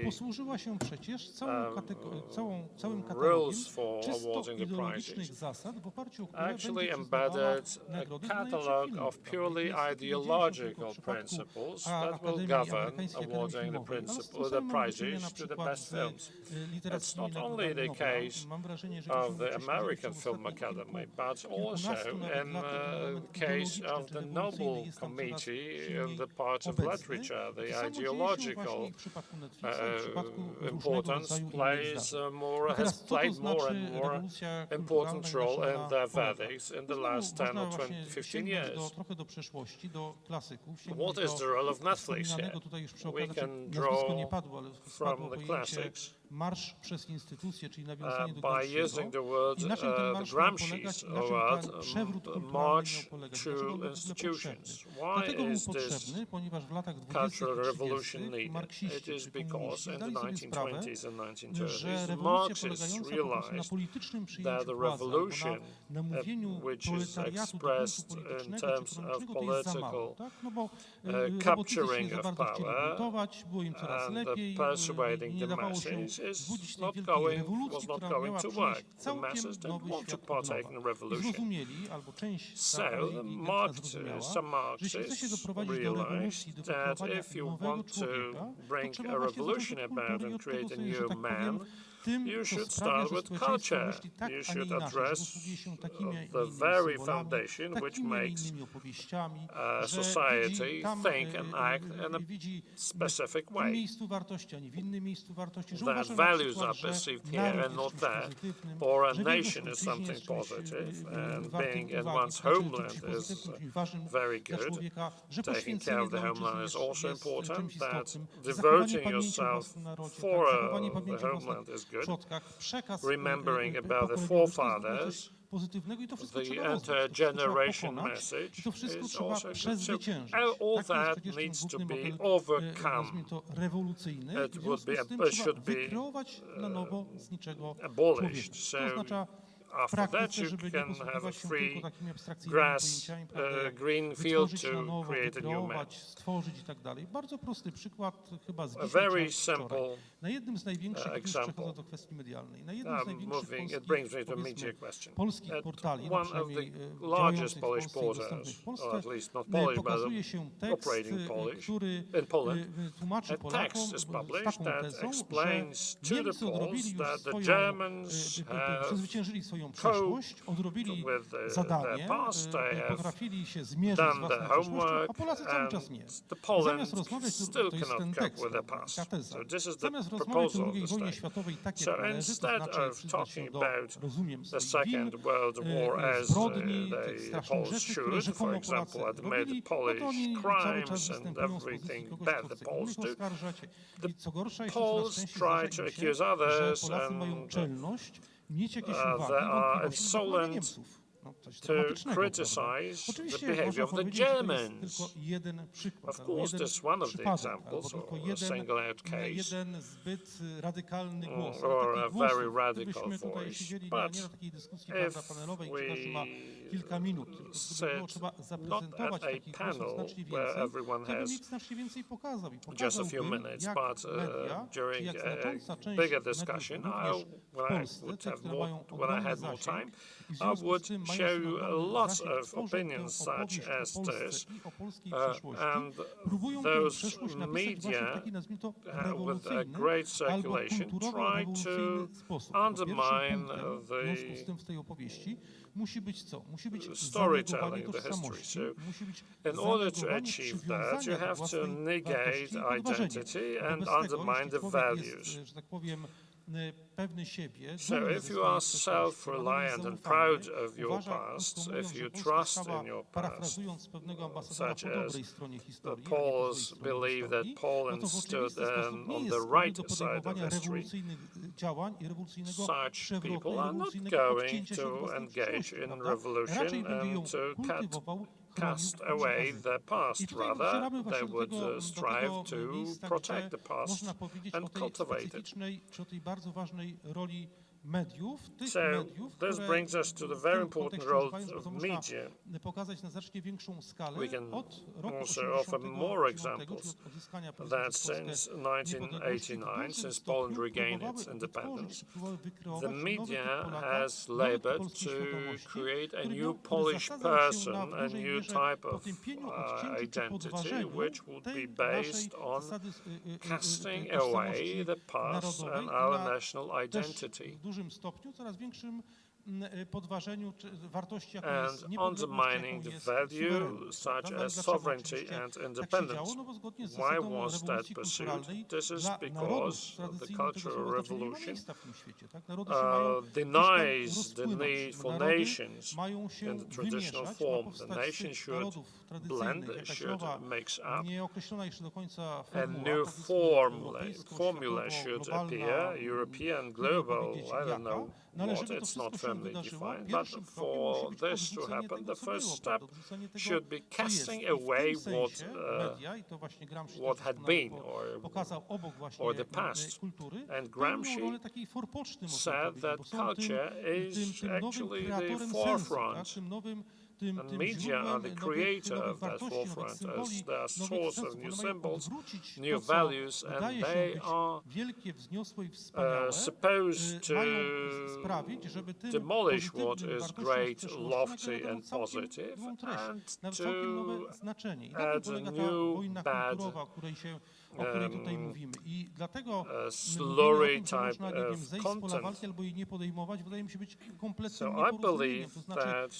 rules for awarding the prizes, actually embedded a catalogue of purely ideological principles that will govern awarding the prizes to the best films. It's not only the case of the American Film Academy, but also also in the case of the Nobel Committee, the part of literature, the ideological importance has played more and more important role in their verdicts in the last 10 or 15 years. What is the role of Netflix here? We can draw from the classics by using the word Gramsci's word, march to institutions. Why is this cultural revolution needed? It is because in the 1920s and 1930s, Marxists realized that the revolution, which is expressed in terms of political capturing of power and persuading the masses, was not going to work. The masses didn't want to partake in the revolution. So some Marxists realized that if you want to bring a revolution about and create a new man, you should start with culture. You should address the very foundation which makes society think and act in a specific way. That values are perceived here and not there, or a nation is something positive, and being in one's homeland is very good. Taking care of the homeland is also important. That devoting yourself for the homeland is good. Remembering about the forefathers, the intergeneration message is also good. So all that needs to be overcome. It should be abolished. So after that, you can have a free green field to create a new map. A very simple example. It brings me to a media question. One of the largest Polish portals, or at least not Polish, but operating Polish, in Poland, a text is published that explains to the Poles that the Germans have coped with their past, they have done their homework, and the Poland still cannot cope with their past. So this is the proposal of the state. So instead of talking about the Second World War as the Poles should, for example, admit Polish crimes and everything bad the Poles do, the Poles try to accuse others, and they are insolent to criticize the behavior of the Germans. Of course, this is one of the examples, or a single-out case, or a very radical voice. But if we sit not at a panel where everyone has just a few minutes, but during a bigger discussion, when I had more time, I would show you lots of opinions such as this, and those media with a great circulation try to undermine the storytelling, the history. So in order to achieve that, you have to negate identity and undermine the values. So if you are self-reliant and proud of your past, if you trust in your past, such as the Poles believe that Poland stood on the right side of history, such people are not going to engage in revolution and to cast away their past. Rather, they would strive to protect the past and cultivate it. So this brings us to the very important role of media. We can also offer more examples that since 1989, since Poland regained its independence, the media has labored to create a new Polish person, a new type of identity, which would be based on casting away the past and our national identity. podważeniu wartości, jaką and jest niepodległość, undermining jaką the jest value suwerenność. such Prawda? as Dlaczego sovereignty oczywiście and tak się independence. działo? No bo zgodnie z Why zasadą was that rewolucji pursued? kulturalnej This is dla narodów because the tradycyjnie tego Cultural słowa znaczenia nie ma Revolution miejsca w tym świecie. Tak? Narody się mają gdzieś tam denies the rozpłynąć, need bo for narody nations mają się in the traditional wymieszać, ma form. The powstać nation z tych should narodów blend, tradycyjnych jakaś nowa, mix up, nieokreślona jeszcze do końca a formuła, new formula should appear, European, global, I don't know what, it's not firmly defined, but for this to happen, the first step should be casting away what had been, or the past. And Gramsci said that culture is actually the forefront, and media are the creator of that forefront as their source of new symbols, new values, and they are supposed to demolish what is great, lofty, and positive, and to add a new bad slurry type of content. So I believe that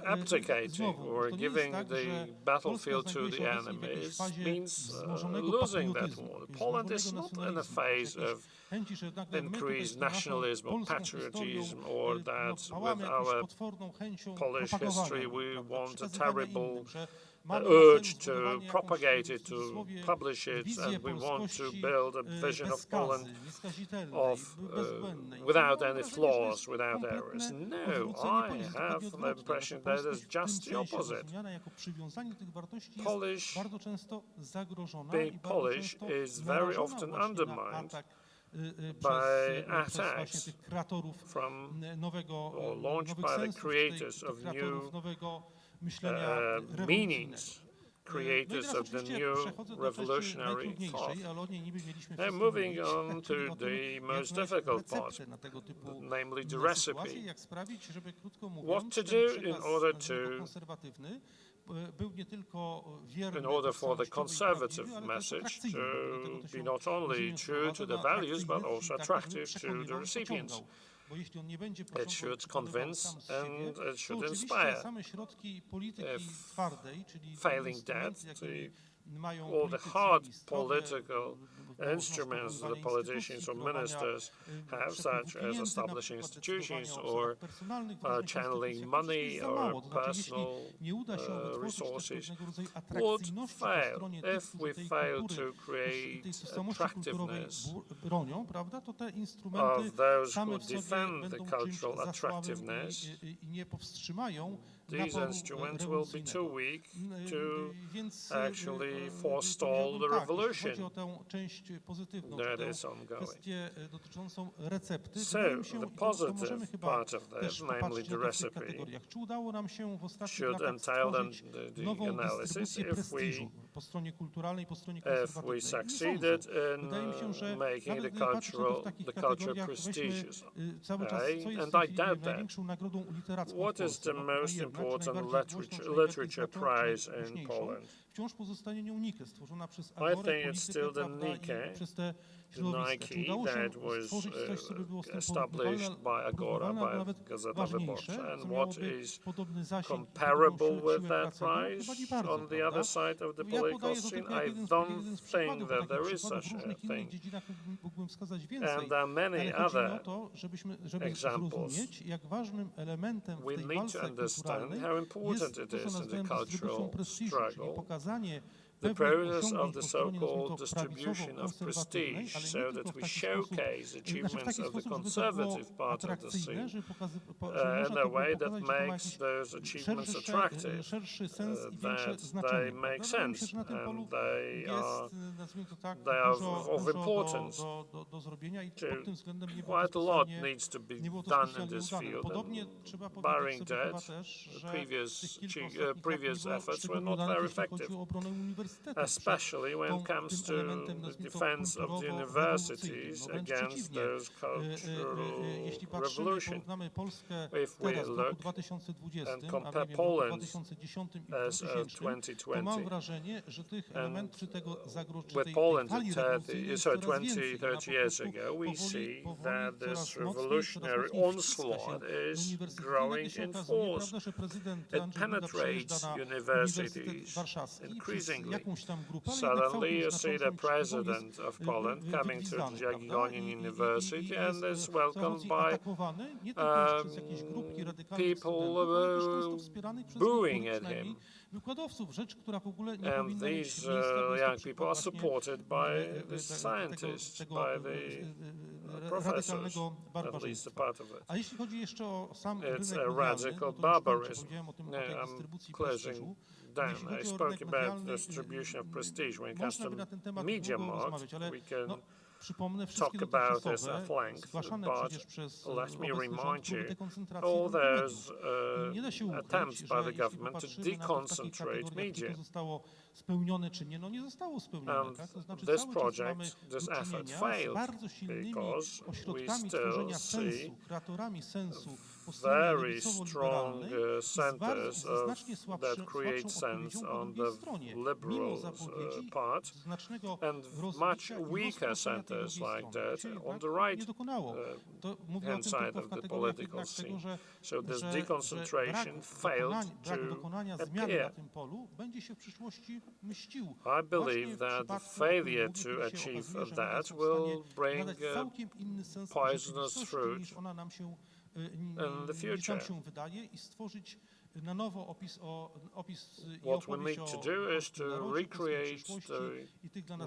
abdicating or giving the battlefield to the enemies means losing that war. Poland is not in a phase of increased nationalism or patriotism, or that with our Polish history we want a terrible urge to propagate it, to publish it, and we want to build a vision of Poland without any flaws, without errors. No, I have the impression that it is just the opposite. Being Polish is very often undermined by attacks from or launched by the creators of new meanings, creators of the new revolutionary thought. Now moving on to the most difficult part, namely the recipe. What to do in order for the conservative message to be not only true to the values but also attractive to the recipients. It should convince and it should inspire. Failing that, all the hard political instruments the politicians or ministers have, such as establishing institutions or channeling money or personal resources, would fail. If we fail to create attractiveness of those who defend the cultural attractiveness, these instruments will be too weak to actually forestall the revolution that is ongoing. So, the positive part of this, namely the recipe, should entail then the analysis if we succeeded in making the culture prestigious. And I doubt that. What is the most important literature prize in Poland? I think it's still the Nike that was established by Agora, by Gazeta Wyborcza. And what is comparable with that prize on the other side of the political scene? I don't think that there is such a thing. And there are many other examples. We need to understand how important it is in the cultural struggle, the process of the so-called distribution of prestige, so that we showcase achievements of the conservative part of the scene in a way that makes those achievements attractive, that they make sense, and they are of importance. Quite a lot needs to be done in this field, and barring that, previous efforts were not very effective. especially when it comes to the defense of the universities against those cultural revolution. If we look and compare Poland as of 2020 and with Poland 30 years ago, we see that this revolutionary onslaught is growing in force. It penetrates universities increasingly. Suddenly you see the president of Poland coming to Jagiellonia University and is welcomed by people booing at him. And these young people are supported by the scientists, by the professors, at least a part of it. It's a radical barbarism. I'm closing down. I spoke about distribution of prestige. When it comes to media market, we can talk about this at length, but let me remind you, all those attempts by the government to deconcentrate media. And this project, this effort failed because we still see very strong centers that create sense on the liberal part, and much weaker centers like that on the right hand side of the political scene. So this deconcentration failed to appear. I believe that the failure to achieve that will bring poisonous fruit in the future. What we need to do is to recreate the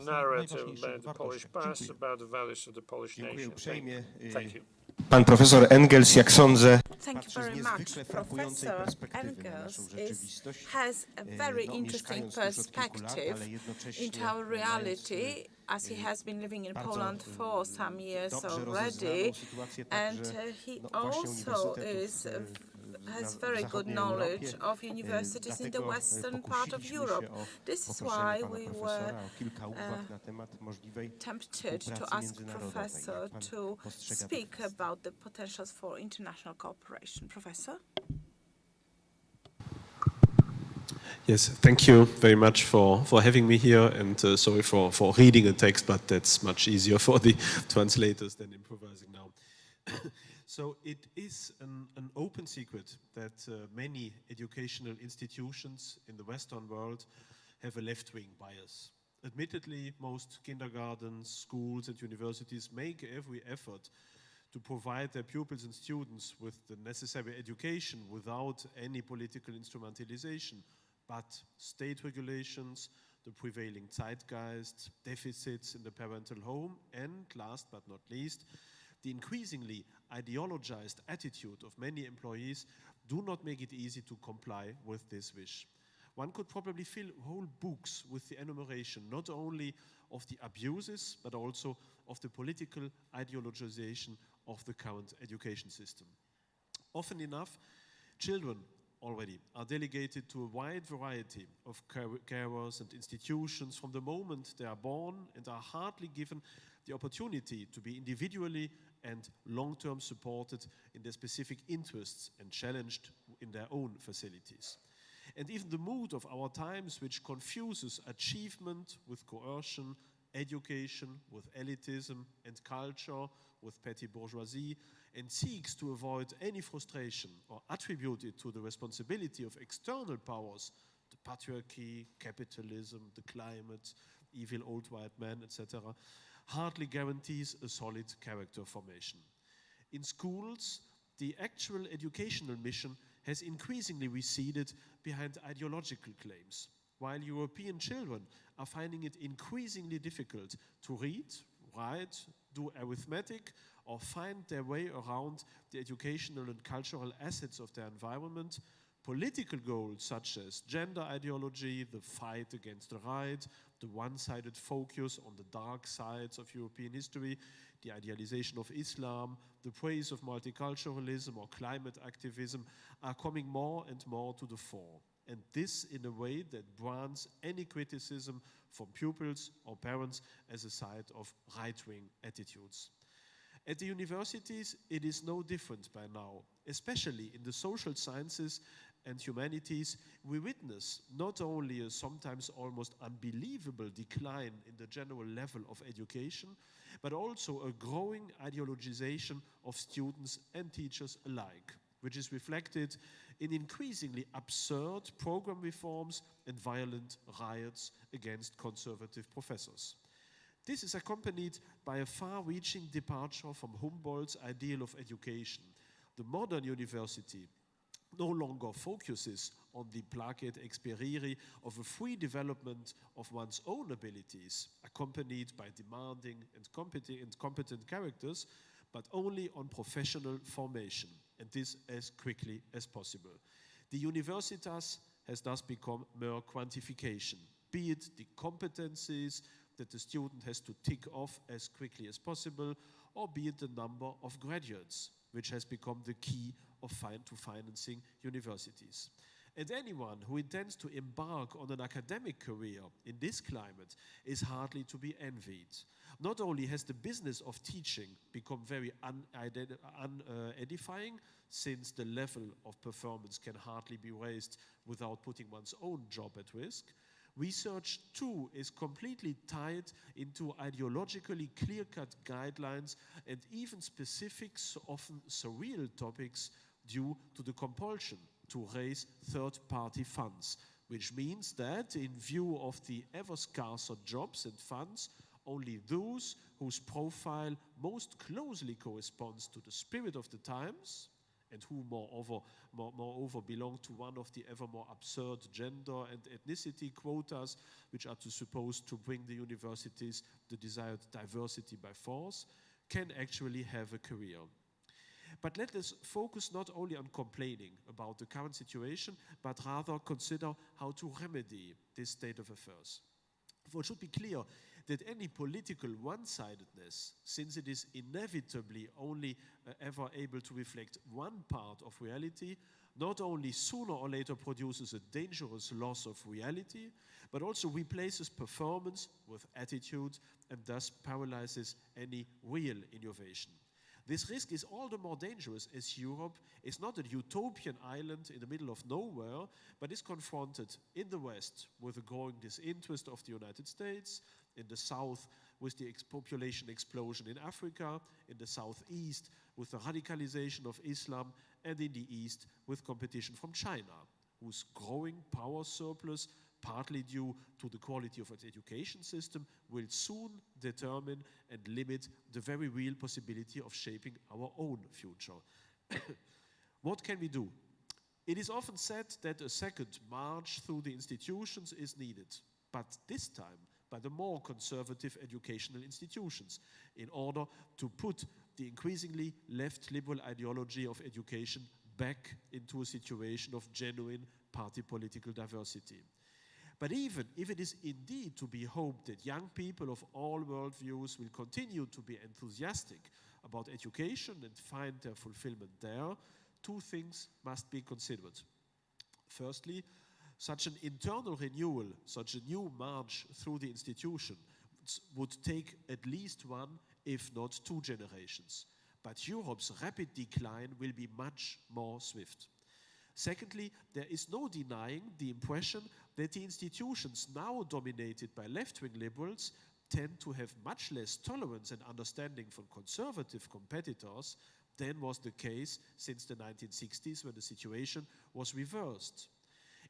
narrative about the Polish past, about the values of the Polish nation. Thank you. Pan profesor Engels, jak sądzę, Thank you very much. Professor Engels has a very interesting perspective into our reality, as he has been living in Poland for some years already, and he also has very good knowledge of universities in the western part of Europe. This is why we were tempted to ask Professor to speak about the potentials for international cooperation. Professor? Yes, thank you very much for having me here, and sorry for reading a text, but that's much easier for the translators than improvising now. So it is an open secret that many educational institutions in the Western world have a left-wing bias. Admittedly, most kindergartens, schools and universities make every effort to provide their pupils and students with the necessary education without any political instrumentalization. But state regulations, the prevailing zeitgeist, deficits in the parental home, and last but not least, the increasingly ideologized attitude of many employees do not make it easy to comply with this wish. One could probably fill whole books with the enumeration not only of the abuses, but also of the political ideologization of the current education system. Often enough, children already are delegated to a wide variety of carers and institutions from the moment they are born, and are hardly given the opportunity to be individually and long-term supported in their specific interests and challenged in their own facilities. And even the mood of our times, which confuses achievement with coercion, education with elitism, and culture with petty bourgeoisie, and seeks to avoid any frustration or attribute it to the responsibility of external powers, the patriarchy, capitalism, the climate, evil old white men, etc., hardly guarantees a solid character formation. In schools, the actual educational mission has increasingly receded behind ideological claims, while European children are finding it increasingly difficult to read, write, do arithmetic, or find their way around the educational and cultural assets of their environment. Political goals such as gender ideology, the fight against the right, the one-sided focus on the dark sides of European history, the idealization of Islam, the praise of multiculturalism or climate activism are coming more and more to the fore. and this in a way that brands any criticism from pupils or parents as a sign of right-wing attitudes. At the universities, it is no different by now. Especially in the social sciences and humanities, we witness not only a sometimes almost unbelievable decline in the general level of education, but also a growing ideologization of students and teachers alike, which is reflected in increasingly absurd program reforms and violent riots against conservative professors. This is accompanied by a far-reaching departure from Humboldt's ideal of education. The modern university no longer focuses on the placet experiri of a free development of one's own abilities, accompanied by demanding and competent characters, but only on professional formation, and this as quickly as possible. The universitas has thus become mere quantification, be it the competencies that the student has to tick off as quickly as possible, or be it the number of graduates, which has become the key of financing universities. And anyone who intends to embark on an academic career in this climate is hardly to be envied. Not only has the business of teaching become very unedifying, since the level of performance can hardly be raised without putting one's own job at risk, research too is completely tied into ideologically clear-cut guidelines and even specific, often surreal topics due to the compulsion to raise third-party funds, which means that, in view of the ever scarcer jobs and funds, only those whose profile most closely corresponds to the spirit of the times, and who moreover belong to one of the ever more absurd gender and ethnicity quotas, which are supposed to bring the universities the desired diversity by force, can actually have a career. But let us focus not only on complaining about the current situation, but rather consider how to remedy this state of affairs. For it should be clear that any political one-sidedness, since it is inevitably only ever able to reflect one part of reality, not only sooner or later produces a dangerous loss of reality, but also replaces performance with attitude and thus paralyzes any real innovation. This risk is all the more dangerous as Europe is not a utopian island in the middle of nowhere, but is confronted in the West with a growing disinterest of the United States, in the South with the population explosion in Africa, in the Southeast with the radicalization of Islam, and in the East with competition from China, whose growing power surplus, partly due to the quality of its education system, will soon determine and limit the very real possibility of shaping our own future. What can we do? It is often said that a second march through the institutions is needed, but this time by the more conservative educational institutions, in order to put the increasingly left liberal ideology of education back into a situation of genuine party political diversity. But even if it is indeed to be hoped that young people of all worldviews will continue to be enthusiastic about education and find their fulfillment there, two things must be considered. Firstly, such an internal renewal, such a new march through the institution would take at least one, if not two generations. But Europe's rapid decline will be much more swift. Secondly, there is no denying the impression that the institutions now dominated by left-wing liberals tend to have much less tolerance and understanding from conservative competitors than was the case since the 1960s, when the situation was reversed.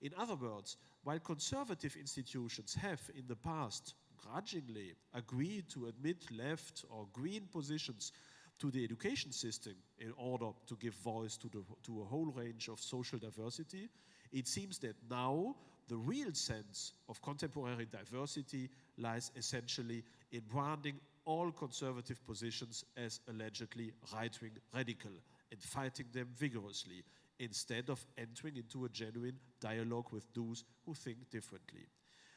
In other words, while conservative institutions have in the past grudgingly agreed to admit left or green positions to the education system in order to give voice to a whole range of social diversity, it seems that now the real sense of contemporary diversity lies essentially in branding all conservative positions as allegedly right-wing radical and fighting them vigorously, instead of entering into a genuine dialogue with those who think differently.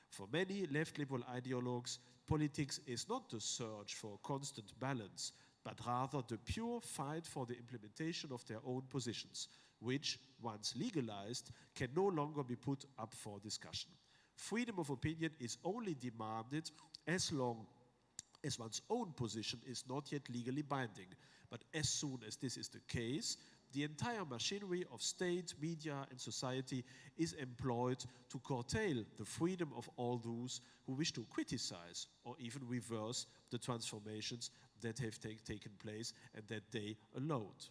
For many left liberal ideologues, politics is not the search for a constant balance, but rather the pure fight for the implementation of their own positions, which, once legalized, can no longer be put up for discussion. Freedom of opinion is only demanded as long as one's own position is not yet legally binding. But as soon as this is the case, the entire machinery of state, media, and society is employed to curtail the freedom of all those who wish to criticize or even reverse the transformations that have taken place and that they allowed.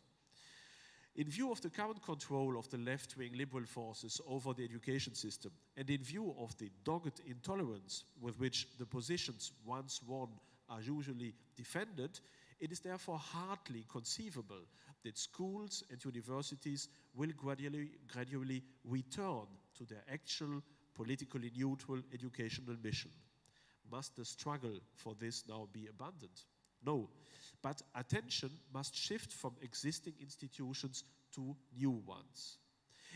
In view of the current control of the left-wing liberal forces over the education system, and in view of the dogged intolerance with which the positions once won are usually defended, it is therefore hardly conceivable that schools and universities will gradually return to their actual politically neutral educational mission. Must the struggle for this now be abandoned? No, but attention must shift from existing institutions to new ones.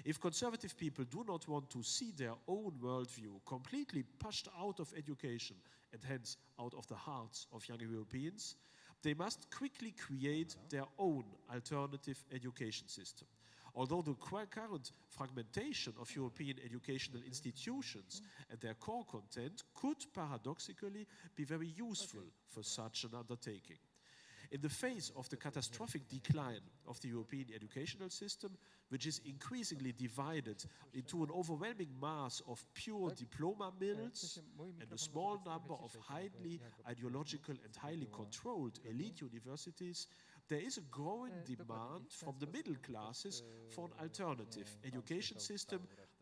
If conservative people do not want to see their own worldview completely pushed out of education and hence out of the hearts of young Europeans, they must quickly create their own alternative education system. Although the current fragmentation of European educational institutions and their core content could paradoxically be very useful for such an undertaking. In the face of the catastrophic decline of the European educational system, which is increasingly divided into an overwhelming mass of pure diploma mills and a small number of highly ideological and highly controlled elite universities, there is a growing demand from the middle classes for an alternative education system,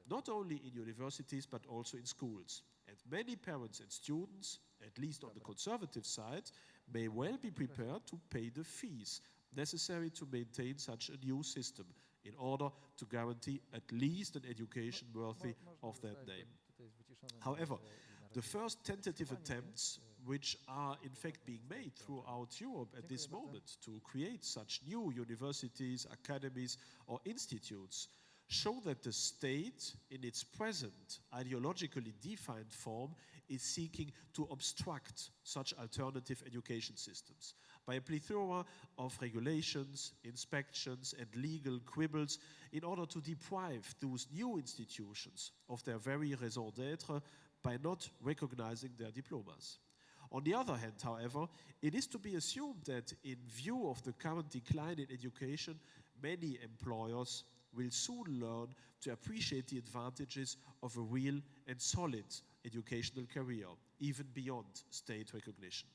not only in universities but also in schools. And many parents and students, at least on the conservative side, may well be prepared to pay the fees necessary to maintain such a new system in order to guarantee at least an education worthy of that name. However, the first tentative attempts, which are in fact being made throughout Europe at this moment to create such new universities, academies, or institutes, show that the state, in its present ideologically defined form, is seeking to obstruct such alternative education systems by a plethora of regulations, inspections, and legal quibbles in order to deprive those new institutions of their very raison d'être by not recognizing their diplomas. On the other hand, however, it is to be assumed that in view of the current decline in education, many employers will soon learn to appreciate the advantages of a real and solid educational career, even beyond state recognition.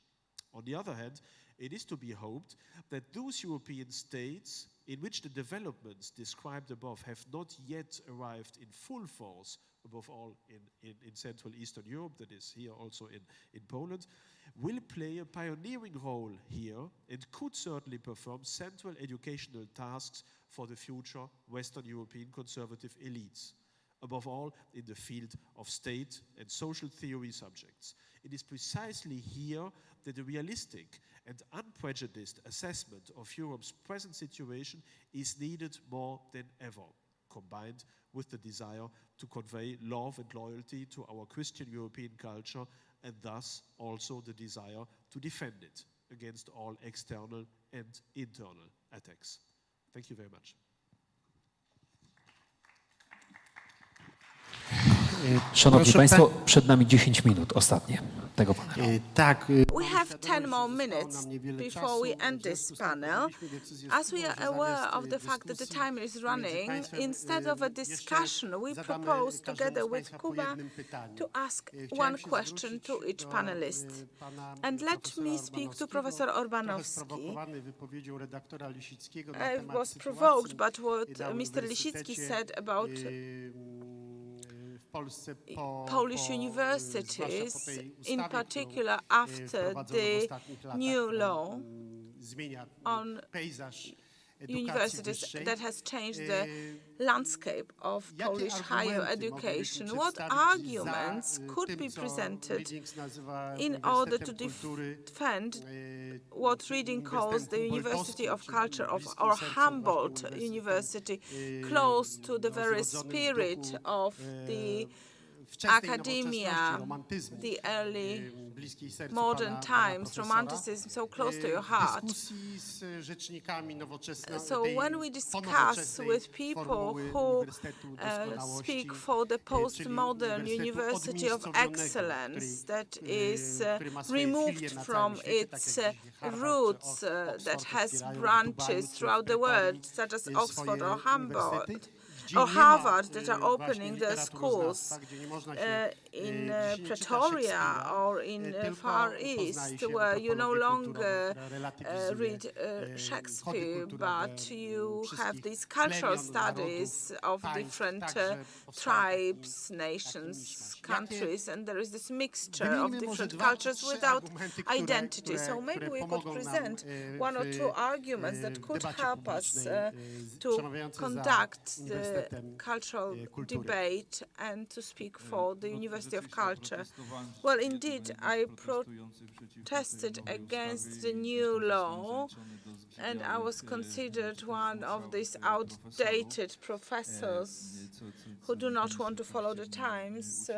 On the other hand, it is to be hoped that those European states in which the developments described above have not yet arrived in full force, above all in Central Eastern Europe, that is here also in Poland, will play a pioneering role here and could certainly perform central educational tasks for the future Western European conservative elites, above all in the field of state and social theory subjects. It is precisely here that a realistic and unprejudiced assessment of Europe's present situation is needed more than ever, combined with the desire to convey love and loyalty to our Christian European culture, and thus also the desire to defend it against all external and internal attacks. Thank you very much. Szanowni Państwo, przed nami 10 minut ostatnie tego panelu. We have 10 more minutes before we end this panel. As we are aware of the fact that the time is running, instead of a discussion, we propose together with Kuba to ask one question to each panelist. And let me speak to Professor Orbanowski. I was provoked by what Mr. Lisicki said about Polish universities, in particular after the new law on universities that has changed the landscape of Polish higher education. What arguments could be presented in order to defend what Reading calls the University of Culture or Humboldt University, close to the very spirit of the academia, the early modern times, romanticism so close to your heart. So when we discuss with people who speak for the postmodern University of Excellence that is removed from its roots, that has branches throughout the world, such as Oxford or Hamburg, or Harvard, that are opening their schools in Pretoria or in Far East, where you no longer read Shakespeare, but you have these cultural studies of different tribes, nations, countries, and there is this mixture of different cultures without identity. So maybe we could present one or two arguments that could help us to conduct the cultural debate and to speak for the University of Culture. Well, indeed, I protested against the new law, and I was considered one of these outdated professors who do not want to follow the times.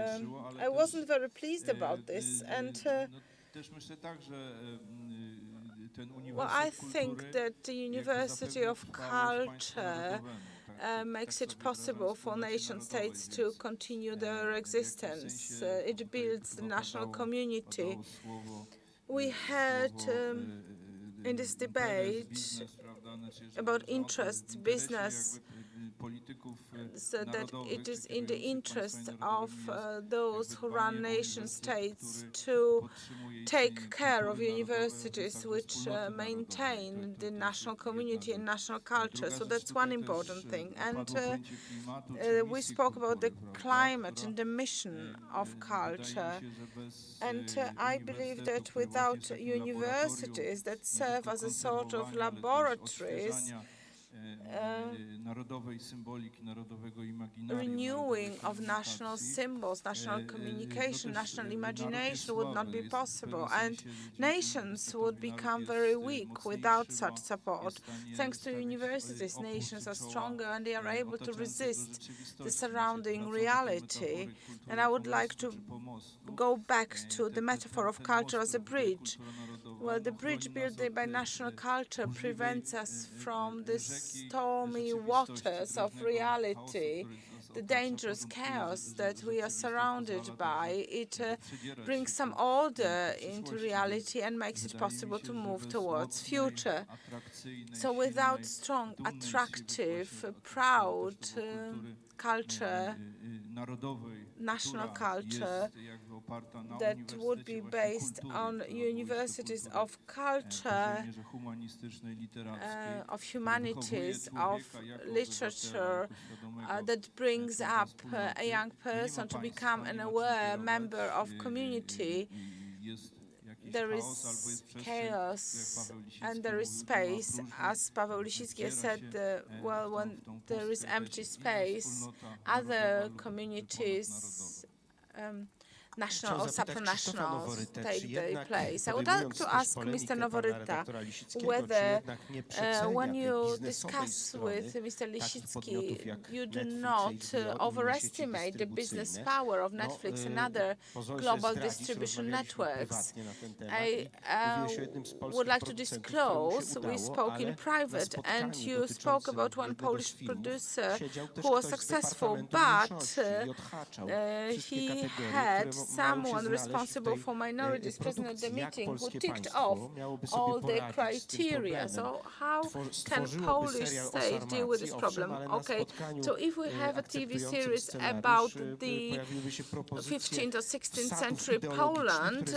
I wasn't very pleased about this, and well, I think that the University of Culture makes it possible for nation-states to continue their existence. It builds the national community. We heard in this debate about interests, business, so that it is in the interest of those who run nation-states to take care of universities which maintain the national community and national culture. So that's one important thing. And we spoke about the climate and the mission of culture. And I believe that without universities that serve as a sort of laboratories, renewing of national symbols, national communication, national imagination would not be possible, and nations would become very weak without such support. Thanks to universities, nations are stronger and they are able to resist the surrounding reality. And I would like to go back to the metaphor of culture as a bridge. Well, the bridge built by national culture prevents us from the stormy waters of reality, the dangerous chaos that we are surrounded by. It brings some order into reality and makes it possible to move towards future. So without strong, attractive, proud culture, national culture that would be based on universities of culture, of humanities, of literature, that brings up a young person to become an aware member of community. There is chaos and there is space. As Paweł Lisicki said, well, when there is empty space, other communities, national or supranationals take their place. I would like to ask Mr. Noworyta whether when you discuss with Mr. Lisicki, you do not overestimate the business power of Netflix and other global distribution networks. I would like to disclose, we spoke in private, and you spoke about one Polish producer who was successful, but he had someone responsible for minorities present at the meeting who ticked off all the criteria. So how can Polish state deal with this problem? Okay, so if we have a TV series about the 15th or 16th century Poland,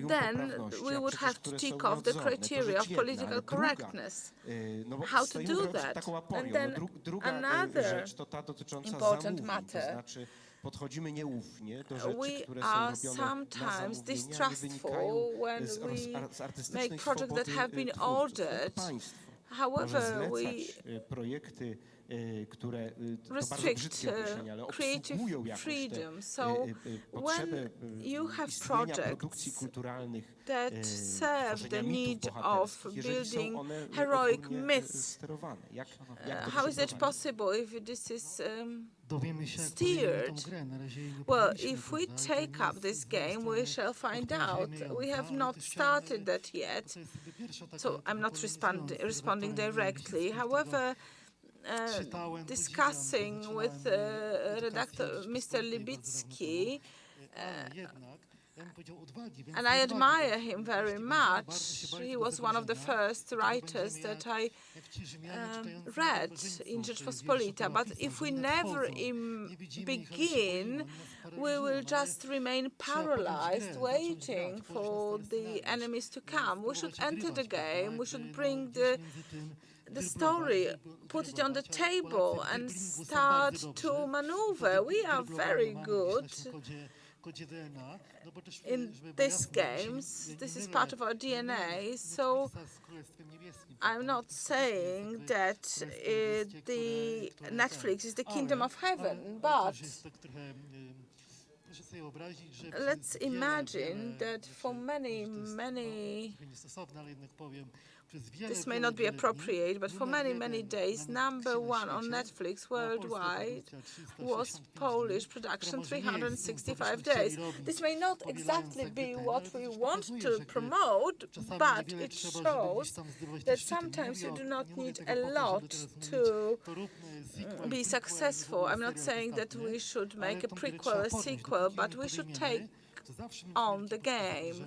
then we would have to tick off the criteria of political correctness. How to do that? And then another important matter. We are sometimes distrustful when we make projects that have been ordered. However, we które to bardzo restrict brzydkie określenie, ale obsługują jakoś freedom. te So potrzeby when you have istnienia produkcji projects kulturalnych, that serve the tworzenia mitów need of bohaterskich, jeżeli są building one heroic odgórnie myths, sterowane. Jak to how is it przeprowadzić? possible if this is steered? Well, if we take up this game, we shall find out. We have not started that yet, so I'm not responding directly. However, discussing with redactor Mr. Libicki, and I admire him very much. He was one of the first writers that I read in Rzeczpospolita. But if we never begin, we will just remain paralyzed, waiting for the enemies to come. We should enter the game. We should bring the story, put it on the table, and start to maneuver. We are very good in these games. This is part of our DNA. So I'm not saying that the Netflix is the kingdom of heaven, but let's imagine that for many, this may not be appropriate, but for many, many days, #1 on Netflix worldwide was Polish production, 365 days. This may not exactly be what we want to promote, but it shows that sometimes you do not need a lot to be successful. I'm not saying that we should make a prequel, a sequel, but we should take on the game.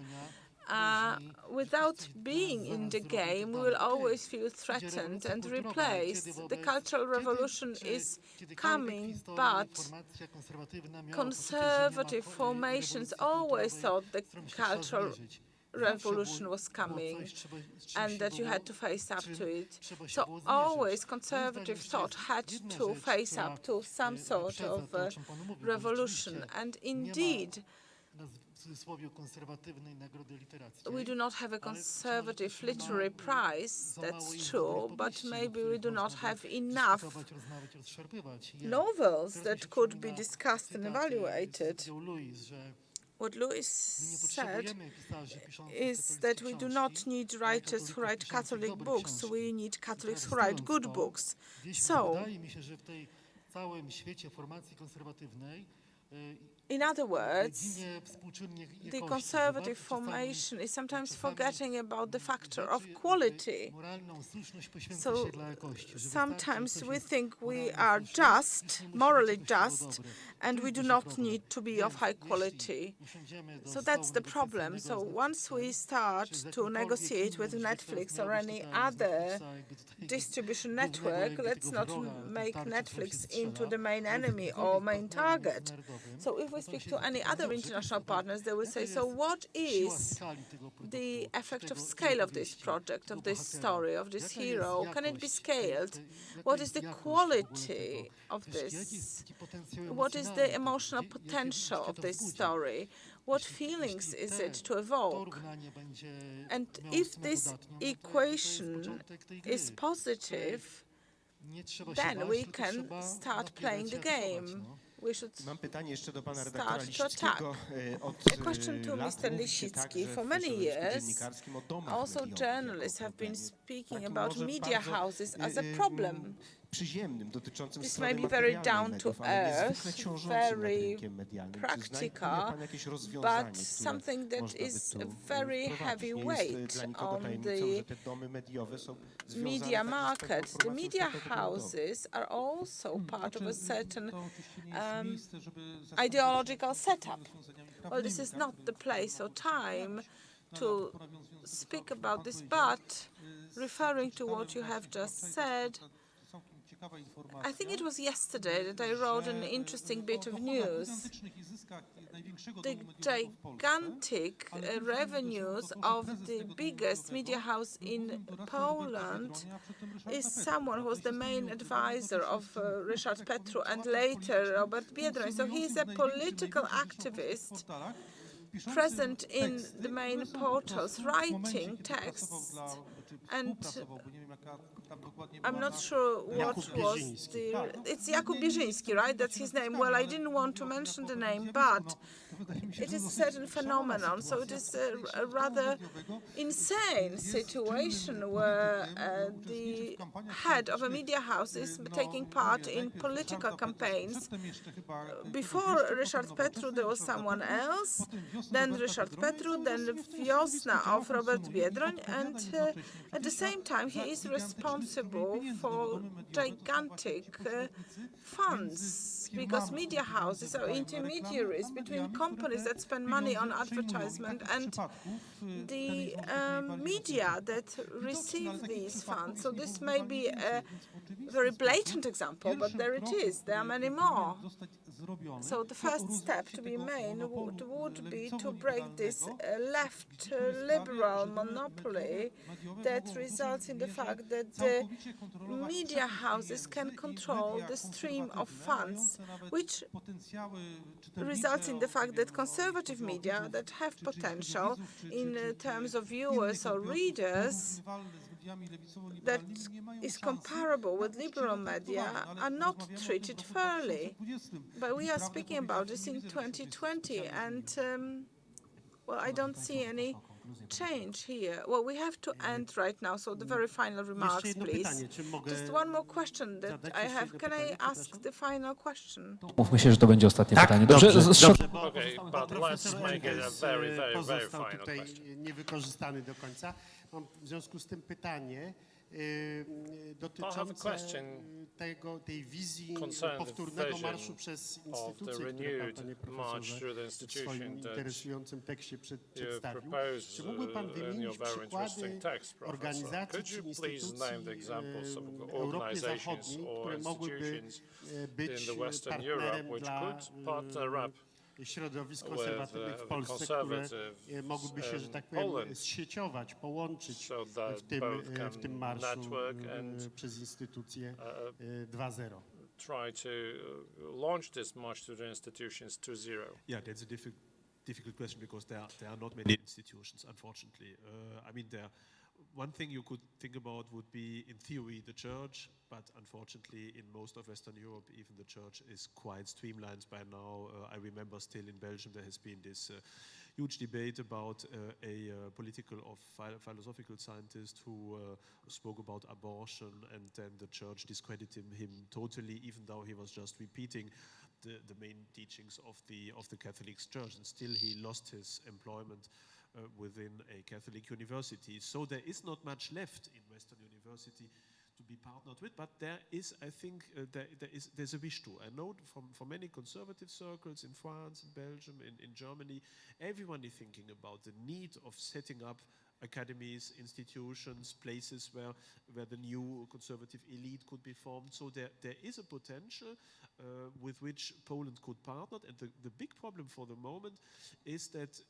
Without being in the game, we will always feel threatened and replaced. The Cultural Revolution is coming, but conservative formations always thought the Cultural Revolution was coming and that you had to face up to it. So always conservative thought had to face up to some sort of revolution. And indeed, we do not have a conservative literary prize, that's true, but maybe we do not have enough novels that could be discussed and evaluated. What Louis said is that we do not need writers who write Catholic books, we need Catholics who write good books. So, in other words, the conservative formation is sometimes forgetting about the factor of quality. So sometimes we think we are just, morally just, and we do not need to be of high quality. So that's the problem. So once we start to negotiate with Netflix or any other distribution network, let's not make Netflix into the main enemy or main target. So if we speak to any other international partners, they will say, so what is the effect of scale of this project, of this story, of this hero? Can it be scaled? What is the quality of this? What is the emotional potential of this story? What feelings is it to evoke? And if this equation is positive, then we can start playing the game. We should start to attack. A question to Mr. Lisicki. For many years, also journalists have been speaking about media houses as a problem. This may be very down to earth, very practical, but something that is a very heavy weight on the media market. The media houses are also part of a certain ideological setup. Well, this is not the place or time to speak about this, but referring to what you have just said, I think it was yesterday that I wrote an interesting bit of news. The gigantic revenues of the biggest media house in Poland is someone who was the main advisor of Ryszard Petru and later Robert Biedroń. So he is a political activist present in the main portals, writing texts, and I'm not sure what was it's Jakub Bierzyński, right? That's his name. Well, I didn't want to mention the name, but it is a certain phenomenon. So it is a rather insane situation where the head of a media house is taking part in political campaigns. Before Ryszard Petru, there was someone else, then Ryszard Petru, then Wiosna of Robert Biedroń, and at the same time he is responsible for gigantic funds, because media houses are intermediaries between companies that spend money on advertisement and the media that receive these funds. So this may be a very blatant example, but there it is. There are many more. So the first step to be made would be to break this left liberal monopoly that results in the fact that the media houses can control the stream of funds, which results in the fact that conservative media that have potential in terms of viewers or readers that is comparable with liberal media are not treated fairly. But we are speaking about this in 2020, and well, I don't see any change here. Well, we have to end right now, so the very final remarks, please. Just one more question that I have. Can I ask the final question? Mówmy się, że to będzie ostatnie pytanie. Okay, but let's make it a very, very, very final question. Niewykorzystany do końca. Mam w związku z tym pytanie dotyczące tej wizji powtórnego marszu przez instytucje, które pan, panie profesorze, w swoim interesującym tekście przedstawił. Czy mógłby pan wymienić przykłady organizacji czy instytucji w Europie Zachodniej, które mogłyby być partnerem dla środowisk konserwatywnych w Polsce, które mogłyby się, że tak powiem, zsieciować, połączyć w tym marszu przez instytucje 2.0? Try to launch this march to the institutions 2.0. Yeah, that's a difficult question because there are not many institutions, unfortunately. I mean, one thing you could think about would be, in theory, the church, but unfortunately, in most of Western Europe, even the church is quite streamlined by now. I remember still in Belgium there has been this huge debate about a political or philosophical scientist who spoke about abortion, and then the church discredited him totally, even though he was just repeating the main teachings of the Catholic Church, and still he lost his employment within a Catholic university. So there is not much left in Western university to be partnered with, but there is, I think, there's a wish to. I know from many conservative circles in France, in Belgium, in Germany, everyone is thinking about the need of setting up academies, institutions, places where the new conservative elite could be formed. So there is a potential with which Poland could partner. And the big problem for the moment is that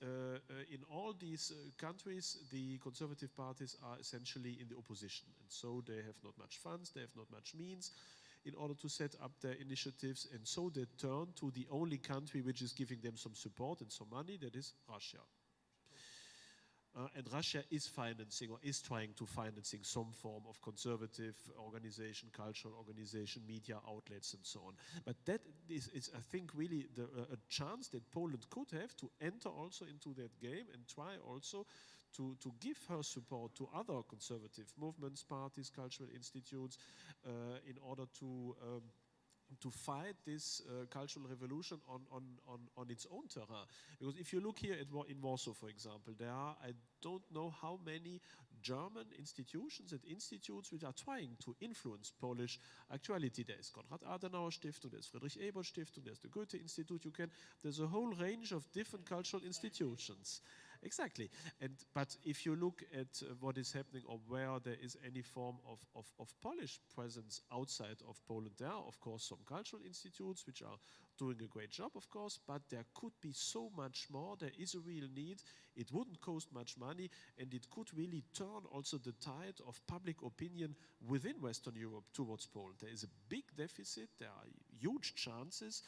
in all these countries, the conservative parties are essentially in the opposition. And so they have not much funds, they have not much means in order to set up their initiatives. And so they turn to the only country which is giving them some support and some money, that is Russia. And Russia is financing or is trying to financing some form of conservative organization, cultural organization, media outlets and so on. But that is I think, really a chance that Poland could have to enter also into that game and try also to give her support to other conservative movements, parties, cultural institutes, in order to fight this cultural revolution on its own terrain. Because if you look here in Warsaw, for example, there are, I don't know how many German institutions and institutes which are trying to influence Polish actuality. There is Konrad Adenauer Stiftung, there's Friedrich Ebert Stiftung, there's the Goethe Institute. There's a whole range of different cultural institutions. Exactly. But if you look at what is happening or where there is any form of Polish presence outside of Poland, there are, of course, some cultural institutes which are doing a great job, of course, but there could be so much more. There is a real need. It wouldn't cost much money, and it could really turn also the tide of public opinion within Western Europe towards Poland. There is a big deficit. There are huge chances.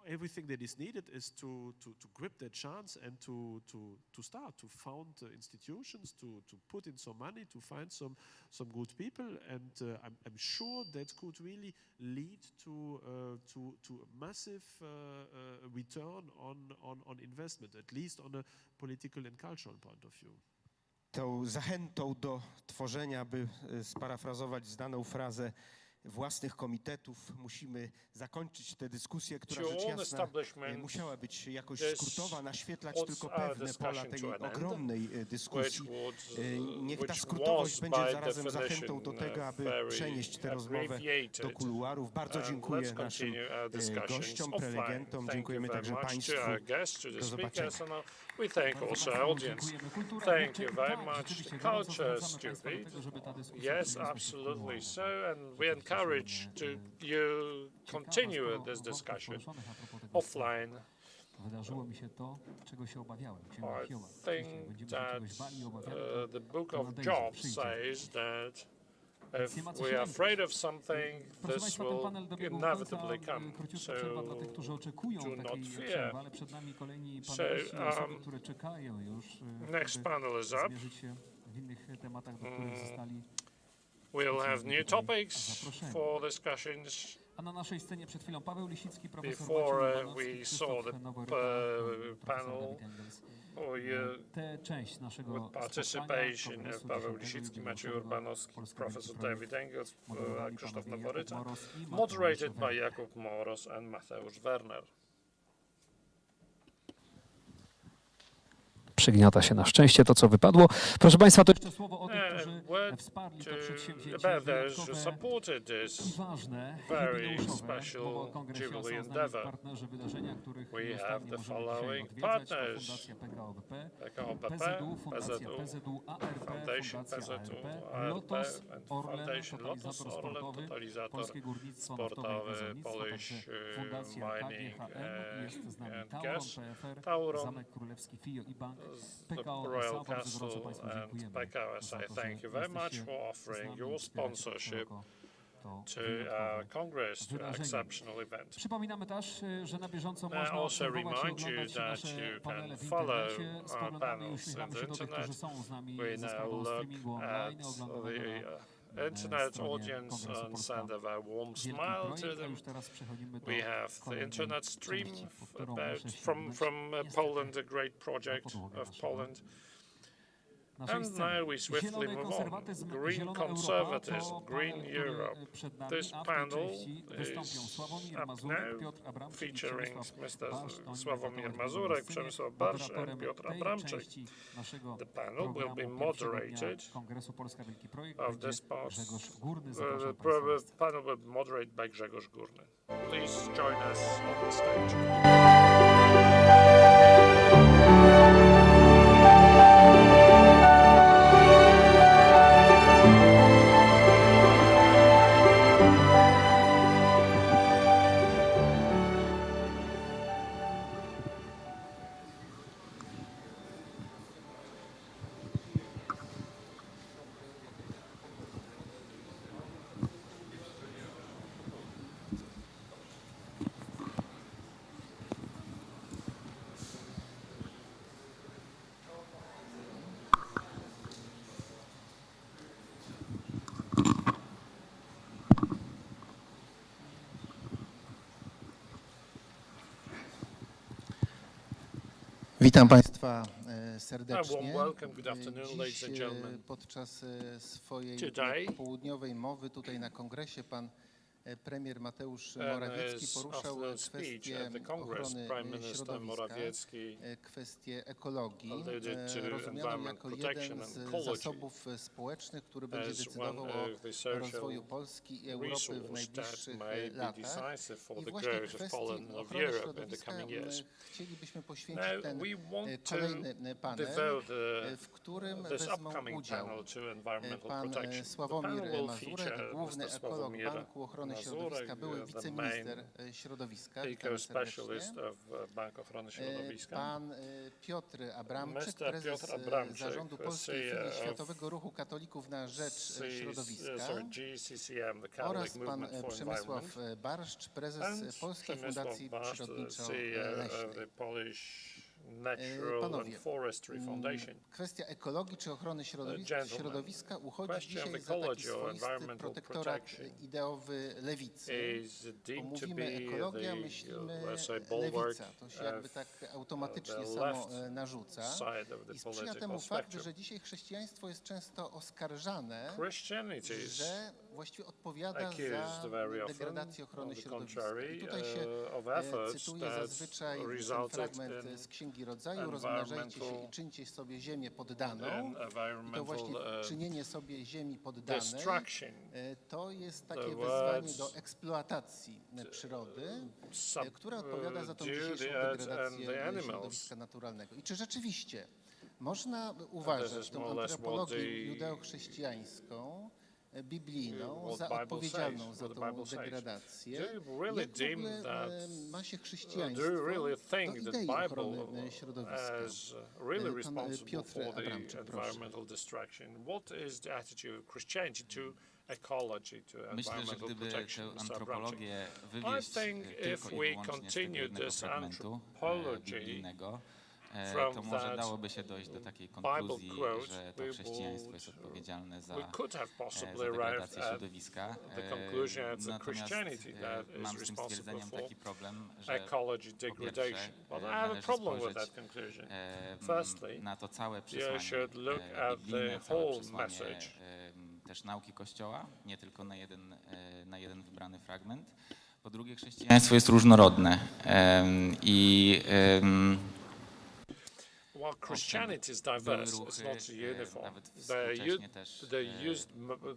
everything that is needed is to grip that chance and to start to found institutions, to put in some money, to find some good people, and I'm sure that could really lead to a massive return on investment, at least on a political and cultural point of view. Tą zachętą do tworzenia, by sparafrazować znaną frazę, własnych komitetów, musimy zakończyć tę dyskusję, która rzecz jasna musiała być jakoś skrótowa, naświetlać tylko pewne pola tej ogromnej dyskusji. Niech ta skrótowość będzie zarazem zachętą do tego, aby przenieść tę rozmowę do kuluarów. Bardzo dziękuję naszym gościom, prelegentom, dziękujemy także Państwu. Do zobaczenia. We thank also our audience. Thank you very much. The culture stupid. Yes, absolutely so. And we encourage you continue this discussion offline. Wydarzyło mi się to, czego się obawiałem. I think that the book of Job says that if we are afraid of something, this will inevitably come. So do not fear. So next panel is up. We'll have new topics for discussions. Before we saw the panel, with participation of Paweł Lisicki, Maciej Urbanowski, Professor David Engels, Krzysztof Noworyta, moderated by Jakub Moros and Mateusz Werner. Przygniata się na szczęście to, co wypadło. Proszę Państwa, to jeszcze słowo o tych, którzy wsparli to przedsięwzięcie wyjątkowe i ważne, jubileuszowe, mowa o Kongresie, o sądach partnerzy wydarzenia, których ostatnio możemy dzisiaj odwiedzać, to Fundacja PKOBP, PZU, Fundacja PZU, ARP, Fundacja ARP, Lotos, Orlen, Totalizator Sportowy, Polskie Górnictwo Naftowe i Gazownictwo, Fundacja KGHM, jest z nami Tauron, PFR, Zamek Królewski FIO i Bank, The Royal Castle and PKO. I thank you very much for offering your sponsorship to our Congress, to our exceptional event. Przypominamy też, że na bieżąco I można also obserwować i remind you oglądać that nasze you panele can w follow internecie. our Spoglądamy i panels uśmiechamy on się the do tych, którzy internet. są z nami We ze now sprawą look streamingu online at oglądanego the internet audience and send a very warm smile to them. We have the internet stream from Poland, a great project of Poland. And now we swiftly move on. Green conservatism, green Europe. This panel is up now, featuring Mr. Sławomir Mazurek, Przemysław Barsz and Piotr Abramczyk. The panel will be moderated of this part. The panel will be moderated by Grzegorz Górny. Please join us on the stage. Witam Państwa serdecznie. Dziś podczas swojej południowej mowy tutaj na kongresie pan premier Mateusz Morawiecki poruszał kwestię ochrony środowiska, kwestię ekologii, rozumianą jako jeden z zasobów społecznych, który będzie decydował o rozwoju Polski i Europy w najbliższych latach. I właśnie kwestii ochrony środowiska chcielibyśmy poświęcić ten kolejny panel, w którym wezmą udział pan Sławomir Mazurek, główny ekolog Banku Ochrony Ochrony Środowiska, były wiceminister środowiska, pan Piotr Abramczyk, prezes Zarządu Polskiej Filii Światowego Ruchu Katolików na Rzecz Środowiska oraz pan Przemysław Barszcz, prezes Polskiej Fundacji Przyrodniczo-Leśnej. Panowie, kwestia ekologii czy ochrony środowiska uchodzi dzisiaj za taki swoisty protektorat ideowy lewicy. Bo mówimy ekologia, myślimy lewica. To się jakby tak automatycznie samo narzuca. I sprzyja temu fakt, że dzisiaj chrześcijaństwo jest często oskarżane, że właściwie odpowiada za degradację ochrony środowiska. I tutaj się cytuje zazwyczaj ten fragment z Księgi Rodzaju: rozmnażajcie się i czyńcie sobie ziemię poddaną. I to właśnie czynienie sobie ziemi poddanej to jest takie wezwanie do eksploatacji przyrody, która odpowiada za tą dzisiejszą degradację środowiska naturalnego. I czy rzeczywiście można uważać tą antropologię judeo-chrześcijańską, biblijną, za odpowiedzialną za tą degradację? Jak w ogóle ma się chrześcijaństwo do idei ochrony środowiska? Pan Piotr Abramczyk, proszę. Myślę, że gdyby tę antropologię wywieźć tylko i wyłącznie z tego jednego fragmentu biblijnego, to może dałoby się dojść do takiej konkluzji, że to chrześcijaństwo jest odpowiedzialne za degradację środowiska. Natomiast mam z tym stwierdzeniem taki problem, że po pierwsze należy spojrzeć na to całe przesłanie biblijne, całe przesłanie też nauki Kościoła, nie tylko na jeden wybrany fragment. Po drugie, chrześcijaństwo jest różnorodne i while Christianity is diverse, it's not uniform.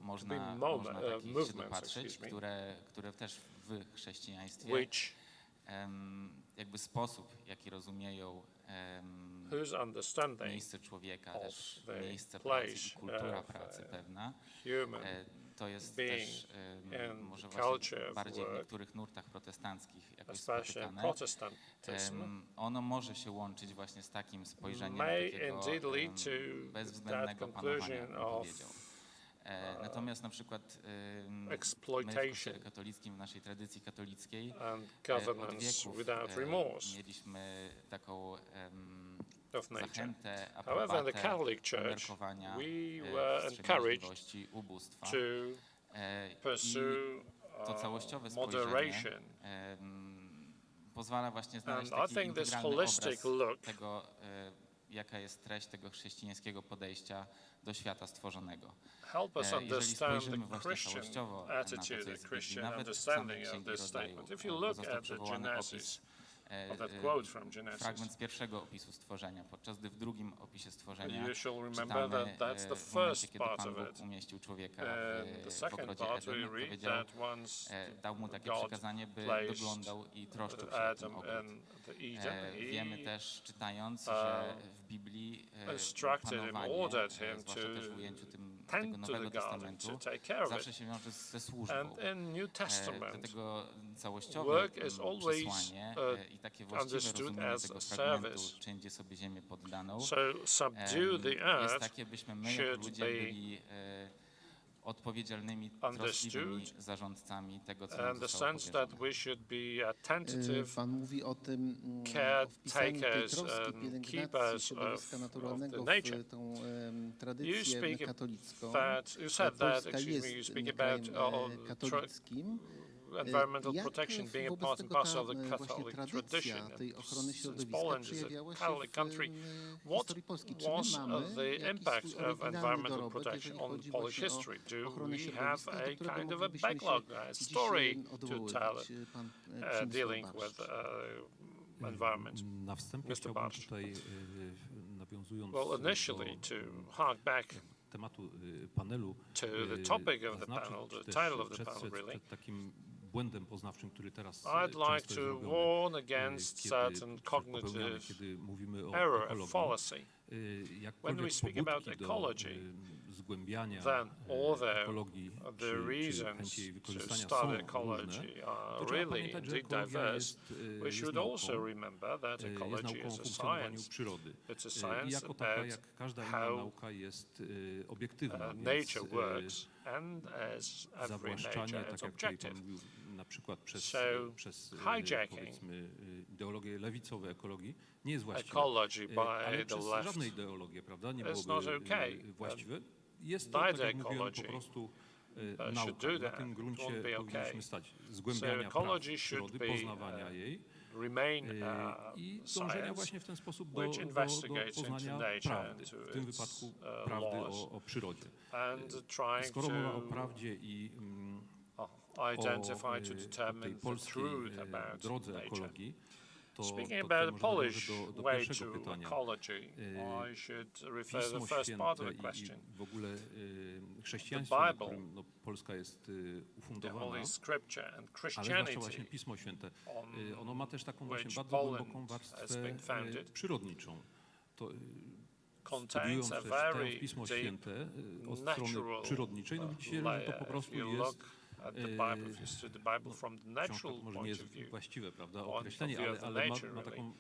Można movements, które też w chrześcijaństwie, jakby sposób, jaki rozumieją miejsce człowieka, też miejsce pracy i kultura pracy pewna, to jest też może właśnie bardziej w niektórych nurtach protestanckich jakoś spotykane. Ono może się łączyć właśnie z takim spojrzeniem takiego bezwzględnego panowania, bym powiedział. Natomiast na przykład my w Kościele katolickim, w naszej tradycji katolickiej od wieków mieliśmy taką zachętę, aprobatę umiarkowania wstrzemięźliwości, ubóstwa. I to całościowe spojrzenie pozwala właśnie znaleźć taki integralny obraz tego, jaka jest treść tego chrześcijańskiego podejścia do świata stworzonego. Jeżeli spojrzymy właśnie całościowo na to, co jest w Biblii, nawet w samej Księgi Rodzaju, został przywołany opis, fragment z pierwszego opisu stworzenia, podczas gdy w drugim opisie stworzenia czytamy w momencie, kiedy Pan Bóg umieścił człowieka w ogrodzie Eden, powiedział, dał mu takie przykazanie, by doglądał i troszczył się o ten ogród. Wiemy też, czytając, że w Biblii panowanie, zwłaszcza też w ujęciu tego Nowego Testamentu, zawsze się wiąże ze służbą. Dlatego całościowe przesłanie i takie właściwe rozumienie tego fragmentu, czyńcie sobie ziemię poddaną, jest takie, byśmy my jako ludzie byli odpowiedzialnymi, troskliwymi zarządcami tego, co nam zostało powierzone. Pan mówi o tym, o wpisaniu tej troski, pielęgnacji środowiska naturalnego w tą tradycję katolicką. Polska jest krajem katolickim. environmental Jak protection being a wobec part and tego parcel of the ta właśnie Catholic tradycja tradition. tej ochrony Since środowiska Poland is przejawiała a się Catholic country, w what historii Polski? Czy was my mamy the jakiś impact swój of oryginalny environmental dorobek, protection jeżeli on chodzi Polish właśnie history? o Do ochronę we have środowiska, do a którego kind of a moglibyśmy backlog, się a dziś story to odwoływać? tell Pan dealing with environment? Na wstępie Mr. chciałbym Barsz. tutaj, nawiązując Well, initially to hark back tematu panelu, to the topic of the zaznaczyć, panel, the czy też title of the przestrzec panel, really. przed takim błędem poznawczym, który teraz I'd like często to jest robiony, warn against certain popełniamy, cognitive kiedy mówimy o error, ekologii. fallacy. When we speak about ecology, zgłębiania then although ekologii the czy reasons chęci jej to wykorzystania start są ecology różne, are to trzeba really pamiętać, że indeed ekologia diverse. We jest should nauką, also remember that jest ecology nauką o is a funkcjonowaniu science. przyrody. It's a I science jako taka, about jak każda inna how nauka, jest obiektywna, więc nature works, and as every zawłaszczanie, nature tak is jak tutaj objective. pan mówił, na przykład przez hijacking powiedzmy ideologie lewicowe ekologii, nie jest właściwe. ecology by Ale the przez left żadne ideologie, prawda, nie is byłoby not okay. właściwe. Jest to, Neither tak jak mówiłem, po ecology prostu should nauka. do Na that. tym It gruncie won't be okay. powinniśmy stać. So Zgłębiania praw ecology should przyrody, be poznawania jej remain i dążenia science właśnie w ten sposób do which investigates poznania into nature prawdy, and to w tym its, wypadku prawdy laws, o przyrodzie. and trying Skoro mowa o to prawdzie i identify o to tej determine the polskiej truth about drodze nature. ekologii, to Speaking tutaj about the można Polish nawiązać do way pierwszego to pytania. ecology, I should refer to Pismo the first part of Święte the question. i w ogóle chrześcijaństwo, The na Bible, którym Polska jest The ufundowana, Holy Scripture and ale zwłaszcza Christianity, właśnie Pismo Święte, on ono ma też taką właśnie which bardzo Poland głęboką has warstwę been founded, przyrodniczą. To, contains studiując a też, czytając very Pismo deep Święte od strony natural przyrodniczej, no widzicie, że to layer. po prostu If you jest look at the Bible, if you study the Bible from the książka natural to może nie point jest of view, właściwe, prawda, point of określenie, view of the ale nature, ma taką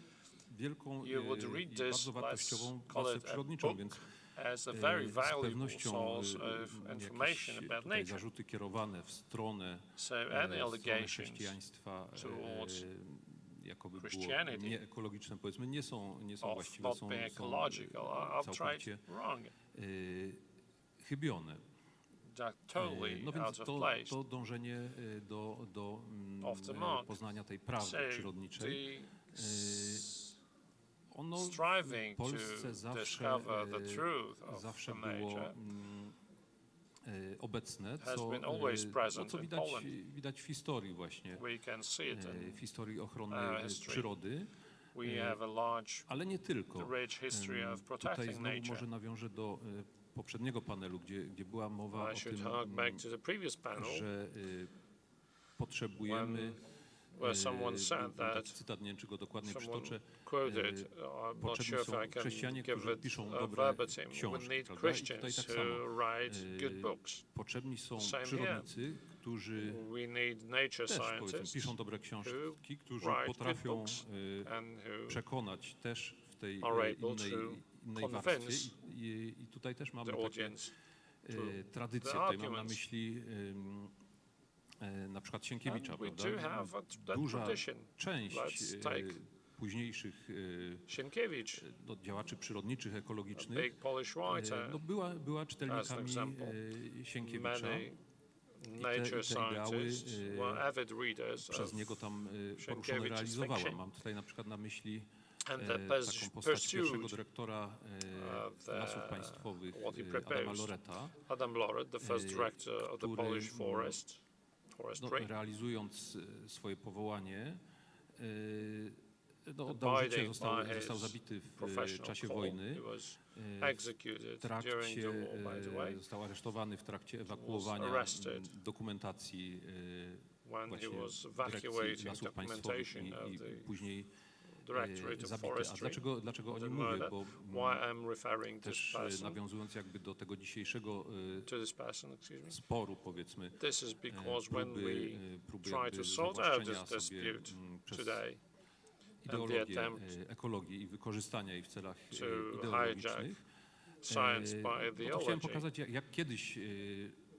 wielką you would i read this, bardzo wartościową let's call warstwę it a przyrodniczą, book, więc as a very z valuable pewnością source of information jakieś about tutaj nature. zarzuty kierowane w stronę, So any w stronę allegations chrześcijaństwa, towards jakoby było Christianity nieekologiczne, powiedzmy, nie są of właściwe, not są being ecological are outright całkowicie wrong. chybione. They're totally No out więc of to place. dążenie do Off the mark. poznania tej prawdy So przyrodniczej, ono w striving to Polsce discover the truth of zawsze the było nature obecne, has co, been always present co in widać, Poland. widać w historii właśnie, We can see it in w historii ochrony our history. przyrody, We have a large, ale nie tylko. rich history of Tutaj protecting znowu nature. może nawiążę do poprzedniego panelu, gdzie była mowa I o should tym, hark back to the previous panel, że potrzebujemy, where someone said był taki that, cytat, nie wiem, czy go dokładnie someone przytoczę, quoted, I'm not potrzebni sure if są I can chrześcijanie, give którzy it piszą dobre verbatim. We książki, need prawda? I tutaj Christians tak who samo. write good books. Potrzebni są Same przyrodnicy, którzy We need nature też, powiedzmy, scientists piszą dobre książki, którzy write good potrafią books and who przekonać też w tej are able innej to warstwie. convince I tutaj też mamy the takie audience tradycje. the Tutaj mam na arguments. myśli na przykład Sienkiewicza, And we prawda? do have that Duża tradition. część Let's take późniejszych Sienkiewicz, działaczy przyrodniczych, a ekologicznych, big Polish writer, no była as an czytelnikami example. Sienkiewicza. Many I nature te ideały scientists were avid readers przez of niego tam poruszone Sienkiewicz's realizowała. fiction. Mam tutaj na przykład na myśli And taką postać pierwszego pursued dyrektora Lasów Państwowych what he Adama proposed. Loreta, Adam Loret, the first director of the który, Polish forestry, realizując swoje powołanie, oddał życie, został zabity w czasie wojny. W trakcie, został aresztowany w trakcie ewakuowania dokumentacji właśnie Dyrekcji Lasów Państwowych i później zabity. A dlaczego o nim mówię? Bo też nawiązując jakby do tego dzisiejszego sporu, powiedzmy, próby jakby zawłaszczenia sobie przez ideologię ekologii i wykorzystania jej w celach ideologicznych, to chciałem pokazać, jak kiedyś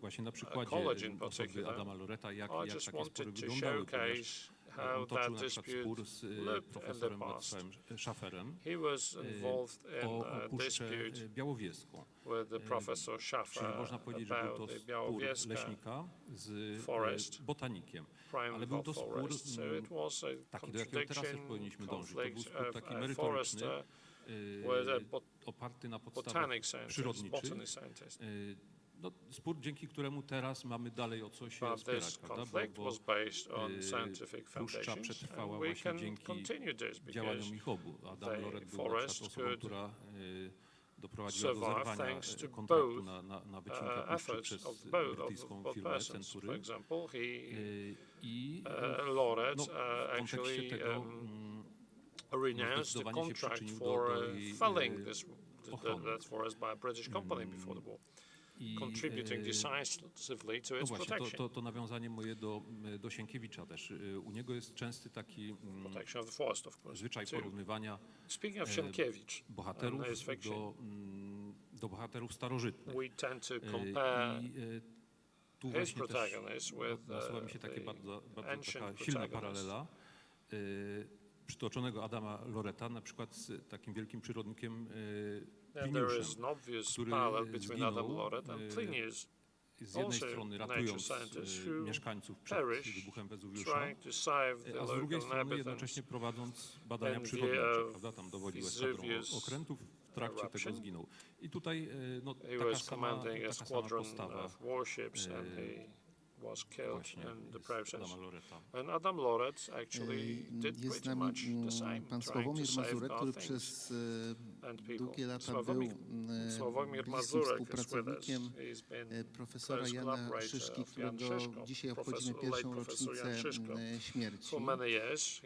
właśnie na przykładzie osoby Adama Loreta, jak takie spory wyglądały, ponieważ on toczył na przykład spór z profesorem Władysławem Schaferem o Puszczę Białowieską. Czyli można powiedzieć, że był to spór leśnika z botanikiem. Ale był to spór taki, do jakiego teraz też powinniśmy dążyć. To był spór taki merytoryczny, oparty na podstawach przyrodniczych. No, spór, dzięki któremu teraz mamy dalej o co się spierać, prawda? Bo puszcza przetrwała właśnie dzięki działaniom ich obu. Adam Loret był na przykład osobą, która doprowadziła do zerwania kontraktu na wycinkę puszczy przez brytyjską firmę Century. I no, w kontekście tego renounced the contract for felling that for us by a British company before the war, contributing decisively to its protection. To nawiązanie moje do Sienkiewicza też. U niego jest częsty taki Protection of the forest, of course. zwyczaj porównywania Speaking of Sienkiewicz bohaterów and his fiction, do bohaterów starożytnych. we tend to compare Tu his właśnie też protagonist with nasuwa mi się takie bardzo taka ancient silna protagonist. paralela przytoczonego Adama Loreta, na przykład z takim wielkim przyrodnikiem And there is Pliniuszem, an obvious który parallel between Adam zginął Loret and Plinius, z jednej also strony nature ratując scientist who mieszkańców przed perished wybuchem Wezuwiusza, trying to save the a z drugiej local strony inhabitants jednocześnie prowadząc badania and przyrodnicze, the, prawda? Tam dowodził eskadrą Vesuvius okrętów, w trakcie tego eruption. zginął. I tutaj no, He taka was sama commanding a squadron postawa of warships and he was killed właśnie in the z process. Adama Loreta. And Adam Loret actually did Jest z pretty nami much the same, pan trying to Sławomir Mazurek, który safeguard things przez and people. długie lata Sławomir był bliskim Mazurek is with us. współpracownikiem He's been profesora close Jana collaborator Szyszki, of Jan którego Szyszko, dzisiaj obchodzimy late pierwszą professor Jan rocznicę Szyszko. śmierci. For many years,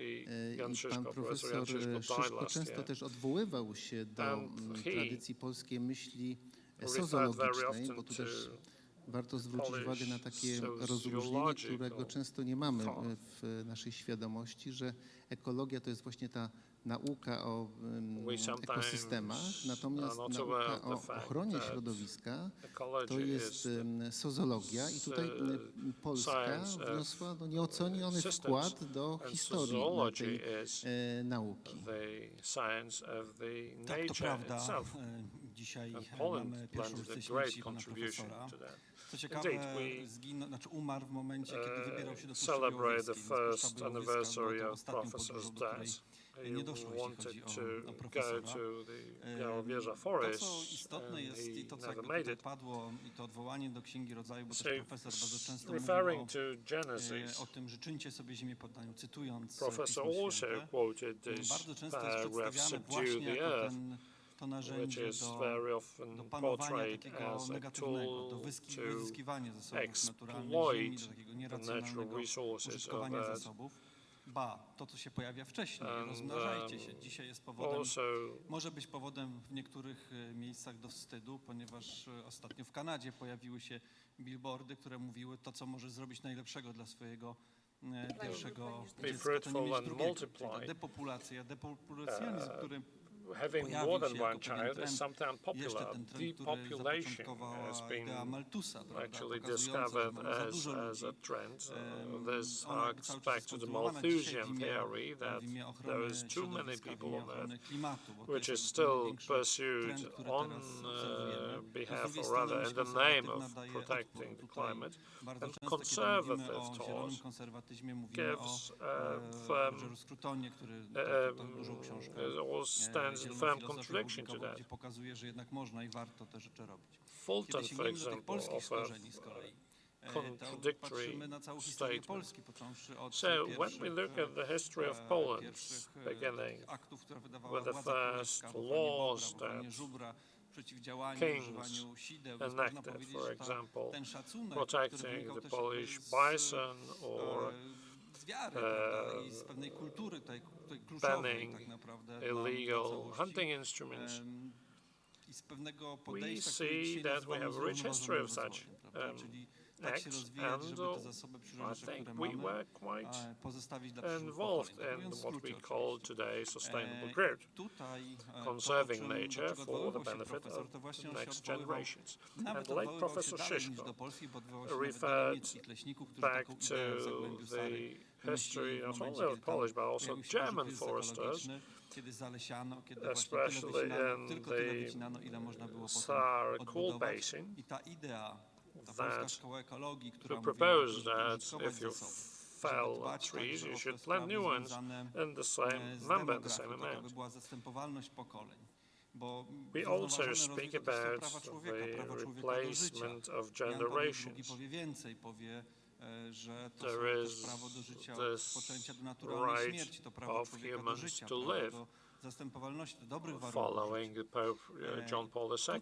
Jan I Szyszko, pan professor Jan profesor Szyszko died Szyszko last często year. też odwoływał się do And he tradycji polskiej myśli referred very sozologicznej, often bo tu to też warto zwrócić Polish uwagę na takie rozumienie, sociological którego często nie mamy thought. w naszej świadomości, że ekologia to jest właśnie ta nauka o ekosystemach, natomiast nauka o ochronie środowiska to jest sozologia i tutaj Polska wniosła nieoceniony wkład do historii tej nauki. Tak, to prawda. Dzisiaj mamy pierwszą rocznicę śmierci pana profesora. Co ciekawe, umarł w momencie, kiedy wybierał się do Puszczy Białowieskiej, więc Puszcza Białowieska była tą ostatnią podróżą, do której nie doszło, jeśli chodzi o profesora. To, co istotne jest i to, co jakby tutaj padło, i to odwołanie do Księgi Rodzaju, bo też profesor bardzo często mówił o tym, że czyńcie sobie ziemię poddaniu, cytując Pismo Święte. Bardzo często jest przedstawiane właśnie jako to narzędzie do panowania takiego negatywnego, do wyzyskiwania zasobów naturalnych ziemi, do takiego nieracjonalnego użytkowania zasobów. Ba, to co się pojawia wcześniej, rozmnażajcie się. Dzisiaj jest powodem, może być powodem w niektórych miejscach do wstydu, ponieważ ostatnio w Kanadzie pojawiły się billboardy, które mówiły to, co może zrobić najlepszego dla swojego pierwszego dziecka, to nie mieć drugiego. Czyli ta depopulacjonizm, który having more than one child is sometimes popular. Depopulation has been actually discovered as a trend. This harks back to the Malthusian theory that there is too many people on Earth, which is still pursued on behalf, or rather in the name of protecting the climate. And conservative thought gives stands in firm contradiction to that. Fulton, for example, offered contradictory statements. So when we look at the history of Poland, beginning with the first laws that kings enacted, for example, protecting the Polish bison or banning illegal hunting instruments, we see that we have a rich history of such acts, and I think we were quite involved in what we call today sustainable growth, conserving nature for the benefit of the next generations. And late Professor Szyszko referred back to the history not only of Polish but also German foresters, especially in the Saar Coal Basin, who proposed that if you fell trees, you should plant new ones in the same number, the same amount. We also speak about the replacement of generations. There is this right of humans to live, following the Pope John Paul II,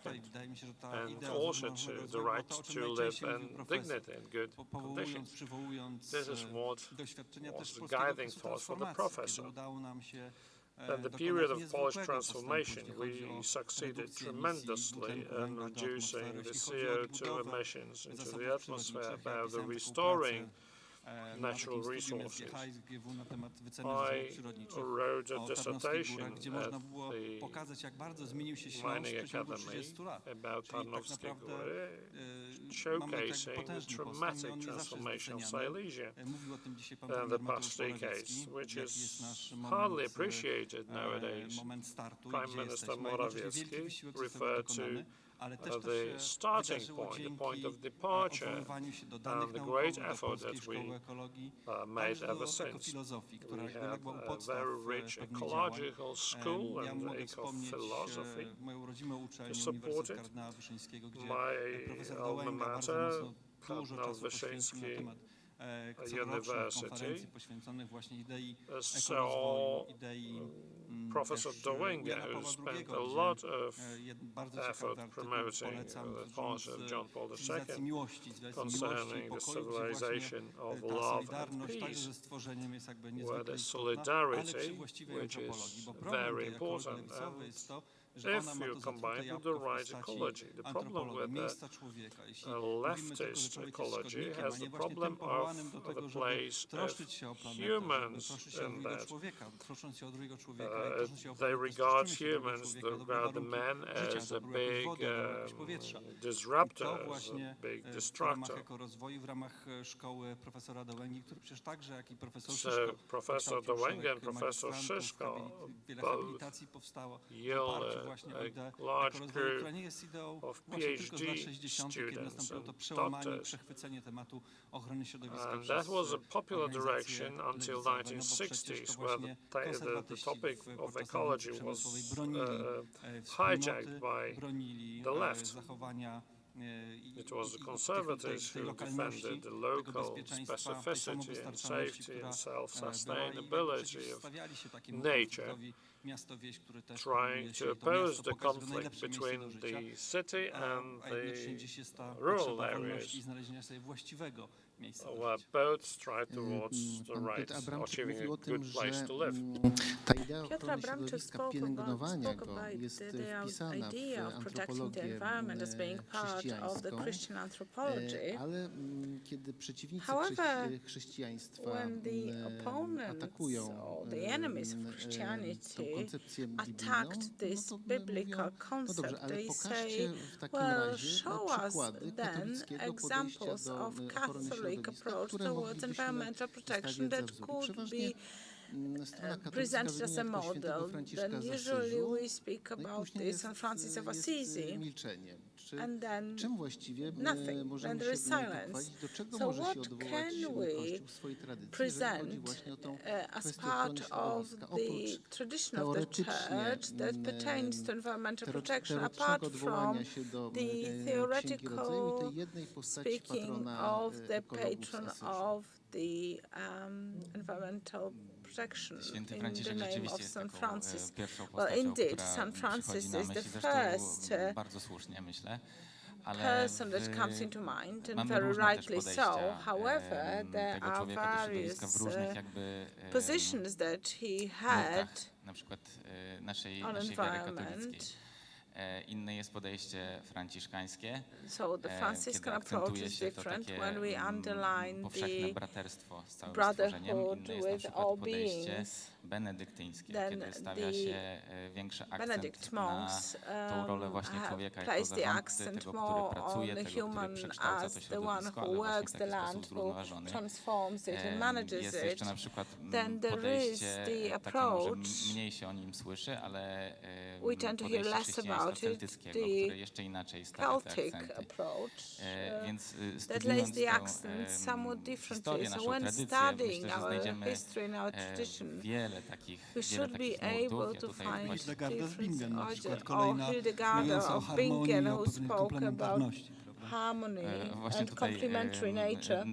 and also to the right to live in dignity and good conditions. This is what was the guiding thought for the professor. In the period of Polish transformation, we succeeded tremendously in reducing the CO2 emissions into the atmosphere by restoring natural resources. I wrote a dissertation at the Mining Academy about Tarnowskie Góry, showcasing the dramatic transformation of Silesia in the past decades, which is hardly appreciated nowadays. Prime Minister Morawiecki referred to the starting point, the point of departure, and the great effort that we made ever since. We have a very rich ecological school and eco-philosophy to support it. My alma mater, Kardynał Wyszyński University, saw Professor Dołęga, who spent a lot of effort promoting the policy of John Paul II concerning the civilization of love and peace, where the solidarity, which is very important, and if you combine with the right ecology. The problem with the leftist ecology has the problem of the place of humans in that. They regard humans, they regard the man as a big disruptor, as a big destructor. So Professor Dołęga and Professor Szyszko both yield a large group of PhD students and doctors. And that was a popular direction until 1960s, where the topic of ecology was hijacked by the left. It was the conservatives who defended the local specificity and safety and self-sustainability of nature, trying to oppose the conflict between the city and the rural areas, where both strive towards the right, achieving a good place to live. Piotr Abramczyk spoke about the idea of protecting the environment as being part of the Christian anthropology. However, when the opponents or the enemies of Christianity attacked this biblical concept, they say, well, show us then examples of Catholic approach towards environmental protection that could be presented as a model. Then usually we speak about this on Francis of Assisi, and then nothing, then there is silence. So what can we present as part of the tradition of the Church that pertains to environmental protection, apart from the theoretical speaking of the patron of the environmental protection in the name of St. Francis? Well, indeed, St. Francis is the first person that comes into mind, and very rightly so. However, there are various positions that he had on environment. So the Franciscan approach is different when we underline the brotherhood with all beings. Then the Benedict monks place the accent more on the human as the one who works the land, who transforms it and manages it. Then there is the approach, we tend to hear less about it, the Celtic approach that lays the accent somewhat differently. So when studying our history and our tradition, we should be able to find differences. Or Hildegard of Bingen, who spoke about harmony and complementary nature.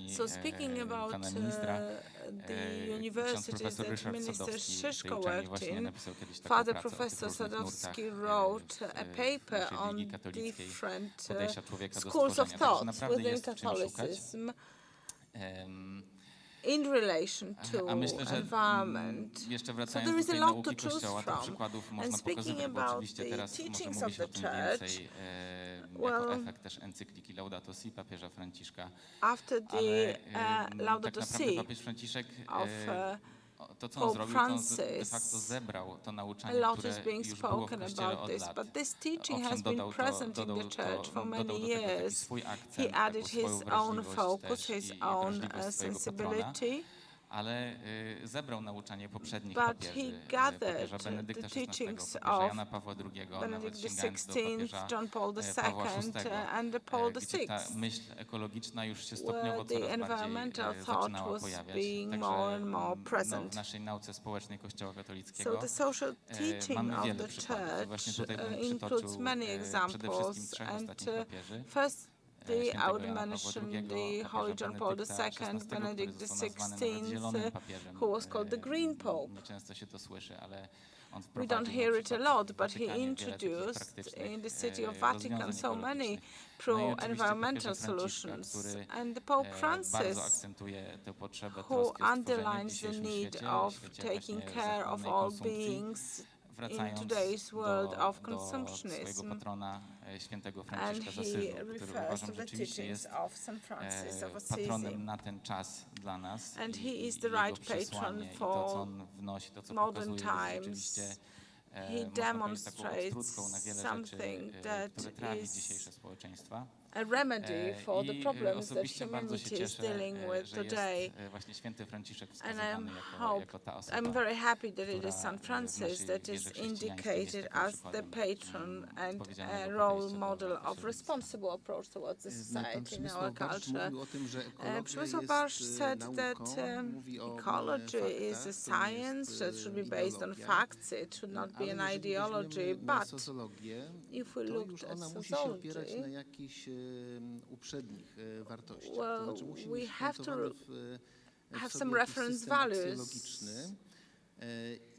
So speaking about the universities that Minister Szyszko worked in, Father Professor Sadowski wrote a paper on different schools of thought within Catholicism. in relation to environment. Jeszcze So wracając there do is a tej lot nauki to choose Kościoła, tych from. przykładów And można speaking pokazywać, bo about oczywiście the teraz może teachings mówi of się o the tym mniej więcej church, jako efekt też encykliki Laudato Si papieża Franciszka. after the Tak Laudato naprawdę Si papież Franciszek of to, co on Pope zrobił, to on de Francis, facto zebrał to a nauczanie, lot które is being już było w spoken Kościele about od this, lat. but this teaching Owszem, has been dodał present in the church for dodał many do tego taki years. swój He akcent, added taką swoją his own wrażliwość focus, też his i own wrażliwość swojego patrona, sensibility. ale zebrał nauczanie poprzednich But papieży, he gathered papieża Benedykta the XVI, teachings papieża of Jana Pawła II, nawet Benedict sięgając do XVI, papieża John Paul Pawła II, VI, and Paul gdzie ta VI, myśl ekologiczna już się where stopniowo the coraz environmental bardziej thought zaczynała was pojawiać. being more and more w present. naszej nauce społecznej Kościoła So katolickiego the social teaching mamy of wiele the przykładów. Właśnie church tutaj bym includes przytoczył many przede wszystkim examples, trzech and ostatnich papieży. first I would Jana Pawła mention II, the Holy papieża John Paul Benedykta II, XVI, Benedict który został nazwany nawet XVI, zielonym papieżem. who was called the Green Pope. Nieczęsto się to słyszy, ale on We wprowadził don't na hear it a przykład lot, w but he Watykanie wiele introduced takich praktycznych in the city of Vatican rozwiązań so many ekologicznych. pro-environmental papieża Franciszka, solutions. który And the Pope bardzo Francis, akcentuje tę potrzebę who troski o stworzenie w underlines the dzisiejszym need świecie, of świecie taking właśnie care of zachłannej all konsumpcji. beings in Wracając today's world of do swojego consumptionism. patrona świętego And Franciszka z he Asyżu, który refers uważam to the rzeczywiście teachings jest of St. Francis of Assisi. patronem na ten czas dla nas. And he is i the jego right patron przesłanie, i to, for co on wnosi, to, co modern pokazuje, jest times. rzeczywiście He demonstrates na wiele something rzeczy, that które trawi is dzisiejsze społeczeństwa. a remedy for the problems that Osobiście bardzo się humanity is cieszę, dealing with że today. jest właśnie święty Franciszek And wskazywany jako ta osoba, I'm very happy that it is która St. Francis w that naszej is wierze chrześcijańskiej jest indicated takim as the przykładem, patron and odpowiedzialnego a role podejścia model do of środowiska. responsible approach towards the society in our culture. Mówił o tym, że ekologia Przemysław jest Barsz said that nauką, mówi o ecology is faktach, a to science jest that should be based on ideologia. facts. It should not be Ale an jeżeli ideology. weźmiemy But socjologię, if we to looked już at ona musi się opierać na sociology, jakichś uprzednich wartościach. well, To znaczy musi we być have to wmontowany have w some sobie jakiś reference system values. aksjologiczny.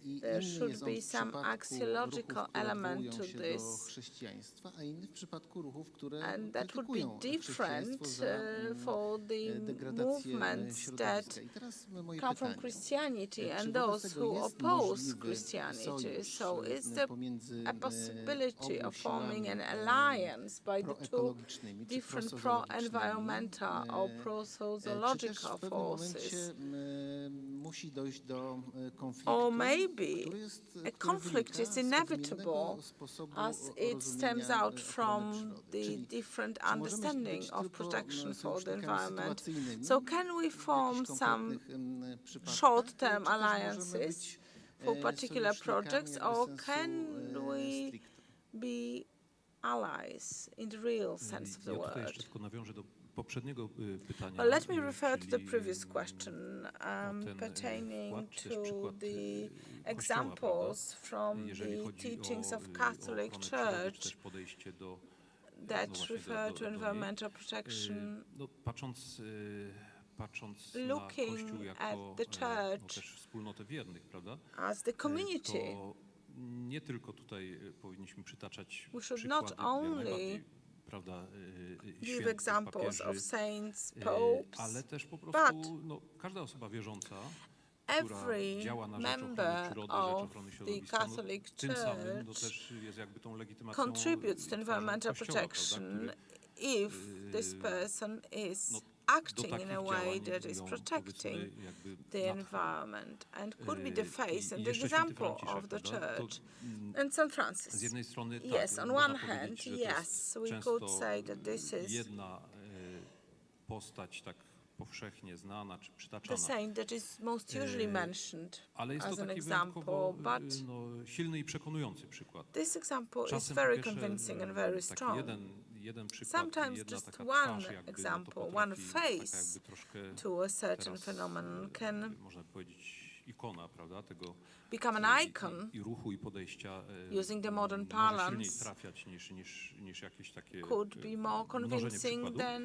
I There inny should jest on be w some przypadku axiological ruchów, które element odwołują to się do this. chrześcijaństwa, a inny w przypadku ruchów, które And that would be krytykują different chrześcijaństwo za for the degradację movements that środowiska. I teraz moje come from pytanie. Christianity and Czy those wobec tego who jest oppose możliwy Christianity. sojusz So is there pomiędzy a possibility obu of forming an siłami alliance by the two proekologicznymi czy different prosocjologicznymi, pro-environmental or czy też pro-sociological w pewnym forces? momencie musi dojść do konfliktu, Or maybe a który conflict wynika is z inevitable odmiennego sposobu as it stems rozumienia out from ochrony przyrody. the Czyli different czy możemy understanding być of tylko protection for the sojusznikami environment. sytuacyjnymi So can we w form jakichś some konkretnych przypadkach, short-term czy też możemy alliances być for particular sojusznikami projects, jakby or sensu can we stricte? be allies in the real sense of the Ja tutaj word? jeszcze tylko nawiążę do poprzedniego pytania. Well, let me refer to the czyli, previous question ten pertaining wkład, czy też to przykład the Kościoła, examples prawda? from Jeżeli the chodzi teachings o of Catholic ochronę przyrody, czy Church też podejście do that właśnie refer to niej. environmental protection. No, patrząc na Looking Kościół at jako the no, church też wspólnotę wiernych, prawda? as the community, To nie tylko tutaj powinniśmy przytaczać we should przykłady not jak only najbardziej, prawda, give świętych, examples papieży, of saints, popes, ale też po but prostu no, każda osoba wierząca, która every działa na rzecz ochrony member przyrody, rzecz of ochrony the środowiska, Catholic no, tym samym no, Church też jest jakby tą legitymacją contributes to twarzą environmental Kościoła, protection prawda, if this person is acting in a way that is protecting the environment and could be the face and the example of the church. And St. Francis. Z jednej strony tak, Yes, on można one powiedzieć, hand, że to jest yes, we często could say that this is jedna postać tak powszechnie znana czy the przytaczana. saint that is most usually mentioned Ale jest to as an taki example, wyjątkowo but no, silny i przekonujący przykład. this example is Czasem very po pierwsze, convincing and very taki strong. jeden przykład, Sometimes jedna just taka one twarz jakby, example, no to one potrafi taka face jakby troszkę to a certain teraz, phenomenon can można powiedzieć ikona, prawda, tego become an icon i ruchu i podejścia using the modern może parlance silniej trafiać niż jakieś takie could be more convincing than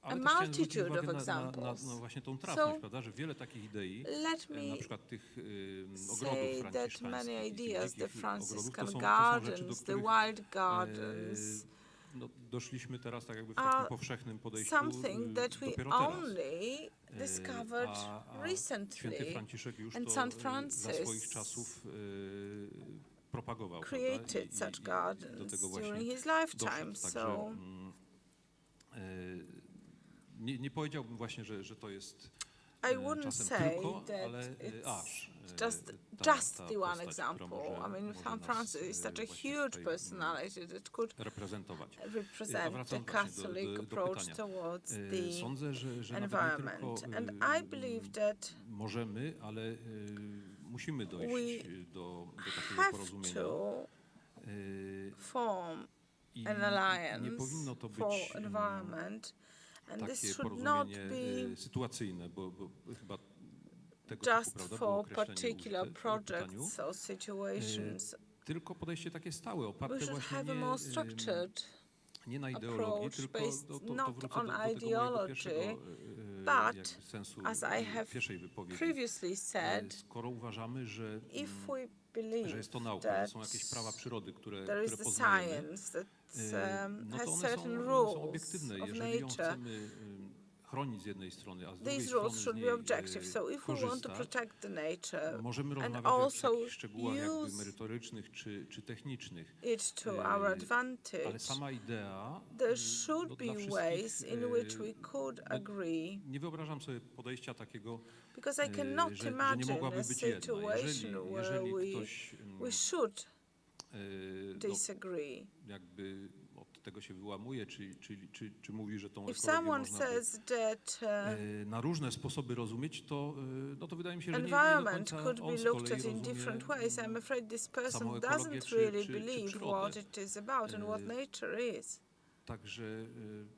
ale a też chciałem zwrócić multitude of uwagę examples. na właśnie tą trafność, So, prawda, że wiele takich idei, let me na przykład tych ogrodów say that franciszkańskich many i tych ideas, the dzikich ogrodów, Franciscan to są rzeczy, do gardens, the których wild gardens, doszliśmy teraz tak jakby w takim powszechnym podejściu something that we dopiero teraz. only discovered recently. Święty Franciszek już And to Saint za swoich Francis czasów propagował, created such gardens during his lifetime. So nie powiedziałbym właśnie, że to jest I wouldn't czasem say tylko, that ale it's aż just ta the one postać, example. która I mean, może Saint nas, Francis is such a właśnie huge tutaj, personality that could reprezentować. A represent wracając the właśnie Catholic do approach pytania. towards the Sądzę, że nawet nie environment. tylko And I believe that możemy, ale musimy dojść do takiego have porozumienia. to form I an nie alliance powinno to for być environment, and takie this should not porozumienie be sytuacyjne, bo chyba tego just typu, prawda, było for określenie particular użyte w pytaniu. projects or situations. Tylko podejście takie stałe, oparte We should właśnie have a more structured nie na ideologii, approach tylko based to not wrócę on do tego mojego ideology, pierwszego but sensu as I have pierwszej wypowiedzi. previously said, Skoro uważamy, że if we believe jest to nauka, że that są jakieś prawa przyrody, które there is the poznajemy, science that no has to one certain są rules obiektywne. of Jeżeli ją nature, chcemy chronić z jednej strony, a z drugiej these strony rules z should niej be objective. So if we want to korzystać, protect the nature możemy and rozmawiać o also takich szczegółach jakby use merytorycznych czy technicznych, it to our ale advantage, sama idea there should no, be dla wszystkich, ways in which we could agree. nie wyobrażam sobie podejścia takiego, Because I cannot że nie imagine mogłaby a być jedna. situation where Jeżeli ktoś we should no, disagree. jakby od tego się wyłamuje, czy mówi, że tą If ekologię someone można says that na różne sposoby rozumieć, to, no to wydaje mi się, że nie do environment końca could on be z looked kolei at in rozumie different ways, I'm afraid this person samą ekologię doesn't really czy believe przyrodę. what it is about and what nature is. Także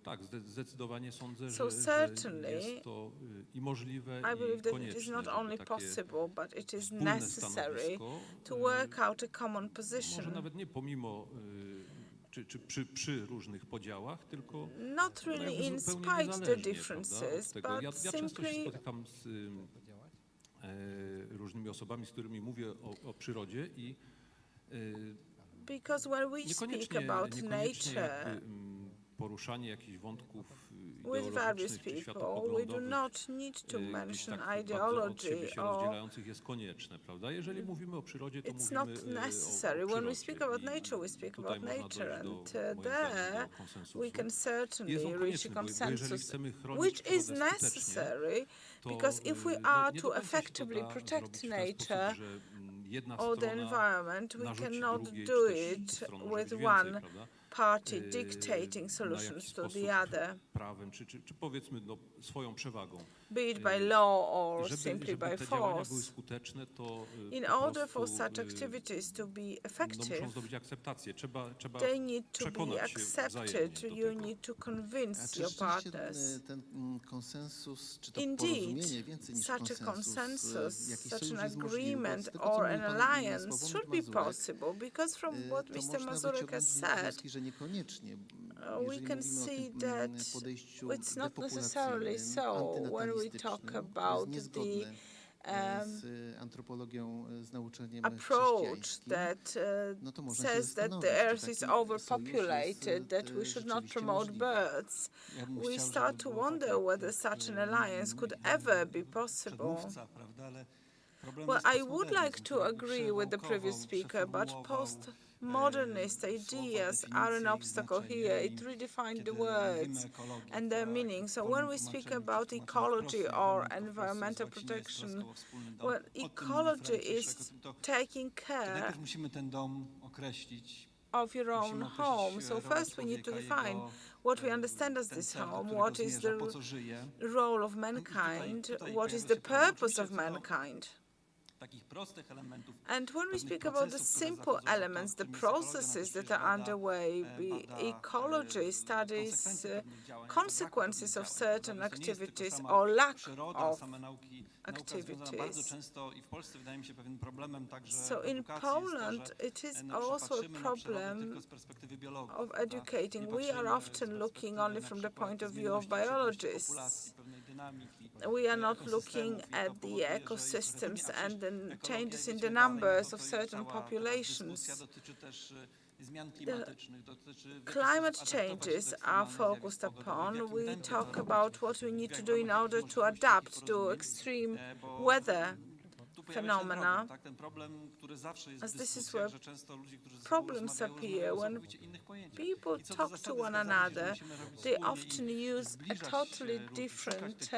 tak, zdecydowanie sądzę, So że certainly, jest to i możliwe, I believe i that konieczne, it is not żeby only takie possible, but it is wspólne necessary stanowisko, to work out a common może position. nawet nie pomimo, czy przy różnych podziałach, tylko Not really jakby in zupełnie spite the niezależnie, differences, prawda, od tego. but Ja często się simply spotykam z różnymi osobami, z którymi mówię o przyrodzie i because when we speak niekoniecznie about jakby, nature poruszanie jakichś wątków with various ideologicznych czy people, we do światopoglądowych not need to gdzieś mention tak bardzo od ideology siebie się or rozdzielających jest konieczne, prawda? Jeżeli mówimy o przyrodzie, to it's mówimy not necessary. o When we przyrodzie speak about i nature, we speak tutaj about można nature, dojść and moim zdaniem there do konsensusu. we can Jest certainly on reach konieczny, a bo jeżeli consensus, chcemy chronić which is przyrodę skutecznie, necessary, to because if we no, are nie to do końca się to effectively da protect zrobić w ten nature sposób, że jedna or the strona environment, we narzuci cannot drugiej, do czy też it stron może with być więcej, one prawda? party Na dictating jakiś solutions to sposób the other, prawem, czy powiedzmy no, swoją przewagą. be it by law or Żeby simply by te działania były force. skuteczne, to In po order for prostu, such activities to be no, muszą effective, zdobyć akceptację. Trzeba they need to be przekonać się accepted. wzajemnie do You tego. need to convince your partners. Ten konsensus, czy to Indeed, porozumienie więcej niż such a consensus, jakiś such sojusz an jest możliwy, bo agreement z tego, co or mówił an pan alliance Sławomir should be Mazurek, possible, because from what to Mr. można Mazurek has wyciągnąć said, wnioski, że niekoniecznie. we Jeżeli can mówimy o see tym that podejściu it's not necessarily depopulacyjnym, so when we talk antynatalistycznym, about które jest the niezgodne z antropologią, z nauczeniem approach chrześcijańskim, that no to można się says that zastanowić, the czy earth is taki overpopulated, sojusz that we jest should not rzeczywiście promote możliwy. birds. Ja bym We chciał, start żeby to było wonder tak, whether jak such an alliance could ever be possible. przedmówca, prawda, ale problem Well, jest I would like postmodernizm, to który agree with the previous speaker, but postmodernist ideas are an obstacle here. It redefined the words and their meaning. So when we speak about ecology or environmental protection, well, ecology is taking care najpierw musimy ten dom określić. of your own home. So first we need to define what we understand as this home, what is the role of mankind, what is the purpose of mankind. And when we speak about the simple elements, the processes that are underway, ecology studies consequences of certain activities or lack of activities. So in Poland, it is also a problem of educating. We are often looking only from the point of view of biologists. We are not looking at the ecosystems and the changes in the numbers of certain populations. zmian klimatycznych, dotyczy climate changes are focused upon. We talk about what we need to do in order to adapt to extreme weather phenomena, as this is where problems appear. When people talk to one another, they often use a totally different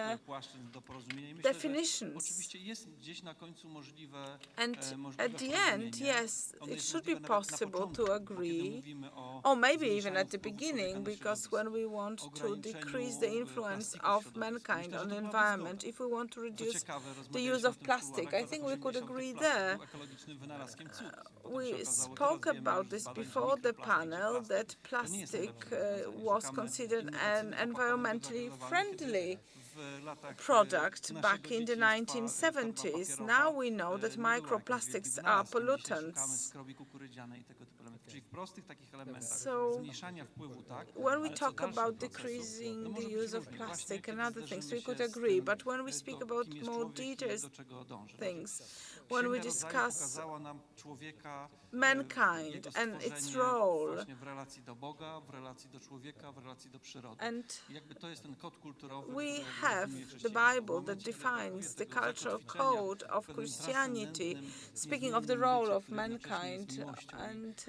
definitions. And at the end, yes, it should be possible to agree, or maybe even at the beginning, because when we want to decrease the influence of mankind on the environment, if we want to reduce the use of plastic, I think we could agree there. We spoke about this before the panel, that plastic was considered an environmentally friendly product back in the 1970s. Now we know that microplastics are pollutants. So when we talk about decreasing the use of plastic and other things, we could agree. But when we speak about more detailed things, when we discuss mankind and its role, and we have the Bible that defines the cultural code of Christianity, speaking of the role of mankind, and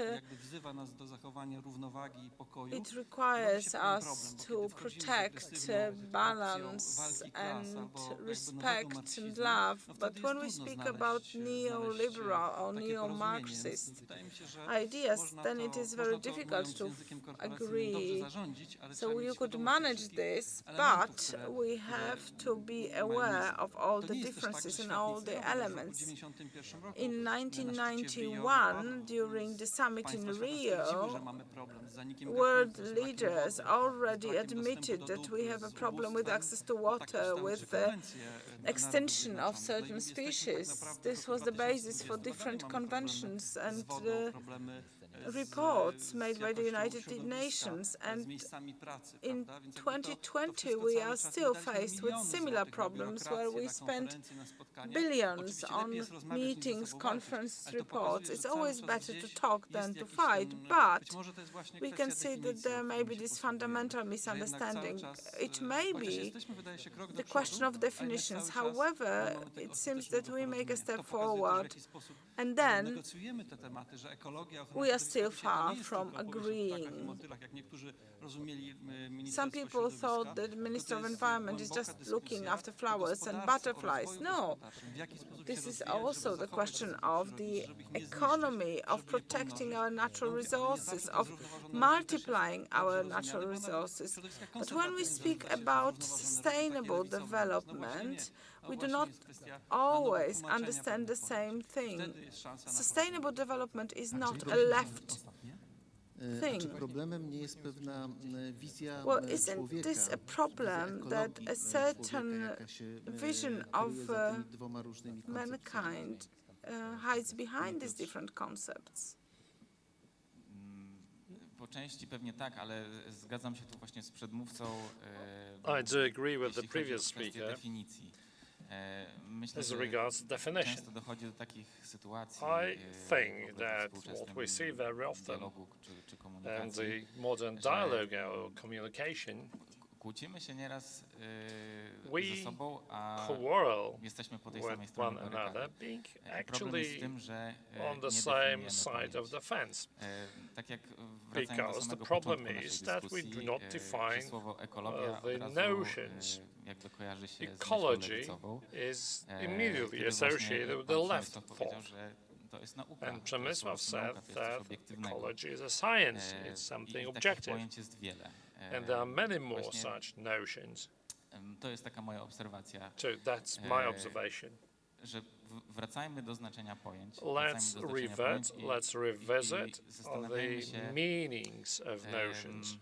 it requires us to protect balance and respect and love. But when we speak about neoliberal or neo-Marxist ideas, then it is very difficult to agree. So you could manage this, but we have to be aware of all the differences and all the elements. In 1991, during the summit in Rio, world leaders already admitted that we have a problem with access to water, with the extinction of certain species. This was the basis for different conventions and reports made by the United Nations. And in 2020, we are still faced with similar problems, where we spend billions on meetings, conference reports. It's always better to talk than to fight, but we can see that there may be this fundamental misunderstanding. It may be the question of definitions. However, it seems that we make a step forward, and then we are still far from agreeing. Some people thought that the Minister of Environment is just looking after flowers and butterflies. No, this is also the question of the economy, of protecting our natural resources, of multiplying our natural resources. But when we speak about sustainable development, we do not always understand the same thing. Sustainable development is not a left thing. Well, isn't this a problem that a certain vision of mankind hides behind these different concepts? Po części pewnie tak, ale zgadzam się tu właśnie z przedmówcą. I do agree with the previous speaker. Myślę, as regards definition. Często dochodzi do takich sytuacji, I think that what we see very often in the modern dialogue or communication, kłócimy się nieraz ze sobą, a jesteśmy po tej samej stronie barykady. Problem jest w tym, że on the same side of the fence. Tak jak Because the problem is that we do not define the notions. Ecology is immediately associated with the left thought. And Przemysław said that ecology is a science, it's something objective. And there are many more such notions. To jest taka moja obserwacja. So that's my observation. Że wracajmy do znaczenia pojęć. Let's revisit the meanings of notions.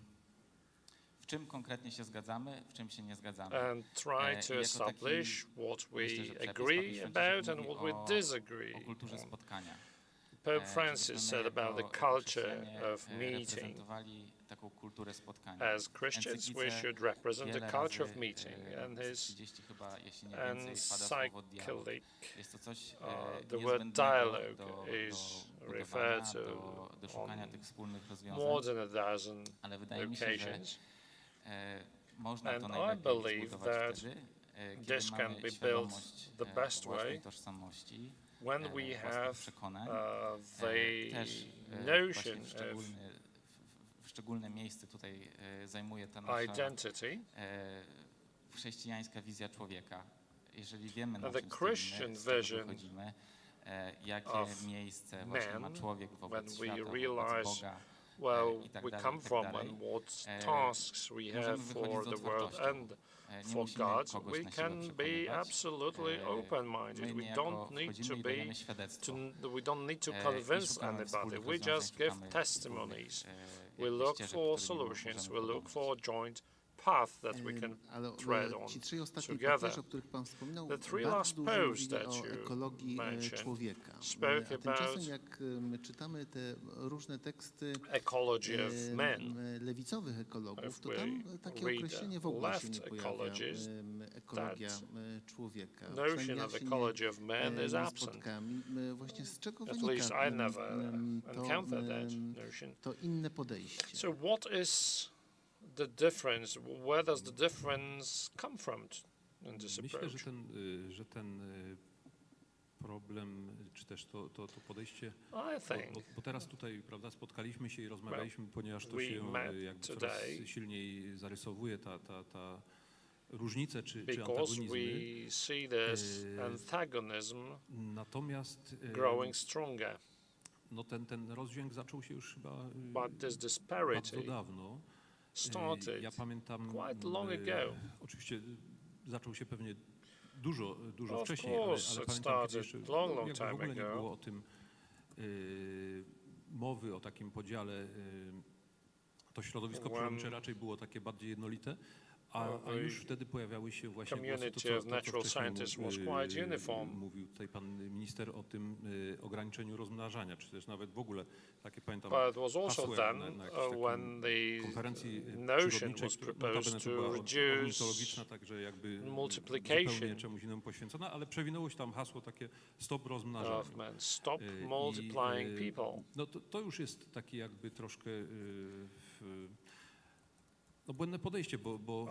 W czym konkretnie się zgadzamy, w czym się nie zgadzamy. And try to establish what we agree about and what we disagree. O kulturze spotkania. Pope Francis said about the culture of meeting. As Christians, we should represent the culture of meeting, and his encyclic, the word dialogue is referred to on more than a dozen occasions. And I believe that this can be built the best way when we have the notion of szczególne miejsce tutaj zajmuje ta identity. Chrześcijańska wizja człowieka. Jeżeli wiemy, na czym stoimy, z czego wychodzimy, jakie miejsce właśnie ma człowiek wobec świata, wobec Boga, we come from and what tasks we have for the world and for God, we can be absolutely open-minded. We don't need to convince anybody. We just give testimonies. We look for solutions. We look for joint path that we can tread on together. The three last posts that you mentioned spoke about ecology of men. lewicowych ekologów, to tam takie określenie w ogóle się nie pojawia, ekologia człowieka. Notion of ecology of men is absent. Właśnie z czego At least wynika I never encountered that notion. to inne podejście? So what is the difference? Where does the difference come from in this approach? Myślę, że ten problem, czy też to podejście, bo teraz tutaj, prawda, spotkaliśmy się i rozmawialiśmy, ponieważ to się jakby coraz silniej zarysowuje ta różnice czy antagonizmy. Natomiast no ten rozdźwięk zaczął się już chyba bardzo dawno. Ja pamiętam, oczywiście zaczął się pewnie dużo wcześniej, ale pamiętam, kiedy jeszcze jakby w ogóle nie było o tym mowy, o takim podziale. To środowisko przyrodnicze raczej było takie bardziej jednolite, a już wtedy pojawiały się właśnie głosy, to co mówił tutaj pan minister o tym ograniczeniu rozmnażania, czy też nawet w ogóle takie, pamiętam, hasło na konferencji przyrodniczej, która była ornitologiczna, także jakby zupełnie czemuś innemu poświęcona, ale przewinęło się tam hasło takie stop rozmnażaniu. Stop multiplying people. No to już jest taki jakby troszkę błędne podejście, bo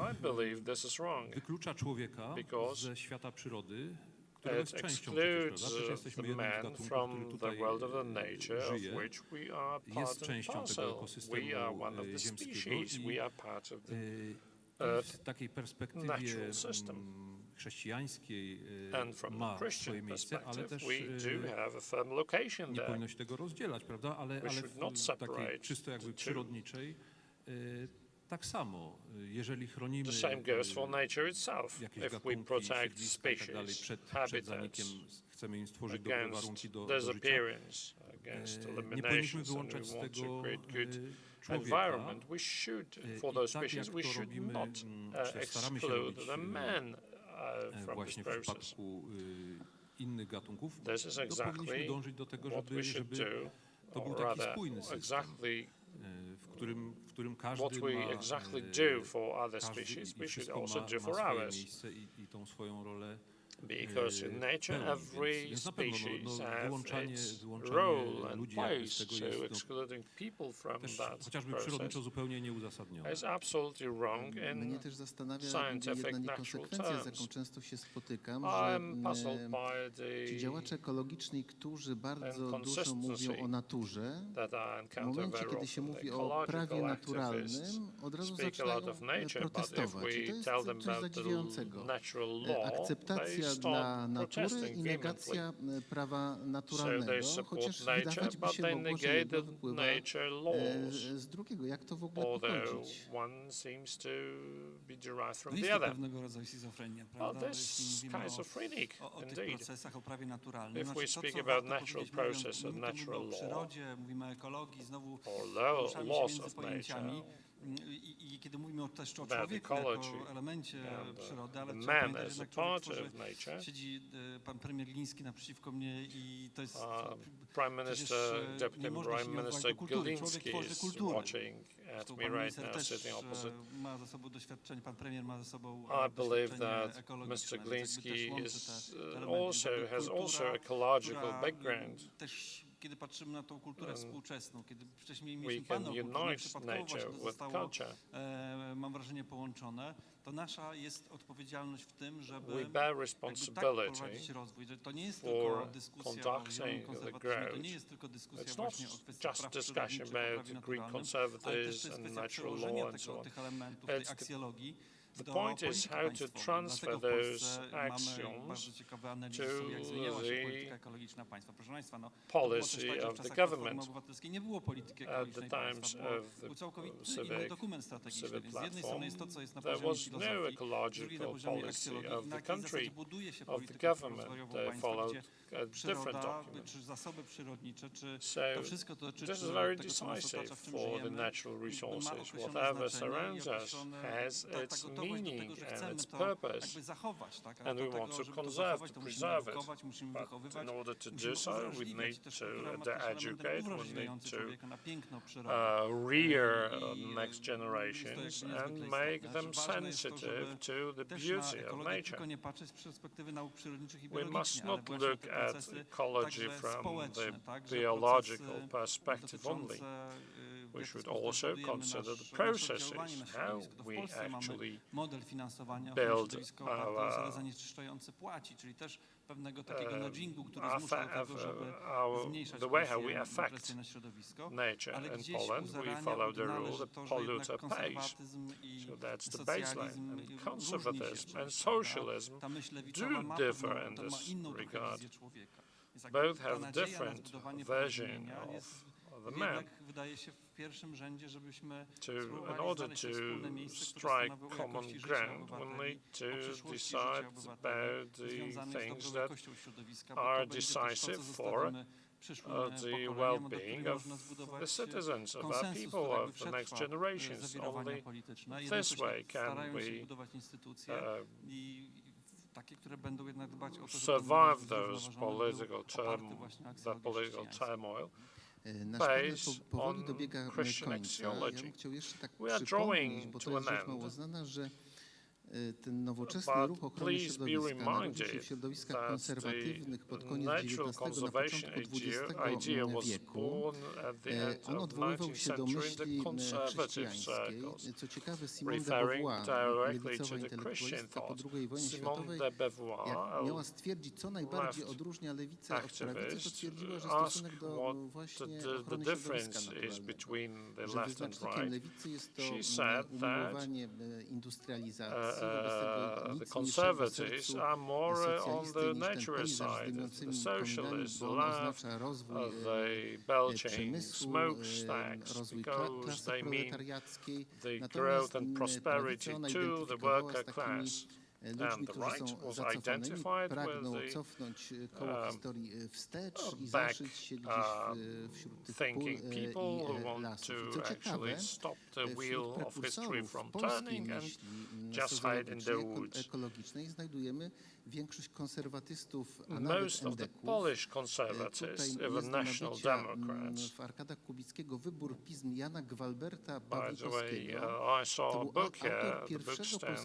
wyklucza człowieka ze świata przyrody, którego jest częścią przecież, prawda? Przecież jesteśmy jednym z gatunków, który tutaj żyje, jest częścią tego ekosystemu ziemskiego i w takiej perspektywie chrześcijańskiej ma swoje miejsce, ale też nie powinno się tego rozdzielać, prawda? Ale w takiej czysto jakby przyrodniczej tak samo, jeżeli chronimy jakieś gatunki, środowiska i tak dalej przed zanikiem, chcemy im stworzyć dobre warunki do życia, nie powinniśmy wyłączać z tego człowieka i tak jak to robimy, czy staramy się robić właśnie w przypadku innych gatunków, to powinniśmy dążyć do tego, żeby to był taki spójny system, w którym każdy ma swoje miejsce i tą swoją rolę. Because in nature, every species has its role and place, so excluding people from that process is absolutely wrong in scientific natural terms. I'm puzzled by ci działacze ekologiczni, którzy bardzo dużo mówią o naturze, w momencie, kiedy się mówi o prawie naturalnym, od razu zaczynają protestować. I to jest coś zadziwiającego. Akceptacja dla natury i negacja prawa naturalnego, chociaż wydawać by się mogło, że jedno wypływa z drugiego. Jak to w ogóle pogodzić? To jest to pewnego rodzaju schizofrenia, prawda? Jeśli mówimy o tych procesach, o prawie naturalnym, znaczy to, co warto powiedzieć, mówimy o przyrodzie, mówimy o ekologii, znowu poruszamy się między pojęciami. I kiedy mówimy też o człowieku jako elemencie przyrody, ale trzeba pamiętać, że jednak człowiek tworzy, siedzi pan premier Gliński naprzeciwko mnie i to jest Prime Minister, Deputy Prime Minister Gliński is watching at me right now, sitting opposite. Ma za sobą doświadczenie, pan premier ma za sobą I believe that Mr. Gliński has also ecological background. Też kiedy patrzymy na tą kulturę współczesną, kiedy wcześniej We mieliśmy can panną kulturę, unite przypadkowo właśnie nature to with zostało, culture. mam wrażenie, połączone, to nasza jest odpowiedzialność w tym, żeby We bear tak responsibility prowadzić rozwój, że to nie jest tylko dyskusja o zielonym konserwatyzmie, to nie jest tylko dyskusja właśnie o kwestiach praw przyrodniczych, o prawie naturalnym, ale też to jest kwestia przełożenia tych elementów, tej aksjologii The point is how to transfer those axioms to the policy of the government at the times of the civic platform. There was no ecological policy of the country, of the government. They followed a different document. So this is very decisive for the natural resources. Whatever surrounds us has its meaning and its purpose, and we want to conserve, to preserve it. But in order to do so, we need to educate, we need to rear next generations and make them sensitive to the beauty of nature. We must not look at ecology from the biological perspective only. We should also consider the processes, how we actually build the way how we affect nature. In Poland, we follow the rule that polluter pays. So that's the baseline. And conservatism and socialism do differ in this regard. Both have different version of the man. In order to strike common ground, we need to decide about the things that are decisive for the well-being of the citizens, of our people, of the next generations. Only this way can we survive those political turmoil based on Christian axiology. We are drawing to an end. Ten nowoczesny ruch ochrony środowiska narodził się w środowiskach konserwatywnych pod koniec XIX, na początku XX wieku. On odwoływał się do myśli chrześcijańskiej. Co ciekawe, Simone de Beauvoir, lewicowa intelektualistka po II wojnie światowej, jak miała stwierdzić, co najbardziej odróżnia lewicę od prawicy, to twierdziła, że stosunek do właśnie ochrony środowiska naturalnego. Że wyznacznikiem lewicy jest to umiłowanie industrializacji. The conservatives are more on the nature side. The socialists love the belching smokestacks because they mean the growth and prosperity to the worker class. And the right was identified with the thinking people who want to actually stop the wheel of history from turning and just hide in the woods. Most of the Polish conservatives, even National Democrats, by the way, I saw a book here, the book stand,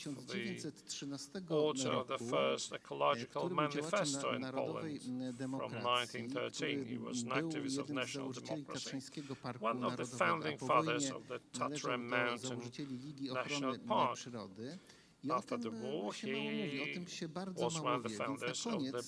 of the author of the first ecological manifesto in Poland from 1913. He was an activist of national democracy, one of the founding fathers of the Tatran Mountain National Park. After the war, he was one of the founders of the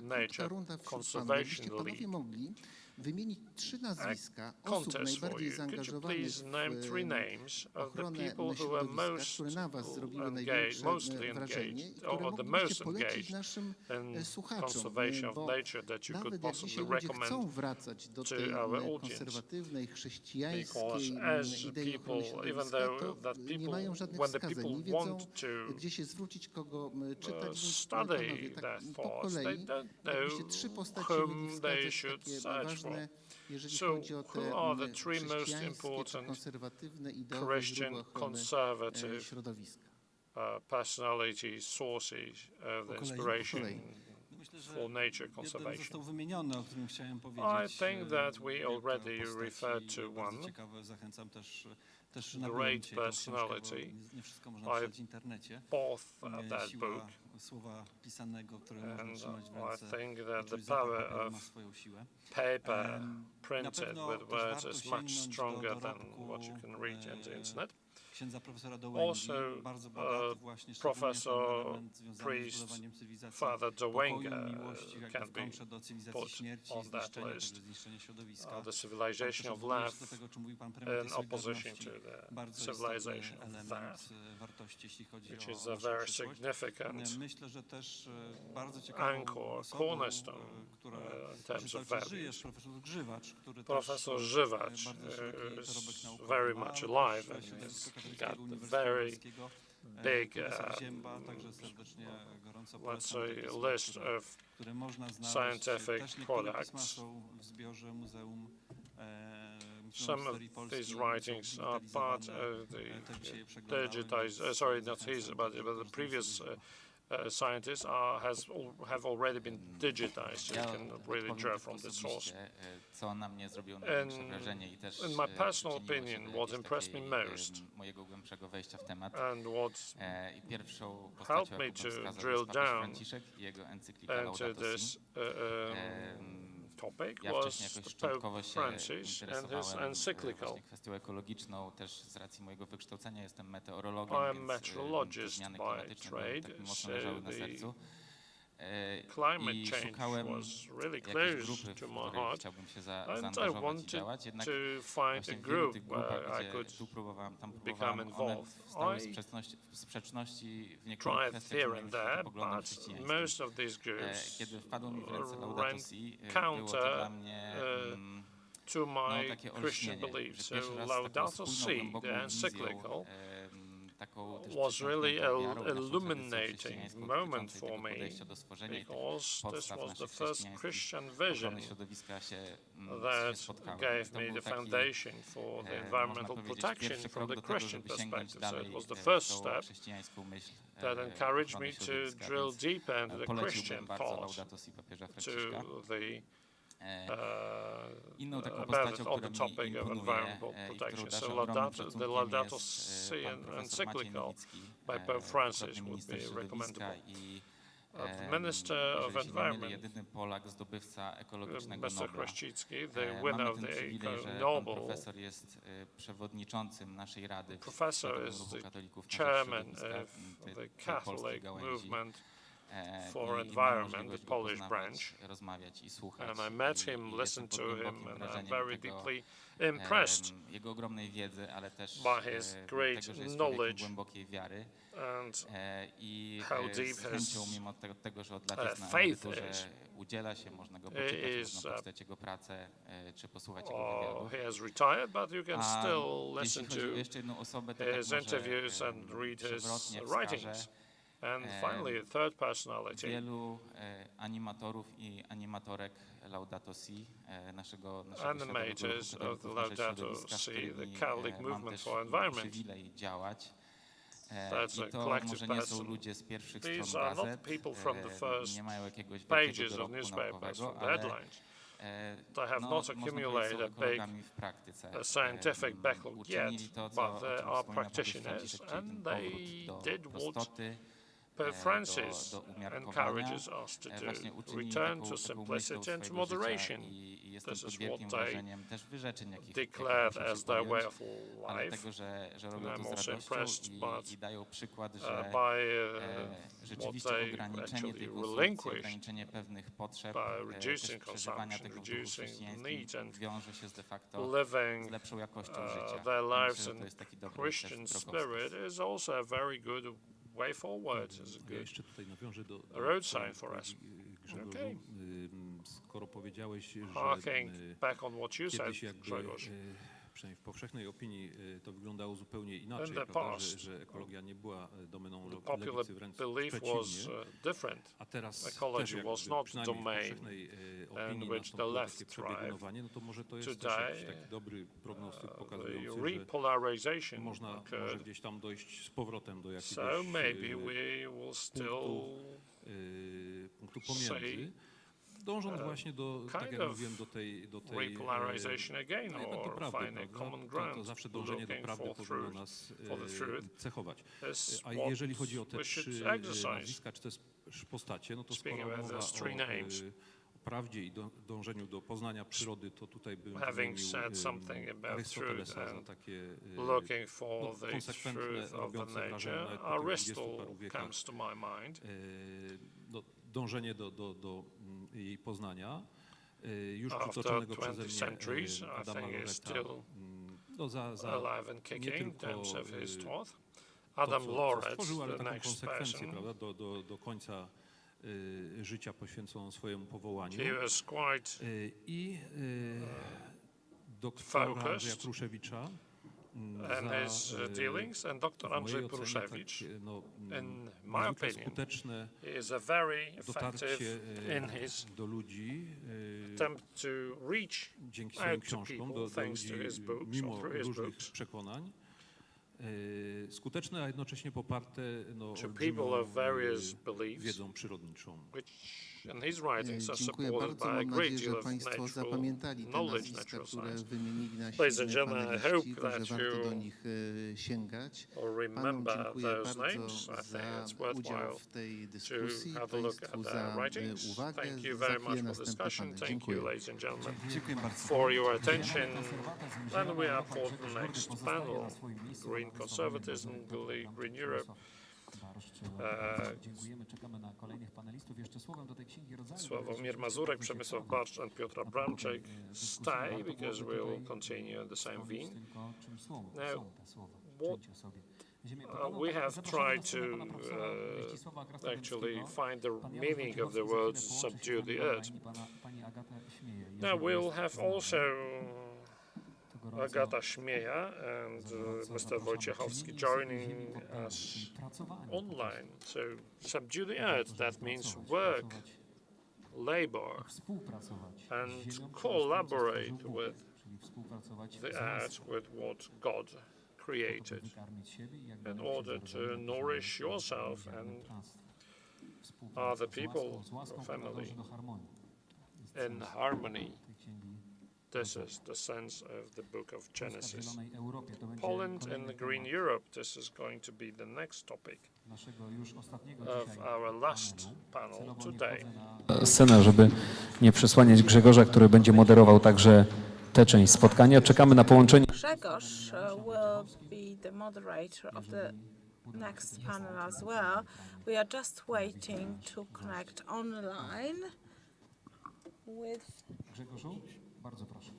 Nature Conservation League. Wymienić 3 nazwiska osób Contest for najbardziej you. Could you zaangażowanych please name 3 names of the ochronę people who are most które na was zrobiły engaged, największe mostly wrażenie i engaged, które or the moglibyście most polecić engaged naszym in słuchaczom, conservation of bo nature that you could nawet jak dzisiaj possibly ludzie chcą recommend wracać do to tej our audience. konserwatywnej, Because chrześcijańskiej as idei ochrony people, even środowiska, though that to nie mają żadnych when the wskazań, people nie wiedzą, want to gdzie się zwrócić, kogo czytać, więc study panowie, tak that po thought, they kolei, don't jakbyście 3 know postaci mieli whom they wskazać should takie search ważne ważne, jeżeli So, chodzi o te who are the three most chrześcijańskie czy important konserwatywne ideowe Christian źródła ochrony conservative środowiska? Personality sources of the inspiration for nature conservation? Został wymieniony, o którym chciałem I powiedzieć. think that we already referred to Bardzo one. ciekawe, zachęcam też Great personality. nie wszystko można przeczytać w internecie. Both that Siła book, słowa pisanego, które można and trzymać w I ręce, think that czuć the zapach power papieru ma of swoją siłę. paper Na printed pewno with też words warto is much sięgnąć stronger do than dorobku, what you can read in the internet. Księdza profesora Dołęgi, Also, bardzo bogaty właśnie Professor, element związany z priest, budowaniem cywilizacji Father Dołęga pokoju, miłości, jakby can w be kontrze do cywilizacji put śmierci, on that zniszczenia, list. także zniszczenia środowiska. The civilization of Odwołuję się love do tego, o czym mówił pan premier, tej in opposition solidarności. to the Bardzo civilization istotny of element that, wartości, jeśli chodzi which o is a naszą very przyszłość. significant Myślę, że też bardzo ciekawą anchor, osobą, cornerstone która in terms of cały czas żyje, values. jest profesor Grzywacz, który Professor też Żywacz bardzo szeroki is dorobek naukowy very ma, much ale alive też and środowisko he's katolickiego got Uniwersytetu very Lubelskiego. big, Profesor Zięba, także serdecznie gorąco let's polecam say, te pisma, list of które można znaleźć. scientific Też niektóre pisma products. są w zbiorze Muzeum Some of these writings are part of the not his, but the previous scientists have already been digitized, so you can really draw from the source. Co na mnie zrobiło największe wrażenie i też In my personal przyczyniło się opinion, do what jakiejś impressed me takiej, most mojego głębszego wejścia w temat. and what I pierwszą helped postacią, me jaką to bym wskazał, drill jest papież down Franciszek i jego encyklika into Laudato this Si. topic Ja was wcześniej jakoś Pope początkowo się Francis and his interesowałem encyclical. właśnie kwestią ekologiczną, też z racji mojego wykształcenia jestem meteorologiem, I'm więc meteorologist zmiany by klimatyczne były trade, tak mocno so leżały na the sercu. climate I change szukałem was really jakiejś close grupy, to w my której heart, chciałbym się and I zaangażować i wanted działać, jednak to find a właśnie w wielu group tych grupach, where I gdzie could tu próbowałem, tam become próbowałem, one involved. stały I w sprzeczności w niektórych tried kwestiach here z and moim there, światopoglądem but chrześcijańskim. most of these groups Kiedy wpadło mi w ręce Laudato ran Si, było to counter dla mnie to no, my takie Christian olśnienie, beliefs. że pierwszy So raz taką Laudato spójną, Si, głęboką the wizją, encyclical, taką też was really przesiąkniętą wiarą w naszą illuminating tradycję chrześcijańską moment dotyczącej for tego me, podejścia do stworzenia i tych because this podstaw was the naszych first chrześcijańskich Christian vision ochrony środowiska się that spotkały. gave To me był the taki, foundation for the można environmental powiedzieć, protection pierwszy from krok the do tego, Christian żeby sięgnąć perspective. So dalej it was the w first tą step chrześcijańską myśl that encouraged ochrony me to środowiska, drill więc deeper into the poleciłbym Christian bardzo part Laudato Si papieża Franciszka. to the Inną taką about postacią, on która the topic mnie of imponuje environmental i którą protection. darzę So ogromnym the szacunkiem Laudato jest Si pan profesor Maciej encyclical Nowicki, by Pope Francis dwukrotny would minister be środowiska recommendable. i Minister of jeżeli się nie mylę, Environment, jedyny Polak, zdobywca ekologicznego Mr. Nobla. Kraszicki, the winner Mamy of ten the przywilej, że pan Nobel. profesor jest przewodniczącym naszej rady w Professor Światowym is Ruchu the Katolików na rzecz chairman środowiska, of tej the polskiej Catholic gałęzi. movement I for miałem environment, the możliwość go Polish poznawać, branch. rozmawiać i słuchać. And I met him, I jestem listened pod to him, głębokim and I'm wrażeniem very tego, deeply impressed jego ogromnej wiedzy, ale też by his great tego, że jest człowiekiem knowledge głębokiej wiary and i how deep z chęcią, his mimo tego, że od lat jest na faith emeryturze, is. udziela się, można go poczytać, można poczytać jego pracę, czy posłuchać jego wywiadów. He has retired, but you can A still jeśli listen chodzi o jeszcze jedną osobę, to tak his może interviews and read his przewrotnie writings. wskażę And finally, a third personality. wielu animatorów i animatorek Laudato Si, naszego Animators of the Laudato Si, the Catholic mam Movement też for Environment. przywilej działać. That's I a to collective może nie są person. ludzie z pierwszych These stron are not gazet, people from the first nie mają jakiegoś pages wielkiego of dorobku newspapers, naukowego, from the ale headlines. They have no, not można accumulated powiedzieć, a są big ekologami w praktyce. scientific backlog yet, Uczynili to, co, but o they czym are wspomina papież practitioners, Franciszek, czyli and ten they powrót did do what prostoty, Pope Francis do umiarkowania, encourages us to właśnie do, uczynili return taką to myślą simplicity and to swojego życia moderation. i jestem This pod is wielkim what they wrażeniem też wyrzeczeń, jakich declared muszą się as their way podjąć, of ale life. tego, że robią I'm to also z radością impressed i dają przykład, by że what rzeczywiście they ograniczenie tej actually konsumpcji, relinquish ograniczenie pewnych potrzeb, by też reducing przeżywania consumption, tego w duchu reducing chrześcijańskim needs and wiąże się de facto living z lepszą jakością życia. their Myślę, lives że in to jest taki dobry Christian też drogowskaz. spirit is also a very good way forward. Is a Ja good jeszcze tutaj nawiążę do road sign for us. Grzegorzu, Okay. skoro powiedziałeś, że Harking back on what you said, kiedyś jakby Grzegorz. przynajmniej w powszechnej opinii to wyglądało zupełnie inaczej, prawda, że ekologia nie była domeną lewicy, wręcz przeciwnie. A teraz też jakby przynajmniej w powszechnej opinii nastąpiło takie przebiegunowanie, no to może to jest też jakiś taki dobry prognostyk pokazujący, że może gdzieś tam dojść z powrotem do jakiegoś punktu pomiędzy, dążąc właśnie do, tak jak mówiłem, do tej jednak do prawdy, prawda? To zawsze dążenie do prawdy powinno nas cechować. A jeżeli chodzi o te trzy nazwiska, czy te postacie, no to skoro mowa o prawdzie i dążeniu do poznania przyrody, to tutaj bym wymienił Arystotelesa za takie konsekwentne, robiące wrażenie nawet po tych 20 paru wiekach dążenie do jej poznania, już przytoczonego przeze mnie Adama Loreta, no za nie tylko Adam co Loret, stworzył, ale taką konsekwencję, prawda, do końca życia poświęconą swojemu powołaniu. I doktora Andrzeja Pruszewicza and his dealings, and Dr. Andrzej Pruszewicz, in my opinion, is a very effective in his attempt to reach out to people thanks to his books, mimo through his różnych books. przekonań, skuteczne, a jednocześnie poparte To people of various beliefs, wiedzą przyrodniczą. and his writings are Dziękuję supported bardzo. by a Mam great nadzieję, deal że of Państwo natural zapamiętali te knowledge, nazwiska, natural które science. wymienili nasi Ladies and gentlemen, I hope paneliści, that że warto do you nich sięgać. or Panom remember dziękuję those bardzo names. I think za it's udział worthwhile w tej to dyskusji, have a look Państwu at za their writings. uwagę. Thank you Za very chwilę much for the następny discussion. panel. Thank Dziękuję. you, ladies and gentlemen, Dziękuję bardzo. for your attention. And we are for the next panel, Green Conservatism, Green Europe. Dziękujemy, czekamy na kolejnych panelistów. Jeszcze słowem do tej księgi rodzaju. Sławomir Mazurek, Przemysław Barszcz and Piotr Bramczek stay because we'll continue the same vein. Now, we have tried to actually find the meaning of the words subdue the earth. Now we'll have also Agata Śmieja and Mr. Wojciechowski joining us online. So subdue the earth, that means work, labor, and collaborate with the earth, with what God created in order to nourish yourself and other people, your family, in harmony. This is the sense of the book of Genesis. Poland in the Green Europe, this is going to be the next topic of our last panel today. Scenę, żeby nie przesłaniać Grzegorza, który będzie moderował także tę część spotkania. Czekamy na połączenie. Grzegorz will be the moderator of the next panel as well. We are just waiting to connect online with... Grzegorzu, bardzo proszę.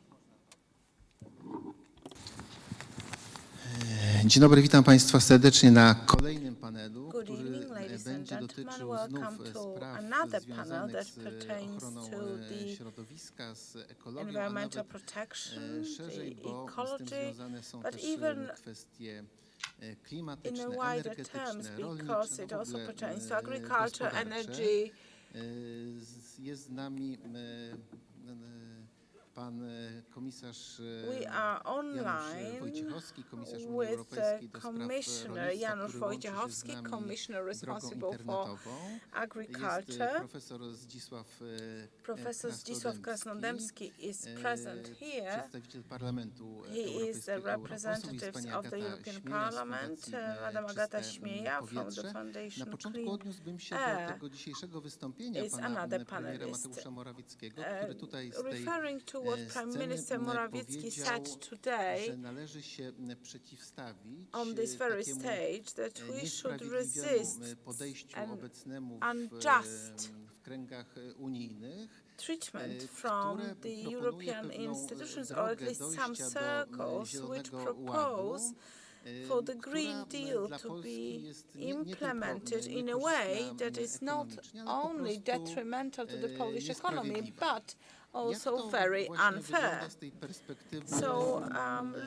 Dzień dobry, witam Państwa serdecznie na kolejnym panelu, Good który evening, ladies and będzie gentlemen. dotyczył Welcome znów to spraw another panel związanych that z pertains ochroną to the środowiska, z ekologią, a environmental nawet protection, szerzej, the bo z tym ecology, związane są but też even kwestie in klimatyczne, a wider terms, energetyczne, because rolnicze, it no w also ogóle pertains to agriculture, gospodarcze. energy. Jest z nami pan komisarz Janusz Wojciechowski, komisarz Unii Europejskiej do spraw rolnictwa, Janusz który łączy się z Wojciechowski, nami Commissioner drogą responsible for internetową. agriculture. Jest profesor Zdzisław Krasnodębski is present here. przedstawiciel Parlamentu He is the Europejskiego. representative of the European Parliament, Madam Agata Śmieja from the Na Foundation początku Clean odniósłbym się Air. do tego dzisiejszego wystąpienia Is pana another premiera panelist. Mateusza Morawieckiego, który tutaj z tej Referring to what Prime Minister Morawiecki said today że należy się przeciwstawić on this very takiemu stage, that we should niesprawiedliwemu resist podejściu an obecnemu unjust w kręgach unijnych, treatment from które the proponuje European pewną institutions, or at drogę least some dojścia do circles, which Zielonego propose Ładu, for the Green która Deal dla to Polski be jest implemented nie in a tylko way niekorzystna that is not ekonomicznie, ale po only prostu detrimental to the Polish economy, niesprawiedliwa. but also very unfair. So,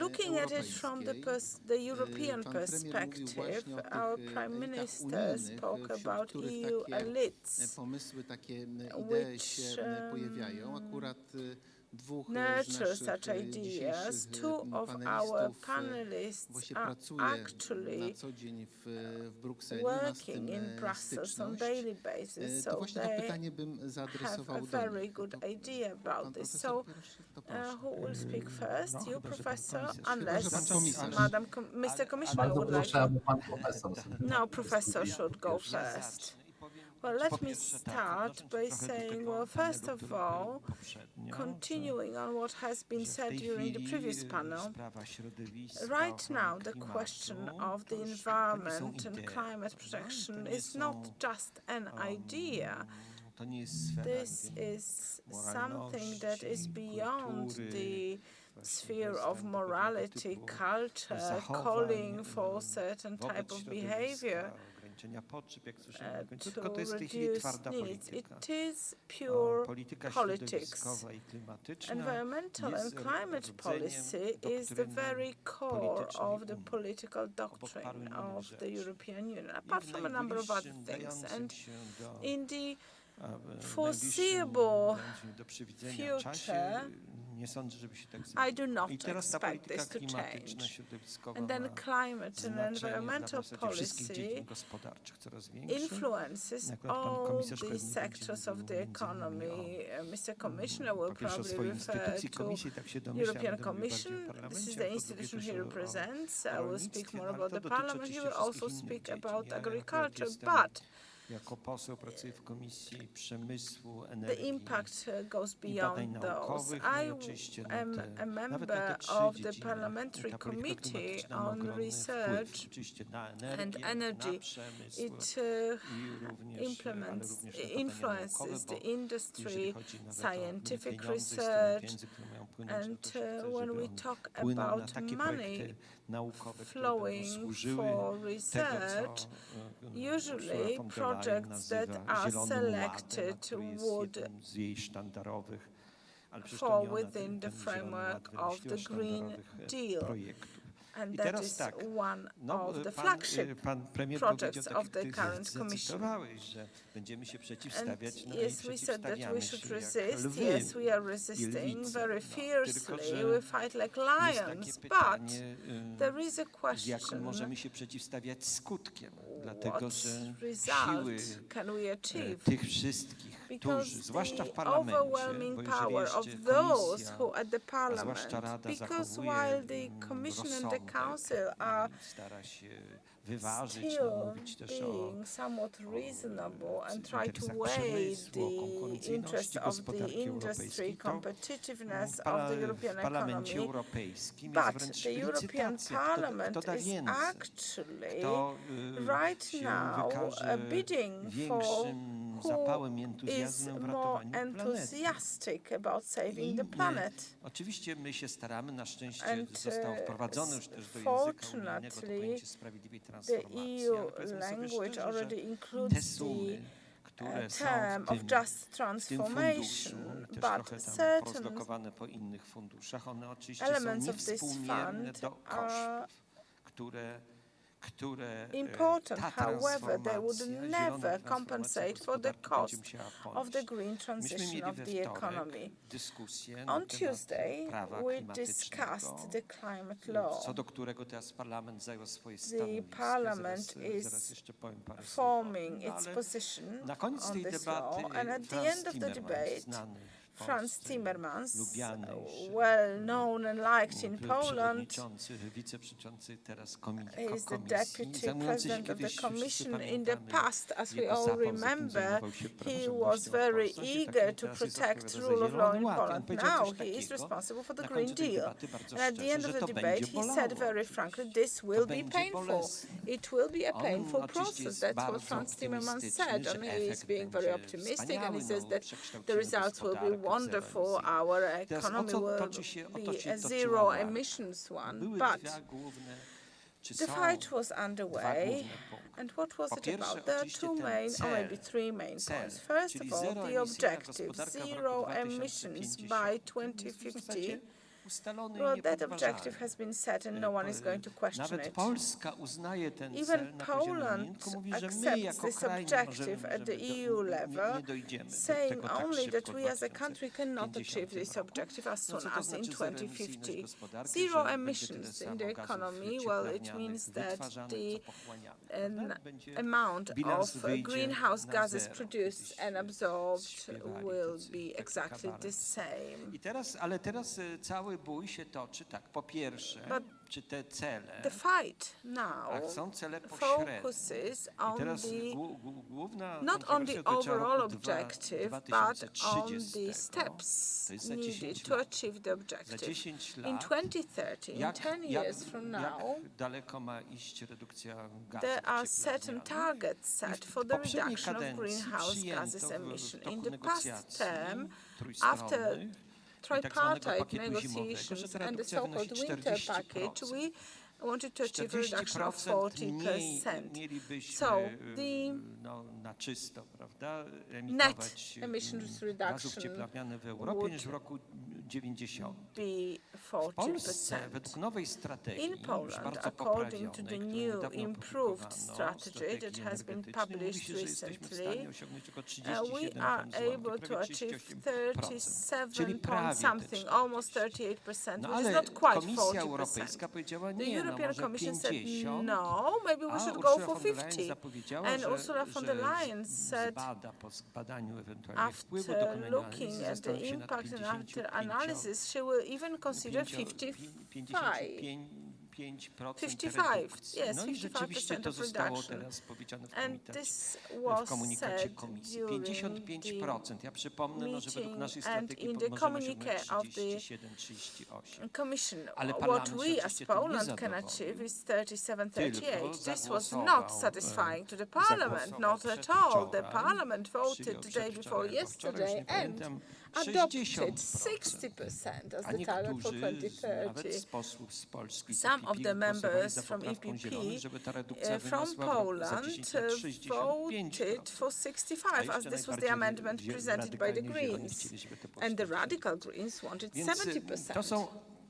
looking at it from the European perspective, our Prime Minister spoke about EU elites, which nurture such ideas. Two of our panelists are actually working in Brussels on a daily basis, so they have a very good idea about this. So, who will speak first? You, Professor? Unless Mr. Commissioner would like to. No, Professor should go first. Well, let me start by saying, well, first of all, continuing on what has been said during the previous panel, right now the question of the environment and climate protection is not just an idea. This is something that is beyond the sphere of morality, culture, calling for a certain type of behavior to reduce needs. It is pure politics. Environmental and climate policy is the very core of the political doctrine of the European Union, apart from a number of other things. And in the foreseeable future, I do not expect this to change. And then climate and environmental policy influences all the sectors of the economy. Mr. Commissioner will probably refer to European Commission. This is the institution he represents. I will speak more about the Parliament. He will also speak about agriculture, but the impact goes beyond those. I am a member of the Parliamentary Committee on Research and Energy. It influences the industry, scientific research, and when we talk about money flowing for research, usually projects that are selected would fall within the framework of the Green Deal. And that is one of the flagship projects of the current Commission. And yes, we said that we should resist. Yes, we are resisting very fiercely. We fight like lions, but there is a question. What result can we achieve? Because the overwhelming power of those who at the Parliament, because while the Commission and the Council are still being somewhat reasonable and try to weigh the interests of the industry, competitiveness of the European economy, but the European Parliament is actually right now bidding for who is more enthusiastic about saving the planet. And fortunately, the EU language already includes the term of just transformation, but certain elements of this fund are important. However, they would never compensate for the cost of the green transition of the economy. On Tuesday, we discussed the climate law. The Parliament is forming its position on this law, and at the end of the debate, Franz Timmermans, well known and liked in Poland, he is the Deputy President of the Commission. In the past, as we all remember, he was very eager to protect the rule of law in Poland. Now he is responsible for the Green Deal. And at the end of the debate, he said very frankly, this will be painful. It will be a painful process. That's what Franz Timmermans said. And he is being very optimistic, and he says that the results will be wonderful. Our economy will be a zero-emissions one. But The fight was underway, and what was it about? There are two main, or maybe three main points. First of all, the objective, zero emissions by 2050. Well, that objective has been set and no one is going to question it. Even Poland accepts this objective at the EU level, saying only that we as a country cannot achieve this objective as soon as in 2050. Zero emissions in the economy, well, it means that the amount of greenhouse gases produced and absorbed will be exactly the same. Ale teraz cały bój się toczy tak, po pierwsze, czy te cele, the fight now są cele pośrednie. Focuses on not on the overall objective, but on the steps needed to achieve the objective. In 2030, in 10 years from now, there are certain targets set for the reduction of greenhouse gases emission. In the past term, after tripartite negotiations and the so-called winter package, we wanted to achieve a reduction of 40%. So the net emissions reduction would be 40%. In Poland, according to the new improved strategy that has been published recently, we are able to achieve 37 point something, almost 38%, which is not quite 40%. The European Commission said, no, maybe we should go for 50. And Ursula von der Leyen said, after looking at the impact and after analysis, she will even consider 55. 55, yes, 55% of reduction. And this was said during the meeting and in the communique of the Commission. What we as Poland can achieve is 37-38. This was not satisfying to the Parliament, not at all. The Parliament voted the day before yesterday and adopted 60% as the target for 2030. Some of the members from EPP from Poland voted for 65, as this was the amendment presented by the Greens. And the radical Greens wanted 70%.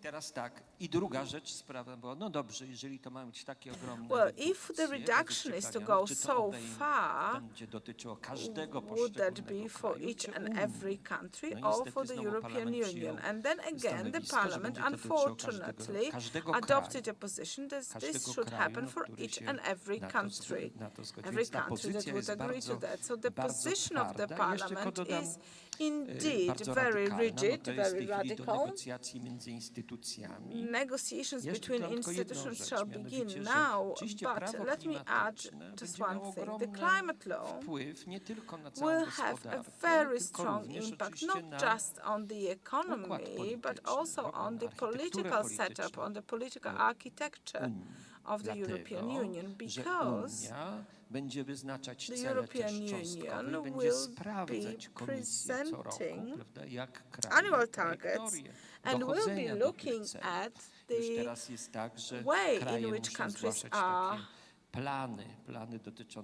Teraz tak. I druga rzecz, sprawa była, no dobrze, jeżeli to ma być takie ogromne well, if the reduction is to go so far, będzie dotyczyło każdego would that be for each and every country or for the European Union? And then again, the Parliament unfortunately adopted a position that this should happen for each and every country. Every country that would agree to that. So the position of the Parliament is indeed very rigid, very radical. Negotiations between institutions shall begin now, but let me add just one thing. The climate law will have a very strong impact, not just on the economy, but also on the political setup, on the political architecture of the European Union, because the European Union will be presenting annual targets and will be looking at the way in which countries are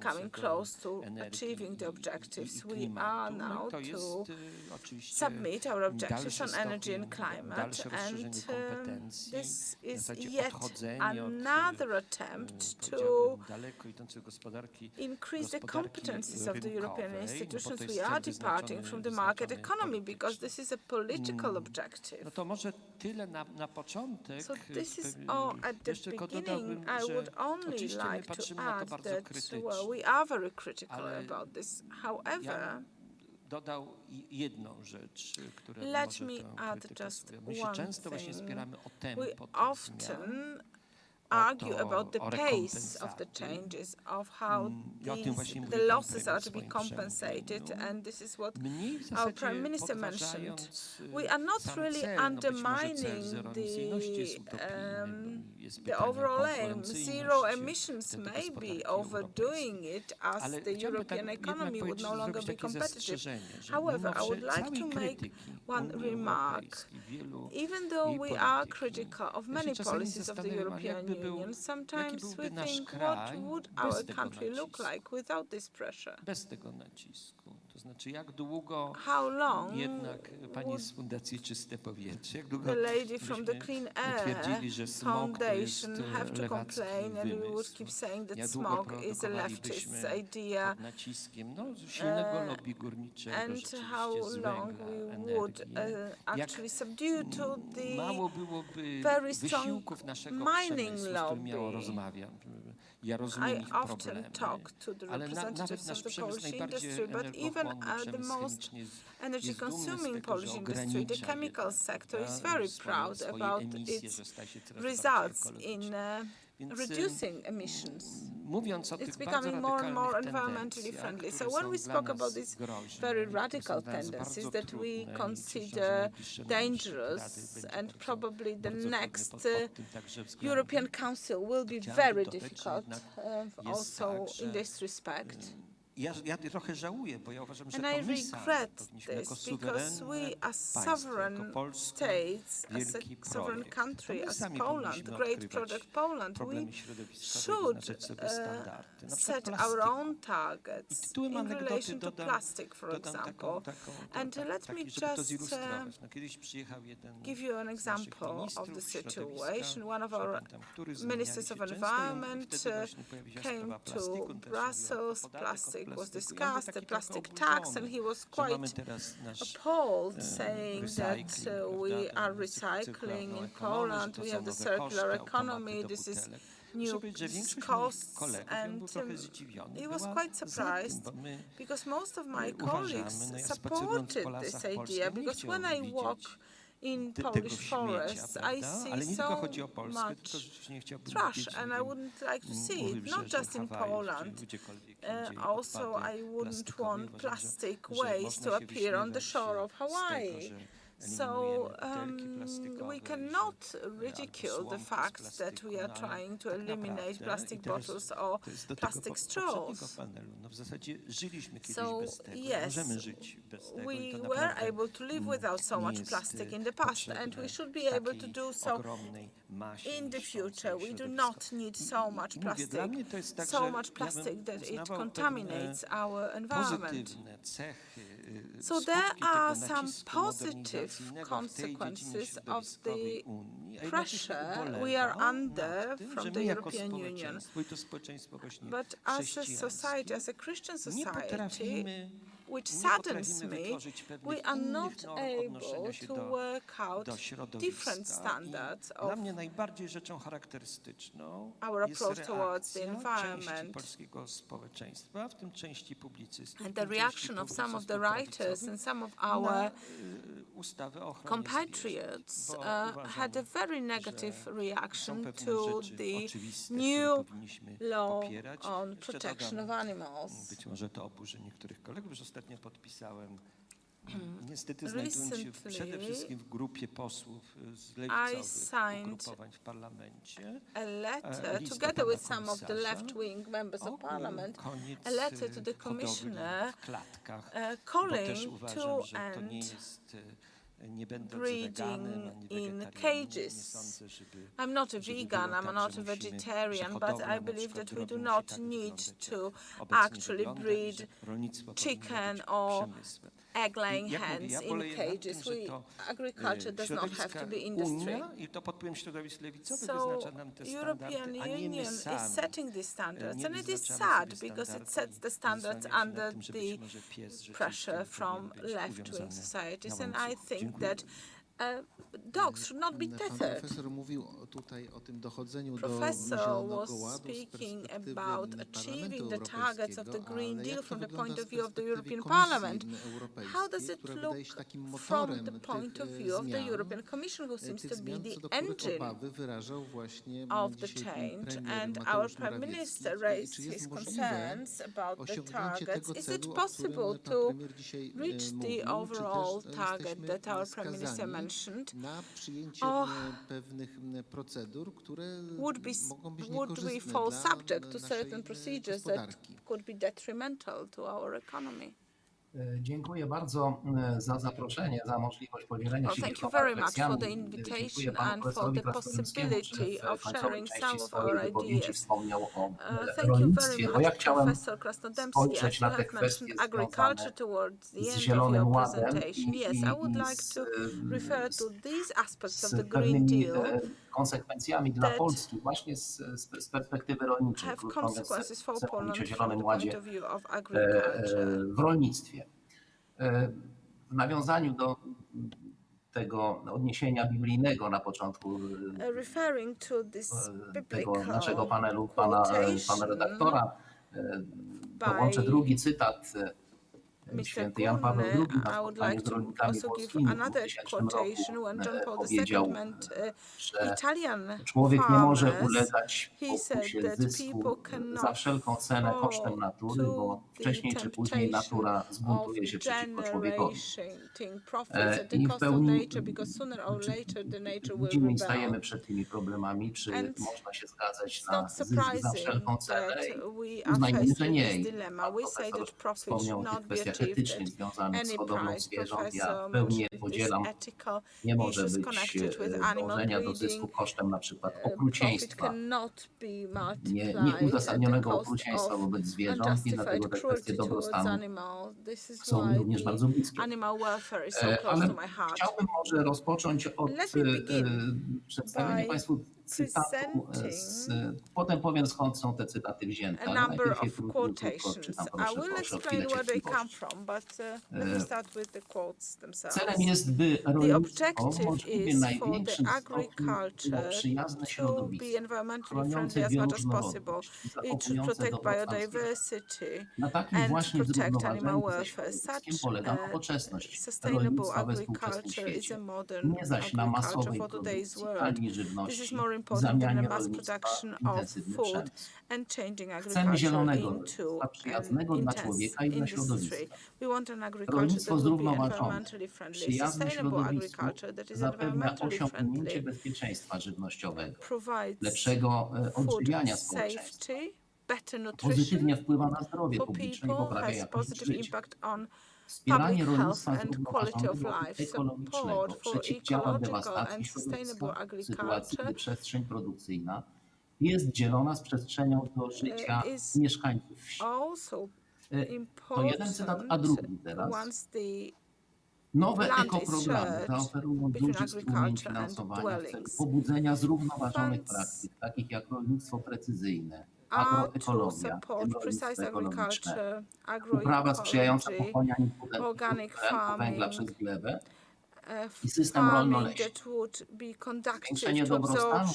coming close to achieving the objectives. We are now to submit our objectives on energy and climate, and this is yet another attempt to increase the competencies of the European institutions. We are departing from the market economy because this is a political objective. So this is all at the beginning. I would only like to add that, well, we are very critical about this. However, let me add just one thing. We often argue about the pace of the changes, of how the losses are to be compensated, and this is what our Prime Minister mentioned. We are not really undermining the overall aim. Zero emissions may be overdoing it, as the European economy would no longer be competitive. However, I would like to make one remark. Even though we are critical of many policies of the European Union, sometimes we think, what would our country look like without this pressure? Bez tego nacisku. To znaczy, jak długo How long jednak pani z Fundacji Czyste Powietrze, jak długo the lady from the Clean Air twierdzili, że smog to jest Foundation have to lewacki complain, and we would keep saying that smog is a leftist idea, pod naciskiem silnego lobby górniczego, and how long we would actually subdue to the very strong mining lobby. I often talk to the representatives of the Polish industry, but even the most energy-consuming Polish industry, the chemical sector, is very proud about its results in reducing emissions. It's becoming more and more environmentally friendly. So when we spoke about these very radical tendencies that we consider dangerous, and probably the next European Council will be very difficult also in this respect. Ja trochę żałuję, bo ja uważam, że And to I my regret sami this because we as sovereign states, as a sovereign country, as Poland, Great Project Poland, we should set our own targets in relation to plastic, for example. And let me just give you an example of the situation. One of our ministers of environment came to Brussels. Plastic was discussed, the plastic tax, and he was quite appalled, saying that we are recycling in Poland, we have the circular economy, this is new costs, and he was quite surprised because most of my colleagues supported this idea, because when I walk in Polish forests, I see so much trash, and I wouldn't like to see it, not just in Poland. Also, I wouldn't want plastic waste to appear on the shore of Hawaii. So we cannot ridicule the fact that we are trying to eliminate plastic bottles or plastic straws. So yes, we were able to live without so much plastic in the past, and we should be able to do so in the future. We do not need so much plastic that it contaminates our environment. So there are some positive consequences of the pressure we are under from the European Union. But as a society, as a Christian society, which saddens me, we are not able to work out different standards of our approach towards the environment. And the reaction of some of the writers and some of our compatriots had a very negative reaction to the new law on protection of animals. Ostatnio podpisałem. Niestety znajdując się przede wszystkim w grupie posłów z lewicowych ugrupowań w parlamencie. A letter, together with some of the left-wing members of parliament, a letter to the commissioner calling to end breeding in cages. I'm not a vegan, I'm not a vegetarian, but I believe that we do not need to actually breed chicken or egg-laying hens in cages. Agriculture does not have to be industry. So European Union is setting these standards, and it is sad because it sets the standards under the pressure from left-wing societies, and I think that dogs should not be tethered. Professor was speaking about achieving the targets of the Green Deal from the point of view of the European Parliament. How does it look from the point of view of the European Commission, who seems to be the engine of the change? And our Prime Minister raised his concerns about the targets. Is it possible to reach the overall target that our Prime Minister mentioned? Or would we fall subject to certain procedures that could be detrimental to our economy? Dziękuję bardzo za zaproszenie, za możliwość podzielenia się Thank you kilkoma very much for refleksjami. the Dziękuję invitation panu and for profesorowi the Krasnodębskiemu, że possibility of w końcowej sharing części some of our swojej wypowiedzi ideas. wspomniał o Thank you very rolnictwie, bo ja much, chciałem Professor Krasnodębski, spojrzeć as you na te have mentioned kwestie agriculture związane towards the z end of Zielonym your Ładem presentation. Yes, I would like to refer to these aspects of the z Green pewnymi Deal konsekwencjami dla that Polski właśnie z perspektywy rolniczej. have Krótko mówiąc, consequences for chcę mówić o Poland from Zielonym the point Ładzie of view of agriculture. w rolnictwie. W nawiązaniu do tego odniesienia biblijnego na początku tego naszego panelu, pana redaktora, dołączę drugi cytat. Święty Jan Paweł II na spotkaniu z rolnikami polskimi w 2000 roku powiedział, że człowiek nie może ulegać pokusie zysku za wszelką cenę kosztem natury, bo wcześniej czy później natura zbuntuje się przeciwko człowiekowi. I w pełni widzimy i stajemy przed tymi problemami, czy można się zgadzać na zysk za wszelką cenę. Uznajmy, że nie. Pan profesor wspomniał o tych kwestiach etycznych związanych z hodowlą zwierząt. Ja w pełni je podzielam. Nie może być dążenia do zysku kosztem na przykład okrucieństwa, nieuzasadnionego okrucieństwa wobec zwierząt i dlatego te kwestie dobrostanu są mi również bardzo bliskie. Ale chciałbym może rozpocząć od przedstawienia Państwu cytatu, potem powiem skąd są te cytaty wzięte. Ale najpierw je krótko odczytam, proszę o chwilę cierpliwości. Celem jest, by rolnictwo w możliwie największym stopniu było przyjazne środowisku, chroniące bioróżnorodność, zachowujące dobrostan zwierząt. Na takim właśnie zrównoważeniu ze środowiskiem polega nowoczesność rolnictwa we współczesnym świecie, nie zaś na masowej produkcji ani żywności, zamianie rolnictwa intensywny przemysł. Chcemy zielonego rolnictwa, przyjaznego dla człowieka i dla środowiska. Rolnictwo zrównoważone, przyjazne środowisku zapewnia osiągnięcie bezpieczeństwa żywnościowego, lepszego odżywiania społeczeństwa, pozytywnie wpływa na zdrowie publiczne i poprawia jakość życia. Wspieranie rolnictwa zrównoważonego i ekologicznego przeciwdziała dewastacji środowiska w sytuacji, gdy przestrzeń produkcyjna jest dzielona z przestrzenią do życia mieszkańców wsi. To jeden cytat, a drugi teraz. Nowe ekoprogramy zaoferują duży strumień finansowania w celu pobudzenia zrównoważonych praktyk, takich jak rolnictwo precyzyjne, agroekologia, rolnictwo ekologiczne, uprawa sprzyjająca pochłanianiu dwutlenku węgla przez glebę i system rolno-leśny. Zwiększenie dobrostanu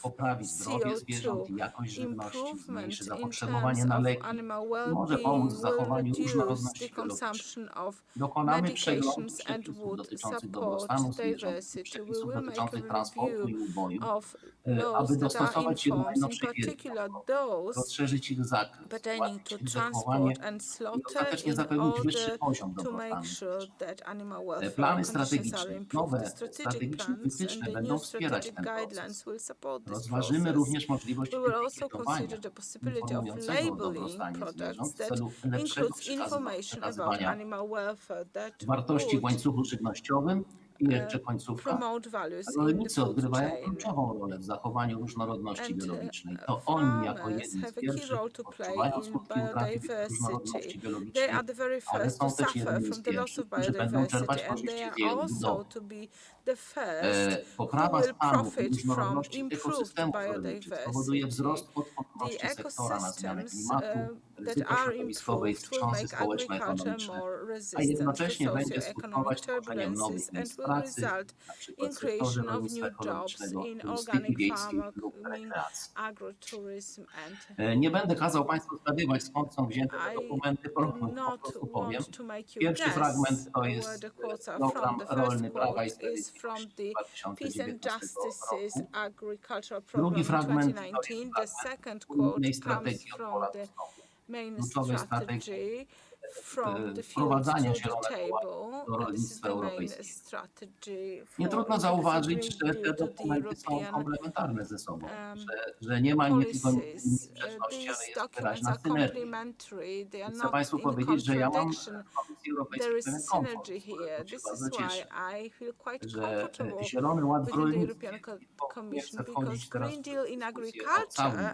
poprawi zdrowie zwierząt i jakość żywności, zmniejszy zapotrzebowanie na leki i może pomóc w zachowaniu różnorodności biologicznej. Dokonamy przeglądu przepisów dotyczących dobrostanu zwierząt i przepisów dotyczących transportu i uboju, aby dostosować je do najnowszych wiedzy naukowej, rozszerzyć ich zakres, ułatwić ich zachowanie i ostatecznie zapewnić wyższy poziom dobrostanu zwierząt. Plany strategiczne, nowe strategiczne wytyczne będą wspierać ten proces. Rozważymy również możliwość etykietowania informującego o dobrostanie zwierząt w celu lepszego przekazywania wartości w łańcuchu żywnościowym i jeszcze końcówka. Rolnicy odgrywają kluczową rolę w zachowaniu różnorodności biologicznej. To oni jako jedni z pierwszych odczuwają skutki utraty różnorodności biologicznej, ale są też jednymi z pierwszych, którzy będą czerpać korzyści z jej odbudowy. Poprawa stanu i różnorodności ekosystemów rolniczych spowoduje wzrost odporności sektora na zmianę klimatu, ryzyko środowiskowe i wstrząsy społeczno-ekonomiczne, a jednocześnie będzie skutkować tworzeniem nowych miejsc pracy, na przykład w sektorze rolnictwa ekologicznego, turystyki wiejskiej lub rekreacji. Nie będę kazał Państwu zgadywać, skąd są wzięte te dokumenty, po prostu powiem. Pierwszy fragment to jest program rolny Prawa i Sprawiedliwości 2019 roku. Drugi fragment to jest fragment unijnej strategii odwoławstwa, kluczowej strategii wprowadzania Zielonego Ładu do rolnictwa europejskiego. Nie trudno zauważyć, że te dokumenty są komplementarne ze sobą, że nie ma tylko sprzeczności, ale jest wyraźna synergia. Chcę Państwu powiedzieć, że ja mam w Komisji Europejskiej pewien komfort, z którego się bardzo cieszę, że Zielony Ład w rolnictwie, bo nie chcę wchodzić teraz w dyskusję o całym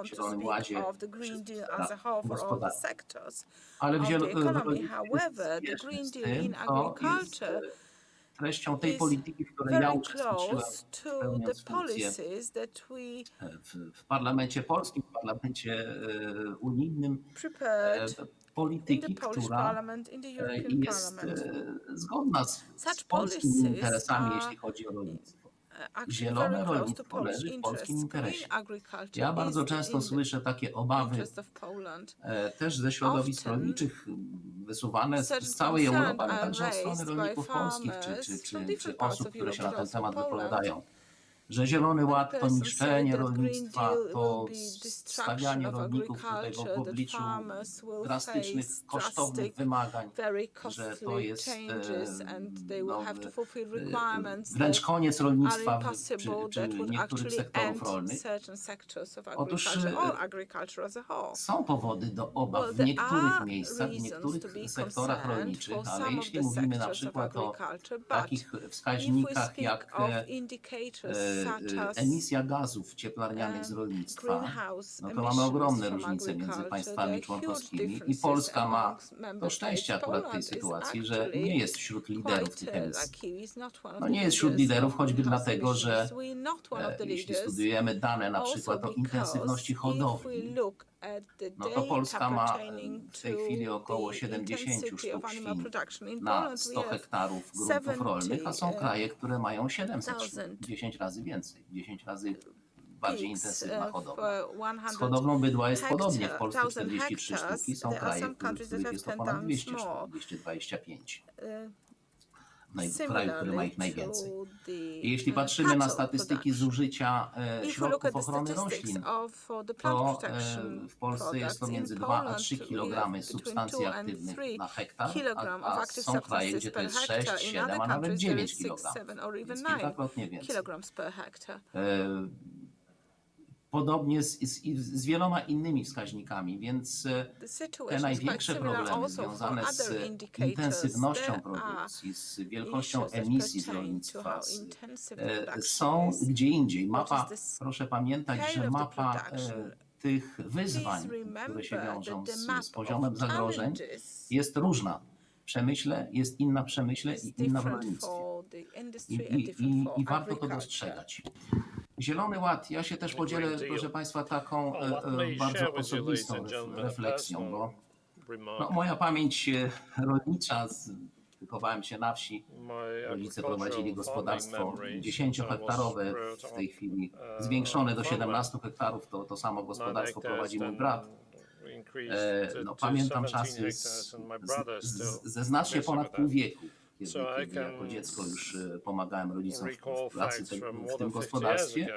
Zielonym Ładzie gospodarki. Ale w rolnictwie jest z tym, co jest treścią tej polityki, w której ja uczestniczyłem, pełniąc funkcję w Parlamencie Polskim, w Parlamencie Unijnym, polityki, która jest zgodna z polskimi interesami, jeśli chodzi o rolnictwo. Zielone rolnictwo leży w polskim interesie. Ja bardzo często słyszę takie obawy też ze środowisk rolniczych wysuwane z całej Europy, ale także od strony rolników polskich czy osób, które się na ten temat wypowiadają, że Zielony Ład to niszczenie rolnictwa, to stawianie rolników tutaj w obliczu drastycznych, kosztownych wymagań, że to jest wręcz koniec rolnictwa czy niektórych sektorów rolnych. Otóż są powody do obaw w niektórych miejscach, w niektórych sektorach rolniczych, ale jeśli mówimy na przykład o takich wskaźnikach jak emisja gazów cieplarnianych z rolnictwa, no to mamy ogromne różnice między państwami członkowskimi i Polska ma to szczęście akurat w tej sytuacji, że nie jest wśród liderów tych emisji. No nie jest wśród liderów choćby dlatego, że jeśli studujemy dane na przykład o intensywności hodowli, no to Polska ma w tej chwili około 70 sztuk świń na 100 hektarów gruntów rolnych, a są kraje, które mają 700 sztuk, 10 razy więcej, 10 razy bardziej intensywna hodowla. Z hodowlą bydła jest podobnie, w Polsce 43 sztuki, są kraje, w których jest to ponad 200 sztuk, 225. Kraju, który ma ich najwięcej. I jeśli patrzymy na statystyki zużycia środków ochrony roślin, to w Polsce jest to między 2 a 3 kg substancji aktywnych na hektar, a są kraje, gdzie to jest 6, 7, a nawet 9 kg, więc kilkakrotnie więcej. Podobnie z wieloma innymi wskaźnikami, więc te największe problemy związane z intensywnością produkcji, z wielkością emisji z rolnictwa są gdzie indziej. Mapa, proszę pamiętać, że mapa tych wyzwań, które się wiążą z poziomem zagrożeń, jest różna. W przemyśle jest inna w przemyśle i inna w rolnictwie. I warto to dostrzegać. Zielony Ład, ja się też podzielę, proszę Państwa, taką bardzo osobistą refleksją, bo no, moja pamięć rolnicza, wychowałem się na wsi, rodzice prowadzili gospodarstwo 10-hektarowe, w tej chwili zwiększone do 17 hektarów, to samo gospodarstwo prowadzi mój brat. No, pamiętam czasy ze znacznie ponad pół wieku, kiedy jako dziecko już pomagałem rodzicom w pracy w tym gospodarstwie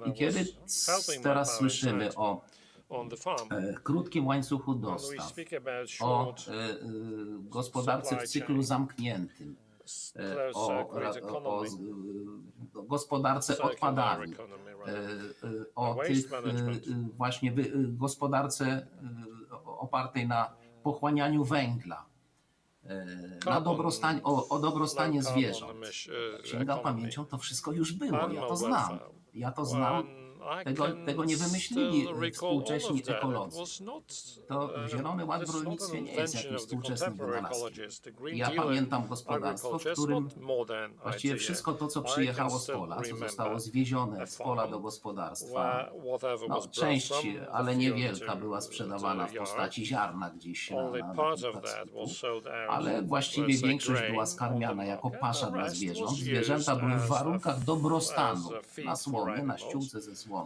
i kiedy teraz słyszymy o krótkim łańcuchu dostaw, o gospodarce w cyklu zamkniętym, o gospodarce odpadami, o tych właśnie gospodarce opartej na pochłanianiu węgla, o dobrostanie zwierząt. Sięgam pamięcią, to wszystko już było, ja to znam. Tego nie wymyślili współcześni ekolodzy. To Zielony Ład w rolnictwie nie jest jakimś współczesnym wynalazkiem. Ja pamiętam gospodarstwo, w którym właściwie wszystko to, co przyjechało z pola, co zostało zwiezione z pola do gospodarstwa, no, część, ale niewielka, była sprzedawana w postaci ziarna gdzieś na ale właściwie większość była skarmiana jako pasza dla zwierząt. Zwierzęta były w warunkach dobrostanu, na słomie, na ściółce ze słomy,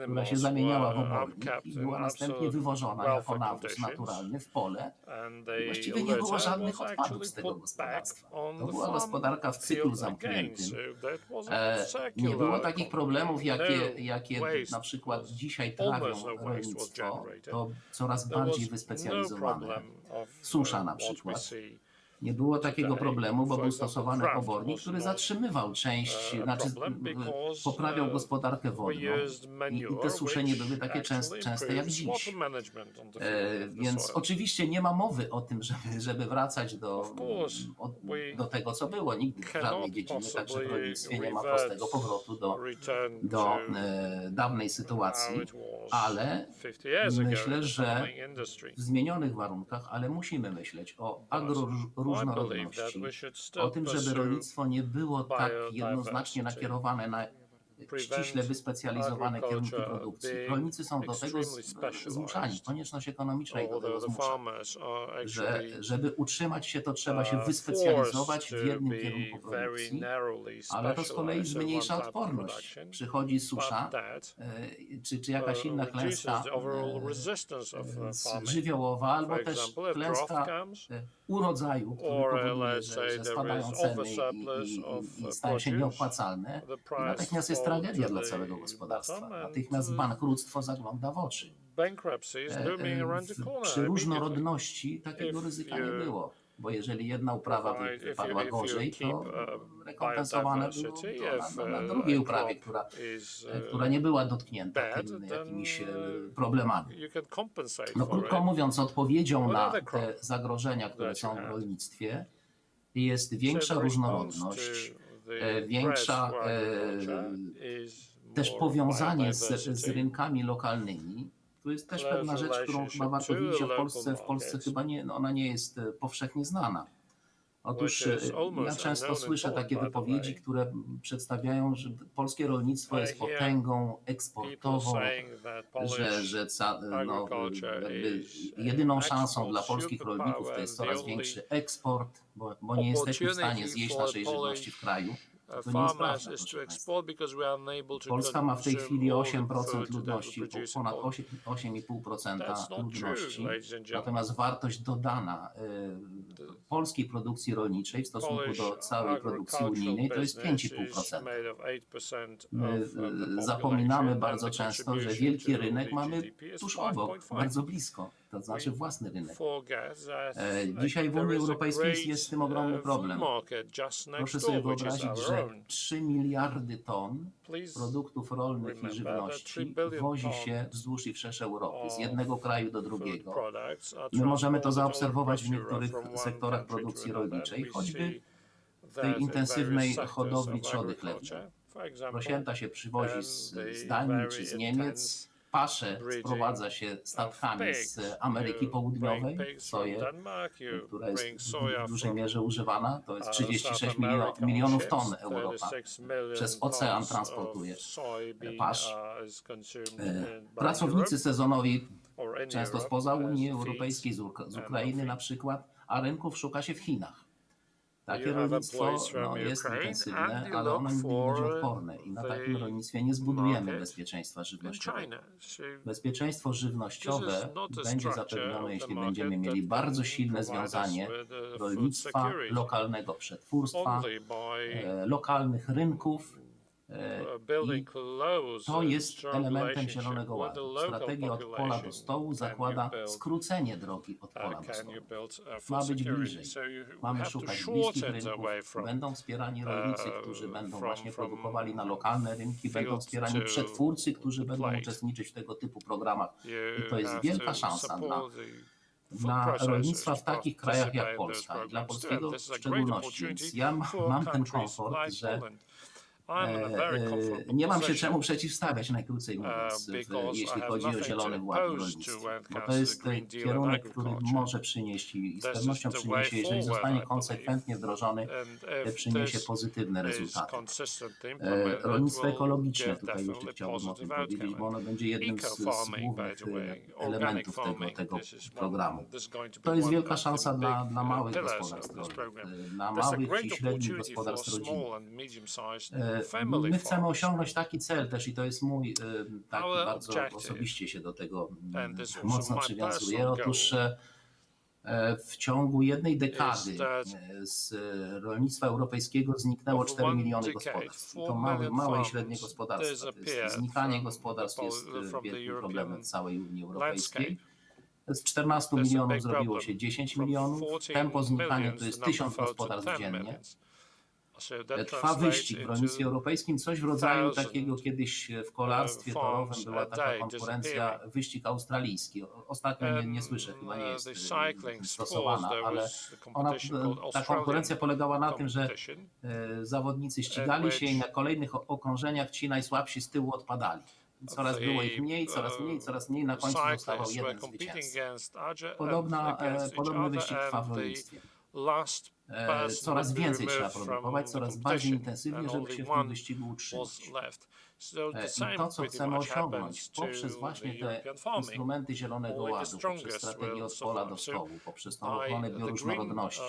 która się zamieniała w obornik i była następnie wywożona jako nawóz naturalny w pole. I właściwie nie było żadnych odpadów z tego gospodarstwa. To była gospodarka w cyklu zamkniętym. Nie było takich problemów, jakie na przykład dzisiaj trawią rolnictwo, to coraz bardziej wyspecjalizowane. Susza na przykład. Nie było takiego problemu, bo był stosowany obornik, który zatrzymywał część, znaczy poprawiał gospodarkę wodną i te susze nie były takie częste jak dziś. Więc oczywiście nie ma mowy o tym, żeby wracać do tego, co było. Nigdy w żadnej dziedzinie, także w rolnictwie nie ma prostego powrotu do dawnej sytuacji, ale myślę, że w zmienionych warunkach, ale musimy myśleć o agroróżnorodności, o tym, żeby rolnictwo nie było tak jednoznacznie nakierowane na ściśle wyspecjalizowane kierunki produkcji. Rolnicy są do tego zmuszani, konieczność ekonomiczna ich do tego zmusza. Żeby utrzymać się, to trzeba się wyspecjalizować w jednym kierunku produkcji, ale to z kolei zmniejsza odporność. Przychodzi susza, czy jakaś inna klęska żywiołowa, albo też klęska urodzaju, który powoduje, że spadają ceny i stają się nieopłacalne. I natychmiast jest tragedia dla całego gospodarstwa. Natychmiast bankructwo zagląda w oczy. Przy różnorodności takiego ryzyka nie było, bo jeżeli jedna uprawa wypadła gorzej, to rekompensowane było to na drugiej uprawie, która nie była dotknięta jakimiś problemami. No, krótko mówiąc, odpowiedzią na te zagrożenia, które są w rolnictwie, jest większa różnorodność, większa też powiązanie z rynkami lokalnymi. To jest też pewna rzecz, którą chyba warto wiedzieć o Polsce. W Polsce chyba ona nie jest powszechnie znana. Otóż ja często słyszę takie wypowiedzi, które przedstawiają, że polskie rolnictwo jest potęgą eksportową, że jedyną szansą dla polskich rolników to jest coraz większy eksport, bo nie jesteśmy w stanie zjeść naszej żywności w kraju. To nie jest prawda, proszę państwa. Polska ma w tej chwili 8% ludności, ponad 8,5% ludności, natomiast wartość dodana polskiej produkcji rolniczej w stosunku do całej produkcji unijnej to jest 5,5%. My zapominamy bardzo często, że wielki rynek mamy tuż obok, bardzo blisko, to znaczy własny rynek. Dzisiaj w Unii Europejskiej jest z tym ogromny problem. Proszę sobie wyobrazić, że 3 miliardy ton produktów rolnych i żywności wozi się wzdłuż i wszerz Europy, z jednego kraju do drugiego. My możemy to zaobserwować w niektórych sektorach produkcji rolniczej, choćby w tej intensywnej hodowli trzody chlewnej. Prosięta się przywozi z Danii czy z Niemiec, pasze sprowadza się statkami z Ameryki Południowej, soję, która jest w dużej mierze używana, to jest 36 milionów ton Europa. Przez ocean transportuje pasz. Pracownicy sezonowi, często spoza Unii Europejskiej, z Ukrainy na przykład, a rynków szuka się w Chinach. Takie rolnictwo jest intensywne, ale ono nigdy nie będzie odporne i na takim rolnictwie nie zbudujemy bezpieczeństwa żywnościowego. Bezpieczeństwo żywnościowe będzie zapewnione, jeśli będziemy mieli bardzo silne związanie rolnictwa, lokalnego przetwórstwa, lokalnych rynków. I to jest elementem Zielonego Ładu. Strategia od pola do stołu zakłada skrócenie drogi od pola do stołu. Ma być bliżej. Mamy szukać bliskich rynków. Będą wspierani rolnicy, którzy będą właśnie produkowali na lokalne rynki. Będą wspierani przetwórcy, którzy będą uczestniczyć w tego typu programach. I to jest wielka szansa dla rolnictwa w takich krajach jak Polska i dla polskiego w szczególności. Więc ja mam ten komfort, że nie mam się czemu przeciwstawiać, najkrócej mówiąc, jeśli chodzi o Zielony Ład w rolnictwie. Bo to jest kierunek, który może przynieść i z pewnością przyniesie, jeżeli zostanie konsekwentnie wdrożony, przyniesie pozytywne rezultaty. Rolnictwo ekologiczne, tutaj jeszcze chciałbym o tym powiedzieć, bo ono będzie jednym z głównych elementów tego programu. To jest wielka szansa dla małych gospodarstw rolnych, dla małych i średnich gospodarstw rodzinnych. My chcemy osiągnąć taki cel też i to jest mój, taki bardzo osobiście się do tego mocno przywiązuję. Otóż w ciągu jednej dekady z rolnictwa europejskiego zniknęło 4 miliony gospodarstw. I to małe i średnie gospodarstwa. To jest znikanie gospodarstw jest wielkim problemem w całej Unii Europejskiej. Z 14 milionów zrobiło się 10 milionów. Tempo znikania to jest 1000 gospodarstw dziennie. Trwa wyścig w rolnictwie europejskim, coś w rodzaju takiego kiedyś w kolarstwie torowym była taka konkurencja, wyścig australijski. Ostatnio nie słyszę, chyba nie jest stosowana, ale ta konkurencja polegała na tym, że zawodnicy ścigali się i na kolejnych okrążeniach ci najsłabsi z tyłu odpadali. Coraz było ich mniej, coraz mniej, na końcu zostawał jeden zwycięzca. Podobny wyścig trwa w rolnictwie. Coraz więcej trzeba produkować, coraz bardziej intensywnie, żeby się w tym wyścigu utrzymać. I to, co chcemy osiągnąć poprzez właśnie te instrumenty Zielonego Ładu, poprzez strategię od pola do stołu, poprzez tą ochronę bioróżnorodności,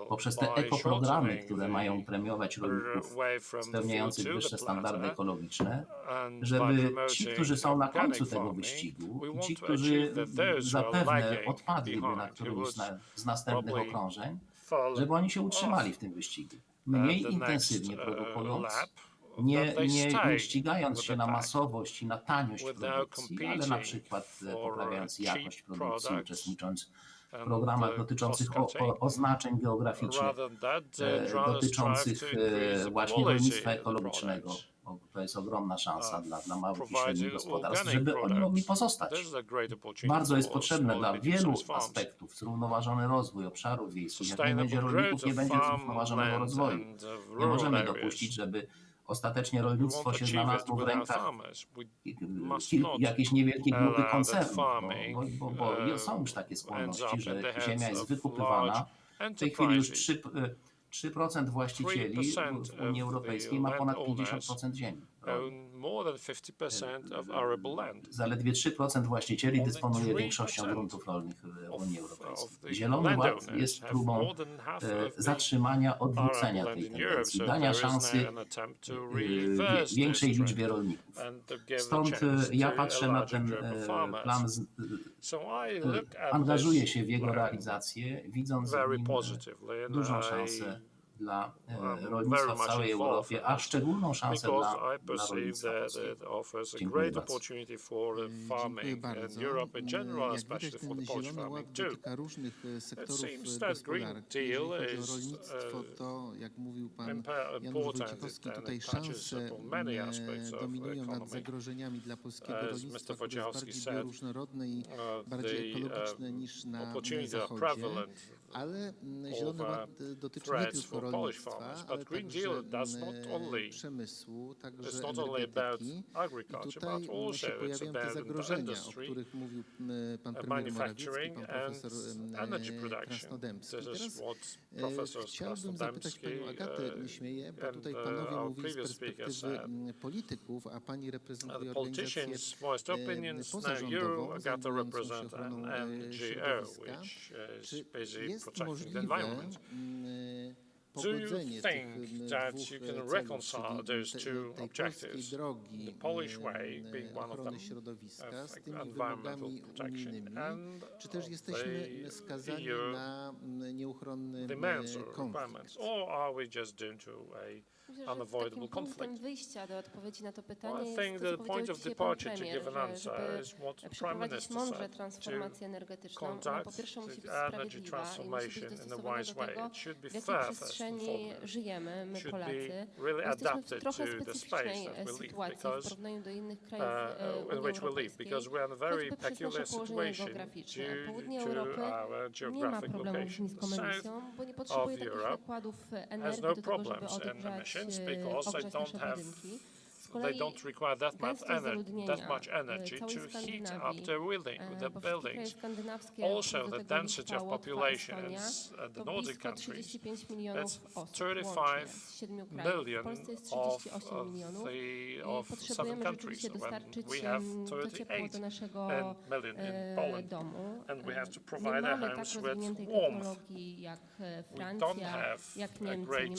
poprzez te ekoprogramy, które mają premiować rolników spełniających wyższe standardy ekologiczne, żeby ci, którzy są na końcu tego wyścigu i ci, którzy zapewne odpadliby na którymś z następnych okrążeń, żeby oni się utrzymali w tym wyścigu. Mniej intensywnie produkując, nie ścigając się na masowość i na taniość produkcji, ale na przykład poprawiając jakość produkcji, uczestnicząc w programach dotyczących oznaczeń geograficznych, dotyczących właśnie rolnictwa ekologicznego. To jest ogromna szansa dla małych i średnich gospodarstw, żeby oni mogli pozostać. Bardzo jest potrzebne dla wielu aspektów zrównoważony rozwój obszarów wiejskich. Jak nie będzie rolników, nie będzie zrównoważonego rozwoju. Nie możemy dopuścić, żeby ostatecznie rolnictwo się znalazło w rękach jakiejś niewielkiej grupy koncernów, bo są już takie skłonności, że ziemia jest wykupywana. W tej chwili już 3% właścicieli w Unii Europejskiej ma ponad 50% ziemi. Zaledwie 3% właścicieli dysponuje większością gruntów rolnych w Unii Europejskiej. Zielony Ład jest próbą zatrzymania, odwrócenia tej tendencji, dania szansy większej liczbie rolników. Stąd ja patrzę na ten plan, angażuję się w jego realizację, widząc w nim dużą szansę dla rolnictwa w całej Europie, a szczególną szansę dla rolnictwa polskiego. Dziękuję bardzo. Dziękuję bardzo. Jak widać, ten Zielony Ład dotyka różnych sektorów gospodarki. Jeżeli chodzi o rolnictwo, to jak mówił pan Janusz Wojciechowski, tutaj szanse dominują nad zagrożeniami dla polskiego rolnictwa, które jest bardziej bioróżnorodne i bardziej ekologiczne niż na Zachodzie. Ale Zielony Ład dotyczy nie tylko rolnictwa, ale także przemysłu, także energetyki. I tutaj się pojawiają te zagrożenia, o których mówił pan premier Morawiecki, pan profesor Krasnodębski. Teraz chciałbym zapytać panią Agatę Śmieję, bo tutaj panowie mówili z perspektywy polityków, a pani reprezentuje organizację pozarządową zajmującą się ochroną środowiska. Czy jest możliwe pogodzenie tych dwóch celów, czyli tej polskiej drogi ochrony środowiska z tymi wymogami unijnymi? Czy też jesteśmy skazani na nieuchronny konflikt? Myślę, że takim punktem wyjścia do odpowiedzi na to pytanie jest to, co powiedział dzisiaj pan premier, że żeby przeprowadzić mądrze transformację energetyczną, ona po pierwsze musi być sprawiedliwa i musi być dostosowana do tego, w jakiej przestrzeni żyjemy, my Polacy. Jesteśmy w trochę specyficznej sytuacji w porównaniu do innych krajów Unii Europejskiej, choćby przez nasze położenie geograficzne. Południe Europy nie ma problemów z niską emisją, bo nie potrzebuje takich nakładów energii do tego, żeby ogrzać nasze budynki. they don't require that much energy to heat up their buildings. Also, the density of populations in the Nordic countries, that's 35 million of 7 countries, when we have 38 million in Poland, and we have to provide our homes with warmth. We don't have a great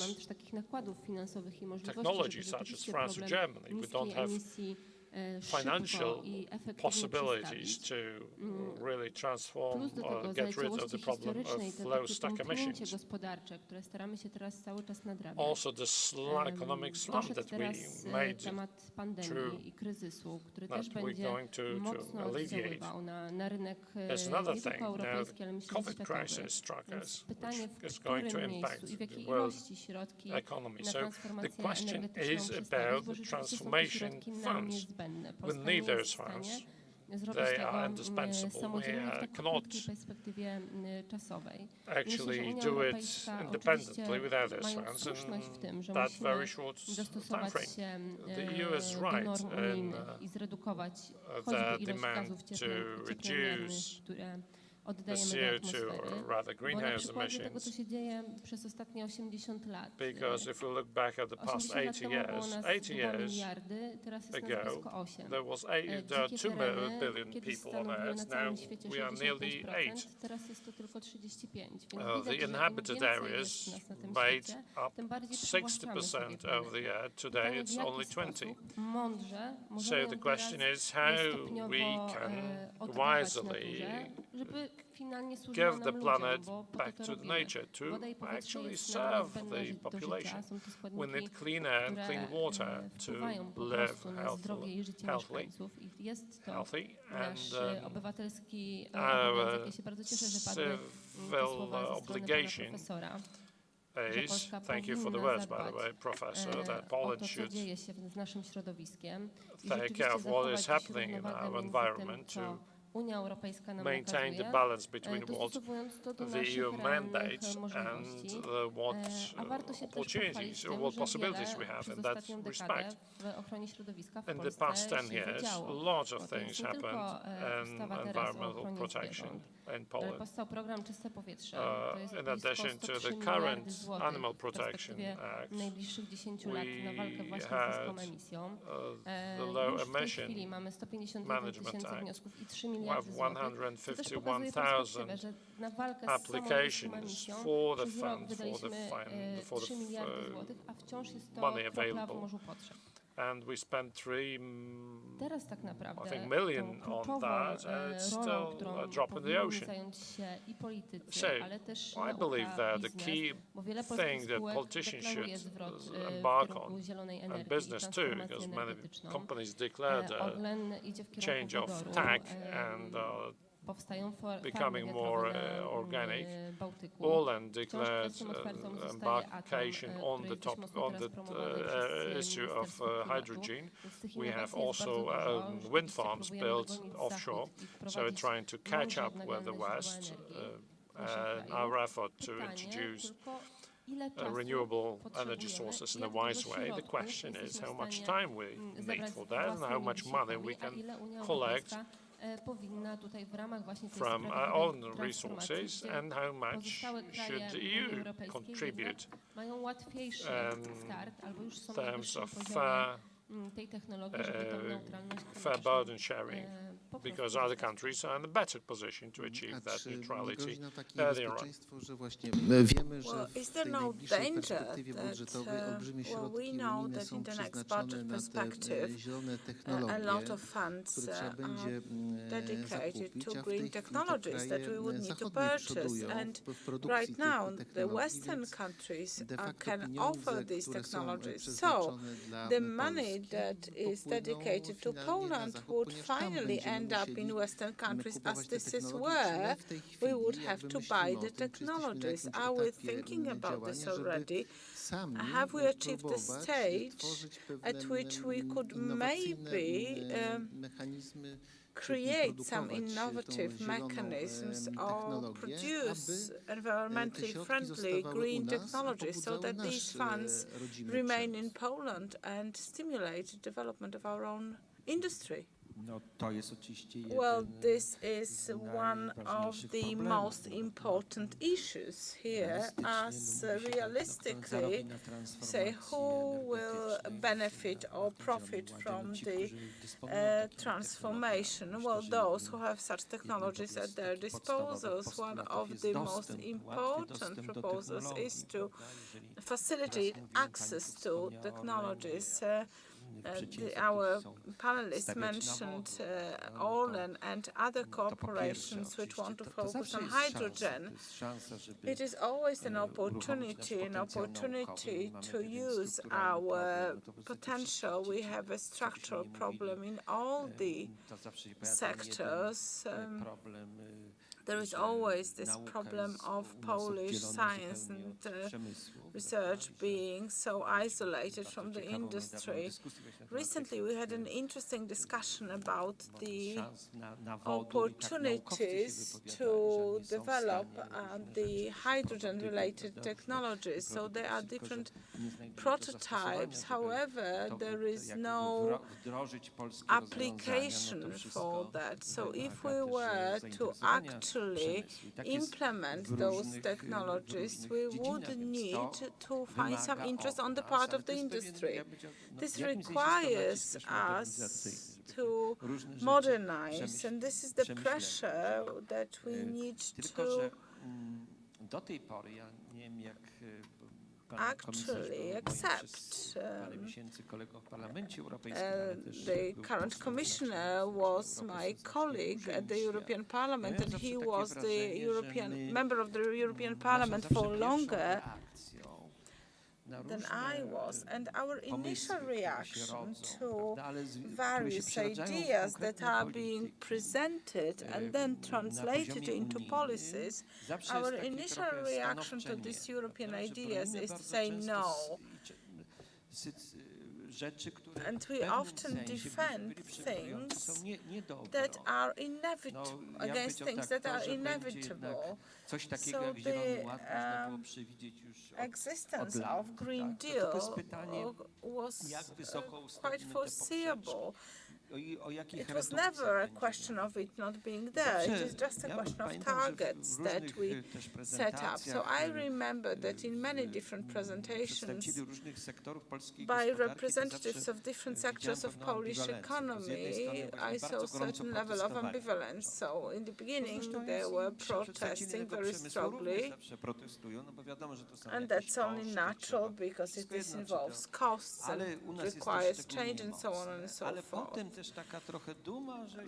technology such as France or Germany. We don't have financial possibilities to really transform or get rid of the problem of low stack emissions. Also, the economic slump that we made through, that we're going to alleviate. There's another thing. Now, the COVID crisis struck us, which is going to impact the world economy. So the question is about the transformation funds. We need those funds. They are indispensable. We cannot actually do it independently without those funds in that very short time frame. The EU is right in the demand to reduce the CO2, or rather greenhouse emissions, because if we look back at the past 80 years ago, there are 2 billion people on Earth. Now we are nearly 8. The inhabited areas made up 60% of the Earth. Today it's only 20. So the question is how we can wisely give the planet back to nature to actually serve the population. We need clean air and clean water to live healthy, and our civil obligation is, thank you for the words, by the way, Professor, that Poland should take care of what is happening in our environment to maintain the balance between what the EU mandates and what opportunities or what possibilities we have in that respect. In the past 10 years, lots of things happened in environmental protection in Poland. In addition to the current Animal Protection Act, we had the Low Emission Management Act. We have 151,000 applications for the fund, for the money available. And we spent 3 million on that, and it's still a drop in the ocean. So I believe that the key thing that politicians should embark on, and business too, because many companies declared a change of tack and becoming more organic. Poland declared embarkation on the issue of hydrogen. We have also wind farms built offshore, so we're trying to catch up with the West. Our effort to introduce renewable energy sources in a wise way. The question is how much time we need for that and how much money we can collect from our own resources and how much should the EU contribute in terms of fair burden sharing, because other countries are in a better position to achieve that neutrality earlier on. Well, is there no danger that, we know that in the next budget perspective, a lot of funds are dedicated to green technologies that we would need to purchase. And right now, the Western countries can offer these technologies. So the money that is dedicated to Poland would finally end up in Western countries, as this is where we would have to buy the technologies. Are we thinking about this already? Have we achieved the stage at which we could maybe create some innovative mechanisms or produce environmentally friendly green technologies so that these funds remain in Poland and stimulate the development of our own industry. Well, this is one of the most important issues here, as realistically, say, who will benefit or profit from the transformation? Well, those who have such technologies at their disposal. One of the most important proposals is to facilitate access to technologies. Our panelists mentioned Orlen and other corporations which want to focus on hydrogen. It is always an opportunity to use our potential. We have a structural problem in all the sectors. There is always this problem of Polish science and research being so isolated from the industry. Recently, we had an interesting discussion about the opportunities to develop the hydrogen-related technologies. So there are different prototypes. However, there is no application for that. So if we were to actually implement those technologies, we would need to find some interest on the part of the industry. This requires us to modernize, and this is the pressure that we need to actually accept. The current commissioner was my colleague at the European Parliament, and he was the member of the European Parliament for longer than I was, and our initial reaction to various ideas that are being presented and then translated into policies, our initial reaction to these European ideas is to say no. And we often defend things that are inevitable, against things that are inevitable. So the existence of Green Deal was quite foreseeable. It was never a question of it not being there. It is just a question of targets that we set up. So I remember that in many different presentations by representatives of different sectors of Polish economy, I saw a certain level of ambivalence. So in the beginning, they were protesting very strongly, and that's only natural because it involves costs and requires change and so on and so forth.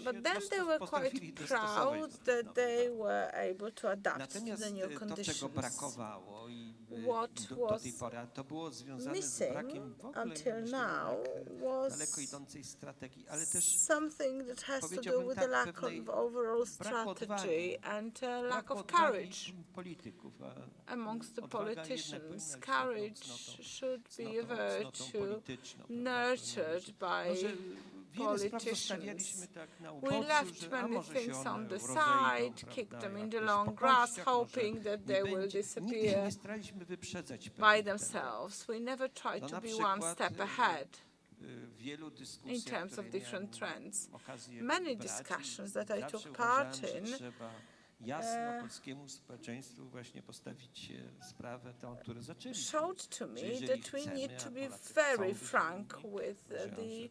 But then they were quite proud that they were able to adapt to the new conditions. What was missing until now was something that has to do with the lack of overall strategy and lack of courage amongst the politicians. Courage should be a virtue nurtured by politicians. We left many things on the side, kicked them in the long grass, hoping that they will disappear by themselves. We never tried to be one step ahead in terms of different trends. Many discussions that I took part in showed to me that we need to be very frank with the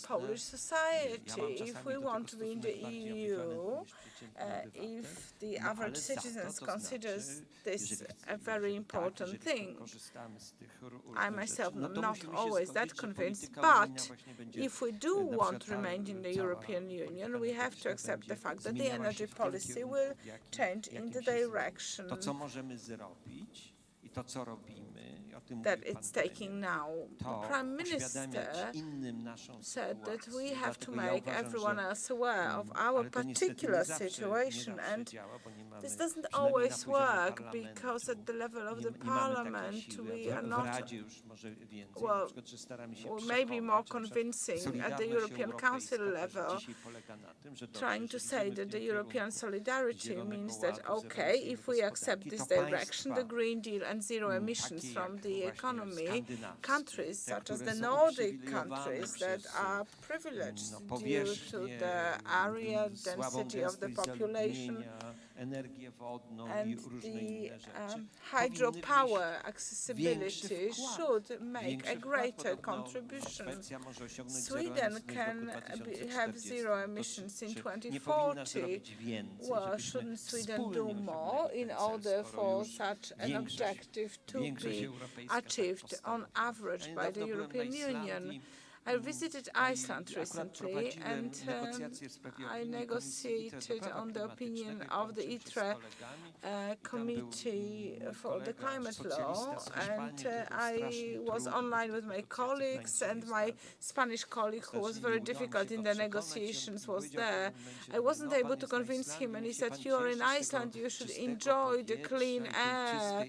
Polish society. If we want to be in the EU, if the average citizens considers this a very important thing, I myself am not always that convinced, but if we do want to remain in the European Union, we have to accept the fact that the energy policy will change in the direction that it's taking now. The Prime Minister said that we have to make everyone else aware of our particular situation, and This doesn't always work because at the level of the parliament we are not, well, maybe more convincing at the European Council level, trying to say that the European solidarity means that, okay, if we accept this direction, the Green Deal and zero emissions from the economy, countries such as the Nordic countries that are privileged due to the area density of the population and the hydropower accessibility should make a greater contribution. Sweden can have zero emissions in 2040. Well, shouldn't Sweden do more in order for such an objective to be achieved on average by the European Union? I visited Iceland recently, and I negotiated on the opinion of the ITRE Committee for the Climate Law, and I was online with my colleagues, and my Spanish colleague, who was very difficult in the negotiations, was there. I wasn't able to convince him, and he said, "You are in Iceland, you should enjoy the clean air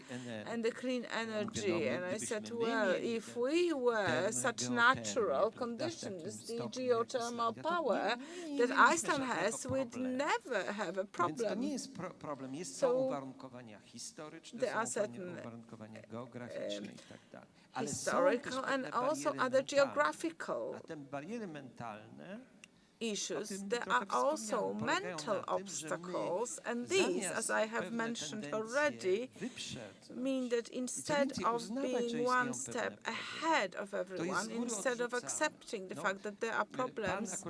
and the clean energy." And I said, well, if we were such natural conditions, the geothermal power that Iceland has, we'd never have a problem. So there are certain historical and also other geographical issues. There are also mental obstacles, and these, as I have mentioned already, mean that instead of being one step ahead of everyone, instead of accepting the fact that there are problems,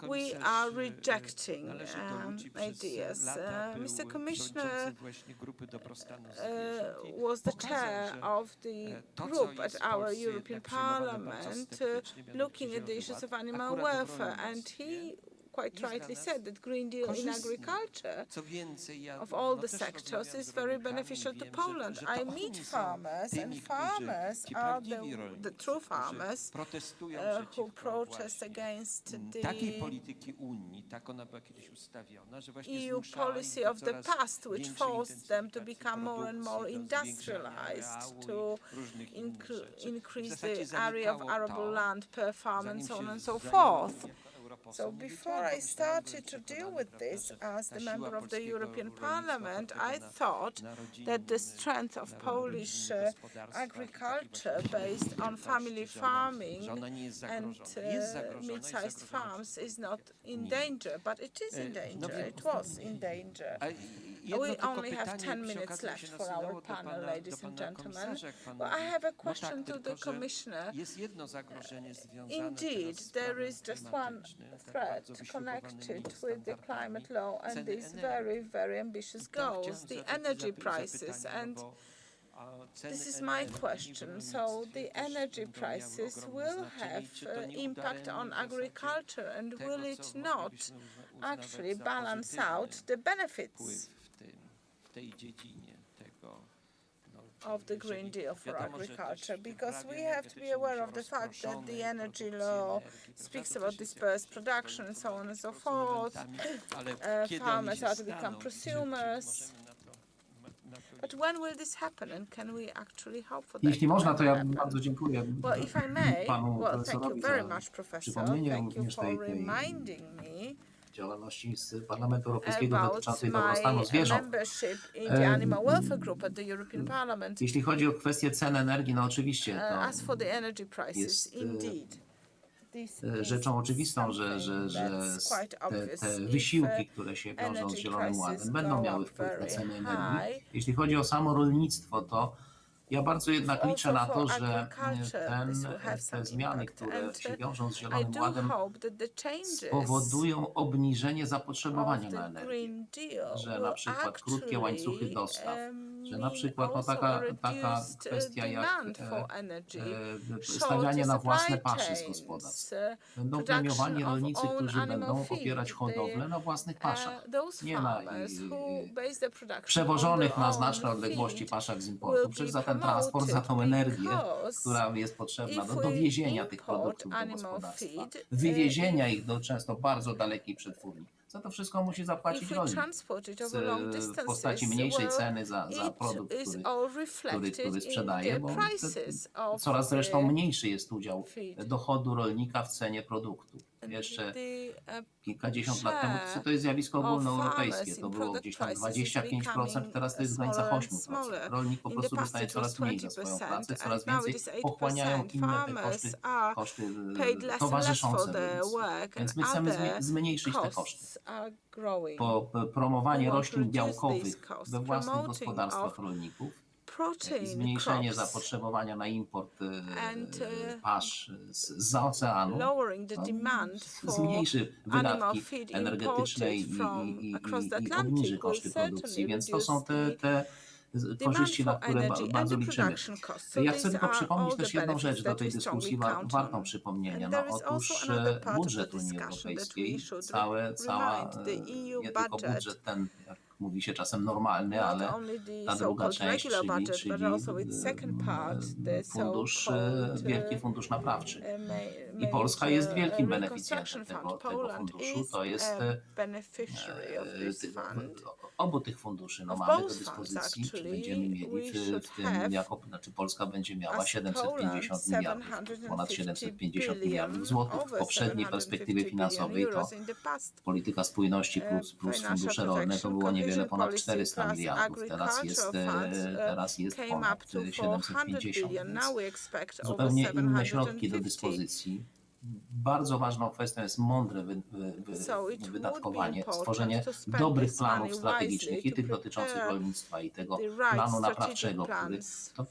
we are rejecting ideas. Mr. Commissioner was the chair of the group at our European Parliament looking at the issues of animal welfare, and he quite rightly said that Green Deal in agriculture of all the sectors is very beneficial to Poland. I meet farmers, and farmers are the true farmers who protest against the EU policy of the past, which forced them to become more and more industrialized, to increase the area of arable land per farm, and so on and so forth. So before I started to deal with this as the member of the European Parliament, I thought that the strength of Polish agriculture based on family farming and mid-sized farms is not in danger, but it is in danger. It was in danger. We only have 10 minutes left for our panel, ladies and gentlemen. Well, I have a question to the Commissioner. Indeed, there is just one threat connected with the climate law and these very, very ambitious goals, the energy prices. And this is my question. So the energy prices will have impact on agriculture, and will it not actually balance out the benefits of the Green Deal for agriculture? Because we have to be aware of the fact that the energy law speaks about dispersed production and so on and so forth. Farmers are to become prosumers. But when will this happen, and can we actually hope for that? Jeśli można, to ja bardzo dziękuję Well, if I may, panu well, thank you profesorowi very za much, Professor. przypomnienie Thank you również for tej reminding me działalności z Parlamentu Europejskiego about dotyczącej my dobrostanu zwierząt. membership in the Animal Welfare Group at the European Parliament. Jeśli chodzi o kwestię cen energii, no oczywiście to As for the energy prices, jest indeed, rzeczą oczywistą, że te wysiłki, które się wiążą z Zielonym Ładem, będą miały wpływ na ceny energii. Jeśli chodzi o samo rolnictwo, to ja bardzo jednak liczę na to, że te zmiany, które się wiążą z Zielonym Ładem, spowodują obniżenie zapotrzebowania na energię, że na przykład krótkie łańcuchy dostaw, że na przykład no, taka kwestia jak stawianie na własne pasze z gospodarstw. Będą premiowani rolnicy, którzy będą opierać hodowlę na własnych paszach, nie na przewożonych na znaczne odległości paszach z importu. Przecież za ten transport, za tą energię, która jest potrzebna do dowiezienia tych produktów do gospodarstwa, wywiezienia ich do często bardzo dalekiej przetwórni, za to wszystko musi zapłacić rolnik w postaci mniejszej ceny za produkt, który sprzedaje, bo coraz zresztą mniejszy jest udział dochodu rolnika w cenie produktu. Jeszcze kilkadziesiąt lat temu to jest zjawisko ogólnoeuropejskie. To było gdzieś tam 25%, teraz to jest w granicach 8%. Rolnik po prostu dostaje coraz mniej za swoją pracę, coraz więcej pochłaniają inne te koszty towarzyszące rolnictwu. Więc my chcemy zmniejszyć te koszty. Promowanie roślin białkowych we własnych gospodarstwach rolników, zmniejszenie zapotrzebowania na import pasz zza oceanu, zmniejszy wydatki energetyczne i obniży koszty produkcji. Więc to są te korzyści, na które bardzo liczymy. Ja chcę tylko przypomnieć też jedną rzecz do tej dyskusji wartą przypomnienia. No, otóż budżet Unii Europejskiej, nie tylko budżet ten, jak mówi się czasem normalny, ale ta druga część, czyli Wielki Fundusz Naprawczy. I Polska jest wielkim beneficjentem tego funduszu. To jest obu tych funduszy mamy do dyspozycji, czy będziemy mieli w tym, Polska będzie miała 750 miliardów, ponad 750 miliardów złotych. W poprzedniej perspektywie finansowej to polityka spójności plus fundusze rolne to było niewiele ponad 400 miliardów. Teraz jest ponad 750, więc zupełnie inne środki do dyspozycji. Bardzo ważną kwestią jest mądre wydatkowanie, stworzenie dobrych planów strategicznych i tych dotyczących rolnictwa i tego planu naprawczego, który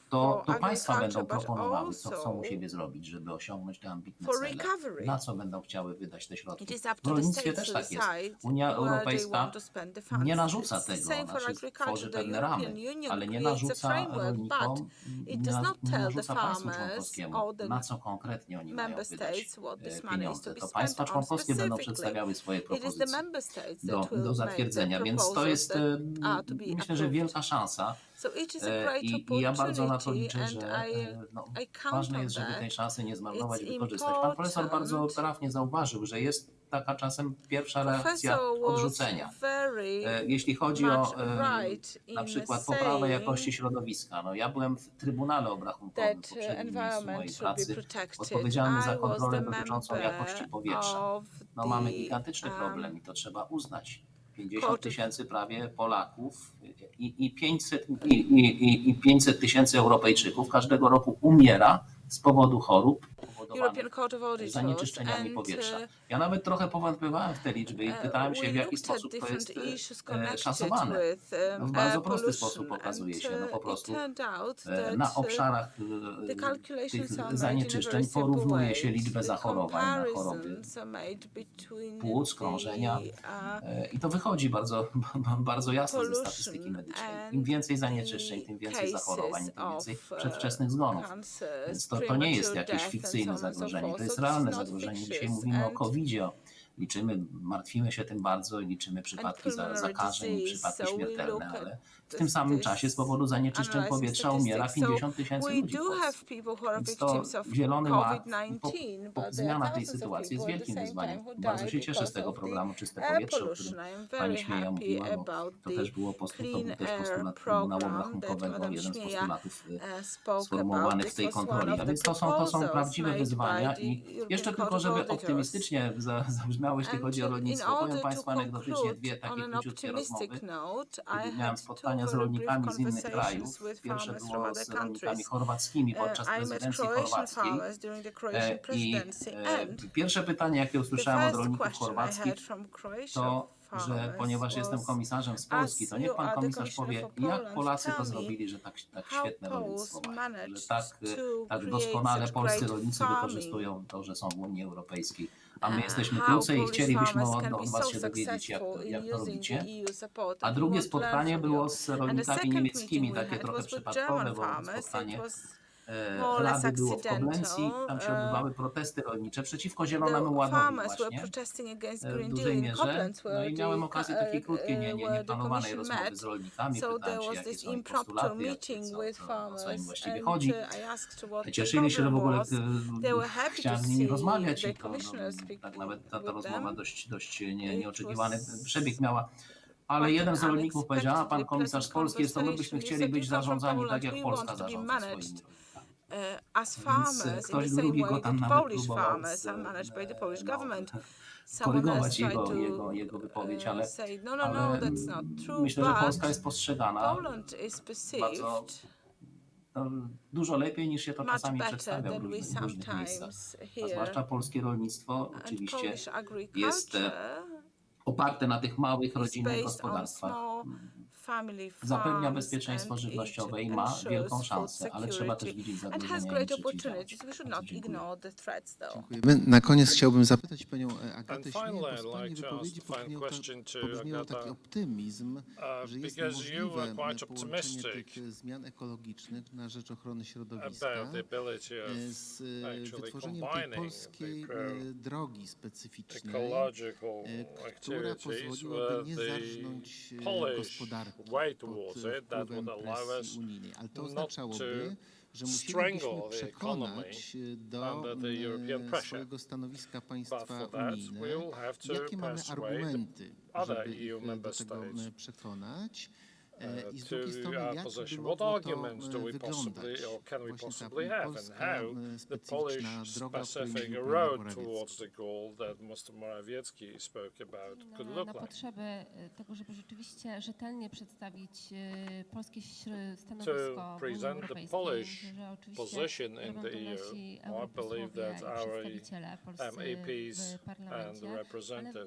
to państwa będą proponowały, co chcą u siebie zrobić, żeby osiągnąć te ambitne cele, na co będą chciały wydać te środki. W rolnictwie też tak jest. Unia Europejska nie narzuca tego, tworzy pewne ramy, ale nie narzuca rolnikom, nie narzuca państwu członkowskiemu, na co konkretnie oni mają wydać pieniądze. To państwa członkowskie będą przedstawiały swoje propozycje do zatwierdzenia, więc to jest, myślę, że wielka szansa i ja bardzo na to liczę, że ważne jest, żeby tej szansy nie zmarnować i wykorzystać. Pan profesor bardzo trafnie zauważył, że jest taka czasem pierwsza reakcja odrzucenia. Jeśli chodzi o na przykład poprawę jakości środowiska. No, ja byłem w Trybunale Obrachunkowym w poprzednim miejscu mojej pracy odpowiedzialny za kontrolę dotyczącą jakości powietrza. No, mamy gigantyczny problem i to trzeba uznać. 50 tysięcy prawie Polaków i 500 tysięcy Europejczyków każdego roku umiera z powodu chorób spowodowanych zanieczyszczeniami powietrza. Ja nawet trochę powątpierwałem w te liczby i pytałem się, w jaki sposób to jest szacowane. No, w bardzo prosty sposób pokazuje się, no po prostu na obszarach tych zanieczyszczeń porównuje się liczbę zachorowań na choroby płuc, krążenia i to wychodzi bardzo jasno ze statystyki medycznej. Im więcej zanieczyszczeń, tym więcej zachorowań, tym więcej przedwczesnych zgonów. Więc to nie jest jakieś fikcyjne zagrożenie, to jest realne zagrożenie. Dzisiaj mówimy o COVID-zie, martwimy się tym bardzo i liczymy przypadki zakażeń i przypadki śmiertelne, ale w tym samym czasie z powodu zanieczyszczeń powietrza umiera 50 tysięcy ludzi. Więc to Zielony Ład, zmiana tej sytuacji jest wielkim wyzwaniem. Bardzo się cieszę z tego programu Czyste Powietrze, o którym pani Śmieja mówiła, bo to też był postulat Trybunału Obrachunkowego, jeden z postulatów sformułowanych w tej kontroli. A więc to są prawdziwe wyzwania i jeszcze tylko, żeby optymistycznie zabrzmiało, jeśli chodzi o rolnictwo. Powiem Państwu anegdotycznie dwie takie króciutkie rozmowy. Kiedy miałem spotkania z rolnikami z innych krajów. Pierwsze było z rolnikami chorwackimi podczas prezydencji chorwackiej. I pierwsze pytanie, jakie usłyszałem od rolników chorwackich, to, że ponieważ jestem komisarzem z Polski, to niech pan komisarz powie, jak Polacy to zrobili, że tak świetne rolnictwo mają, że tak doskonale polscy rolnicy wykorzystują to, że są w Unii Europejskiej. A my jesteśmy krócej i chcielibyśmy od was się dowiedzieć, jak to robicie. A drugie spotkanie było z rolnikami niemieckimi, takie trochę przypadkowe, bo spotkanie Rady było w Koblencji, tam się odbywały protesty rolnicze przeciwko Zielonemu Ładowi właśnie w dużej mierze. No i miałem okazję takiej krótkiej, nieplanowanej rozmowy z rolnikami, pytałem się, jakie są ich postulaty, o co im właściwie chodzi. Cieszyli się, że w ogóle chciałem z nimi rozmawiać i to tak nawet ta rozmowa dość nieoczekiwany przebieg miała. Ale jeden z rolników powiedział, a pan komisarz z Polski jest, to my byśmy chcieli być zarządzani tak, jak Polska zarządza swoimi rolnikami. Więc ktoś drugi go tam nawet próbował korygować jego wypowiedź, ale myślę, że Polska jest postrzegana bardzo dużo lepiej, niż się to czasami przedstawia w różnych miejscach. A zwłaszcza polskie rolnictwo oczywiście jest oparte na tych małych, rodzinnych gospodarstwach. Zapewnia bezpieczeństwo żywnościowe i ma wielką szansę, ale trzeba też widzieć zagrożenia i przeciwdziałać. Dziękujemy. Na koniec chciałbym zapytać panią Agatę Śmiech, bo z pani wypowiedzi pobrzmiał taki optymizm, że jest możliwe połączenie tych zmian ekologicznych na rzecz ochrony środowiska z wytworzeniem tej polskiej drogi specyficznej, która pozwoliłaby nie zarżnąć gospodarki pod wpływem presji unijnej. Ale to oznaczałoby, że musielibyśmy przekonać do swojego stanowiska państwa unijne. Jakie mamy argumenty, żeby do tego przekonać? I z drugiej strony, jak by mogło to wyglądać? Właśnie ta polska specyficzna droga, o której mówił premier Morawiecki. Na potrzeby tego, żeby rzeczywiście rzetelnie przedstawić polskie stanowisko w Unii Europejskiej, że oczywiście robią to nasi europosłowie i przedstawiciele polscy w parlamencie, ale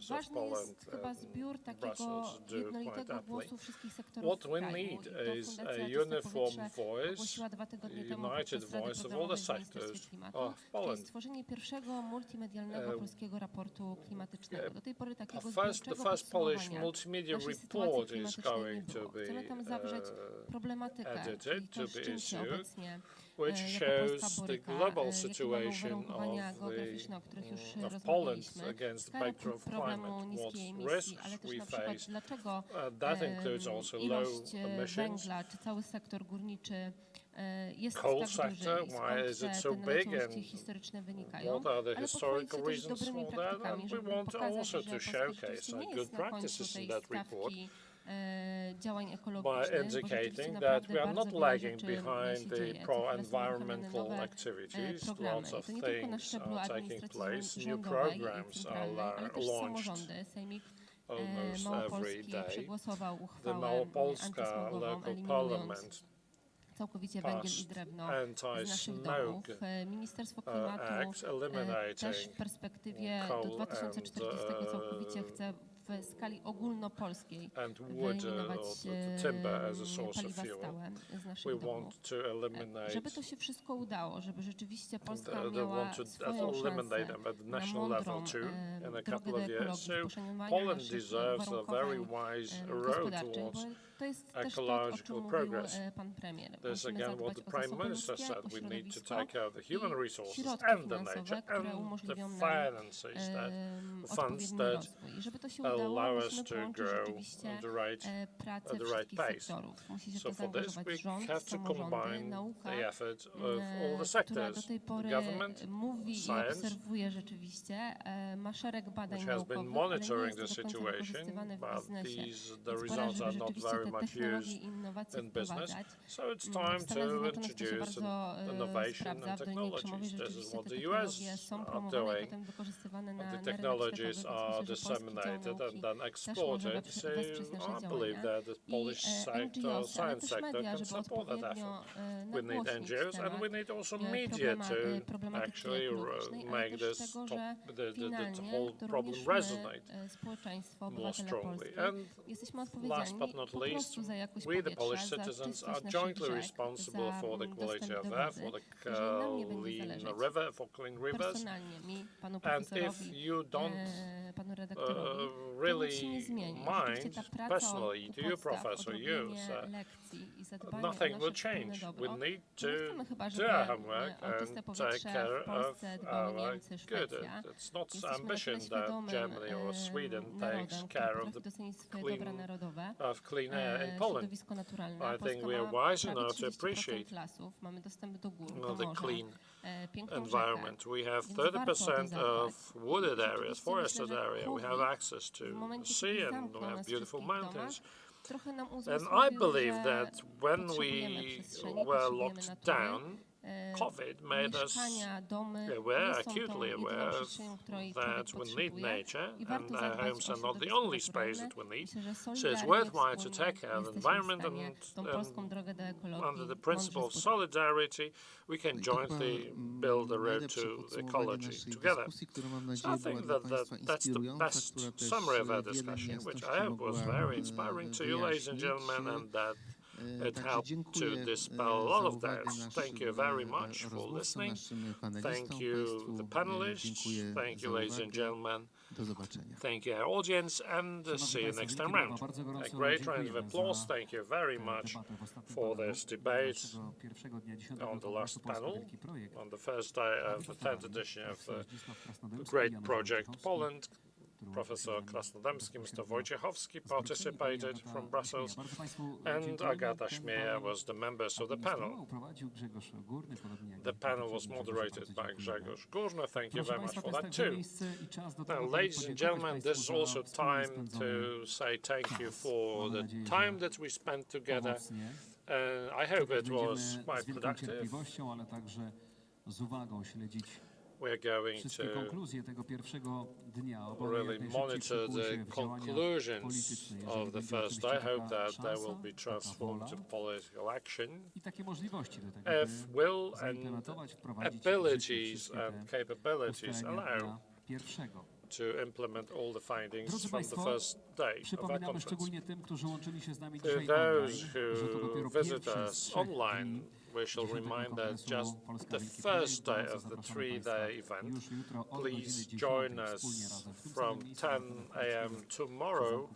ważny jest chyba zbiór takiego jednolitego głosu wszystkich sektorów What we need is a uniform voice, united voice of all the sectors of Poland. Stworzenie pierwszego multimedialnego polskiego raportu klimatycznego. Do tej pory takiego The first Polish multimedia report is going to be edited to be issued, which shows the global situation of Poland against the backdrop of climate, what risks we face. That includes also low emissions. Węgla, czy cały sektor górniczy jest Coal tak sector, duży, why is it so te big, naleciałości and historyczne wynikają, what are the ale historical pochwalić się też reasons dobrymi for that? praktykami, And we żeby want pokazać, also że to Polska showcase rzeczywiście nie good jest na końcu practices tej in that report stawki działań by ekologicznych, bo indicating rzeczywiście that naprawdę we are bardzo not wiele lagging rzeczy behind się the dzieje. Co chwilę są pro-environmental uruchamiane nowe activities. programy. Lots I of to nie tylko na things szczeblu are taking administracji place. New rządowej i programs centralnej, are ale też launched samorządy. Sejmik almost every Małopolski day. przegłosował The uchwałę Małopolska antysmogową, local eliminując parliament całkowicie węgiel i drewno z naszych domów. Ministerstwo Klimatu też w perspektywie do 2040 całkowicie chce w skali ogólnopolskiej wyeliminować paliwa stałe z naszych domów. Żeby to się wszystko udało, żeby rzeczywiście Polska miała swoją szansę na mądrą drogę do ekologii, poszanowania naszych uwarunkowań gospodarczych, bo to jest też to, o czym mówił pan premier. Musimy zadbać o zasoby ludzkie, o środowisko i środki finansowe, które umożliwią nam odpowiedni rozwój. I żeby to się udało, musimy połączyć rzeczywiście pracę wszystkich sektorów. Musi się to zaangażować rząd, samorządy, nauka, która do tej pory mówi i obserwuje rzeczywiście, ma szereg badań naukowych, ale nie jest to do końca wykorzystywane w biznesie. Więc pora, żeby rzeczywiście te technologie i innowacje wprowadzać. W Stanach Zjednoczonych to się bardzo sprawdza. W Dolinie Krzemowej rzeczywiście te technologie są promowane i potem wykorzystywane na rynek światowy, więc myślę, że polski dział nauki też może wesprzeć nasze działania. I NGOs, ale też media, żeby odpowiednio nagłośnić temat problematyki ekologicznej, ale też tego, że finalnie to również my, społeczeństwo, obywatele polscy, jesteśmy odpowiedzialni po Police, we the Polish citizens are jointly responsible for the quality of air, for the clean river, for clean rivers. And if you don't really mind personally, to you, Professor, nothing will change. We need to do our homework and take care of our good. It's not ambition that Germany or Sweden takes care of the clean air in Poland. I think we are wise enough to appreciate the clean environment. We have 30% of wooded areas, forested area. We have access to the sea and we have beautiful mountains. And I believe that when we were locked down, COVID made us acutely aware that we need nature, and our homes are not the only space that we need. So it's worthwhile to take care of the environment, and under the principle of solidarity, we can jointly build a road to ecology together. So I think that's the best summary of our discussion, which I hope was very inspiring to you, ladies and gentlemen, and that it helped to dispel a lot of doubts. Thank you very much for listening. Thank you, the panelists. Thank you, ladies and gentlemen. Thank you, our audience, and see you next time round. A great round of applause. Thank you very much for this debate on the last panel, on the first day of the 10th edition of the Great Project Poland. Professor Krasnodębski, Mr. Wojciechowski participated from Brussels, and Agata Śmieja was the members of the panel. The panel was moderated by Grzegorz Górny. Thank you very much for that too. Now, ladies and gentlemen, this is also time to say thank you for the time that we spent together. I hope it was quite productive. We're going to really monitor the conclusions of the first day. I hope that they will be transformed to political action. If will and abilities and capabilities allow to implement all the findings from the first day of our conference. To those who visit us online, we shall remind that just the first day of the three-day event. Please join us from 10 a.m. tomorrow.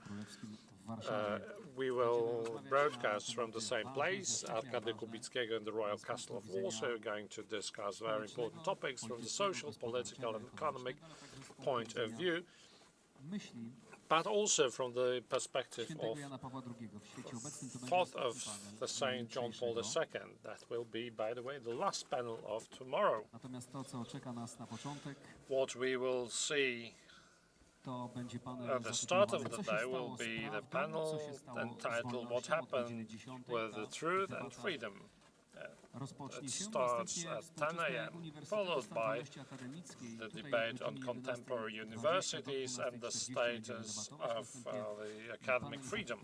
We will broadcast from the same place, Arkady Kubickiego in the Royal Castle of Warsaw. We're going to discuss very important topics from the social, political and economic point of view, but also from the perspective of thought of the Saint John Paul II. That will be, by the way, the last panel of tomorrow. What we will see at the start of the day will be the panel entitled What Happened with the Truth and Freedom. It starts at 10 a.m., followed by the debate on contemporary universities and the status of the academic freedom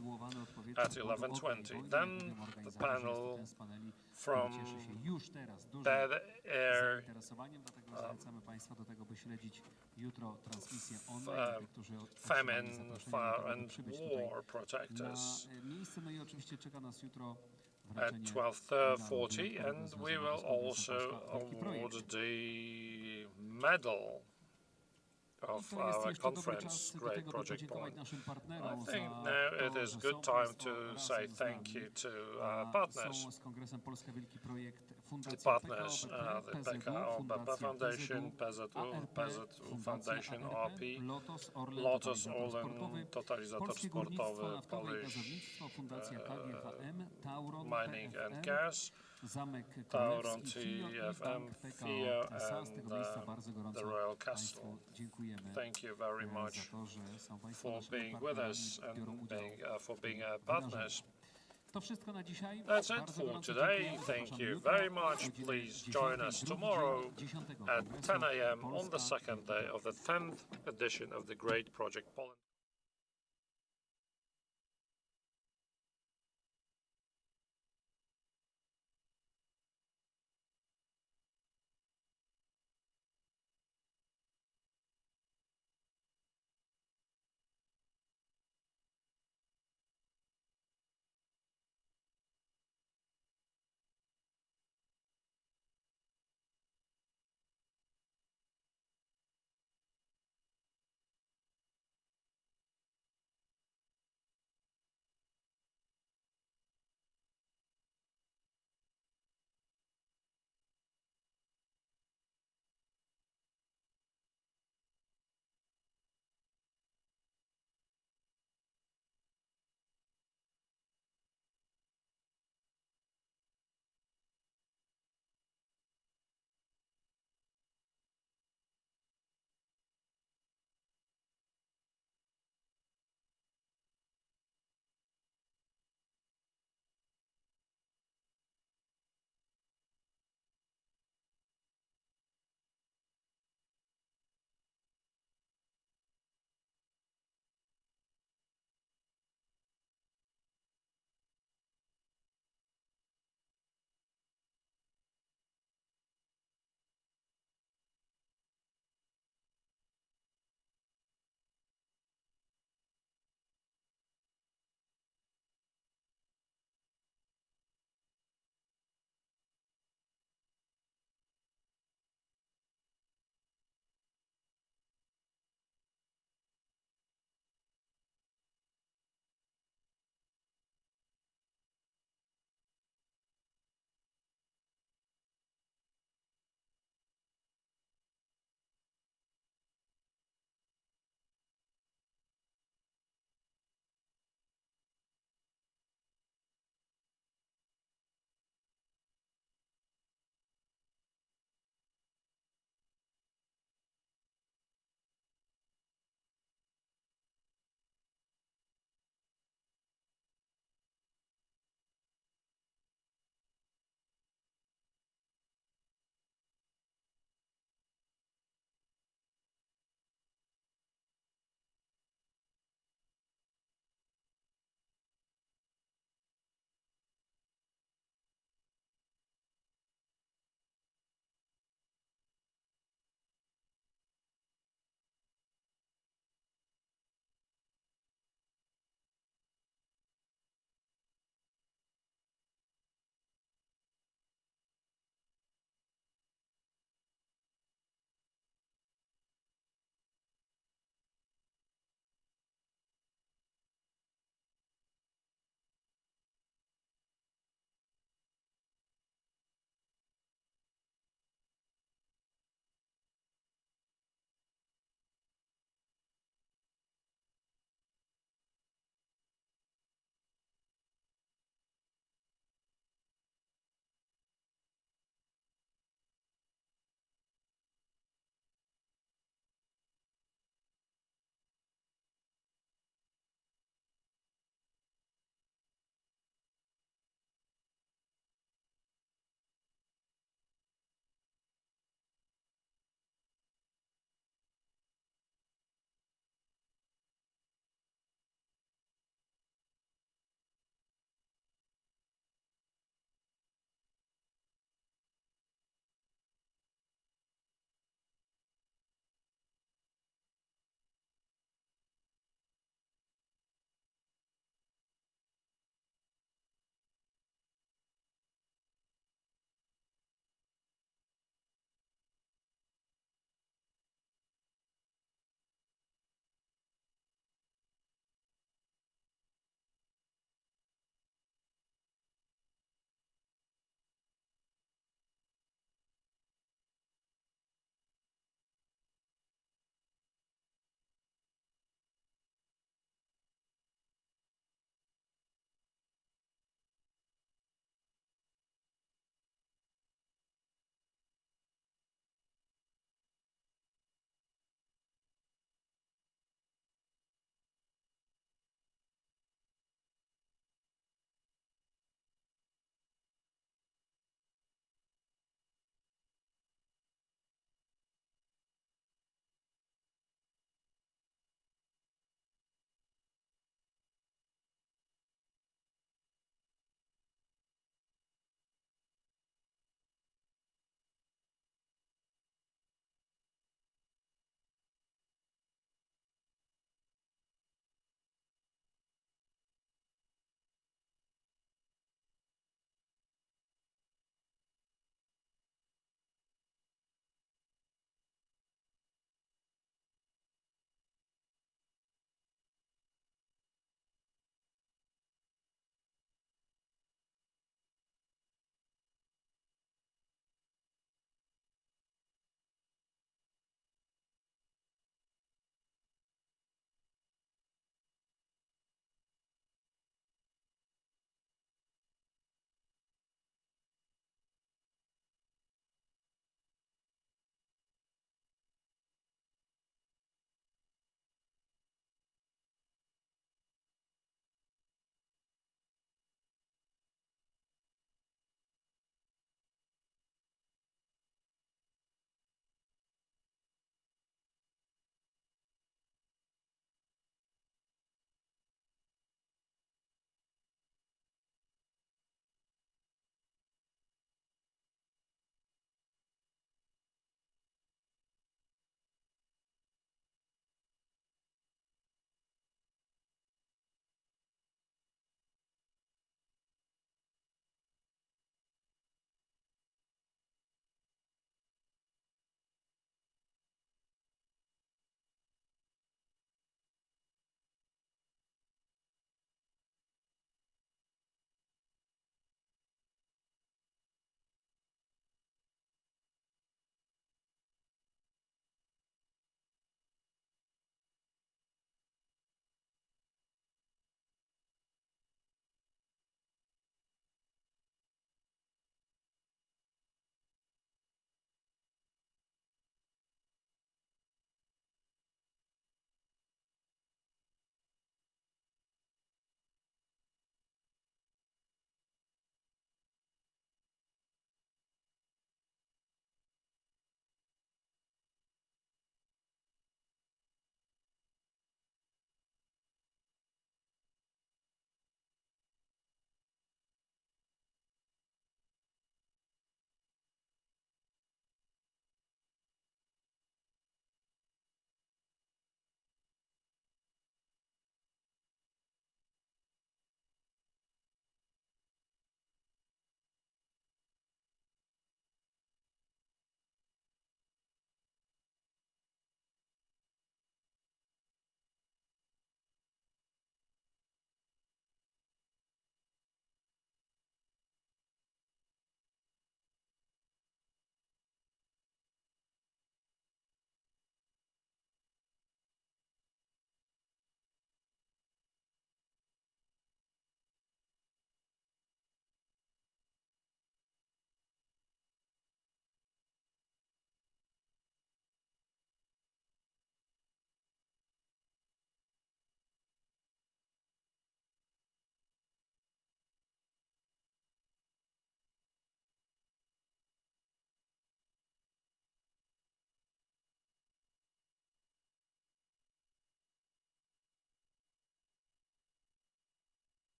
at 11:20. Then the panel from Dead Air Famine, Fire and War Protectors at 12:40, and we will also award the medal of our conference, Great Project Poland. I think now it is a good time to say thank you to our partners. The partners are the PKO BP Foundation, PZU Foundation, RP, Lotos, Orlen, Totalizator Sportowy, Polish Mining and Gas, Tauron TFM, FIA, and the Royal Castle. Thank you very much for being with us and for being our partners. That's it for today. Thank you very much. Please join us tomorrow at 10 a.m. on the second day of the 10th edition of the Great Project Poland.